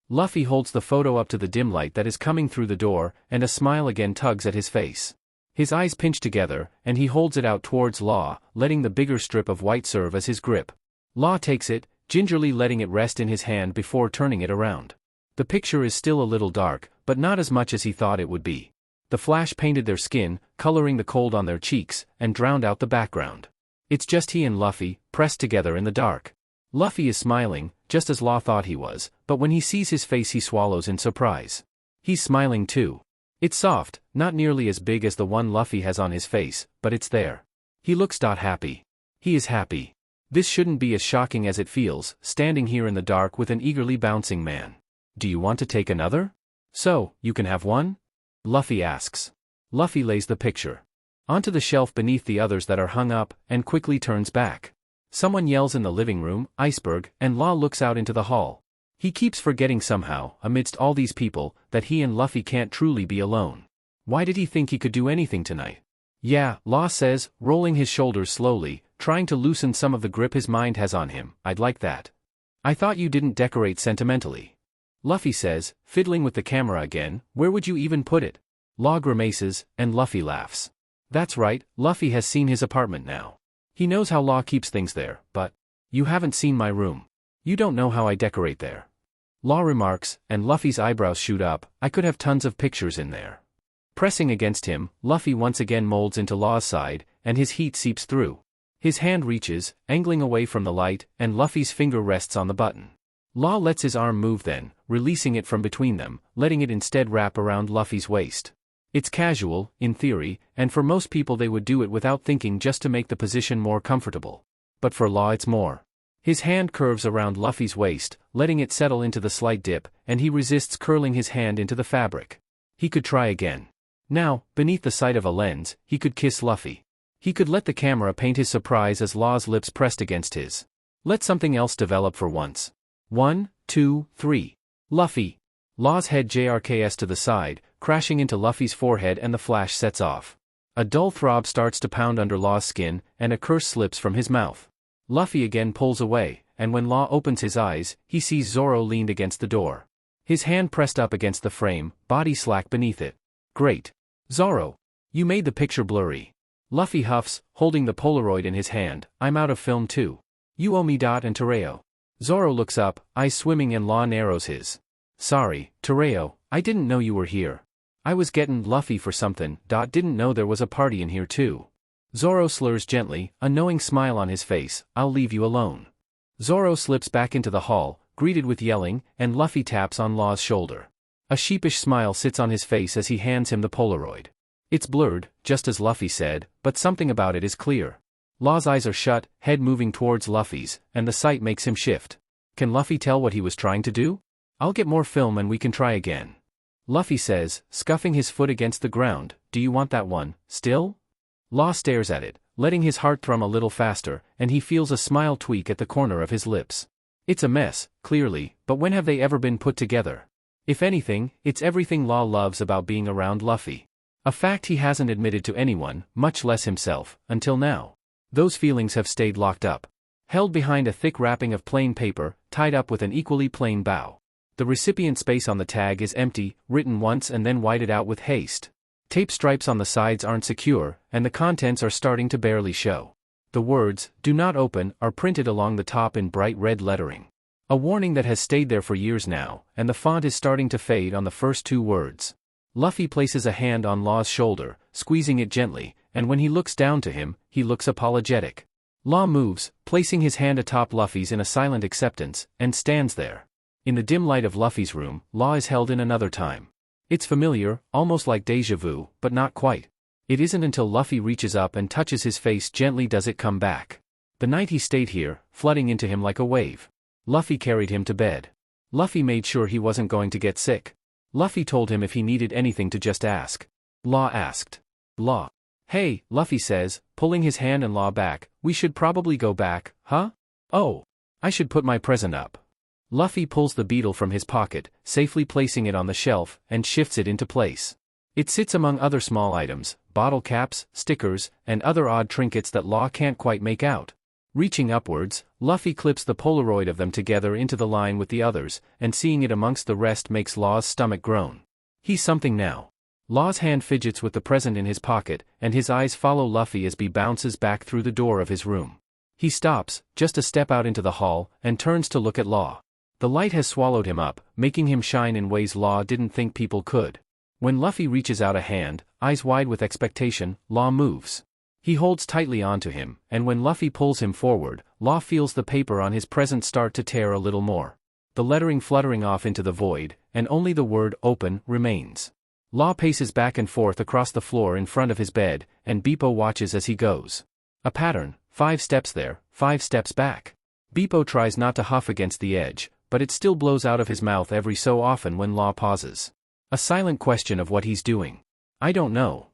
Luffy holds the photo up to the dim light that is coming through the door, and a smile again tugs at his face. His eyes pinch together, and he holds it out towards Law, letting the bigger strip of white serve as his grip. Law takes it, gingerly letting it rest in his hand before turning it around. The picture is still a little dark, but not as much as he thought it would be. The flash painted their skin, coloring the cold on their cheeks, and drowned out the background. It's just he and Luffy, pressed together in the dark. Luffy is smiling, just as Law thought he was, but when he sees his face he swallows in surprise. He's smiling too. It's soft, not nearly as big as the one Luffy has on his face, but it's there. He looks happy. He is happy. This shouldn't be as shocking as it feels, standing here in the dark with an eagerly bouncing man. Do you want to take another? So, you can have one? Luffy asks. Luffy lays the picture onto the shelf beneath the others that are hung up, and quickly turns back. Someone yells in the living room, Iceberg, and Law looks out into the hall. He keeps forgetting somehow, amidst all these people, that he and Luffy can't truly be alone. Why did he think he could do anything tonight? Yeah, Law says, rolling his shoulders slowly, trying to loosen some of the grip his mind has on him. I'd like that. I thought you didn't decorate sentimentally. Luffy says, fiddling with the camera again, where would you even put it? Law grimaces, and Luffy laughs. That's right, Luffy has seen his apartment now. He knows how Law keeps things there, but you haven't seen my room. You don't know how I decorate there. Law remarks, and Luffy's eyebrows shoot up. I could have tons of pictures in there. Pressing against him, Luffy once again molds into Law's side, and his heat seeps through. His hand reaches, angling away from the light, and Luffy's finger rests on the button. Law lets his arm move then, releasing it from between them, letting it instead wrap around Luffy's waist. It's casual, in theory, and for most people they would do it without thinking just to make the position more comfortable. But for Law it's more. His hand curves around Luffy's waist, letting it settle into the slight dip, and he resists curling his hand into the fabric. He could try again. Now, beneath the sight of a lens, he could kiss Luffy. He could let the camera paint his surprise as Law's lips pressed against his. Let something else develop for once. 1, 2, 3. Luffy. Law's head jerks to the side, crashing into Luffy's forehead, and the flash sets off. A dull throb starts to pound under Law's skin, and a curse slips from his mouth. Luffy again pulls away, and when Law opens his eyes, he sees Zoro leaned against the door. His hand pressed up against the frame, body slack beneath it. Great. Zoro. You made the picture blurry. Luffy huffs, holding the Polaroid in his hand. I'm out of film too. You owe me. And Tereo. Zoro looks up, eyes swimming, and Law narrows his. Sorry, Tereo, I didn't know you were here. I was getting Luffy for something. Didn't know there was a party in here too. Zoro slurs gently, a knowing smile on his face. I'll leave you alone. Zoro slips back into the hall, greeted with yelling, and Luffy taps on Law's shoulder. A sheepish smile sits on his face as he hands him the Polaroid. It's blurred, just as Luffy said, but something about it is clear. Law's eyes are shut, head moving towards Luffy's, and the sight makes him shift. Can Luffy tell what he was trying to do? I'll get more film and we can try again. Luffy says, scuffing his foot against the ground. Do you want that one, still? Law stares at it, letting his heart thrum a little faster, and he feels a smile tweak at the corner of his lips. It's a mess, clearly, but when have they ever been put together? If anything, it's everything Law loves about being around Luffy. A fact he hasn't admitted to anyone, much less himself, until now. Those feelings have stayed locked up. Held behind a thick wrapping of plain paper, tied up with an equally plain bow. The recipient space on the tag is empty, written once and then whited out with haste. Tape stripes on the sides aren't secure, and the contents are starting to barely show. The words, "Do not open," are printed along the top in bright red lettering. A warning that has stayed there for years now, and the font is starting to fade on the first two words. Luffy places a hand on Law's shoulder, squeezing it gently, and when he looks down to him, he looks apologetic. Law moves, placing his hand atop Luffy's in a silent acceptance, and stands there. In the dim light of Luffy's room, Law is held in another time. It's familiar, almost like déjà vu, but not quite. It isn't until Luffy reaches up and touches his face gently does it come back. The night he stayed here, flooding into him like a wave. Luffy carried him to bed. Luffy made sure he wasn't going to get sick. Luffy told him if he needed anything to just ask. Law asked. Law. Hey, Luffy says, pulling his hand and Law back, we should probably go back, huh? Oh. I should put my present up. Luffy pulls the beetle from his pocket, safely placing it on the shelf, and shifts it into place. It sits among other small items, bottle caps, stickers, and other odd trinkets that Law can't quite make out. Reaching upwards, Luffy clips the Polaroid of them together into the line with the others, and seeing it amongst the rest makes Law's stomach groan. He's something now. Law's hand fidgets with the present in his pocket, and his eyes follow Luffy as he bounces back through the door of his room. He stops, just a step out into the hall, and turns to look at Law. The light has swallowed him up, making him shine in ways Law didn't think people could. When Luffy reaches out a hand, eyes wide with expectation, Law moves. He holds tightly onto him, and when Luffy pulls him forward, Law feels the paper on his present start to tear a little more. The lettering fluttering off into the void, and only the word "open" remains. Law paces back and forth across the floor in front of his bed, and Beepo watches as he goes. A pattern, 5 steps there, 5 steps back. Beepo tries not to huff against the edge, but it still blows out of his mouth every so often when Law pauses. A silent question of what he's doing. I don't know.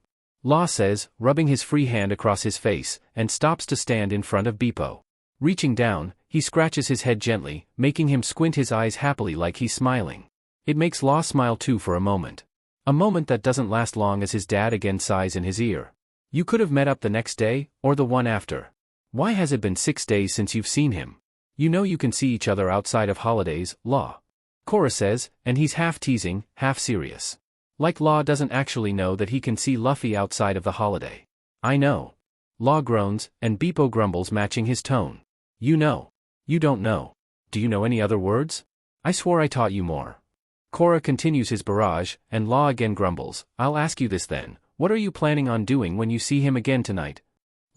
Law says, rubbing his free hand across his face, and stops to stand in front of Beepo. Reaching down, he scratches his head gently, making him squint his eyes happily like he's smiling. It makes Law smile too for a moment. A moment that doesn't last long as his dad again sighs in his ear. You could have met up the next day, or the one after. Why has it been 6 days since you've seen him? You know you can see each other outside of holidays, Law. Cora says, and he's half teasing, half serious. Like Law doesn't actually know that he can see Luffy outside of the holiday. I know. Law groans, and Beepo grumbles matching his tone. You know. You don't know. Do you know any other words? I swore I taught you more. Cora continues his barrage, and Law again grumbles. I'll ask you this then, what are you planning on doing when you see him again tonight?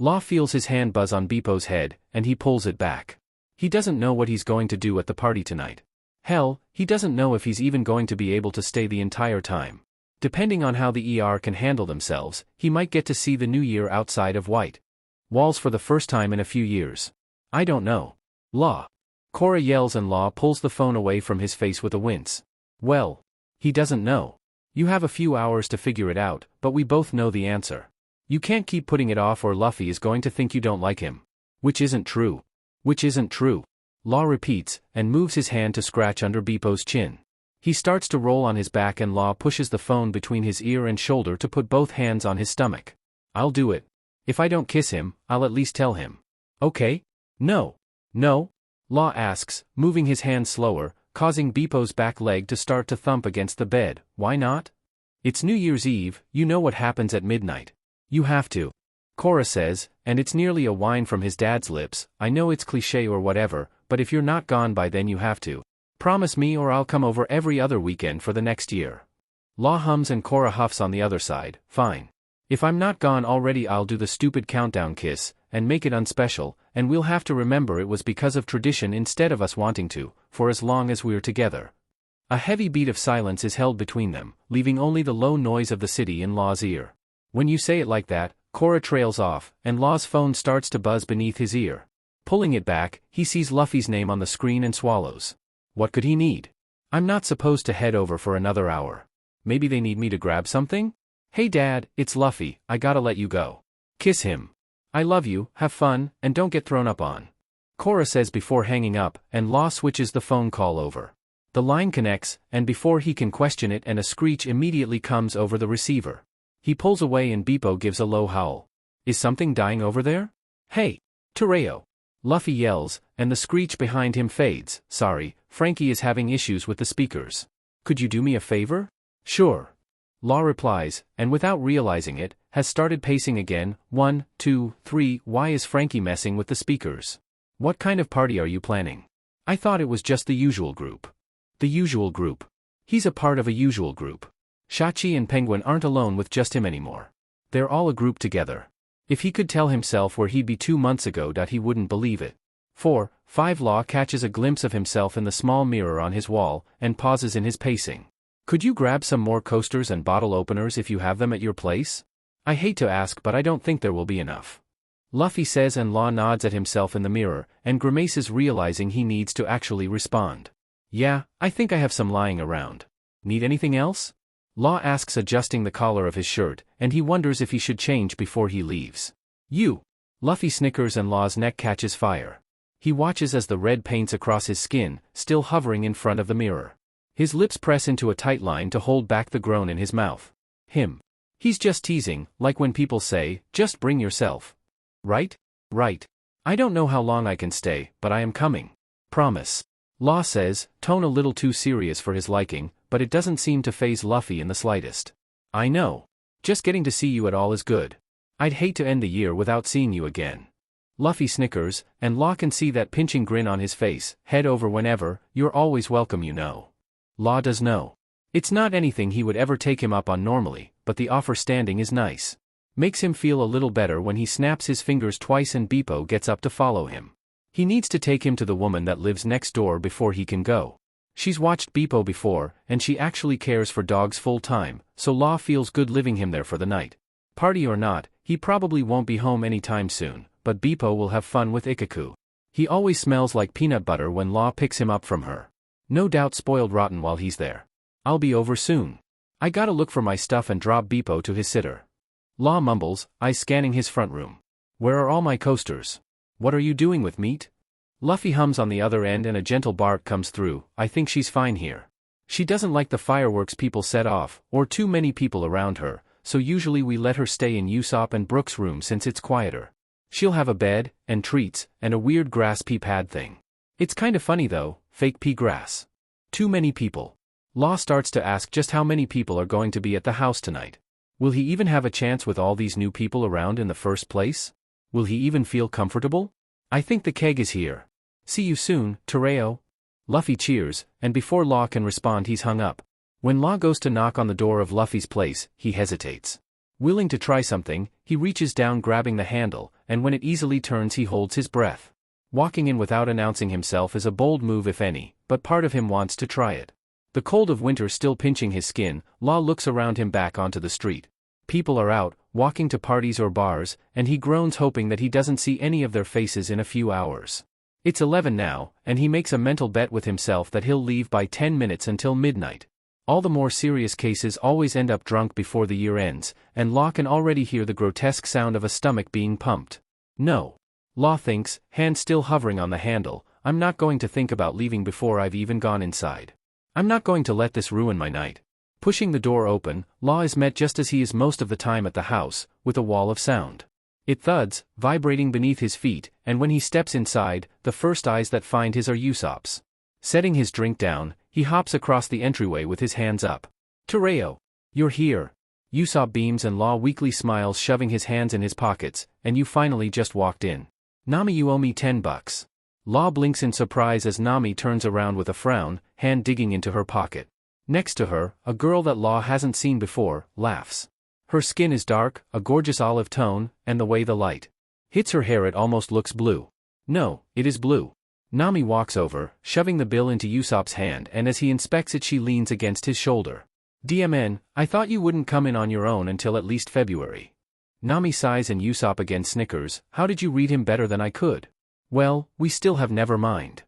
Law feels his hand buzz on Beepo's head, and he pulls it back. He doesn't know what he's going to do at the party tonight. Hell, he doesn't know if he's even going to be able to stay the entire time. Depending on how the ER can handle themselves, he might get to see the new year outside of White Walls for the first time in a few years. I don't know. Law. Cora yells and Law pulls the phone away from his face with a wince. Well, he doesn't know. You have a few hours to figure it out, but we both know the answer. You can't keep putting it off or Luffy is going to think you don't like him. Which isn't true. Which isn't true. Law repeats, and moves his hand to scratch under Beepo's chin. He starts to roll on his back and Law pushes the phone between his ear and shoulder to put both hands on his stomach. I'll do it. If I don't kiss him, I'll at least tell him. Okay? No. No? Law asks, moving his hand slower, causing Beepo's back leg to start to thump against the bed. Why not? It's New Year's Eve, you know what happens at midnight. You have to. Cora says, and it's nearly a whine from his dad's lips. I know it's cliché or whatever, but if you're not gone by then you have to. Promise me or I'll come over every other weekend for the next year. Law hums and Cora huffs on the other side. Fine. If I'm not gone already I'll do the stupid countdown kiss, and make it unspecial, and we'll have to remember it was because of tradition instead of us wanting to, for as long as we're together. A heavy beat of silence is held between them, leaving only the low noise of the city in Law's ear. When you say it like that, Cora trails off, and Law's phone starts to buzz beneath his ear. Pulling it back, he sees Luffy's name on the screen and swallows. What could he need? I'm not supposed to head over for another hour. Maybe they need me to grab something? Hey Dad, it's Luffy, I gotta let you go. Kiss him. I love you, have fun, and don't get thrown up on. Cora says before hanging up, and Law switches the phone call over. The line connects, and before he can question it and a screech immediately comes over the receiver. He pulls away and Beepo gives a low howl. Is something dying over there? Hey! Tereo! Luffy yells, and the screech behind him fades. Sorry, Frankie is having issues with the speakers. Could you do me a favor? Sure. Law replies, and without realizing it, has started pacing again. 1, 2, 3. Why is Frankie messing with the speakers? What kind of party are you planning? I thought it was just the usual group. The usual group. He's a part of a usual group. Shachi and Penguin aren't alone with just him anymore. They're all a group together. If he could tell himself where he'd be 2 months ago, he wouldn't believe it. 4, 5. Law catches a glimpse of himself in the small mirror on his wall, and pauses in his pacing. Could you grab some more coasters and bottle openers if you have them at your place? I hate to ask but I don't think there will be enough. Luffy says and Law nods at himself in the mirror, and grimaces realizing he needs to actually respond. Yeah, I think I have some lying around. Need anything else? Law asks adjusting the collar of his shirt, and he wonders if he should change before he leaves. You! Luffy snickers and Law's neck catches fire. He watches as the red paints across his skin, still hovering in front of the mirror. His lips press into a tight line to hold back the groan in his mouth. Him. He's just teasing, like when people say, just bring yourself. Right? Right. I don't know how long I can stay, but I am coming. Promise. Law says, tone a little too serious for his liking, but it doesn't seem to faze Luffy in the slightest. I know. Just getting to see you at all is good. I'd hate to end the year without seeing you again. Luffy snickers, and Law can see that pinching grin on his face. Head over whenever, you're always welcome, you know. Law does know. It's not anything he would ever take him up on normally, but the offer standing is nice. Makes him feel a little better when he snaps his fingers twice and Beepo gets up to follow him. He needs to take him to the woman that lives next door before he can go. She's watched Beepo before, and she actually cares for dogs full time, so Law feels good leaving him there for the night. Party or not, he probably won't be home anytime soon, but Beepo will have fun with Ikaku. He always smells like peanut butter when Law picks him up from her. No doubt spoiled rotten while he's there. I'll be over soon. I gotta look for my stuff and drop Beepo to his sitter. Law mumbles, eyes scanning his front room. Where are all my coasters? What are you doing with meat? Luffy hums on the other end and a gentle bark comes through. I think she's fine here. She doesn't like the fireworks people set off, or too many people around her, so usually we let her stay in Usopp and Brook's room since it's quieter. She'll have a bed, and treats, and a weird grass pea pad thing. It's kinda funny though, fake pea grass. Too many people. Law starts to ask just how many people are going to be at the house tonight. Will he even have a chance with all these new people around in the first place? Will he even feel comfortable? I think the keg is here. See you soon, Tereo. Luffy cheers, and before Law can respond he's hung up. When Law goes to knock on the door of Luffy's place, he hesitates. Willing to try something, he reaches down grabbing the handle, and when it easily turns he holds his breath. Walking in without announcing himself is a bold move if any, but part of him wants to try it. The cold of winter still pinching his skin, Law looks around him back onto the street. People are out, walking to parties or bars, and he groans hoping that he doesn't see any of their faces in a few hours. It's 11 now, and he makes a mental bet with himself that he'll leave by 10 minutes until midnight. All the more serious cases always end up drunk before the year ends, and Law can already hear the grotesque sound of a stomach being pumped. No. Law thinks, hand still hovering on the handle, I'm not going to think about leaving before I've even gone inside. I'm not going to let this ruin my night. Pushing the door open, Law is met just as he is most of the time at the house, with a wall of sound. It thuds, vibrating beneath his feet, and when he steps inside, the first eyes that find his are Usopp's. Setting his drink down, he hops across the entryway with his hands up. Tereo! You're here! Usopp beams and Law weakly smiles, shoving his hands in his pockets, and you finally just walked in. Nami, you owe me $10. Law blinks in surprise as Nami turns around with a frown, hand digging into her pocket. Next to her, a girl that Law hasn't seen before, laughs. Her skin is dark, a gorgeous olive tone, and the way the light hits her hair it almost looks blue. No, it is blue. Nami walks over, shoving the bill into Usopp's hand, and as he inspects it she leans against his shoulder. DMN, I thought you wouldn't come in on your own until at least February. Nami sighs and Usopp again snickers, how did you read him better than I could? Well, we still have never mind.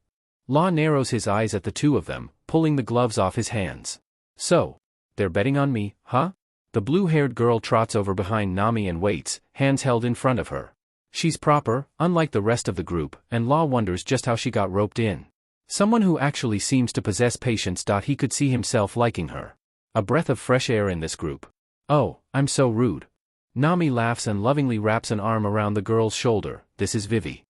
Law narrows his eyes at the two of them, pulling the gloves off his hands. So, they're betting on me, huh? The blue-haired girl trots over behind Nami and waits, hands held in front of her. She's proper, unlike the rest of the group, and Law wonders just how she got roped in. Someone who actually seems to possess patience. He could see himself liking her. A breath of fresh air in this group. Oh, I'm so rude. Nami laughs and lovingly wraps an arm around the girl's shoulder. This is Vivi.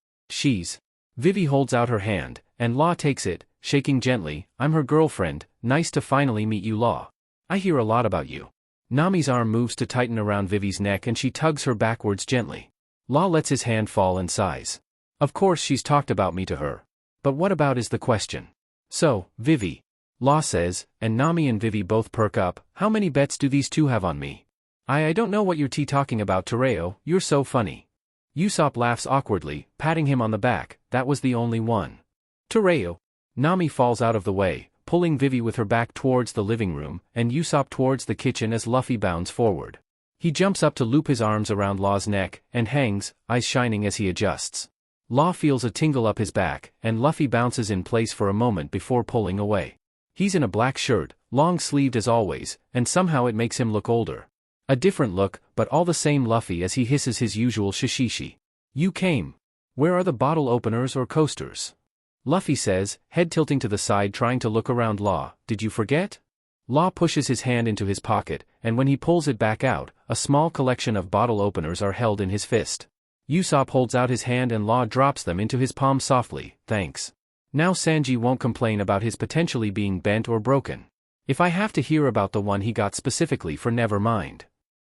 Vivi holds out her hand, and Law takes it, shaking gently. I'm her girlfriend, nice to finally meet you, Law. I hear a lot about you. Nami's arm moves to tighten around Vivi's neck and she tugs her backwards gently. Law lets his hand fall and sighs. Of course she's talked about me to her. But what about is the question. So, Vivi. Law says, and Nami and Vivi both perk up, how many bets do these two have on me? I don't know what you're talking about, Tereo, you're so funny. Usopp laughs awkwardly, patting him on the back, that was the only one. Tereo. Nami falls out of the way, pulling Vivi with her back towards the living room, and Usopp towards the kitchen as Luffy bounds forward. He jumps up to loop his arms around Law's neck, and hangs, eyes shining as he adjusts. Law feels a tingle up his back, and Luffy bounces in place for a moment before pulling away. He's in a black shirt, long-sleeved as always, and somehow it makes him look older. A different look, but all the same Luffy as he hisses his usual shishishi. You came. Where are the bottle openers or coasters? Luffy says, head tilting to the side trying to look around Law, did you forget? Law pushes his hand into his pocket, and when he pulls it back out, a small collection of bottle openers are held in his fist. Usopp holds out his hand and Law drops them into his palm softly, thanks. Now Sanji won't complain about his potentially being bent or broken. If I have to hear about the one he got specifically for never mind.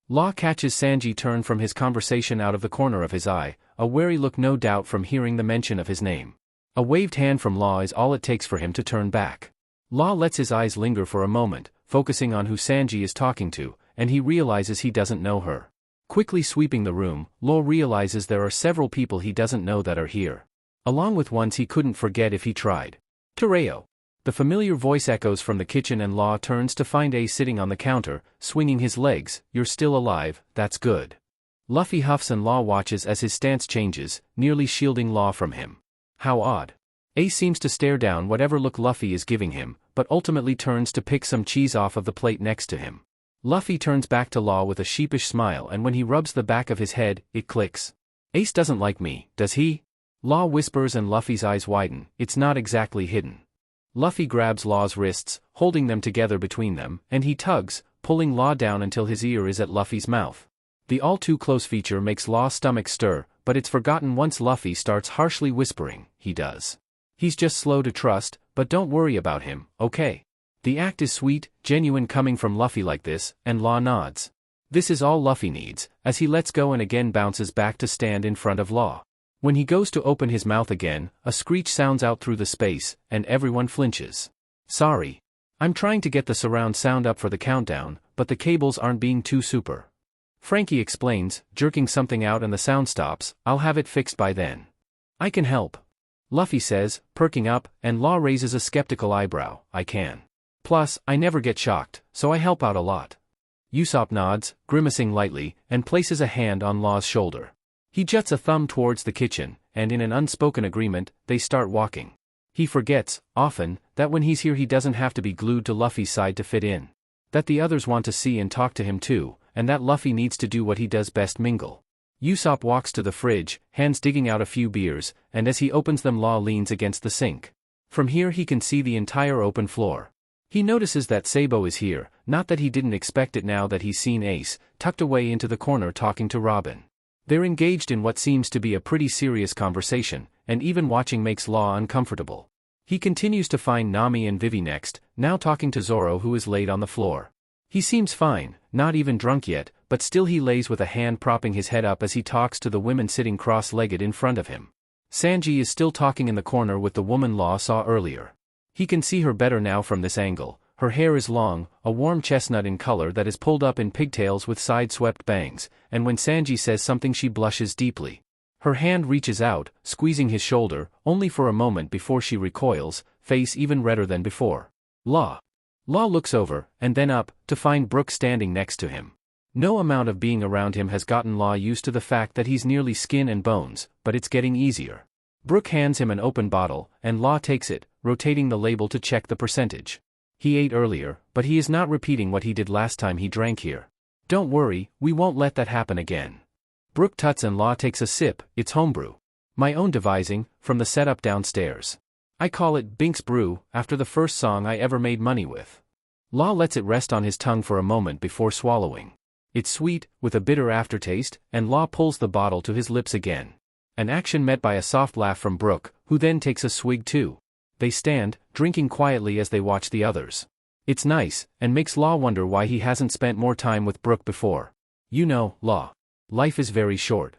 Law catches Sanji turn from his conversation out of the corner of his eye, a wary look no doubt from hearing the mention of his name. A waved hand from Law is all it takes for him to turn back. Law lets his eyes linger for a moment, focusing on who Sanji is talking to, and he realizes he doesn't know her. Quickly sweeping the room, Law realizes there are several people he doesn't know that are here. Along with ones he couldn't forget if he tried. Tereo. The familiar voice echoes from the kitchen and Law turns to find Ace sitting on the counter, swinging his legs. You're still alive, that's good. Luffy huffs and Law watches as his stance changes, nearly shielding Law from him. How odd. Ace seems to stare down whatever look Luffy is giving him, but ultimately turns to pick some cheese off of the plate next to him. Luffy turns back to Law with a sheepish smile and when he rubs the back of his head, it clicks. Ace doesn't like me, does he? Law whispers and Luffy's eyes widen, it's not exactly hidden. Luffy grabs Law's wrists, holding them together between them, and he tugs, pulling Law down until his ear is at Luffy's mouth. The all-too-close feature makes Law's stomach stir, but it's forgotten once Luffy starts harshly whispering, he does. He's just slow to trust, but don't worry about him, okay? The act is sweet, genuine coming from Luffy like this, and Law nods. This is all Luffy needs, as he lets go and again bounces back to stand in front of Law. When he goes to open his mouth again, a screech sounds out through the space, and everyone flinches. Sorry. I'm trying to get the surround sound up for the countdown, but the cables aren't being too super. Frankie explains, jerking something out and the sound stops, I'll have it fixed by then. I can help. Luffy says, perking up, and Law raises a skeptical eyebrow, I can. Plus, I never get shocked, so I help out a lot. Usopp nods, grimacing lightly, and places a hand on Law's shoulder. He juts a thumb towards the kitchen, and in an unspoken agreement, they start walking. He forgets, often, that when he's here he doesn't have to be glued to Luffy's side to fit in. That the others want to see and talk to him too, and that Luffy needs to do what he does best: mingle. Usopp walks to the fridge, hands digging out a few beers, and as he opens them Law leans against the sink. From here he can see the entire open floor. He notices that Sabo is here, not that he didn't expect it now that he's seen Ace, tucked away into the corner talking to Robin. They're engaged in what seems to be a pretty serious conversation, and even watching makes Law uncomfortable. He continues to find Nami and Vivi next, now talking to Zoro who is laid on the floor. He seems fine, not even drunk yet, but still he lays with a hand propping his head up as he talks to the women sitting cross-legged in front of him. Sanji is still talking in the corner with the woman Law saw earlier. He can see her better now from this angle. Her hair is long, a warm chestnut in color that is pulled up in pigtails with side-swept bangs, and when Sanji says something she blushes deeply. Her hand reaches out, squeezing his shoulder, only for a moment before she recoils, face even redder than before. Law looks over, and then up, to find Brook standing next to him. No amount of being around him has gotten Law used to the fact that he's nearly skin and bones, but it's getting easier. Brook hands him an open bottle, and Law takes it, rotating the label to check the percentage. He ate earlier, but he is not repeating what he did last time he drank here. Don't worry, we won't let that happen again. Brook tuts and Law takes a sip. It's homebrew. My own devising, from the setup downstairs. I call it Bink's Brew, after the first song I ever made money with. Law lets it rest on his tongue for a moment before swallowing. It's sweet, with a bitter aftertaste, and Law pulls the bottle to his lips again. An action met by a soft laugh from Brook, who then takes a swig too. They stand, drinking quietly as they watch the others. It's nice, and makes Law wonder why he hasn't spent more time with Brook before. You know, Law. Life is very short.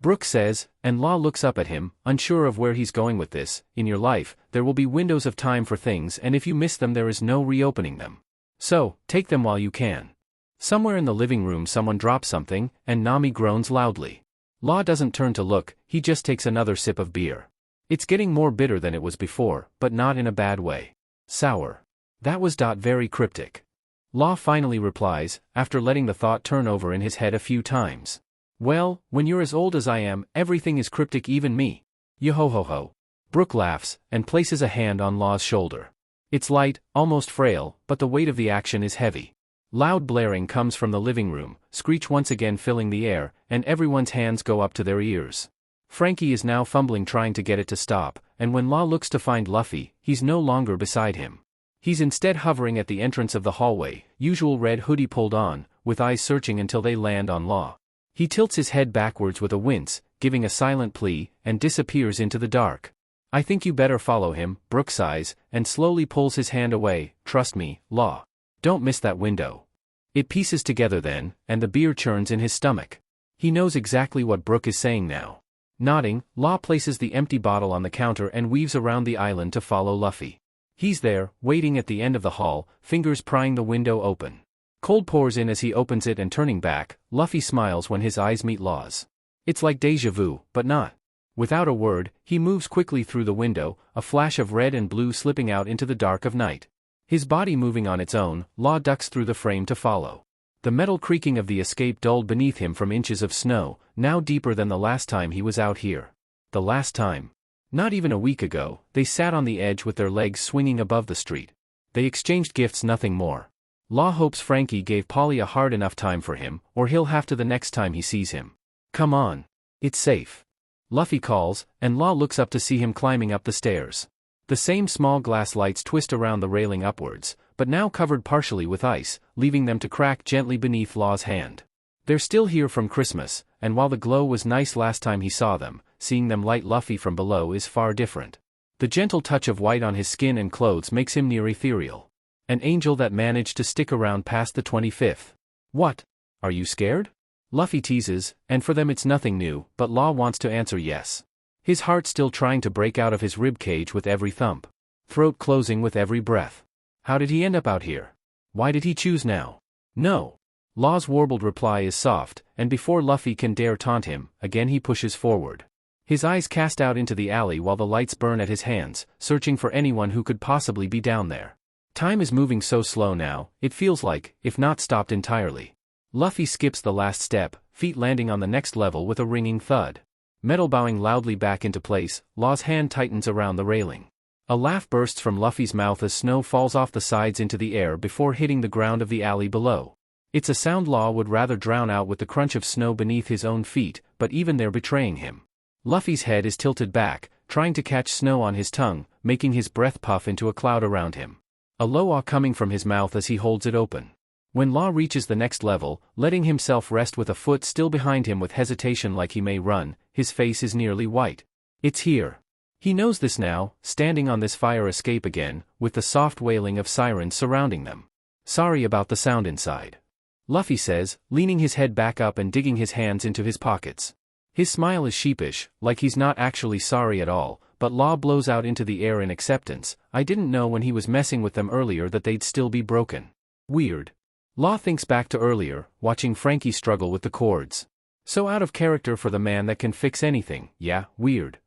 Brook says, and Law looks up at him, unsure of where he's going with this. In your life, there will be windows of time for things, and if you miss them there is no reopening them. So, take them while you can. Somewhere in the living room someone drops something, and Nami groans loudly. Law doesn't turn to look, he just takes another sip of beer. It's getting more bitter than it was before, but not in a bad way. Sour. That was very cryptic. Law finally replies, after letting the thought turn over in his head a few times. Well, when you're as old as I am, everything is cryptic, even me. Yo-ho-ho-ho. Brook laughs, and places a hand on Law's shoulder. It's light, almost frail, but the weight of the action is heavy. Loud blaring comes from the living room, screech once again filling the air, and everyone's hands go up to their ears. Frankie is now fumbling trying to get it to stop, and when Law looks to find Luffy, he's no longer beside him. He's instead hovering at the entrance of the hallway, usual red hoodie pulled on, with eyes searching until they land on Law. He tilts his head backwards with a wince, giving a silent plea, and disappears into the dark. I think you better follow him, Brook sighs, and slowly pulls his hand away. Trust me, Law. Don't miss that window. It pieces together then, and the beer churns in his stomach. He knows exactly what Brook is saying now. Nodding, Law places the empty bottle on the counter and weaves around the island to follow Luffy. He's there, waiting at the end of the hall, fingers prying the window open. Cold pours in as he opens it and turning back, Luffy smiles when his eyes meet Law's. It's like déjà vu, but not. Without a word, he moves quickly through the window, a flash of red and blue slipping out into the dark of night. His body moving on its own, Law ducks through the frame to follow. The metal creaking of the escape dulled beneath him from inches of snow, now deeper than the last time he was out here. The last time. Not even a week ago, they sat on the edge with their legs swinging above the street. They exchanged gifts, nothing more. Law hopes Frankie gave Polly a hard enough time for him, or he'll have to the next time he sees him. Come on. It's safe. Luffy calls, and Law looks up to see him climbing up the stairs. The same small glass lights twist around the railing upwards, but now covered partially with ice, leaving them to crack gently beneath Law's hand. They're still here from Christmas, and while the glow was nice last time he saw them, seeing them light Luffy from below is far different. The gentle touch of white on his skin and clothes makes him near ethereal. An angel that managed to stick around past the 25th. What? Are you scared? Luffy teases, and for them it's nothing new, but Law wants to answer yes. His heart still trying to break out of his rib cage with every thump. Throat closing with every breath. How did he end up out here? Why did he choose now? No. Law's warbled reply is soft, and before Luffy can dare taunt him, again he pushes forward. His eyes cast out into the alley while the lights burn at his hands, searching for anyone who could possibly be down there. Time is moving so slow now, it feels like, if not stopped entirely. Luffy skips the last step, feet landing on the next level with a ringing thud. Metal bowing loudly back into place, Law's hand tightens around the railing. A laugh bursts from Luffy's mouth as snow falls off the sides into the air before hitting the ground of the alley below. It's a sound Law would rather drown out with the crunch of snow beneath his own feet, but even they're betraying him. Luffy's head is tilted back, trying to catch snow on his tongue, making his breath puff into a cloud around him. A low awe coming from his mouth as he holds it open. When Law reaches the next level, letting himself rest with a foot still behind him with hesitation like he may run, his face is nearly white. It's here. He knows this now, standing on this fire escape again, with the soft wailing of sirens surrounding them. Sorry about the sound inside, Luffy says, leaning his head back up and digging his hands into his pockets. His smile is sheepish, like he's not actually sorry at all, but Law blows out into the air in acceptance. I didn't know when he was messing with them earlier that they'd still be broken. Weird. Law thinks back to earlier, watching Frankie struggle with the cords. So out of character for the man that can fix anything, yeah, weird.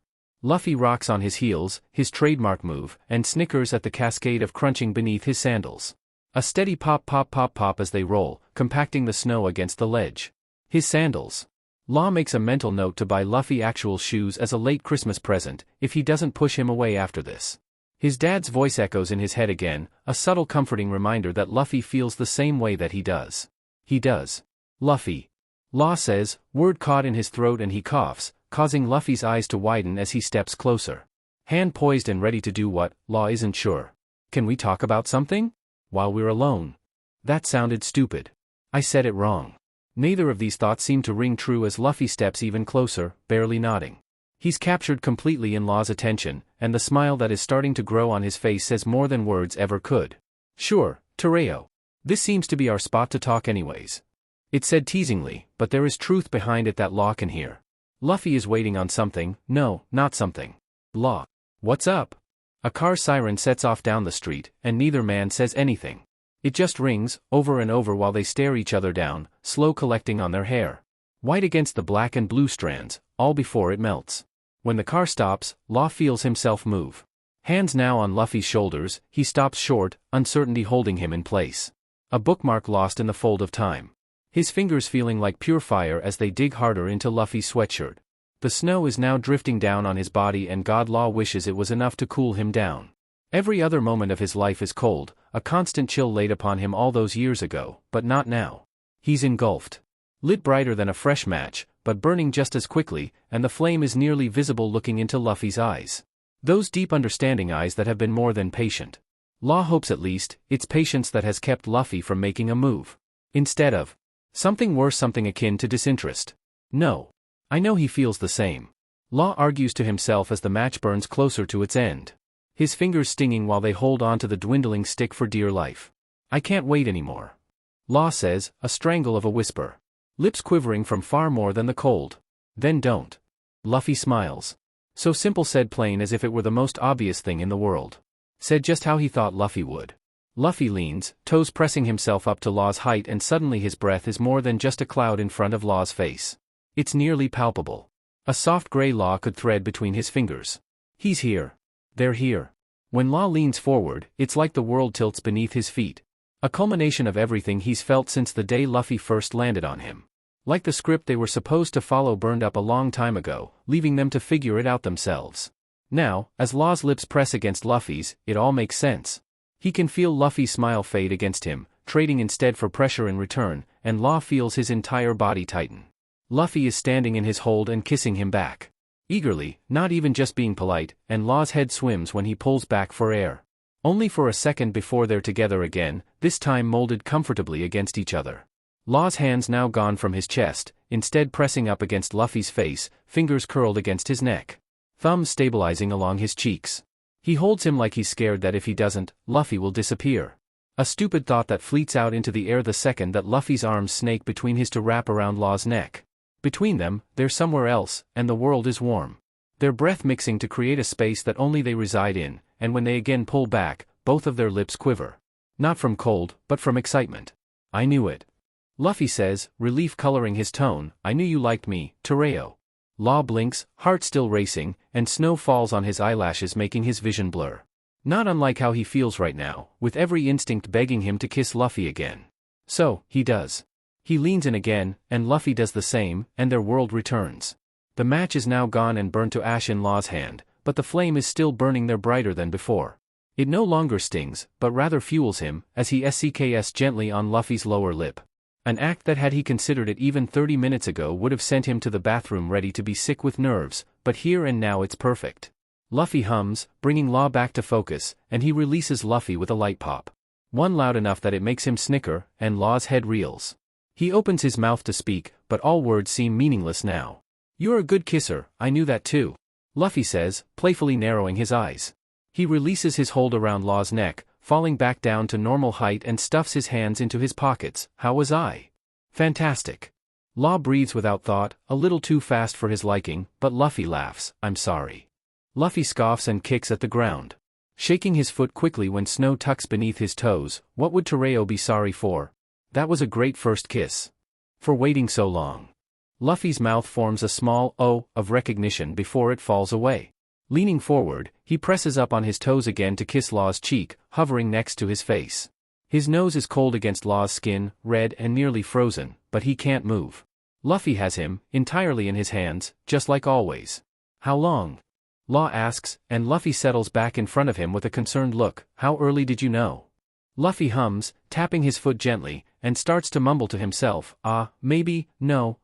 Luffy rocks on his heels, his trademark move, and snickers at the cascade of crunching beneath his sandals. A steady pop pop pop pop as they roll, compacting the snow against the ledge. His sandals. Law makes a mental note to buy Luffy actual shoes as a late Christmas present, if he doesn't push him away after this. His dad's voice echoes in his head again, a subtle comforting reminder that Luffy feels the same way that he does. He does. Luffy. Law says, word caught in his throat and he coughs, causing Luffy's eyes to widen as he steps closer. Hand poised and ready to do what, Law isn't sure. Can we talk about something? While we're alone. That sounded stupid. I said it wrong. Neither of these thoughts seem to ring true as Luffy steps even closer, barely nodding. He's captured completely in Law's attention, and the smile that is starting to grow on his face says more than words ever could. Sure, Tereo. This seems to be our spot to talk anyways. It said teasingly, but there is truth behind it that Law can hear. Luffy is waiting on something, no, not something. Law. What's up? A car siren sets off down the street, and neither man says anything. It just rings, over and over while they stare each other down, slow collecting on their hair. White against the black and blue strands, all before it melts. When the car stops, Law feels himself move. Hands now on Luffy's shoulders, he stops short, uncertainty holding him in place. A bookmark lost in the fold of time. His fingers feeling like pure fire as they dig harder into Luffy's sweatshirt. The snow is now drifting down on his body and God Law wishes it was enough to cool him down. Every other moment of his life is cold, a constant chill laid upon him all those years ago, but not now. He's engulfed. Lit brighter than a fresh match, but burning just as quickly, and the flame is nearly visible looking into Luffy's eyes. Those deep understanding eyes that have been more than patient. Law hopes at least, it's patience that has kept Luffy from making a move. Instead of something worse, something akin to disinterest. No. I know he feels the same. Law argues to himself as the match burns closer to its end. His fingers stinging while they hold on to the dwindling stick for dear life. I can't wait anymore. Law says, a strangle of a whisper. Lips quivering from far more than the cold. Then don't. Luffy smiles. So simple, said plain as if it were the most obvious thing in the world. Said just how he thought Luffy would. Luffy leans, toes pressing himself up to Law's height, and suddenly his breath is more than just a cloud in front of Law's face. It's nearly palpable. A soft gray Law could thread between his fingers. He's here. They're here. When Law leans forward, it's like the world tilts beneath his feet. A culmination of everything he's felt since the day Luffy first landed on him. Like the script they were supposed to follow burned up a long time ago, leaving them to figure it out themselves. Now, as Law's lips press against Luffy's, it all makes sense. He can feel Luffy's smile fade against him, trading instead for pressure in return, and Law feels his entire body tighten. Luffy is standing in his hold and kissing him back. Eagerly, not even just being polite, and Law's head swims when he pulls back for air. Only for a second before they're together again, this time molded comfortably against each other. Law's hands now gone from his chest, instead pressing up against Luffy's face, fingers curled against his neck. Thumbs stabilizing along his cheeks. He holds him like he's scared that if he doesn't, Luffy will disappear. A stupid thought that fleets out into the air the second that Luffy's arms snake between his to wrap around Law's neck. Between them, they're somewhere else, and the world is warm. Their breath mixing to create a space that only they reside in, and when they again pull back, both of their lips quiver. Not from cold, but from excitement. I knew it. Luffy says, relief coloring his tone, I knew you liked me, Tereo. Law blinks, heart still racing, and snow falls on his eyelashes making his vision blur. Not unlike how he feels right now, with every instinct begging him to kiss Luffy again. So, he does. He leans in again, and Luffy does the same, and their world returns. The match is now gone and burned to ash in Law's hand, but the flame is still burning there brighter than before. It no longer stings, but rather fuels him, as he SCKs gently on Luffy's lower lip. An act that had he considered it even 30 minutes ago would have sent him to the bathroom ready to be sick with nerves, but here and now it's perfect. Luffy hums, bringing Law back to focus, and he releases Luffy with a light pop. One loud enough that it makes him snicker, and Law's head reels. He opens his mouth to speak, but all words seem meaningless now. "You're a good kisser, I knew that too," Luffy says, playfully narrowing his eyes. He releases his hold around Law's neck, falling back down to normal height and stuffs his hands into his pockets. "How was I?" "Fantastic." Law breathes without thought, a little too fast for his liking, but Luffy laughs. "I'm sorry." Luffy scoffs and kicks at the ground. Shaking his foot quickly when snow tucks beneath his toes, what would Tereo be sorry for? That was a great first kiss. For waiting so long. Luffy's mouth forms a small O of recognition before it falls away. Leaning forward, he presses up on his toes again to kiss Law's cheek, hovering next to his face. His nose is cold against Law's skin, red and nearly frozen, but he can't move. Luffy has him, entirely in his hands, just like always. "How long?" Law asks, and Luffy settles back in front of him with a concerned look. "How early did you know?" Luffy hums, tapping his foot gently, and starts to mumble to himself, maybe, no,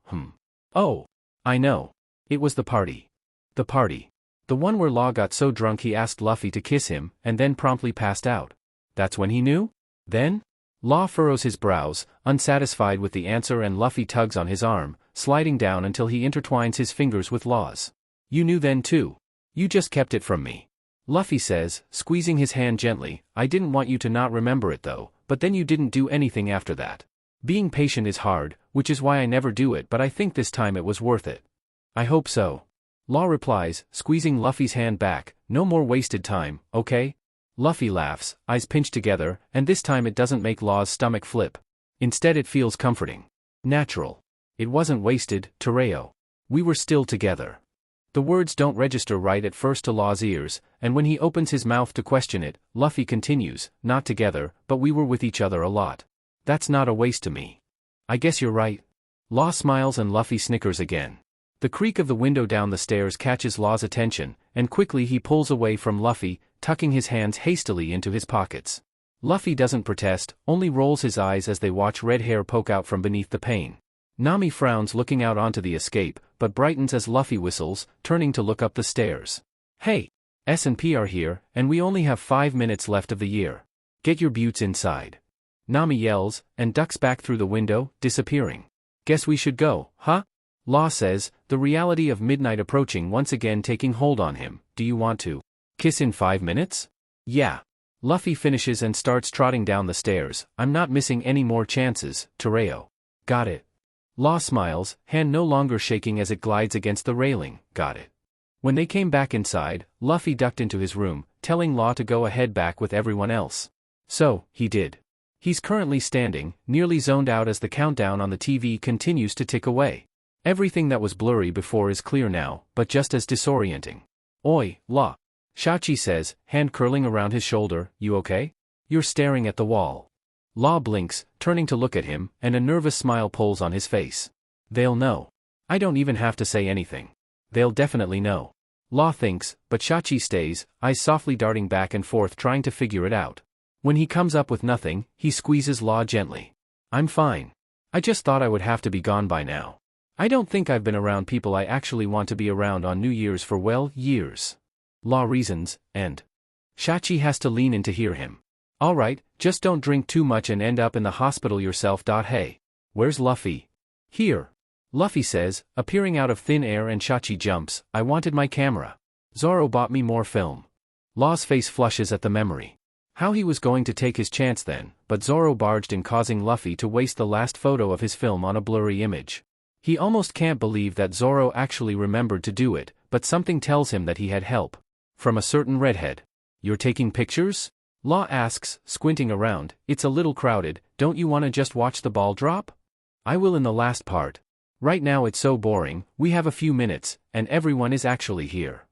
Oh, I know. It was the party. The party. The one where Law got so drunk he asked Luffy to kiss him, and then promptly passed out. That's when he knew? Then? Law furrows his brows, unsatisfied with the answer, and Luffy tugs on his arm, sliding down until he intertwines his fingers with Law's. "You knew then too. You just kept it from me." Luffy says, squeezing his hand gently. "I didn't want you to not remember it though, but then you didn't do anything after that. Being patient is hard, which is why I never do it, but I think this time it was worth it." "I hope so." Law replies, squeezing Luffy's hand back. "No more wasted time, okay?" Luffy laughs, eyes pinched together, and this time it doesn't make Law's stomach flip. Instead it feels comforting. Natural. It wasn't wasted, Tereo. We were still together. The words don't register right at first to Law's ears, and when he opens his mouth to question it, Luffy continues, "Not together, but we were with each other a lot. That's not a waste to me." "I guess you're right." Law smiles and Luffy snickers again. The creak of the window down the stairs catches Law's attention, and quickly he pulls away from Luffy, tucking his hands hastily into his pockets. Luffy doesn't protest, only rolls his eyes as they watch red hair poke out from beneath the pane. Nami frowns looking out onto the escape, but brightens as Luffy whistles, turning to look up the stairs. "Hey! S&P are here, and we only have 5 minutes left of the year. Get your buttes inside." Nami yells, and ducks back through the window, disappearing. "Guess we should go, huh?" Law says, the reality of midnight approaching once again taking hold on him. "Do you want to kiss in 5 minutes?" "Yeah." Luffy finishes and starts trotting down the stairs. "I'm not missing any more chances, Tereo." "Got it." Law smiles, hand no longer shaking as it glides against the railing. "Got it." When they came back inside, Luffy ducked into his room, telling Law to go ahead back with everyone else. So, he did. He's currently standing, nearly zoned out as the countdown on the TV continues to tick away. Everything that was blurry before is clear now, but just as disorienting. "Oi, Law." Shachi says, hand curling around his shoulder. "You okay?" "You're staring at the wall." Law blinks, turning to look at him, and a nervous smile pulls on his face. "They'll know. I don't even have to say anything. They'll definitely know." Law thinks, but Shachi stays, eyes softly darting back and forth trying to figure it out. When he comes up with nothing, he squeezes Law gently. "I'm fine. I just thought I would have to be gone by now. I don't think I've been around people I actually want to be around on New Year's for, well, years." Law reasons, and Shachi has to lean in to hear him. "Alright, just don't drink too much and end up in the hospital yourself. Hey. Where's Luffy?" "Here." Luffy says, appearing out of thin air, and Shachi jumps. "I wanted my camera. Zoro bought me more film." Law's face flushes at the memory. How he was going to take his chance then, but Zoro barged in, causing Luffy to waste the last photo of his film on a blurry image. He almost can't believe that Zoro actually remembered to do it, but something tells him that he had help. From a certain redhead. "You're taking pictures?" Law asks, squinting around. "It's a little crowded, don't you want to just watch the ball drop?" "I will in the last part. Right now it's so boring, we have a few minutes, and everyone is actually here."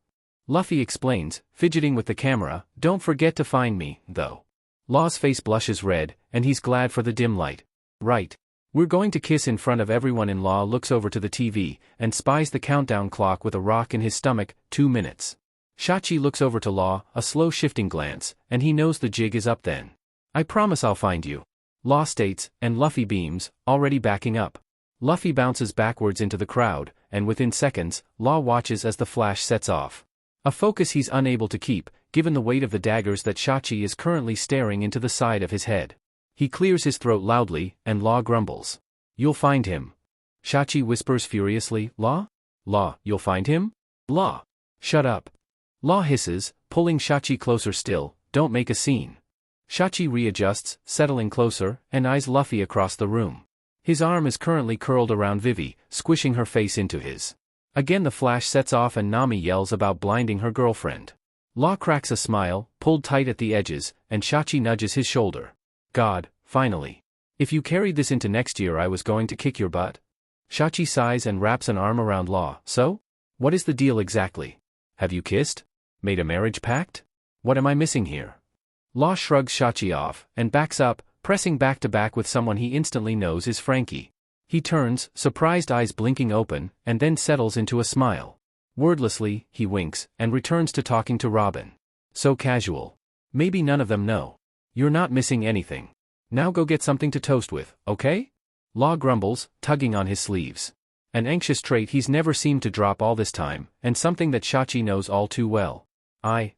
Luffy explains, fidgeting with the camera. "Don't forget to find me, though." Law's face blushes red, and he's glad for the dim light. "Right. We're going to kiss in front of everyone. In Law looks over to the TV, and spies the countdown clock with a rock in his stomach, 2 minutes. Shachi looks over to Law, a slow shifting glance, and he knows the jig is up then. I promise I'll find you. Law states, and Luffy beams, already backing up. Luffy bounces backwards into the crowd, and within seconds, Law watches as the flash sets off. A focus he's unable to keep, given the weight of the daggers that Shachi is currently staring into the side of his head. He clears his throat loudly, and Law grumbles. You'll find him. Shachi whispers furiously, Law? Law, you'll find him? Law. Shut up. Law hisses, pulling Shachi closer still, don't make a scene. Shachi readjusts, settling closer, and eyes Luffy across the room. His arm is currently curled around Vivi, squishing her face into his. Again the flash sets off and Nami yells about blinding her girlfriend. Law cracks a smile, pulled tight at the edges, and Shachi nudges his shoulder. God, finally. If you carried this into next year I was going to kick your butt. Shachi sighs and wraps an arm around Law. So? What is the deal exactly? Have you kissed? Made a marriage pact? What am I missing here? Law shrugs Shachi off, and backs up, pressing back to back with someone he instantly knows is Frankie. He turns, surprised eyes blinking open, and then settles into a smile. Wordlessly, he winks, and returns to talking to Robin. So casual. Maybe none of them know. You're not missing anything. Now go get something to toast with, okay? Law grumbles, tugging on his sleeves. An anxious trait he's never seemed to drop all this time, and something that Shachi knows all too well. Aye,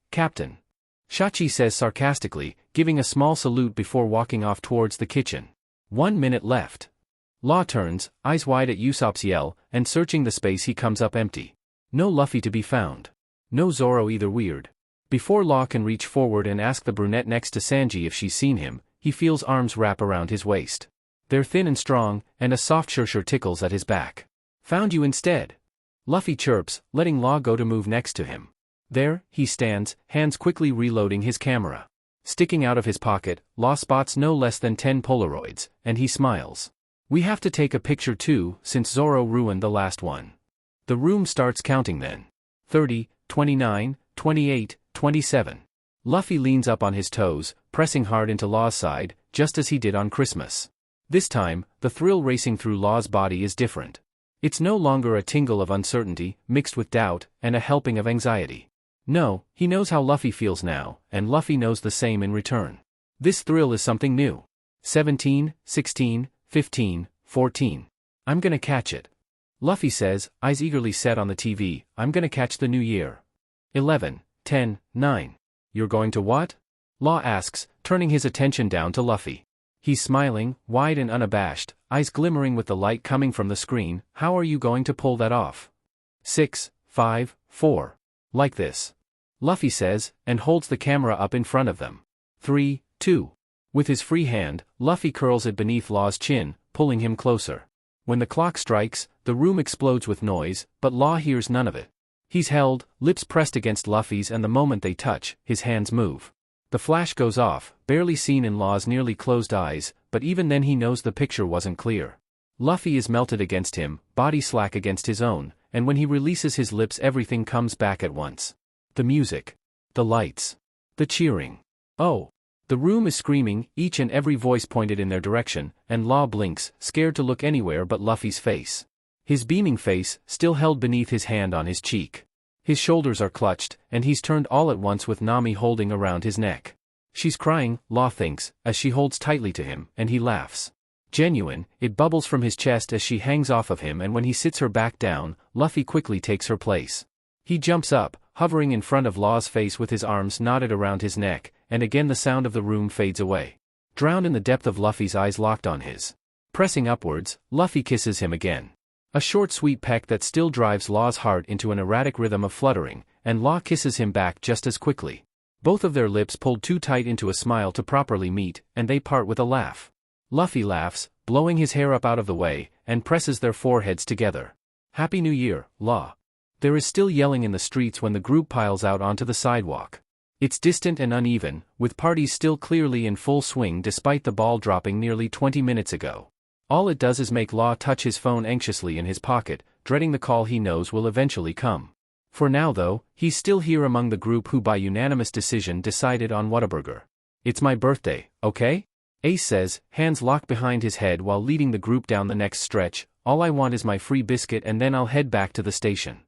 Captain. Shachi says sarcastically, giving a small salute before walking off towards the kitchen. 1 minute left. Law turns, eyes wide at Usopp's yell, and searching the space he comes up empty. No Luffy to be found. No Zoro either. Weird. Before Law can reach forward and ask the brunette next to Sanji if she's seen him, he feels arms wrap around his waist. They're thin and strong, and a soft shusher tickles at his back. Found you instead. Luffy chirps, letting Law go to move next to him. There, he stands, hands quickly reloading his camera. Sticking out of his pocket, Law spots no less than 10 Polaroids, and he smiles. We have to take a picture too, since Zoro ruined the last one. The room starts counting then. 30, 29, 28, 27. Luffy leans up on his toes, pressing hard into Law's side, just as he did on Christmas. This time, the thrill racing through Law's body is different. It's no longer a tingle of uncertainty, mixed with doubt, and a helping of anxiety. No, he knows how Luffy feels now, and Luffy knows the same in return. This thrill is something new. 17, 16, 15, 14. I'm gonna catch it. Luffy says, eyes eagerly set on the TV, I'm gonna catch the new year. 11, 10, 9. You're going to what? Law asks, turning his attention down to Luffy. He's smiling, wide and unabashed, eyes glimmering with the light coming from the screen. How are you going to pull that off? 6, 5, 4. Like this. Luffy says, and holds the camera up in front of them. 3, 2. With his free hand, Luffy curls it beneath Law's chin, pulling him closer. When the clock strikes, the room explodes with noise, but Law hears none of it. He's held, lips pressed against Luffy's, and the moment they touch, his hands move. The flash goes off, barely seen in Law's nearly closed eyes, but even then he knows the picture wasn't clear. Luffy is melted against him, body slack against his own, and when he releases his lips everything comes back at once. The music. The lights. The cheering. Oh. The room is screaming, each and every voice pointed in their direction, and Law blinks, scared to look anywhere but Luffy's face. His beaming face, still held beneath his hand on his cheek. His shoulders are clutched, and he's turned all at once with Nami holding around his neck. She's crying, Law thinks, as she holds tightly to him, and he laughs. Genuine, it bubbles from his chest as she hangs off of him, and when he sits her back down, Luffy quickly takes her place. He jumps up, hovering in front of Law's face with his arms knotted around his neck, and again the sound of the room fades away. Drowned in the depth of Luffy's eyes locked on his. Pressing upwards, Luffy kisses him again. A short sweet peck that still drives Law's heart into an erratic rhythm of fluttering, and Law kisses him back just as quickly. Both of their lips pulled too tight into a smile to properly meet, and they part with a laugh. Luffy laughs, blowing his hair up out of the way, and presses their foreheads together. Happy New Year, Law. There is still yelling in the streets when the group piles out onto the sidewalk. It's distant and uneven, with parties still clearly in full swing despite the ball dropping nearly 20 minutes ago. All it does is make Law touch his phone anxiously in his pocket, dreading the call he knows will eventually come. For now though, he's still here among the group who by unanimous decision decided on Whataburger. It's my birthday, okay? Ace says, hands locked behind his head while leading the group down the next stretch, all I want is my free biscuit and then I'll head back to the station.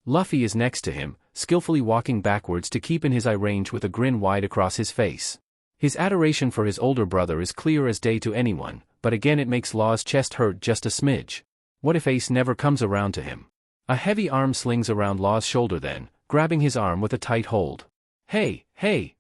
Luffy is next to him, skillfully walking backwards to keep in his eye range with a grin wide across his face. His adoration for his older brother is clear as day to anyone, but again it makes Law's chest hurt just a smidge. What if Ace never comes around to him? A heavy arm slings around Law's shoulder then, grabbing his arm with a tight hold. Hey,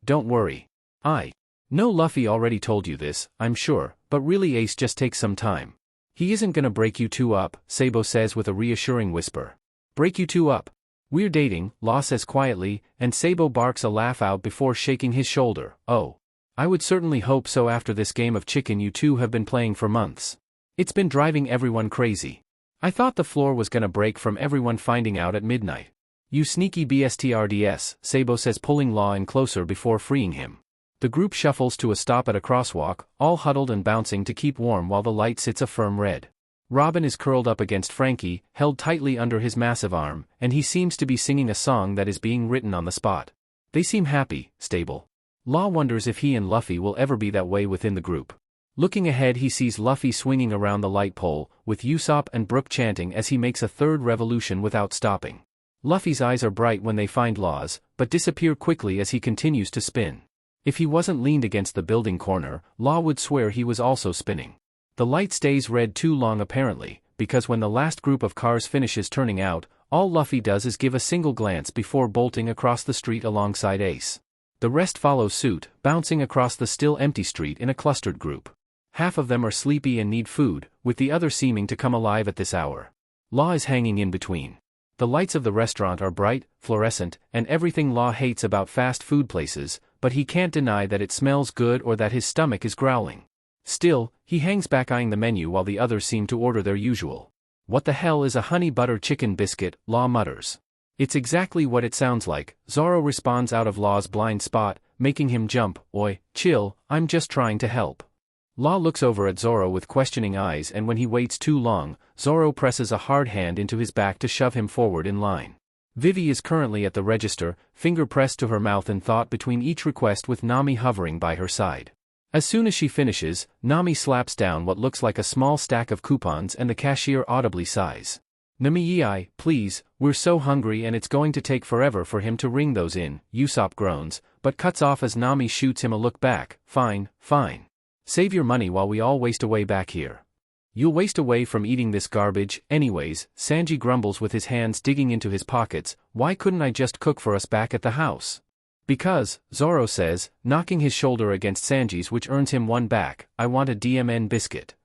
don't worry. I know Luffy already told you this, I'm sure, but really Ace just takes some time. He isn't gonna break you two up, Sabo says with a reassuring whisper. Break you two up? We're dating, Law says quietly, and Sabo barks a laugh out before shaking his shoulder. Oh. I would certainly hope so after this game of chicken you two have been playing for months. It's been driving everyone crazy. I thought the floor was gonna break from everyone finding out at midnight. You sneaky BSTRDS, Sabo says pulling Law in closer before freeing him. The group shuffles to a stop at a crosswalk, all huddled and bouncing to keep warm while the light sits a firm red. Robin is curled up against Frankie, held tightly under his massive arm, and he seems to be singing a song that is being written on the spot. They seem happy, stable. Law wonders if he and Luffy will ever be that way within the group. Looking ahead he sees Luffy swinging around the light pole, with Usopp and Brook chanting as he makes a third revolution without stopping. Luffy's eyes are bright when they find Law's, but disappear quickly as he continues to spin. If he wasn't leaned against the building corner, Law would swear he was also spinning. The light stays red too long apparently, because when the last group of cars finishes turning out, all Luffy does is give a single glance before bolting across the street alongside Ace. The rest follow suit, bouncing across the still empty street in a clustered group. Half of them are sleepy and need food, with the other seeming to come alive at this hour. Law is hanging in between. The lights of the restaurant are bright, fluorescent, and everything Law hates about fast food places, but he can't deny that it smells good or that his stomach is growling. Still, he hangs back eyeing the menu while the others seem to order their usual. What the hell is a honey butter chicken biscuit, Law mutters. It's exactly what it sounds like, Zoro responds out of Law's blind spot, making him jump. Oi, chill, I'm just trying to help. Law looks over at Zoro with questioning eyes and when he waits too long, Zoro presses a hard hand into his back to shove him forward in line. Vivi is currently at the register, finger pressed to her mouth in thought between each request with Nami hovering by her side. As soon as she finishes, Nami slaps down what looks like a small stack of coupons and the cashier audibly sighs. Nami, please, we're so hungry and it's going to take forever for him to ring those in, Usopp groans, but cuts off as Nami shoots him a look back. Fine. Save your money while we all waste away back here. You'll waste away from eating this garbage, anyways, Sanji grumbles with his hands digging into his pockets. Why couldn't I just cook for us back at the house? Because, Zoro says, knocking his shoulder against Sanji's which earns him one back, I want a DMN biscuit.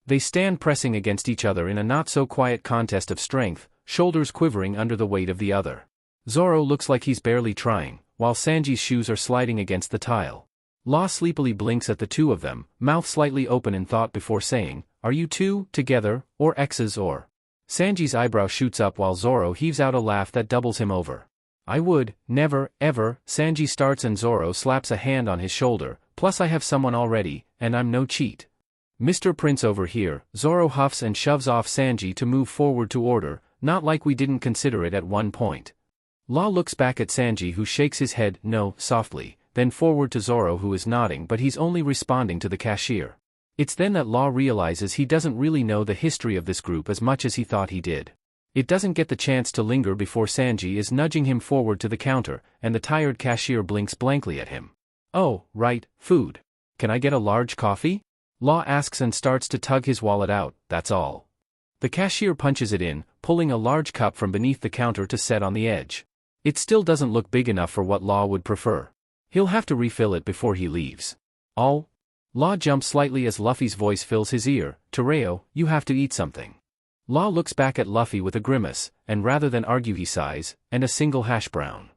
They stand pressing against each other in a not-so-quiet contest of strength, shoulders quivering under the weight of the other. Zoro looks like he's barely trying, while Sanji's shoes are sliding against the tile. Law sleepily blinks at the two of them, mouth slightly open in thought before saying, are you two, together, or exes or? Sanji's eyebrow shoots up while Zoro heaves out a laugh that doubles him over. I would, never, ever, Sanji starts and Zoro slaps a hand on his shoulder, plus I have someone already, and I'm no cheat. Mr. Prince over here, Zoro huffs and shoves off Sanji to move forward to order, not like we didn't consider it at one point. Law looks back at Sanji who shakes his head no softly, then forward to Zoro who is nodding but he's only responding to the cashier. It's then that Law realizes he doesn't really know the history of this group as much as he thought he did. It doesn't get the chance to linger before Sanji is nudging him forward to the counter, and the tired cashier blinks blankly at him. Oh, right, food. Can I get a large coffee? Law asks and starts to tug his wallet out, that's all. The cashier punches it in, pulling a large cup from beneath the counter to set on the edge. It still doesn't look big enough for what Law would prefer. He'll have to refill it before he leaves. All? Law jumps slightly as Luffy's voice fills his ear. Tereo, you have to eat something. Law looks back at Luffy with a grimace, and rather than argue he sighs, and a single hash brown.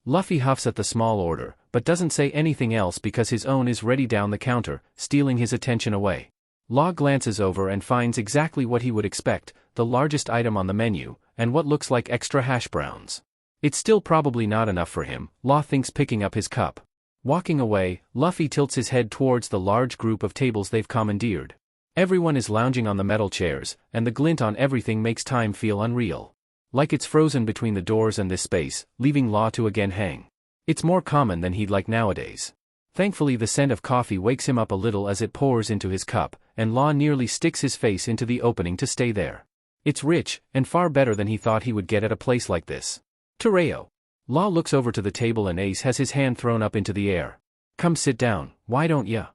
Luffy huffs at the small order, but doesn't say anything else because his own is ready down the counter, stealing his attention away. Law glances over and finds exactly what he would expect, the largest item on the menu, and what looks like extra hash browns. It's still probably not enough for him, Law thinks picking up his cup. Walking away, Luffy tilts his head towards the large group of tables they've commandeered. Everyone is lounging on the metal chairs, and the glint on everything makes time feel unreal. Like it's frozen between the doors and this space, leaving Law to again hang. It's more common than he'd like nowadays. Thankfully the scent of coffee wakes him up a little as it pours into his cup, and Law nearly sticks his face into the opening to stay there. It's rich, and far better than he thought he would get at a place like this. Tereo. Law looks over to the table and Ace has his hand thrown up into the air. Come sit down, why don't ya?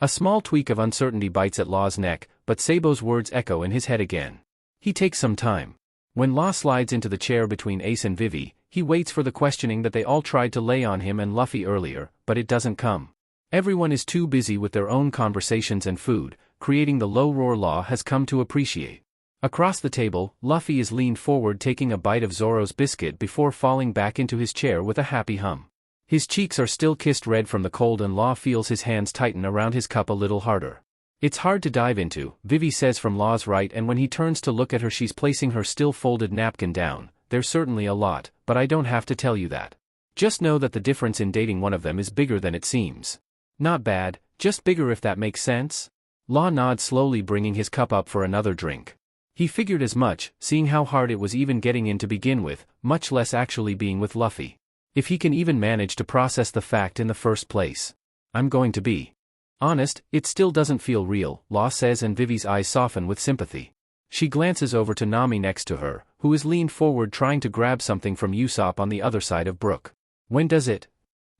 A small tweak of uncertainty bites at Law's neck, but Sabo's words echo in his head again. He takes some time. When Law slides into the chair between Ace and Vivi, he waits for the questioning that they all tried to lay on him and Luffy earlier, but it doesn't come. Everyone is too busy with their own conversations and food, creating the low roar Law has come to appreciate. Across the table, Luffy is leaned forward taking a bite of Zoro's biscuit before falling back into his chair with a happy hum. His cheeks are still kissed red from the cold and Law feels his hands tighten around his cup a little harder. It's hard to dive into, Vivi says from Law's right, and when he turns to look at her she's placing her still folded napkin down. There's certainly a lot, but I don't have to tell you that. Just know that the difference in dating one of them is bigger than it seems. Not bad, just bigger if that makes sense? Law nods slowly bringing his cup up for another drink. He figured as much, seeing how hard it was even getting in to begin with, much less actually being with Luffy. If he can even manage to process the fact in the first place. I'm going to be honest, it still doesn't feel real, Law says, and Vivi's eyes soften with sympathy. She glances over to Nami next to her, who is leaned forward trying to grab something from Usopp on the other side of Brook. When does it?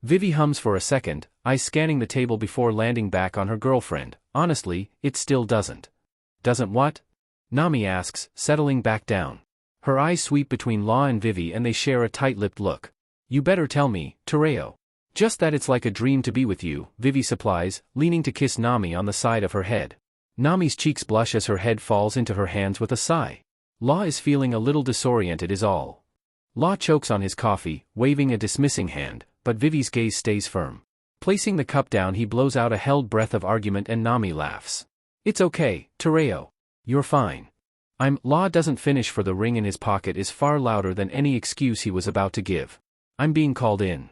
Vivi hums for a second, eyes scanning the table before landing back on her girlfriend. Honestly, it still doesn't. Doesn't what? Nami asks, settling back down. Her eyes sweep between Law and Vivi and they share a tight-lipped look. You better tell me, Tereo. Just that it's like a dream to be with you, Vivi supplies, leaning to kiss Nami on the side of her head. Nami's cheeks blush as her head falls into her hands with a sigh. Law is feeling a little disoriented is all. Law chokes on his coffee, waving a dismissing hand, but Vivi's gaze stays firm. Placing the cup down he blows out a held breath of argument and Nami laughs. It's okay, Tereo. You're fine. Law doesn't finish for the ring in his pocket is far louder than any excuse he was about to give. I'm being called in.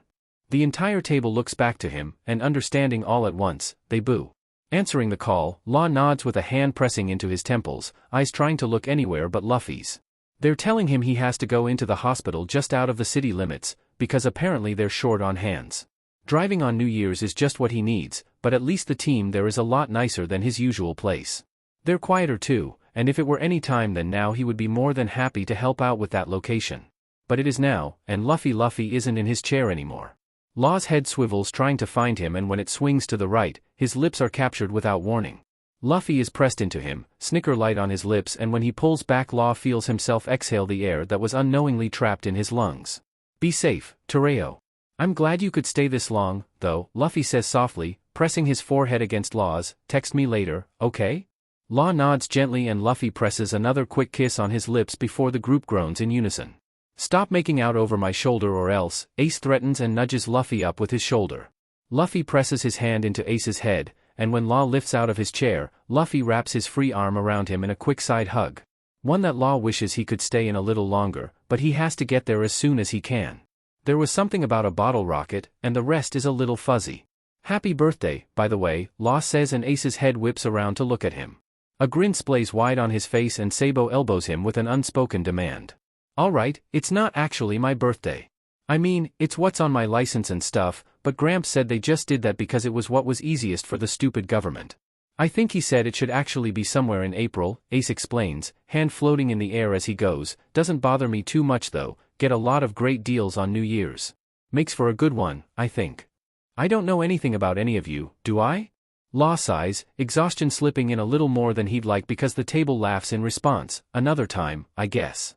The entire table looks back to him, and understanding all at once, they boo. Answering the call, Law nods with a hand pressing into his temples, eyes trying to look anywhere but Luffy's. They're telling him he has to go into the hospital just out of the city limits, because apparently they're short on hands. Driving on New Year's is just what he needs, but at least the team there is a lot nicer than his usual place. They're quieter too, and if it were any time then now he would be more than happy to help out with that location. But it is now, and Luffy isn't in his chair anymore. Law's head swivels trying to find him and when it swings to the right, his lips are captured without warning. Luffy is pressed into him, snicker light on his lips, and when he pulls back Law feels himself exhale the air that was unknowingly trapped in his lungs. Be safe, Tereo. I'm glad you could stay this long, though, Luffy says softly, pressing his forehead against Law's. Text me later, okay? Law nods gently and Luffy presses another quick kiss on his lips before the group groans in unison. Stop making out over my shoulder or else, Ace threatens and nudges Luffy up with his shoulder. Luffy presses his hand into Ace's head, and when Law lifts out of his chair, Luffy wraps his free arm around him in a quick side hug. One that Law wishes he could stay in a little longer, but he has to get there as soon as he can. There was something about a bottle rocket, and the rest is a little fuzzy. Happy birthday, by the way, Law says and Ace's head whips around to look at him. A grin splays wide on his face and Sabo elbows him with an unspoken demand. Alright, it's not actually my birthday. I mean, it's what's on my license and stuff, but Gramps said they just did that because it was what was easiest for the stupid government. I think he said it should actually be somewhere in April, Ace explains, hand floating in the air as he goes. Doesn't bother me too much though, get a lot of great deals on New Year's. Makes for a good one, I think. I don't know anything about any of you, do I? Law sighs, exhaustion slipping in a little more than he'd like because the table laughs in response. Another time, I guess.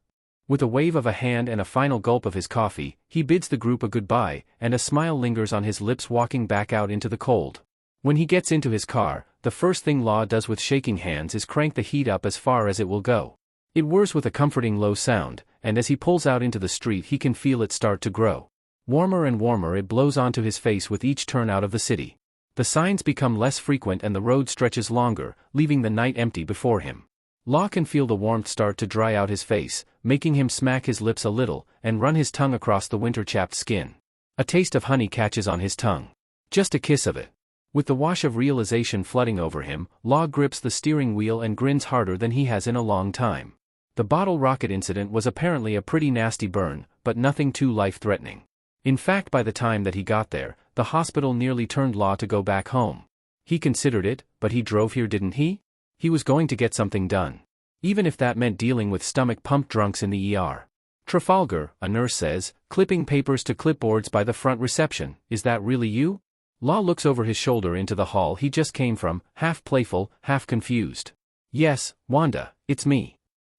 With a wave of a hand and a final gulp of his coffee, he bids the group a goodbye, and a smile lingers on his lips walking back out into the cold. When he gets into his car, the first thing Law does with shaking hands is crank the heat up as far as it will go. It whirs with a comforting low sound, and as he pulls out into the street he can feel it start to grow. Warmer and warmer it blows onto his face with each turn out of the city. The signs become less frequent and the road stretches longer, leaving the night empty before him. Law can feel the warmth start to dry out his face, making him smack his lips a little, and run his tongue across the winter-chapped skin. A taste of honey catches on his tongue. Just a kiss of it. With the wash of realization flooding over him, Law grips the steering wheel and grins harder than he has in a long time. The bottle rocket incident was apparently a pretty nasty burn, but nothing too life-threatening. In fact, by the time that he got there, the hospital nearly turned Law to go back home. He considered it, but he drove here, didn't he? He was going to get something done. Even if that meant dealing with stomach-pumped drunks in the ER. Trafalgar, a nurse says, clipping papers to clipboards by the front reception. Is that really you? Law looks over his shoulder into the hall he just came from, half playful, half confused. Yes, Wanda, it's me.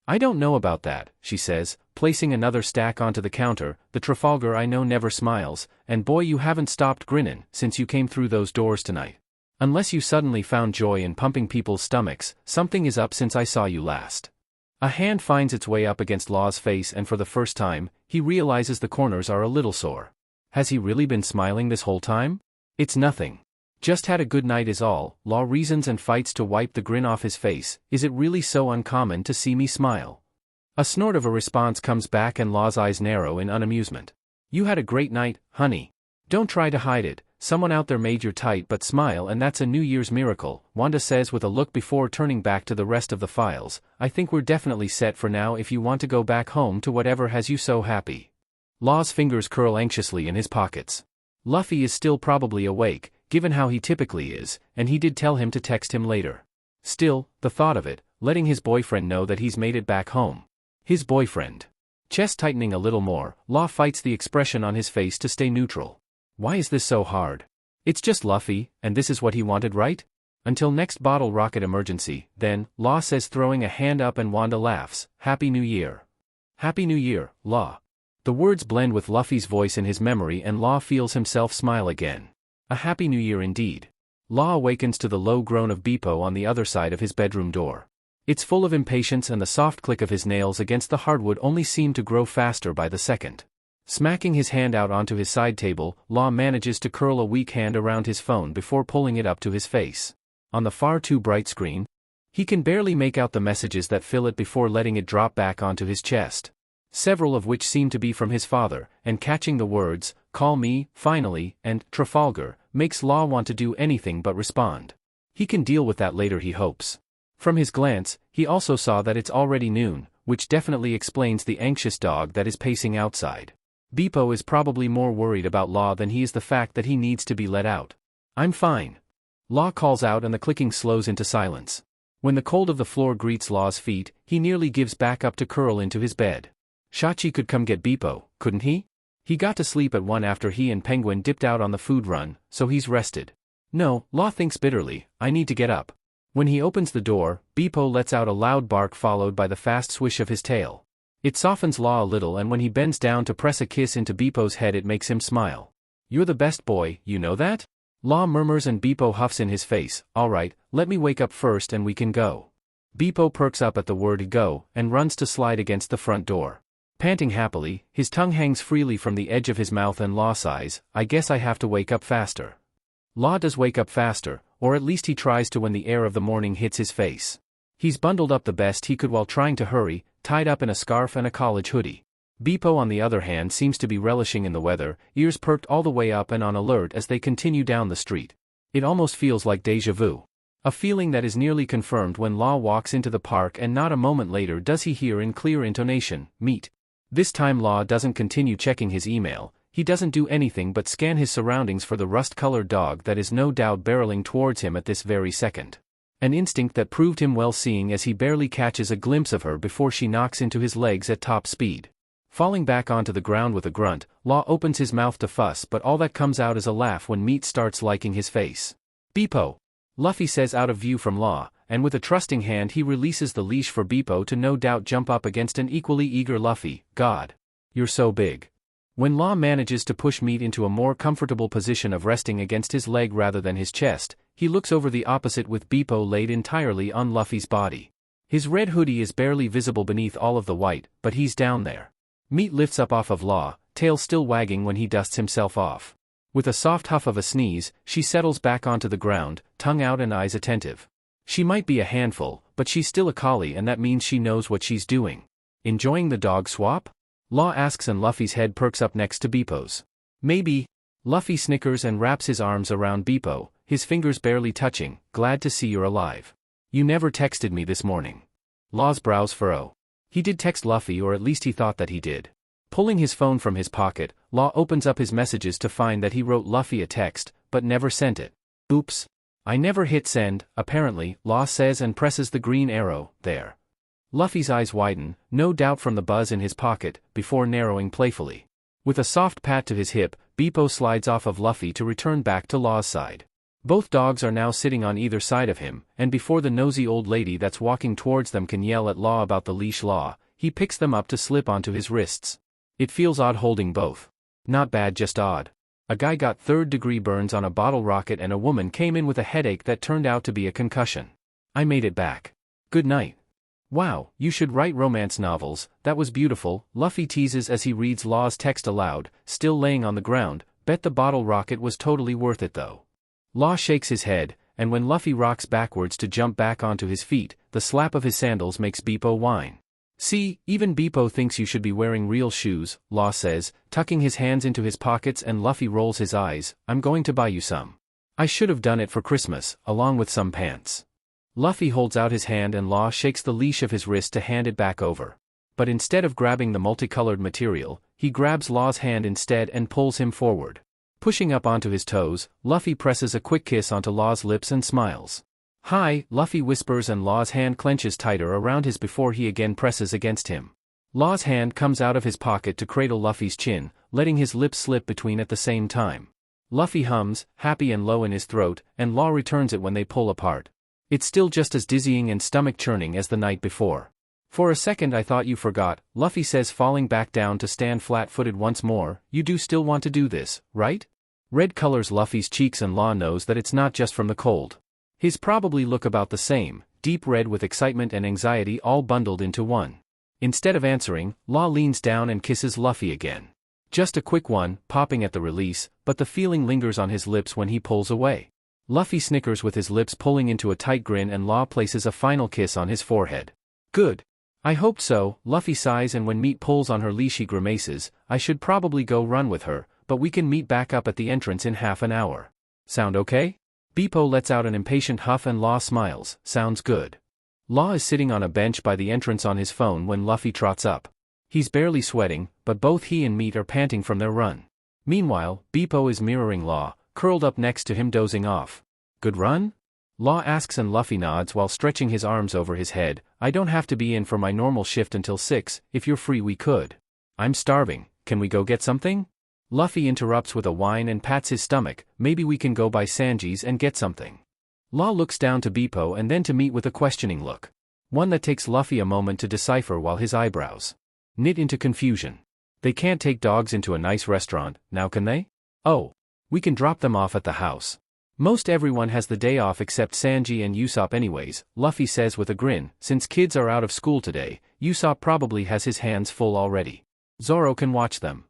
I don't know about that, she says, placing another stack onto the counter. The Trafalgar I know never smiles, and boy, you haven't stopped grinning since you came through those doors tonight. Unless you suddenly found joy in pumping people's stomachs, something is up since I saw you last. A hand finds its way up against Law's face, and for the first time, he realizes the corners are a little sore. Has he really been smiling this whole time? It's nothing. Just had a good night is all. Law reasons and fights to wipe the grin off his face. Is it really so uncommon to see me smile? A snort of a response comes back and Law's eyes narrow in unamusement. You had a great night, honey. Don't try to hide it. Someone out there made your tight but smile, and that's a New Year's miracle, Wanda says with a look before turning back to the rest of the files. I think we're definitely set for now if you want to go back home to whatever has you so happy. Law's fingers curl anxiously in his pockets. Luffy is still probably awake, given how he typically is, and he did tell him to text him later. Still, the thought of it, letting his boyfriend know that he's made it back home. His boyfriend. Chest tightening a little more, Law fights the expression on his face to stay neutral. Why is this so hard? It's just Luffy, and this is what he wanted, right? Until next bottle rocket emergency, then, Law says, throwing a hand up, and Wanda laughs. Happy New Year. Happy New Year, Law. The words blend with Luffy's voice in his memory, and Law feels himself smile again. A Happy New Year indeed. Law awakens to the low groan of Beepo on the other side of his bedroom door. It's full of impatience, and the soft click of his nails against the hardwood only seemed to grow faster by the second. Smacking his hand out onto his side table, Law manages to curl a weak hand around his phone before pulling it up to his face. On the far too bright screen, he can barely make out the messages that fill it before letting it drop back onto his chest. Several of which seem to be from his father, and catching the words, "Call me, finally," and "Trafalgar," makes Law want to do anything but respond. He can deal with that later, he hopes. From his glance, he also saw that it's already noon, which definitely explains the anxious dog that is pacing outside. Beepo is probably more worried about Law than he is the fact that he needs to be let out. I'm fine. Law calls out, and the clicking slows into silence. When the cold of the floor greets Law's feet, he nearly gives back up to curl into his bed. Shachi could come get Beepo, couldn't he? He got to sleep at 1 after he and Penguin dipped out on the food run, so he's rested. No, Law thinks bitterly, I need to get up. When he opens the door, Beepo lets out a loud bark followed by the fast swish of his tail. It softens Law a little, and when he bends down to press a kiss into Beepo's head, it makes him smile. You're the best boy, you know that? Law murmurs, and Beepo huffs in his face. All right, let me wake up first and we can go. Beepo perks up at the word go, and runs to slide against the front door. Panting happily, his tongue hangs freely from the edge of his mouth, and Law sighs, I guess I have to wake up faster. Law does wake up faster, or at least he tries to when the air of the morning hits his face. He's bundled up the best he could while trying to hurry, tied up in a scarf and a college hoodie. Beepo, on the other hand, seems to be relishing in the weather, ears perked all the way up and on alert as they continue down the street. It almost feels like déjà vu. A feeling that is nearly confirmed when Law walks into the park, and not a moment later does he hear in clear intonation, meet. This time Law doesn't continue checking his email. He doesn't do anything but scan his surroundings for the rust-colored dog that is no doubt barreling towards him at this very second. An instinct that proved him well, seeing as he barely catches a glimpse of her before she knocks into his legs at top speed. Falling back onto the ground with a grunt, Law opens his mouth to fuss, but all that comes out is a laugh when Meat starts liking his face. Beepo! Luffy says out of view from Law, and with a trusting hand he releases the leash for Beepo to no doubt jump up against an equally eager Luffy. God! You're so big. When Law manages to push Meat into a more comfortable position of resting against his leg rather than his chest, he looks over the opposite with Beepo laid entirely on Luffy's body. His red hoodie is barely visible beneath all of the white, but he's down there. Meat lifts up off of Law, tail still wagging when he dusts himself off. With a soft huff of a sneeze, she settles back onto the ground, tongue out and eyes attentive. She might be a handful, but she's still a collie, and that means she knows what she's doing. Enjoying the dog swap? Law asks, and Luffy's head perks up next to Beepo's. Maybe. Luffy snickers and wraps his arms around Beepo, his fingers barely touching. Glad to see you're alive. You never texted me this morning. Law's brows furrow. He did text Luffy, or at least he thought that he did. Pulling his phone from his pocket, Law opens up his messages to find that he wrote Luffy a text, but never sent it. Oops. I never hit send, apparently, Law says and presses the green arrow, there. Luffy's eyes widen, no doubt from the buzz in his pocket, before narrowing playfully. With a soft pat to his hip, Beepo slides off of Luffy to return back to Law's side. Both dogs are now sitting on either side of him, and before the nosy old lady that's walking towards them can yell at Law about the leash Law, he picks them up to slip onto his wrists. It feels odd holding both. Not bad, just odd. A guy got third-degree burns on a bottle rocket and a woman came in with a headache that turned out to be a concussion. I made it back. Good night. Wow, you should write romance novels, that was beautiful, Luffy teases as he reads Law's text aloud, still laying on the ground. Bet the bottle rocket was totally worth it though. Law shakes his head, and when Luffy rocks backwards to jump back onto his feet, the slap of his sandals makes Beepo whine. See, even Beepo thinks you should be wearing real shoes, Law says, tucking his hands into his pockets, and Luffy rolls his eyes. I'm going to buy you some. I should have done it for Christmas, along with some pants. Luffy holds out his hand and Law shakes the leash of his wrist to hand it back over. But instead of grabbing the multicolored material, he grabs Law's hand instead and pulls him forward. Pushing up onto his toes, Luffy presses a quick kiss onto Law's lips and smiles. Hi, Luffy whispers, and Law's hand clenches tighter around his before he again presses against him. Law's hand comes out of his pocket to cradle Luffy's chin, letting his lips slip between at the same time. Luffy hums, happy and low in his throat, and Law returns it when they pull apart. It's still just as dizzying and stomach-churning as the night before. For a second I thought you forgot, Luffy says, falling back down to stand flat-footed once more. You do still want to do this, right? Red colors Luffy's cheeks and Law knows that it's not just from the cold. His probably look about the same, deep red with excitement and anxiety all bundled into one. Instead of answering, Law leans down and kisses Luffy again. Just a quick one, popping at the release, but the feeling lingers on his lips when he pulls away. Luffy snickers with his lips pulling into a tight grin, and Law places a final kiss on his forehead. Good. I hoped so, Luffy sighs, and when Meat pulls on her leash he grimaces. I should probably go run with her, but we can meet back up at the entrance in half an hour. Sound okay? Beepo lets out an impatient huff and Law smiles. Sounds good. Law is sitting on a bench by the entrance on his phone when Luffy trots up. He's barely sweating, but both he and Meat are panting from their run. Meanwhile, Beepo is mirroring Law, curled up next to him dozing off. Good run? Law asks, and Luffy nods while stretching his arms over his head. I don't have to be in for my normal shift until 6, if you're free we could. I'm starving, can we go get something? Luffy interrupts with a whine and pats his stomach. Maybe we can go by Sanji's and get something. Law looks down to Beepo and then to Meat with a questioning look. One that takes Luffy a moment to decipher while his eyebrows knit into confusion. They can't take dogs into a nice restaurant, now can they? Oh. We can drop them off at the house. Most everyone has the day off except Sanji and Usopp anyways, Luffy says with a grin. Since kids are out of school today, Usopp probably has his hands full already. Zoro can watch them.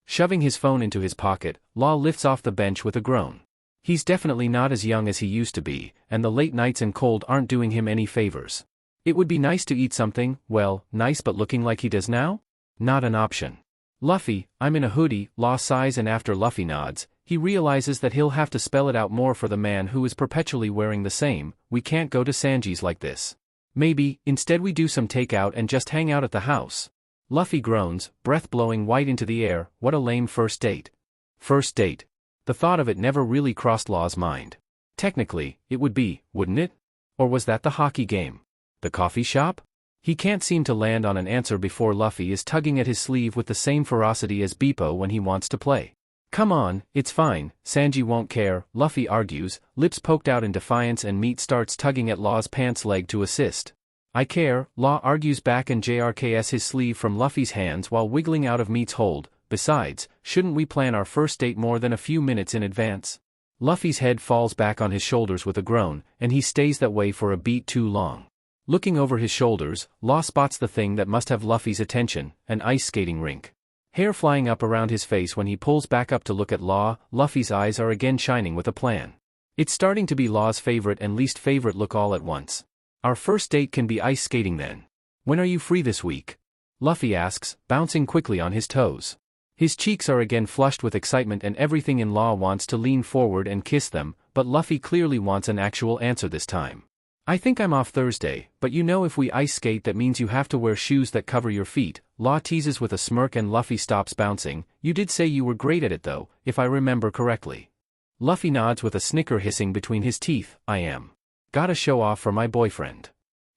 Shoving his phone into his pocket, Law lifts off the bench with a groan. He's definitely not as young as he used to be, and the late nights and cold aren't doing him any favors. It would be nice to eat something, well, nice, but looking like he does now? Not an option. Luffy, I'm in a hoodie, Law sighs, and after Luffy nods, he realizes that he'll have to spell it out more for the man who is perpetually wearing the same. We can't go to Sanji's like this. Maybe, instead we do some takeout and just hang out at the house. Luffy groans, breath blowing white into the air. What a lame first date. First date. The thought of it never really crossed Law's mind. Technically, it would be, wouldn't it? Or was that the hockey game? The coffee shop? He can't seem to land on an answer before Luffy is tugging at his sleeve with the same ferocity as Beepo when he wants to play. Come on, it's fine, Sanji won't care, Luffy argues, lips poked out in defiance, and Meat starts tugging at Law's pants leg to assist. I care, Law argues back and JRKS his sleeve from Luffy's hands while wiggling out of Meat's hold. Besides, shouldn't we plan our first date more than a few minutes in advance? Luffy's head falls back on his shoulders with a groan, and he stays that way for a beat too long. Looking over his shoulders, Law spots the thing that must have Luffy's attention, an ice skating rink. Hair flying up around his face when he pulls back up to look at Law, Luffy's eyes are again shining with a plan. It's starting to be Law's favorite and least favorite look all at once. Our first date can be ice skating then. When are you free this week? Luffy asks, bouncing quickly on his toes. His cheeks are again flushed with excitement, and everything in Law wants to lean forward and kiss them, but Luffy clearly wants an actual answer this time. I think I'm off Thursday, but you know if we ice skate that means you have to wear shoes that cover your feet, Law teases with a smirk and Luffy stops bouncing. You did say you were great at it though, if I remember correctly. Luffy nods with a snicker hissing between his teeth. I am. Gotta show off for my boyfriend.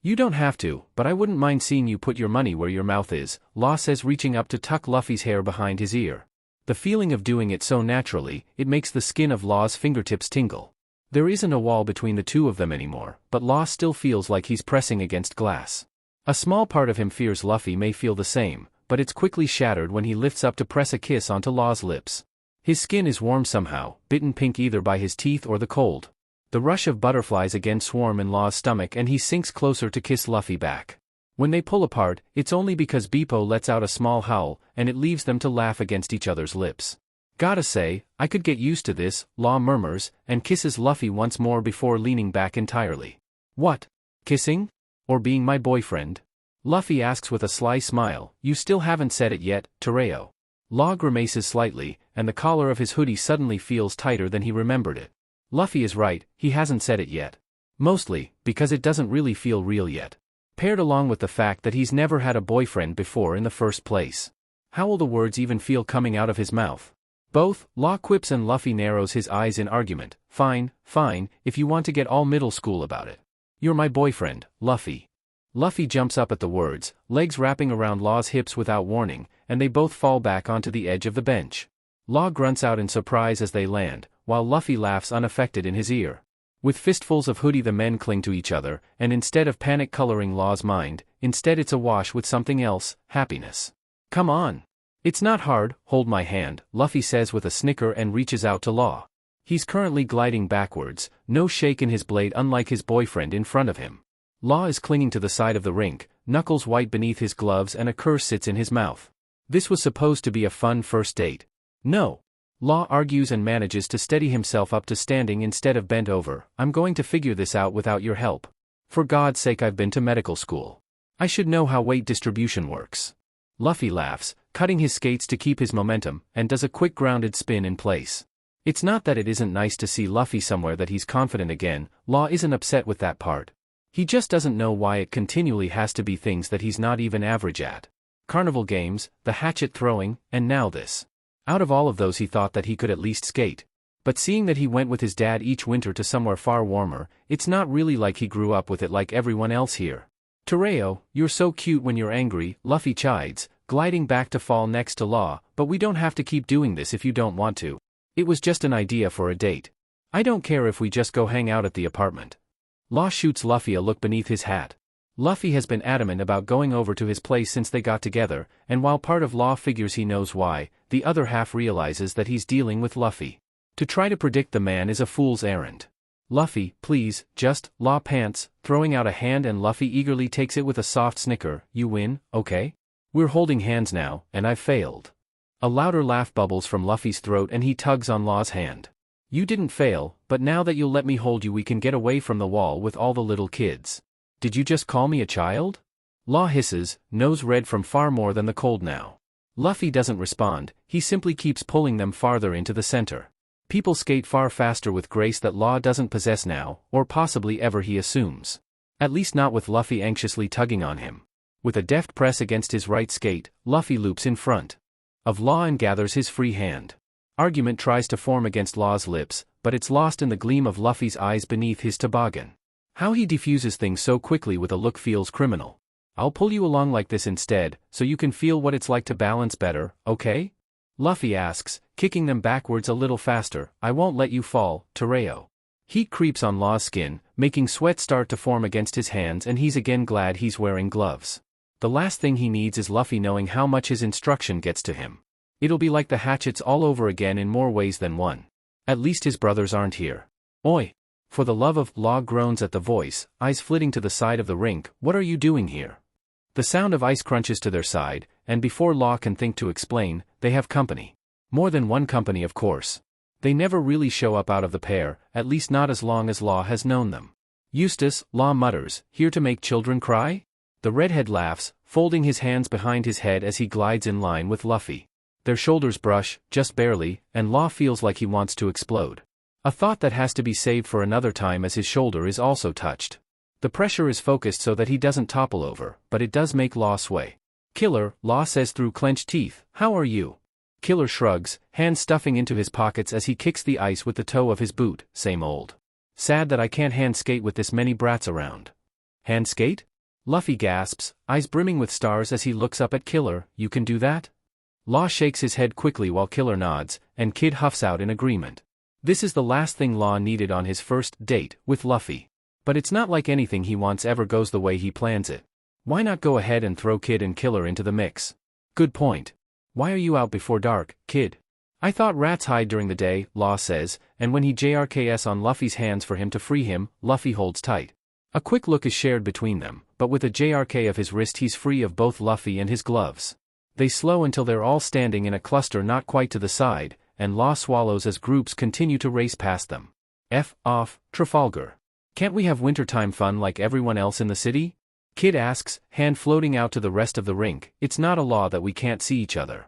You don't have to, but I wouldn't mind seeing you put your money where your mouth is, Law says reaching up to tuck Luffy's hair behind his ear. The feeling of doing it so naturally, it makes the skin of Law's fingertips tingle. There isn't a wall between the two of them anymore, but Law still feels like he's pressing against glass. A small part of him fears Luffy may feel the same, but it's quickly shattered when he lifts up to press a kiss onto Law's lips. His skin is warm somehow, bitten pink either by his teeth or the cold. The rush of butterflies again swarm in Law's stomach and he sinks closer to kiss Luffy back. When they pull apart, it's only because Bepo lets out a small howl, and it leaves them to laugh against each other's lips. Gotta say, I could get used to this, Law murmurs, and kisses Luffy once more before leaning back entirely. What? Kissing? Or being my boyfriend? Luffy asks with a sly smile. You still haven't said it yet, Tereo. Law grimaces slightly, and the collar of his hoodie suddenly feels tighter than he remembered it. Luffy is right, he hasn't said it yet. Mostly, because it doesn't really feel real yet. Paired along with the fact that he's never had a boyfriend before in the first place. How will the words even feel coming out of his mouth? Both, Law quips and Luffy narrows his eyes in argument. Fine, if you want to get all middle school about it. You're my boyfriend, Luffy. Luffy jumps up at the words, legs wrapping around Law's hips without warning, and they both fall back onto the edge of the bench. Law grunts out in surprise as they land, while Luffy laughs unaffected in his ear. With fistfuls of hoodie the men cling to each other, and instead of panic coloring Law's mind, instead it's awash with something else, happiness. Come on. It's not hard, hold my hand, Luffy says with a snicker and reaches out to Law. He's currently gliding backwards, no shake in his blade unlike his boyfriend in front of him. Law is clinging to the side of the rink, knuckles white beneath his gloves and a curse sits in his mouth. This was supposed to be a fun first date. No. Law argues and manages to steady himself up to standing instead of bent over. I'm going to figure this out without your help. For God's sake, I've been to medical school. I should know how weight distribution works. Luffy laughs, cutting his skates to keep his momentum, and does a quick grounded spin in place. It's not that it isn't nice to see Luffy somewhere that he's confident again. Law isn't upset with that part. He just doesn't know why it continually has to be things that he's not even average at. Carnival games, the hatchet throwing, and now this. Out of all of those he thought that he could at least skate. But seeing that he went with his dad each winter to somewhere far warmer, it's not really like he grew up with it like everyone else here. Tereo, you're so cute when you're angry, Luffy chides, gliding back to fall next to Law, but we don't have to keep doing this if you don't want to. It was just an idea for a date. I don't care if we just go hang out at the apartment. Law shoots Luffy a look beneath his hat. Luffy has been adamant about going over to his place since they got together, and while part of Law figures he knows why, the other half realizes that he's dealing with Luffy. To try to predict the man is a fool's errand. Luffy, please, just, Law pants, throwing out a hand and Luffy eagerly takes it with a soft snicker. You win, okay? We're holding hands now, and I've failed. A louder laugh bubbles from Luffy's throat and he tugs on Law's hand. You didn't fail, but now that you'll let me hold you we can get away from the wall with all the little kids. Did you just call me a child? Law hisses, nose red from far more than the cold now. Luffy doesn't respond, he simply keeps pulling them farther into the center. People skate far faster with grace that Law doesn't possess now, or possibly ever he assumes. At least not with Luffy anxiously tugging on him. With a deft press against his right skate, Luffy loops in front of Law and gathers his free hand. Argument tries to form against Law's lips, but it's lost in the gleam of Luffy's eyes beneath his toboggan. How he defuses things so quickly with a look feels criminal. I'll pull you along like this instead, so you can feel what it's like to balance better, okay? Luffy asks, kicking them backwards a little faster. I won't let you fall, Tereo. Heat creeps on Law's skin, making sweat start to form against his hands and he's again glad he's wearing gloves. The last thing he needs is Luffy knowing how much his instruction gets to him. It'll be like the hatchets all over again in more ways than one. At least his brothers aren't here. Oi! For the love of, Law groans at the voice, eyes flitting to the side of the rink. What are you doing here? The sound of ice crunches to their side, and before Law can think to explain, they have company. More than one company of course. They never really show up out of the pair, at least not as long as Law has known them. Eustace, Law mutters, here to make children cry? The redhead laughs, folding his hands behind his head as he glides in line with Luffy. Their shoulders brush, just barely, and Law feels like he wants to explode. A thought that has to be saved for another time as his shoulder is also touched. The pressure is focused so that he doesn't topple over, but it does make Law sway. Killer, Law says through clenched teeth, how are you? Killer shrugs, hands stuffing into his pockets as he kicks the ice with the toe of his boot, same old. Sad that I can't hand skate with this many brats around. Hand skate? Luffy gasps, eyes brimming with stars as he looks up at Killer, you can do that? Law shakes his head quickly while Killer nods, and Kid huffs out in agreement. This is the last thing Law needed on his first date with Luffy. But it's not like anything he wants ever goes the way he plans it. Why not go ahead and throw Kid and Killer into the mix? Good point. Why are you out before dark, Kid? I thought rats hide during the day, Law says, and when he JRKS on Luffy's hands for him to free him, Luffy holds tight. A quick look is shared between them, but with a JRK of his wrist he's free of both Luffy and his gloves. They slow until they're all standing in a cluster not quite to the side, and Law swallows as groups continue to race past them. F off, Trafalgar. Can't we have wintertime fun like everyone else in the city? Kid asks, hand floating out to the rest of the rink, it's not a law that we can't see each other.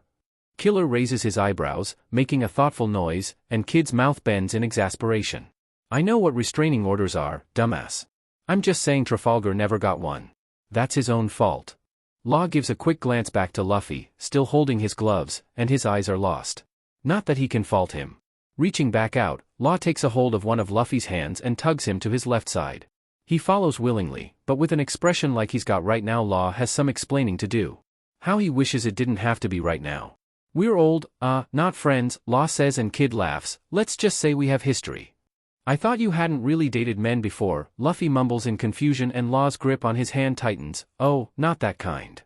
Killer raises his eyebrows, making a thoughtful noise, and Kid's mouth bends in exasperation. I know what restraining orders are, dumbass. I'm just saying Trafalgar never got one. That's his own fault. Law gives a quick glance back to Luffy, still holding his gloves, and his eyes are lost. Not that he can fault him. Reaching back out, Law takes a hold of one of Luffy's hands and tugs him to his left side. He follows willingly, but with an expression like he's got right now. Law has some explaining to do. How he wishes it didn't have to be right now. We're old, not friends, Law says, and Kid laughs, let's just say we have history. I thought you hadn't really dated men before, Luffy mumbles in confusion and Law's grip on his hand tightens, oh, not that kind.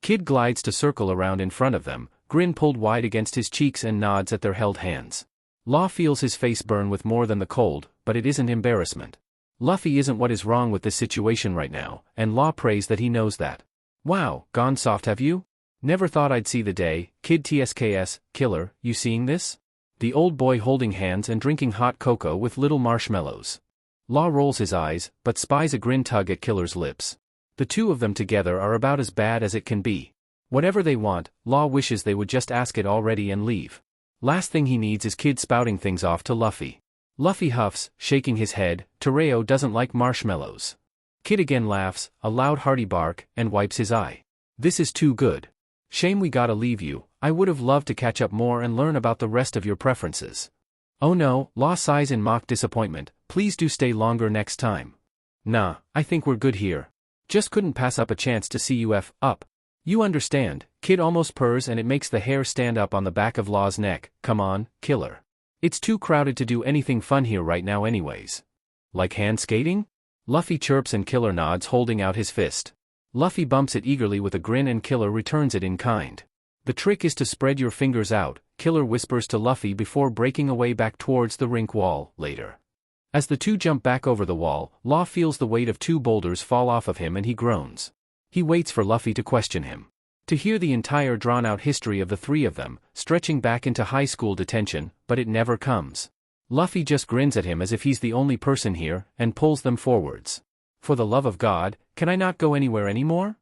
Kid glides to circle around in front of them, grin pulled wide against his cheeks and nods at their held hands. Law feels his face burn with more than the cold, but it isn't embarrassment. Luffy isn't what is wrong with this situation right now, and Law prays that he knows that. Wow, gone soft have you? Never thought I'd see the day, Kid TSKS, Killer, you seeing this? The old boy holding hands and drinking hot cocoa with little marshmallows. Law rolls his eyes, but spies a grin tug at Killer's lips. The two of them together are about as bad as it can be. Whatever they want, Law wishes they would just ask it already and leave. Last thing he needs is Kid spouting things off to Luffy. Luffy huffs, shaking his head, Tereo doesn't like marshmallows. Kid again laughs, a loud hearty bark, and wipes his eye. This is too good. Shame we gotta leave you, I would have loved to catch up more and learn about the rest of your preferences. Oh no, Law sighs in mock disappointment, please do stay longer next time. Nah, I think we're good here. Just couldn't pass up a chance to see you up. You understand, Kid almost purrs and it makes the hair stand up on the back of Law's neck, come on, Killer. It's too crowded to do anything fun here right now anyways. Like hand skating? Luffy chirps and Killer nods holding out his fist. Luffy bumps it eagerly with a grin and Killer returns it in kind. The trick is to spread your fingers out, Killer whispers to Luffy before breaking away back towards the rink wall, later. As the two jump back over the wall, Law feels the weight of two boulders fall off of him and he groans. He waits for Luffy to question him. To hear the entire drawn-out history of the three of them, stretching back into high school detention, but it never comes. Luffy just grins at him as if he's the only person here, and pulls them forwards. For the love of God, can I not go anywhere anymore?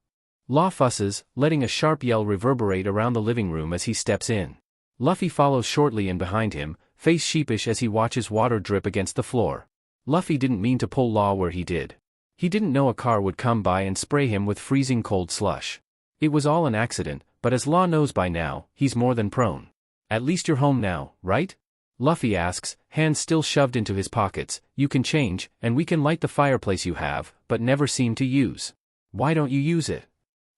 Law fusses, letting a sharp yell reverberate around the living room as he steps in. Luffy follows shortly in behind him, face sheepish as he watches water drip against the floor. Luffy didn't mean to pull Law where he did. He didn't know a car would come by and spray him with freezing cold slush. It was all an accident, but as Law knows by now, he's more than prone. At least you're home now, right? Luffy asks, hands still shoved into his pockets, you can change, and we can light the fireplace you have, but never seem to use. Why don't you use it?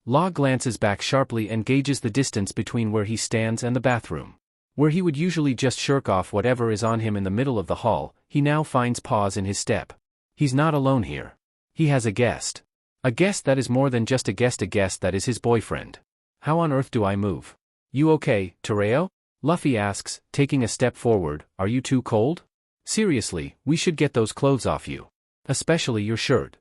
Law glances back sharply and gauges the distance between where he stands and the bathroom. Where he would usually just shirk off whatever is on him in the middle of the hall, he now finds pause in his step. He's not alone here. He has a guest. A guest that is more than just a guest that is his boyfriend. How on earth do I move? You okay, Tereo? Luffy asks, taking a step forward, are you too cold? Seriously, we should get those clothes off you. Especially your shirt.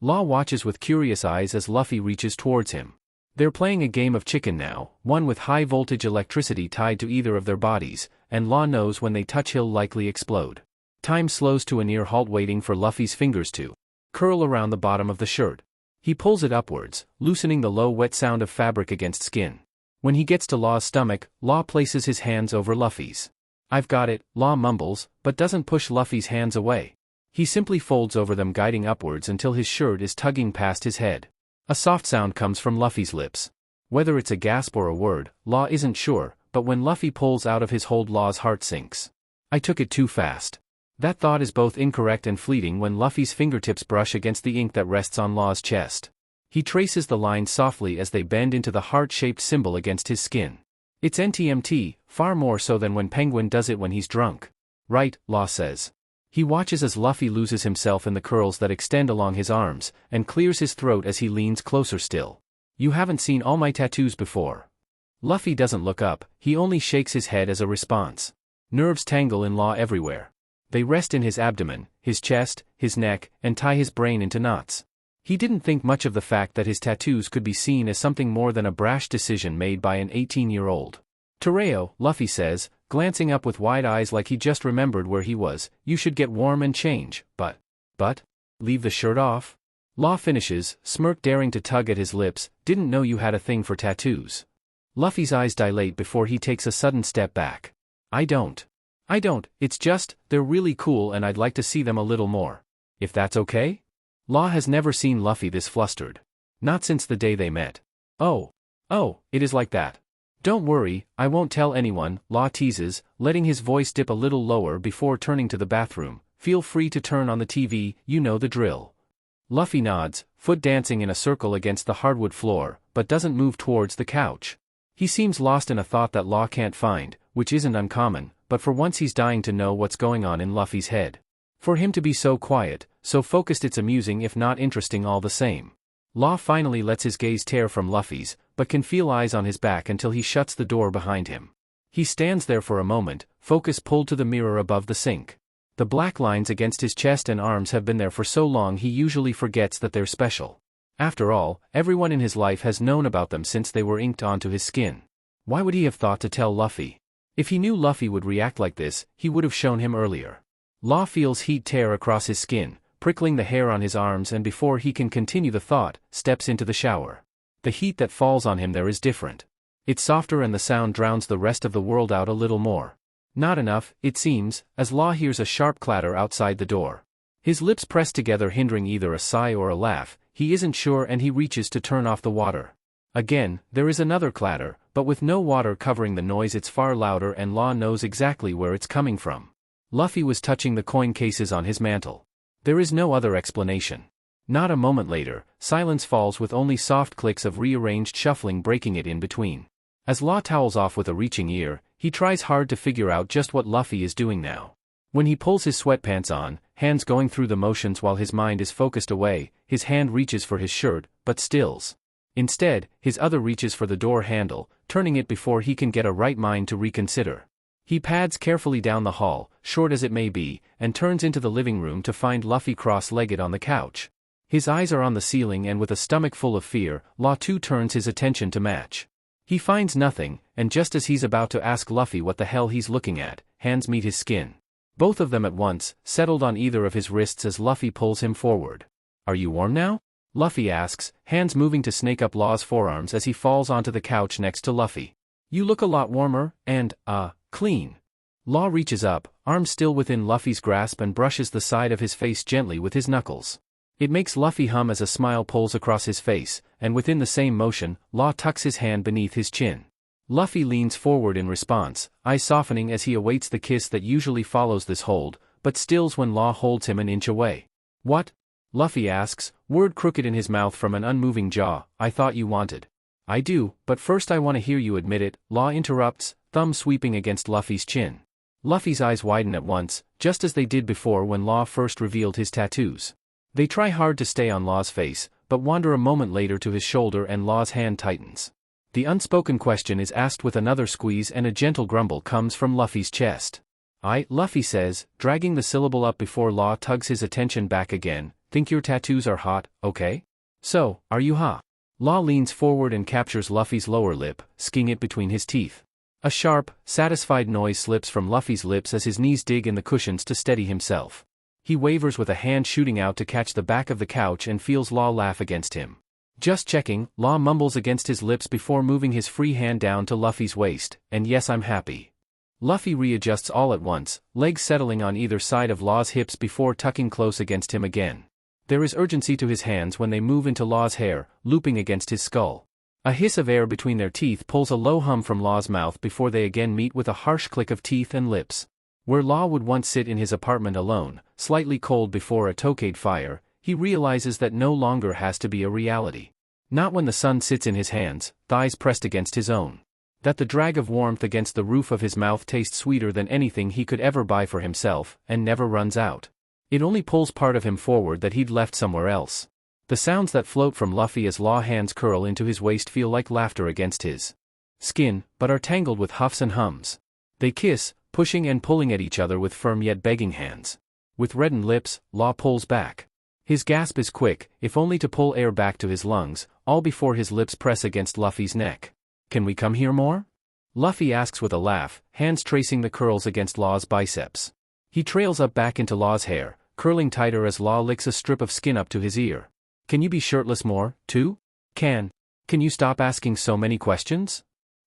Law watches with curious eyes as Luffy reaches towards him. They're playing a game of chicken now, one with high-voltage electricity tied to either of their bodies, and Law knows when they touch he'll likely explode. Time slows to a near halt waiting for Luffy's fingers to curl around the bottom of the shirt. He pulls it upwards, loosening the low wet sound of fabric against skin. When he gets to Law's stomach, Law places his hands over Luffy's. I've got it, Law mumbles, but doesn't push Luffy's hands away. He simply folds over them, guiding upwards until his shirt is tugging past his head. A soft sound comes from Luffy's lips. Whether it's a gasp or a word, Law isn't sure, but when Luffy pulls out of his hold, Law's heart sinks. I took it too fast. That thought is both incorrect and fleeting when Luffy's fingertips brush against the ink that rests on Law's chest. He traces the lines softly as they bend into the heart-shaped symbol against his skin. It's NTMT, far more so than when Penguin does it when he's drunk. Right, Law says. He watches as Luffy loses himself in the curls that extend along his arms, and clears his throat as he leans closer still. You haven't seen all my tattoos before. Luffy doesn't look up, he only shakes his head as a response. Nerves tangle in Law everywhere. They rest in his abdomen, his chest, his neck, and tie his brain into knots. He didn't think much of the fact that his tattoos could be seen as something more than a brash decision made by an 18-year-old. Tereo, Luffy says, glancing up with wide eyes like he just remembered where he was, you should get warm and change, but, leave the shirt off? Law finishes, smirk daring to tug at his lips, didn't know you had a thing for tattoos. Luffy's eyes dilate before he takes a sudden step back. I don't, it's just, they're really cool and I'd like to see them a little more. If that's okay? Law has never seen Luffy this flustered. Not since the day they met. Oh, it is like that. Don't worry, I won't tell anyone, Law teases, letting his voice dip a little lower before turning to the bathroom. Feel free to turn on the TV, you know the drill. Luffy nods, foot dancing in a circle against the hardwood floor, but doesn't move towards the couch. He seems lost in a thought that Law can't find, which isn't uncommon, but for once he's dying to know what's going on in Luffy's head. For him to be so quiet, so focused, it's amusing if not interesting all the same. Law finally lets his gaze tear from Luffy's, but can feel eyes on his back until he shuts the door behind him. He stands there for a moment, focus pulled to the mirror above the sink. The black lines against his chest and arms have been there for so long he usually forgets that they're special. After all, everyone in his life has known about them since they were inked onto his skin. Why would he have thought to tell Luffy? If he knew Luffy would react like this, he would have shown him earlier. Law feels heat tear across his skin, prickling the hair on his arms, and before he can continue the thought, steps into the shower. The heat that falls on him there is different. It's softer and the sound drowns the rest of the world out a little more. Not enough, it seems, as Law hears a sharp clatter outside the door. His lips press together, hindering either a sigh or a laugh. He isn't sure and he reaches to turn off the water. Again, there is another clatter, but with no water covering the noise it's far louder and Law knows exactly where it's coming from. Luffy was touching the coin cases on his mantle. There is no other explanation. Not a moment later, silence falls with only soft clicks of rearranged shuffling breaking it in between. As Law towels off with a reaching ear, he tries hard to figure out just what Luffy is doing now. When he pulls his sweatpants on, hands going through the motions while his mind is focused away, his hand reaches for his shirt, but stills. Instead, his other reaches for the door handle, turning it before he can get a right mind to reconsider. He pads carefully down the hall, short as it may be, and turns into the living room to find Luffy cross-legged on the couch. His eyes are on the ceiling and with a stomach full of fear, Law too turns his attention to match. He finds nothing, and just as he's about to ask Luffy what the hell he's looking at, hands meet his skin. Both of them at once, settled on either of his wrists as Luffy pulls him forward. Are you warm now? Luffy asks, hands moving to snake up Law's forearms as he falls onto the couch next to Luffy. You look a lot warmer, and, clean. Law reaches up, arm still within Luffy's grasp, and brushes the side of his face gently with his knuckles. It makes Luffy hum as a smile pulls across his face, and within the same motion, Law tucks his hand beneath his chin. Luffy leans forward in response, eyes softening as he awaits the kiss that usually follows this hold, but stills when Law holds him an inch away. What? Luffy asks, word crooked in his mouth from an unmoving jaw. I thought you wanted. I do, but first I want to hear you admit it, Law interrupts, thumb sweeping against Luffy's chin. Luffy's eyes widen at once, just as they did before when Law first revealed his tattoos. They try hard to stay on Law's face, but wander a moment later to his shoulder and Law's hand tightens. The unspoken question is asked with another squeeze and a gentle grumble comes from Luffy's chest. Luffy says, dragging the syllable up before Law tugs his attention back again, think your tattoos are hot, okay? So, are you huh? Law leans forward and captures Luffy's lower lip, skinning it between his teeth. A sharp, satisfied noise slips from Luffy's lips as his knees dig in the cushions to steady himself. He wavers with a hand shooting out to catch the back of the couch and feels Law laugh against him. Just checking, Law mumbles against his lips before moving his free hand down to Luffy's waist, and yes, I'm happy. Luffy readjusts all at once, legs settling on either side of Law's hips before tucking close against him again. There is urgency to his hands when they move into Law's hair, looping against his skull. A hiss of air between their teeth pulls a low hum from Law's mouth before they again meet with a harsh click of teeth and lips. Where Law would once sit in his apartment alone, slightly cold before a tokade fire, he realizes that no longer has to be a reality. Not when the sun sits in his hands, thighs pressed against his own. That the drag of warmth against the roof of his mouth tastes sweeter than anything he could ever buy for himself, and never runs out. It only pulls part of him forward that he'd left somewhere else. The sounds that float from Luffy as Law hands curl into his waist feel like laughter against his skin, but are tangled with huffs and hums. They kiss, pushing and pulling at each other with firm yet begging hands. With reddened lips, Law pulls back. His gasp is quick, if only to pull air back to his lungs, all before his lips press against Luffy's neck. "Can we come here more?" Luffy asks with a laugh, hands tracing the curls against Law's biceps. He trails up back into Law's hair, curling tighter as Law licks a strip of skin up to his ear. "Can you be shirtless more, too? Can you stop asking so many questions?"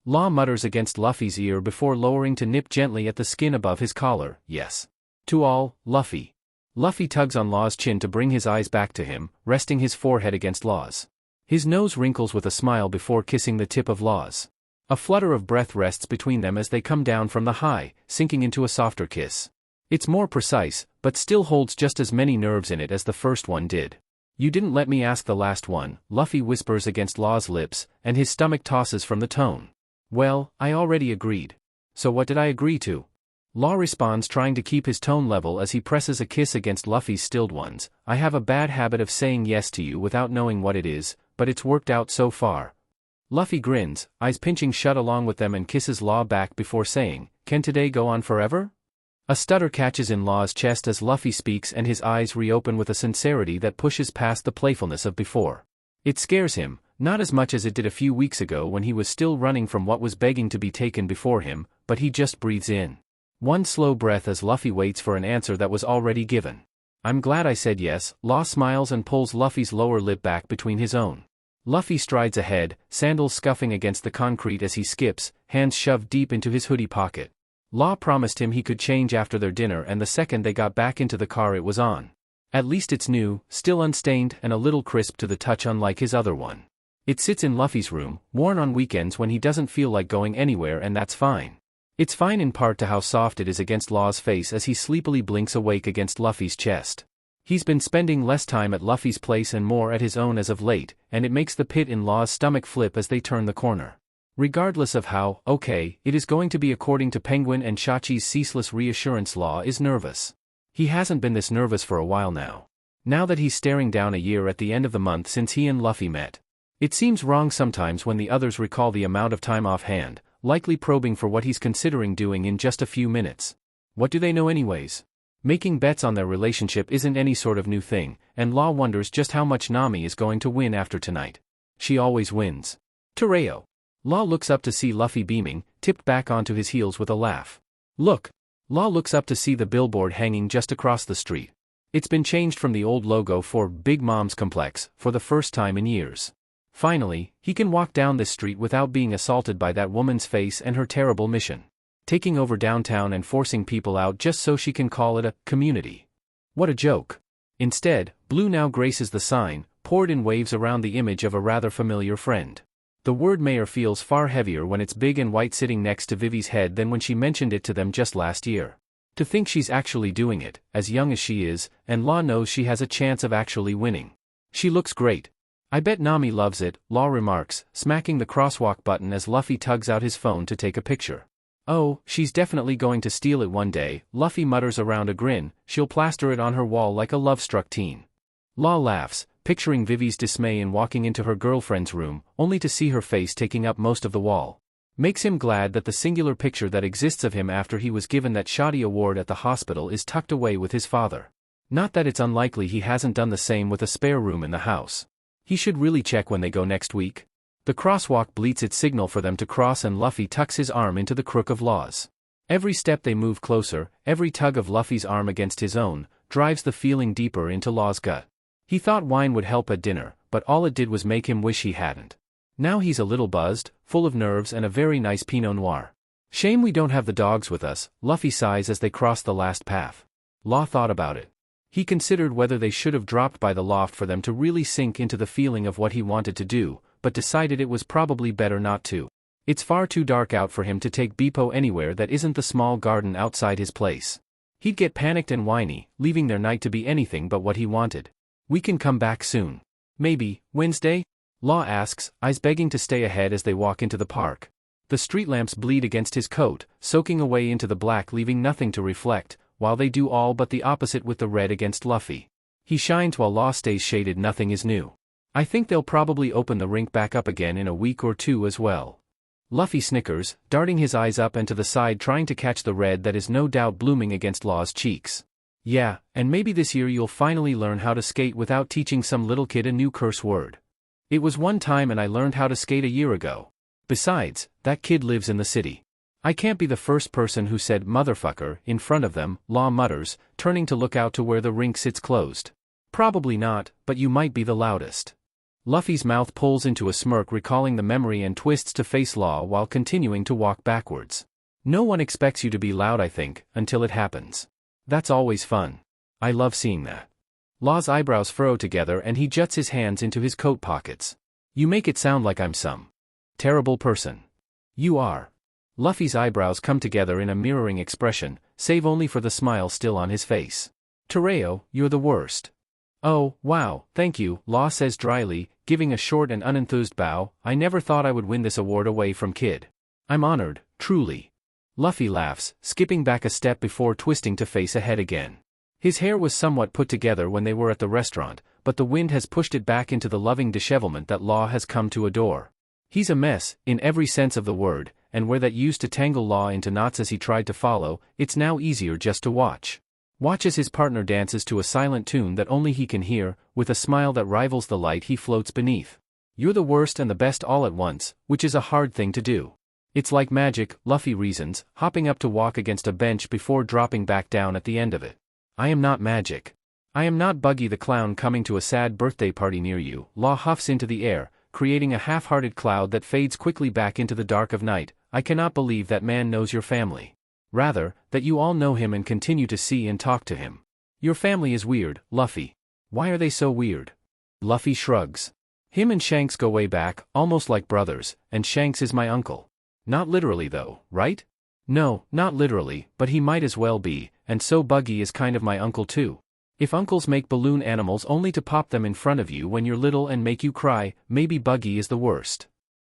Law mutters against Luffy's ear before lowering to nip gently at the skin above his collar. "Yes. To all, Luffy." Luffy tugs on Law's chin to bring his eyes back to him, resting his forehead against Law's. His nose wrinkles with a smile before kissing the tip of Law's. A flutter of breath rests between them as they come down from the high, sinking into a softer kiss. It's more precise, but still holds just as many nerves in it as the first one did. "You didn't let me ask the last one," Luffy whispers against Law's lips, and his stomach tosses from the tone. "Well, I already agreed. So what did I agree to?" Law responds, trying to keep his tone level as he presses a kiss against Luffy's stilled ones. "I have a bad habit of saying yes to you without knowing what it is, but it's worked out so far." Luffy grins, eyes pinching shut along with them, and kisses Law back before saying, "Can today go on forever?" A stutter catches in Law's chest as Luffy speaks, and his eyes reopen with a sincerity that pushes past the playfulness of before. It scares him, not as much as it did a few weeks ago when he was still running from what was begging to be taken before him, but he just breathes in one slow breath as Luffy waits for an answer that was already given. "I'm glad I said yes." Law smiles and pulls Luffy's lower lip back between his own. Luffy strides ahead, sandals scuffing against the concrete as he skips, hands shoved deep into his hoodie pocket. Law promised him he could change after their dinner, and the second they got back into the car it was on. At least it's new, still unstained and a little crisp to the touch, unlike his other one. It sits in Luffy's room, worn on weekends when he doesn't feel like going anywhere, and that's fine. It's fine in part to how soft it is against Law's face as he sleepily blinks awake against Luffy's chest. He's been spending less time at Luffy's place and more at his own as of late, and it makes the pit in Law's stomach flip as they turn the corner. Regardless of how okay it is going to be according to Penguin and Shachi's ceaseless reassurance, Law is nervous. He hasn't been this nervous for a while now. Now that he's staring down a year at the end of the month since he and Luffy met. It seems wrong sometimes when the others recall the amount of time offhand, likely probing for what he's considering doing in just a few minutes. What do they know anyways? Making bets on their relationship isn't any sort of new thing, and Law wonders just how much Nami is going to win after tonight. She always wins. Tereo. Law looks up to see Luffy beaming, tipped back onto his heels with a laugh. "Look." Law looks up to see the billboard hanging just across the street. It's been changed from the old logo for Big Mom's Complex for the first time in years. Finally, he can walk down this street without being assaulted by that woman's face and her terrible mission. Taking over downtown and forcing people out just so she can call it a community. What a joke. Instead, blue now graces the sign, poured in waves around the image of a rather familiar friend. The word mayor feels far heavier when it's big and white sitting next to Vivi's head than when she mentioned it to them just last year. To think she's actually doing it, as young as she is, and Law knows she has a chance of actually winning. She looks great. "I bet Nami loves it," Law remarks, smacking the crosswalk button as Luffy tugs out his phone to take a picture. "Oh, she's definitely going to steal it one day," Luffy mutters around a grin. "She'll plaster it on her wall like a love-struck teen." Law laughs, picturing Vivi's dismay in walking into her girlfriend's room, only to see her face taking up most of the wall. Makes him glad that the singular picture that exists of him after he was given that shoddy award at the hospital is tucked away with his father. Not that it's unlikely he hasn't done the same with a spare room in the house. He should really check when they go next week. The crosswalk bleats its signal for them to cross, and Luffy tucks his arm into the crook of Law's. Every step they move closer, every tug of Luffy's arm against his own, drives the feeling deeper into Law's gut. He thought wine would help at dinner, but all it did was make him wish he hadn't. Now he's a little buzzed, full of nerves and a very nice Pinot Noir. Shame we don't have the dogs with us, Luffy sighs as they cross the last path. Law thought about it. He considered whether they should have dropped by the loft for them to really sink into the feeling of what he wanted to do, but decided it was probably better not to. It's far too dark out for him to take Bepo anywhere that isn't the small garden outside his place. He'd get panicked and whiny, leaving their night to be anything but what he wanted. We can come back soon. Maybe, Wednesday? Law asks, eyes begging to stay ahead as they walk into the park. The street lamps bleed against his coat, soaking away into the black, leaving nothing to reflect, while they do all but the opposite with the red against Luffy. He shines while Law stays shaded. Nothing is new. I think they'll probably open the rink back up again in a week or two as well. Luffy snickers, darting his eyes up and to the side trying to catch the red that is no doubt blooming against Law's cheeks. Yeah, and maybe this year you'll finally learn how to skate without teaching some little kid a new curse word. It was one time and I learned how to skate a year ago. Besides, that kid lives in the city. I can't be the first person who said motherfucker in front of them, Law mutters, turning to look out to where the rink sits closed. Probably not, but you might be the loudest. Luffy's mouth pulls into a smirk, recalling the memory, and twists to face Law while continuing to walk backwards. No one expects you to be loud, I think, until it happens. That's always fun. I love seeing that. Law's eyebrows furrow together and he juts his hands into his coat pockets. You make it sound like I'm some terrible person. You are. Luffy's eyebrows come together in a mirroring expression, save only for the smile still on his face. Tereo, you're the worst. Oh, wow, thank you, Law says dryly, giving a short and unenthused bow. I never thought I would win this award away from Kid. I'm honored, truly. Luffy laughs, skipping back a step before twisting to face ahead again. His hair was somewhat put together when they were at the restaurant, but the wind has pushed it back into the loving dishevelment that Law has come to adore. He's a mess, in every sense of the word, and where that used to tangle Law into knots as he tried to follow, it's now easier just to watch. Watch as his partner dances to a silent tune that only he can hear, with a smile that rivals the light he floats beneath. You're the worst and the best all at once, which is a hard thing to do. It's like magic, Luffy reasons, hopping up to walk against a bench before dropping back down at the end of it. I am not magic. I am not Buggy the Clown coming to a sad birthday party near you, Law huffs into the air, creating a half-hearted cloud that fades quickly back into the dark of night. I cannot believe that man knows your family. Rather, that you all know him and continue to see and talk to him. Your family is weird, Luffy. Why are they so weird? Luffy shrugs. Him and Shanks go way back, almost like brothers, and Shanks is my uncle. Not literally though, right? No, not literally, but he might as well be, and so Buggy is kind of my uncle too. If uncles make balloon animals only to pop them in front of you when you're little and make you cry, maybe Buggy is the worst.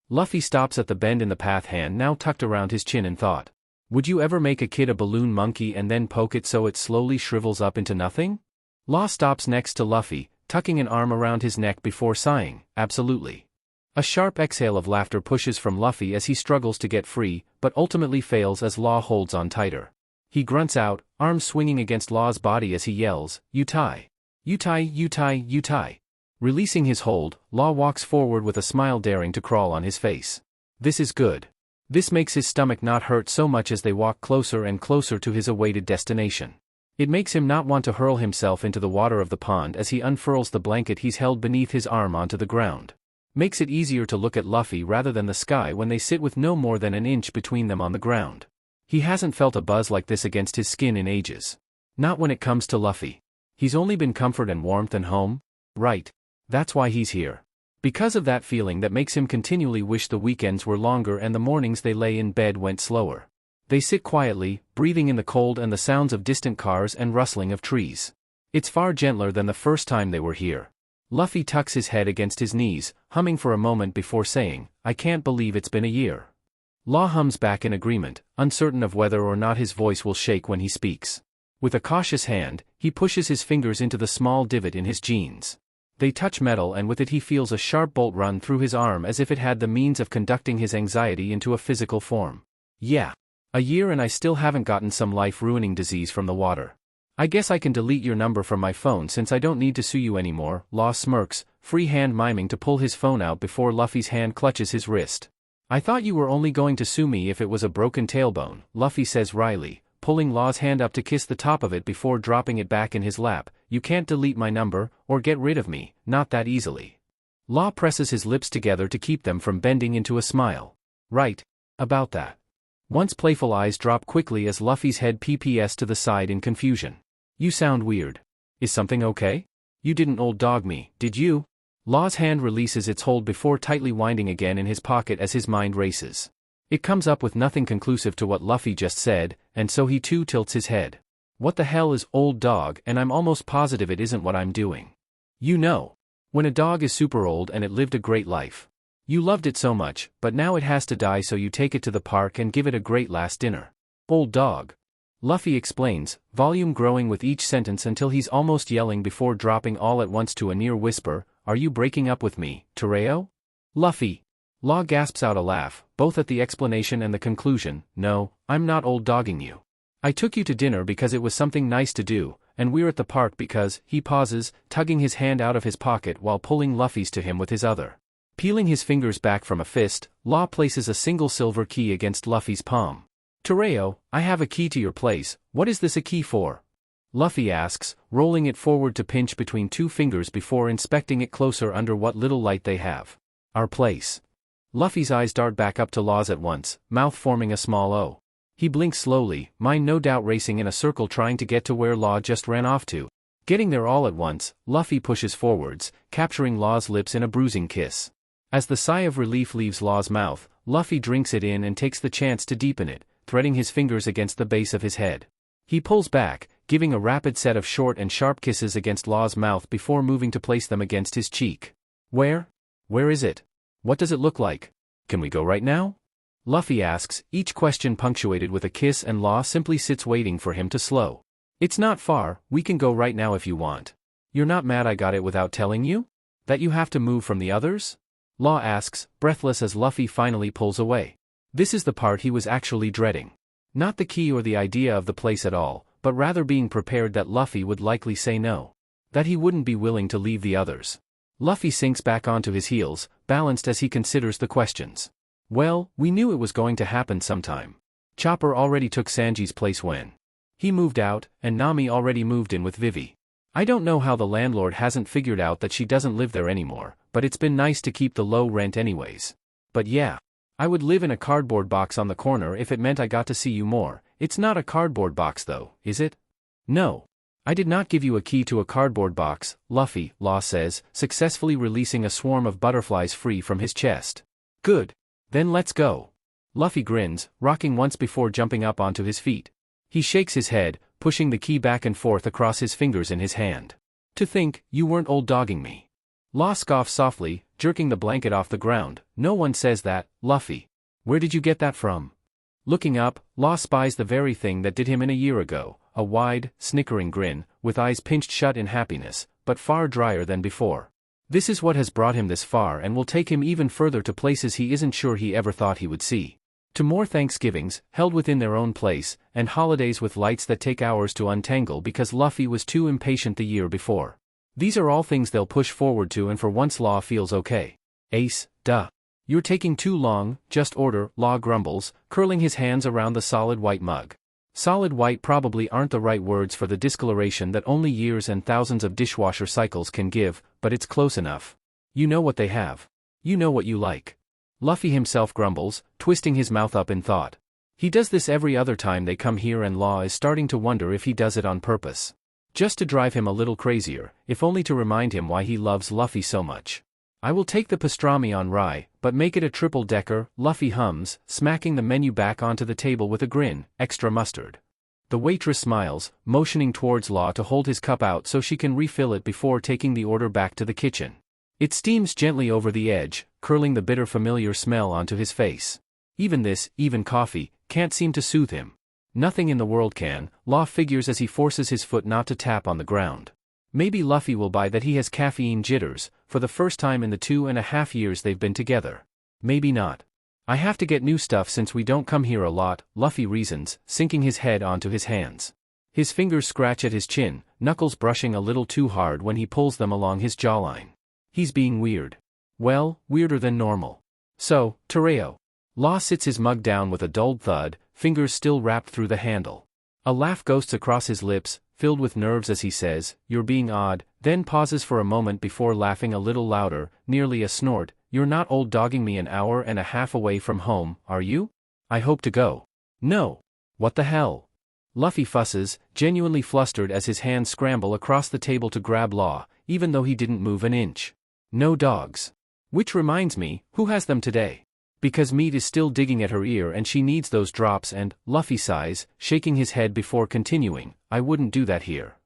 Luffy stops at the bend in the path, hand now tucked around his chin, in thought. Would you ever make a kid a balloon monkey and then poke it so it slowly shrivels up into nothing? Law stops next to Luffy, tucking an arm around his neck before sighing, absolutely. A sharp exhale of laughter pushes from Luffy as he struggles to get free, but ultimately fails as Law holds on tighter. He grunts out, arms swinging against Law's body as he yells, "You tie! You tie, you tie, you tie!" Releasing his hold, Law walks forward with a smile daring to crawl on his face. This is good. This makes his stomach not hurt so much as they walk closer and closer to his awaited destination. It makes him not want to hurl himself into the water of the pond as he unfurls the blanket he's held beneath his arm onto the ground. Makes it easier to look at Luffy rather than the sky when they sit with no more than an inch between them on the ground. He hasn't felt a buzz like this against his skin in ages. Not when it comes to Luffy. He's only been comfort and warmth and home. Right. That's why he's here. Because of that feeling that makes him continually wish the weekends were longer and the mornings they lay in bed went slower. They sit quietly, breathing in the cold and the sounds of distant cars and rustling of trees. It's far gentler than the first time they were here. Luffy tucks his head against his knees, humming for a moment before saying, I can't believe it's been a year. Law hums back in agreement, uncertain of whether or not his voice will shake when he speaks. With a cautious hand, he pushes his fingers into the small divot in his jeans. They touch metal and with it he feels a sharp bolt run through his arm as if it had the means of conducting his anxiety into a physical form. Yeah. A year and I still haven't gotten some life-ruining disease from the water. I guess I can delete your number from my phone since I don't need to sue you anymore, Law smirks, free hand miming to pull his phone out before Luffy's hand clutches his wrist. I thought you were only going to sue me if it was a broken tailbone, Luffy says wryly, pulling Law's hand up to kiss the top of it before dropping it back in his lap. You can't delete my number, or get rid of me, not that easily. Law presses his lips together to keep them from bending into a smile. Right. About that. Once playful eyes drop quickly as Luffy's head pps to the side in confusion. You sound weird. Is something okay? You didn't old dog me, did you? Law's hand releases its hold before tightly winding again in his pocket as his mind races. It comes up with nothing conclusive to what Luffy just said, and so he too tilts his head. What the hell is old dog, and I'm almost positive it isn't what I'm doing. You know. When a dog is super old and it lived a great life. You loved it so much, but now it has to die, so you take it to the park and give it a great last dinner. Old dog. Luffy explains, volume growing with each sentence until he's almost yelling before dropping all at once to a near whisper, "Are you breaking up with me, Tereo?" Luffy. Law gasps out a laugh, both at the explanation and the conclusion. No, I'm not old dogging you. I took you to dinner because it was something nice to do, and we're at the park because, he pauses, tugging his hand out of his pocket while pulling Luffy's to him with his other. Peeling his fingers back from a fist, Law places a single silver key against Luffy's palm. Tereo, I have a key to your place, what is this a key for? Luffy asks, rolling it forward to pinch between two fingers before inspecting it closer under what little light they have. Our place. Luffy's eyes dart back up to Law's at once, mouth forming a small O. He blinks slowly, mind no doubt racing in a circle trying to get to where Law just ran off to. Getting there all at once, Luffy pushes forwards, capturing Law's lips in a bruising kiss. As the sigh of relief leaves Law's mouth, Luffy drinks it in and takes the chance to deepen it, threading his fingers against the base of his head. He pulls back, giving a rapid set of short and sharp kisses against Law's mouth before moving to place them against his cheek. Where? Where is it? What does it look like? Can we go right now? Luffy asks, each question punctuated with a kiss, and Law simply sits waiting for him to slow. It's not far, we can go right now if you want. You're not mad I got it without telling you? That you have to move from the others? Law asks, breathless as Luffy finally pulls away. This is the part he was actually dreading. Not the key or the idea of the place at all, but rather being prepared that Luffy would likely say no. That he wouldn't be willing to leave the others. Luffy sinks back onto his heels, balanced as he considers the questions. Well, we knew it was going to happen sometime. Chopper already took Sanji's place when he moved out, and Nami already moved in with Vivi. I don't know how the landlord hasn't figured out that she doesn't live there anymore, but it's been nice to keep the low rent anyways. But yeah. I would live in a cardboard box on the corner if it meant I got to see you more. It's not a cardboard box though, is it? No. I did not give you a key to a cardboard box, Luffy, Law says, successfully releasing a swarm of butterflies free from his chest. Good. Then let's go. Luffy grins, rocking once before jumping up onto his feet. He shakes his head, pushing the key back and forth across his fingers in his hand. To think, you weren't old dogging me. Law scoffs softly, jerking the blanket off the ground. No one says that, Luffy. Where did you get that from? Looking up, Law spies the very thing that did him in a year ago, a wide, snickering grin, with eyes pinched shut in happiness, but far drier than before. This is what has brought him this far and will take him even further to places he isn't sure he ever thought he would see. To more Thanksgivings, held within their own place, and holidays with lights that take hours to untangle because Luffy was too impatient the year before. These are all things they'll push forward to, and for once Law feels okay. Ace, duh. You're taking too long, just order, Law grumbles, curling his hands around the solid white mug. Solid white probably aren't the right words for the discoloration that only years and thousands of dishwasher cycles can give, but it's close enough. You know what they have. You know what you like. Luffy himself grumbles, twisting his mouth up in thought. He does this every other time they come here, and Law is starting to wonder if he does it on purpose. Just to drive him a little crazier, if only to remind him why he loves Luffy so much. I will take the pastrami on rye, but make it a triple-decker, Luffy hums, smacking the menu back onto the table with a grin, extra mustard. The waitress smiles, motioning towards Law to hold his cup out so she can refill it before taking the order back to the kitchen. It steams gently over the edge, curling the bitter familiar smell onto his face. Even coffee, can't seem to soothe him. Nothing in the world can, Law figures as he forces his foot not to tap on the ground. Maybe Luffy will buy that he has caffeine jitters, for the first time in the 2.5 years they've been together. Maybe not. I have to get new stuff since we don't come here a lot, Luffy reasons, sinking his head onto his hands. His fingers scratch at his chin, knuckles brushing a little too hard when he pulls them along his jawline. He's being weird. Well, weirder than normal. So, Tereo. Law sits his mug down with a dulled thud, fingers still wrapped through the handle. A laugh ghosts across his lips, filled with nerves as he says, "You're being odd," then pauses for a moment before laughing a little louder, nearly a snort. "You're not old dogging me an hour and a half away from home, are you? I hope to go. No. What the hell? Luffy fusses, genuinely flustered as his hands scramble across the table to grab Law, even though he didn't move an inch. No dogs. Which reminds me, who has them today? Because Meat is still digging at her ear and she needs those drops and, Luffy sighs, shaking his head before continuing, I wouldn't do that here.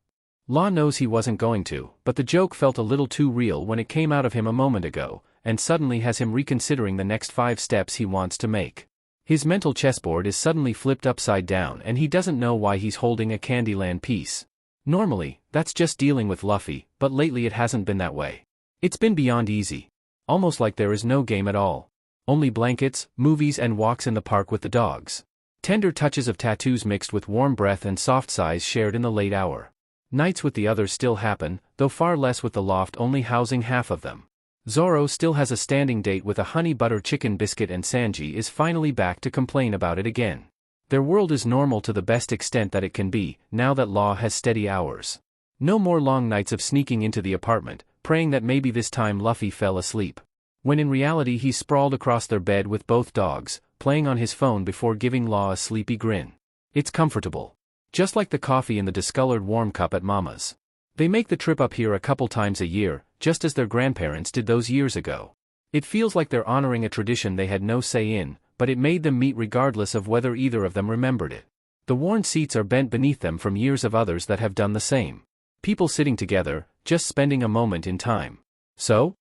Law knows he wasn't going to, but the joke felt a little too real when it came out of him a moment ago, and suddenly has him reconsidering the next 5 steps he wants to make. His mental chessboard is suddenly flipped upside down and he doesn't know why he's holding a Candyland piece. Normally, that's just dealing with Luffy, but lately it hasn't been that way. It's been beyond easy. Almost like there is no game at all. Only blankets, movies and walks in the park with the dogs. Tender touches of tattoos mixed with warm breath and soft sighs shared in the late hour. Nights with the others still happen, though far less with the loft only housing half of them. Zoro still has a standing date with a honey butter chicken biscuit and Sanji is finally back to complain about it again. Their world is normal to the best extent that it can be, now that Law has steady hours. No more long nights of sneaking into the apartment, praying that maybe this time Luffy fell asleep. When in reality he's sprawled across their bed with both dogs, playing on his phone before giving Law a sleepy grin. It's comfortable. Just like the coffee in the discolored warm cup at Mama's. They make the trip up here a couple times a year, just as their grandparents did those years ago. It feels like they're honoring a tradition they had no say in, but it made them meet regardless of whether either of them remembered it. The worn seats are bent beneath them from years of others that have done the same. People sitting together, just spending a moment in time. So?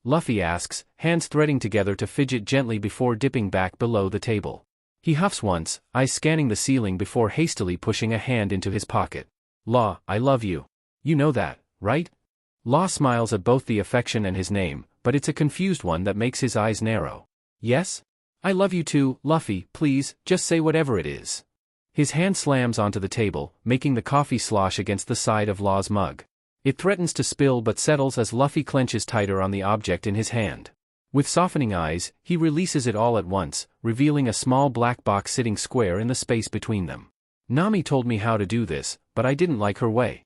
Luffy asks, hands threading together to fidget gently before dipping back below the table. He huffs once, eyes scanning the ceiling before hastily pushing a hand into his pocket. Law, I love you. You know that, right? Law smiles at both the affection and his name, but it's a confused one that makes his eyes narrow. Yes? I love you too, Luffy, please, just say whatever it is. His hand slams onto the table, making the coffee slosh against the side of Law's mug. It threatens to spill but settles as Luffy clenches tighter on the object in his hand. With softening eyes, he releases it all at once, revealing a small black box sitting square in the space between them. Nami told me how to do this, but I didn't like her way.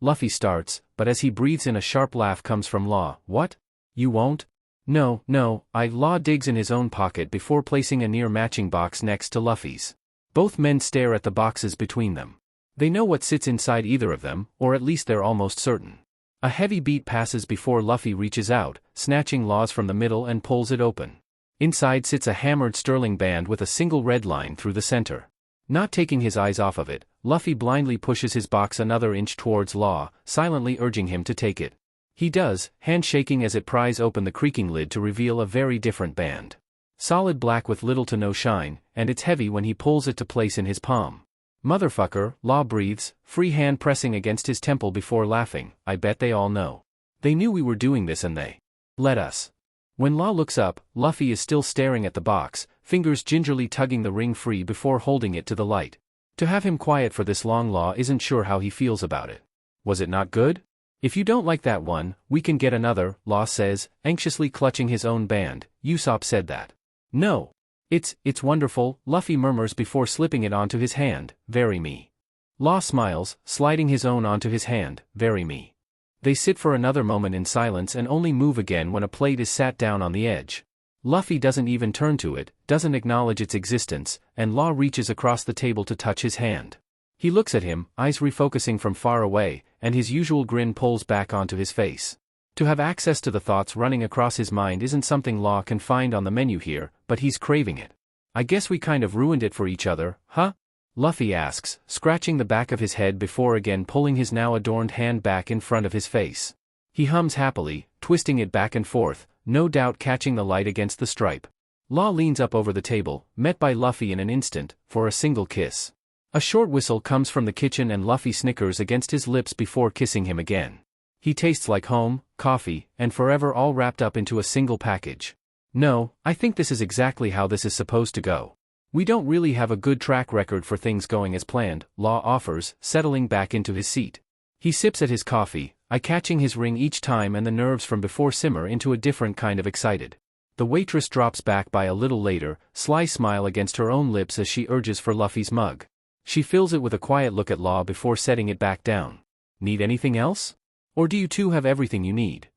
Luffy starts, but as he breathes in a sharp laugh comes from Law. What? You won't? No, Law digs in his own pocket before placing a near matching box next to Luffy's. Both men stare at the boxes between them. They know what sits inside either of them, or at least they're almost certain. A heavy beat passes before Luffy reaches out, snatching Law's from the middle and pulls it open. Inside sits a hammered sterling band with a single red line through the center. Not taking his eyes off of it, Luffy blindly pushes his box another inch towards Law, silently urging him to take it. He does, hand shaking as it pries open the creaking lid to reveal a very different band. Solid black with little to no shine, and it's heavy when he pulls it to place in his palm. Motherfucker, Law breathes, free hand pressing against his temple before laughing. I bet they all know. They knew we were doing this and they let us. When Law looks up, Luffy is still staring at the box, fingers gingerly tugging the ring free before holding it to the light. To have him quiet for this long, Law isn't sure how he feels about it. Was it not good? If you don't like that one, we can get another, Law says, anxiously clutching his own band. Usopp said that. No. It's wonderful, Luffy murmurs before slipping it onto his hand. Very me. Law smiles, sliding his own onto his hand. Very me. They sit for another moment in silence and only move again when a plate is sat down on the edge. Luffy doesn't even turn to it, doesn't acknowledge its existence, and Law reaches across the table to touch his hand. He looks at him, eyes refocusing from far away, and his usual grin pulls back onto his face. To have access to the thoughts running across his mind isn't something Law can find on the menu here, but he's craving it. I guess we kind of ruined it for each other, huh? Luffy asks, scratching the back of his head before again pulling his now adorned hand back in front of his face. He hums happily, twisting it back and forth, no doubt catching the light against the stripe. Law leans up over the table, met by Luffy in an instant, for a single kiss. A short whistle comes from the kitchen and Luffy snickers against his lips before kissing him again. He tastes like home, coffee, and forever all wrapped up into a single package. No, I think this is exactly how this is supposed to go. We don't really have a good track record for things going as planned, Law offers, settling back into his seat. He sips at his coffee, eye-catching his ring each time and the nerves from before simmer into a different kind of excited. The waitress drops back by a little later, sly smile against her own lips as she urges for Luffy's mug. She fills it with a quiet look at Law before setting it back down. Need anything else? Or do you two have everything you need?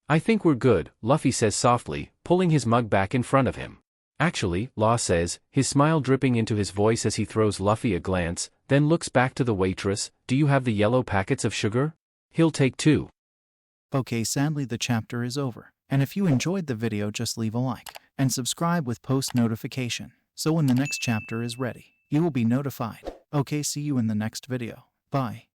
I think we're good, Luffy says softly, pulling his mug back in front of him. Actually, Law says, his smile dripping into his voice as he throws Luffy a glance, then looks back to the waitress. Do you have the yellow packets of sugar? He'll take 2. Okay, sadly the chapter is over. And if you enjoyed the video, just leave a like and subscribe with post notification, so when the next chapter is ready, you will be notified. Okay, see you in the next video. Bye.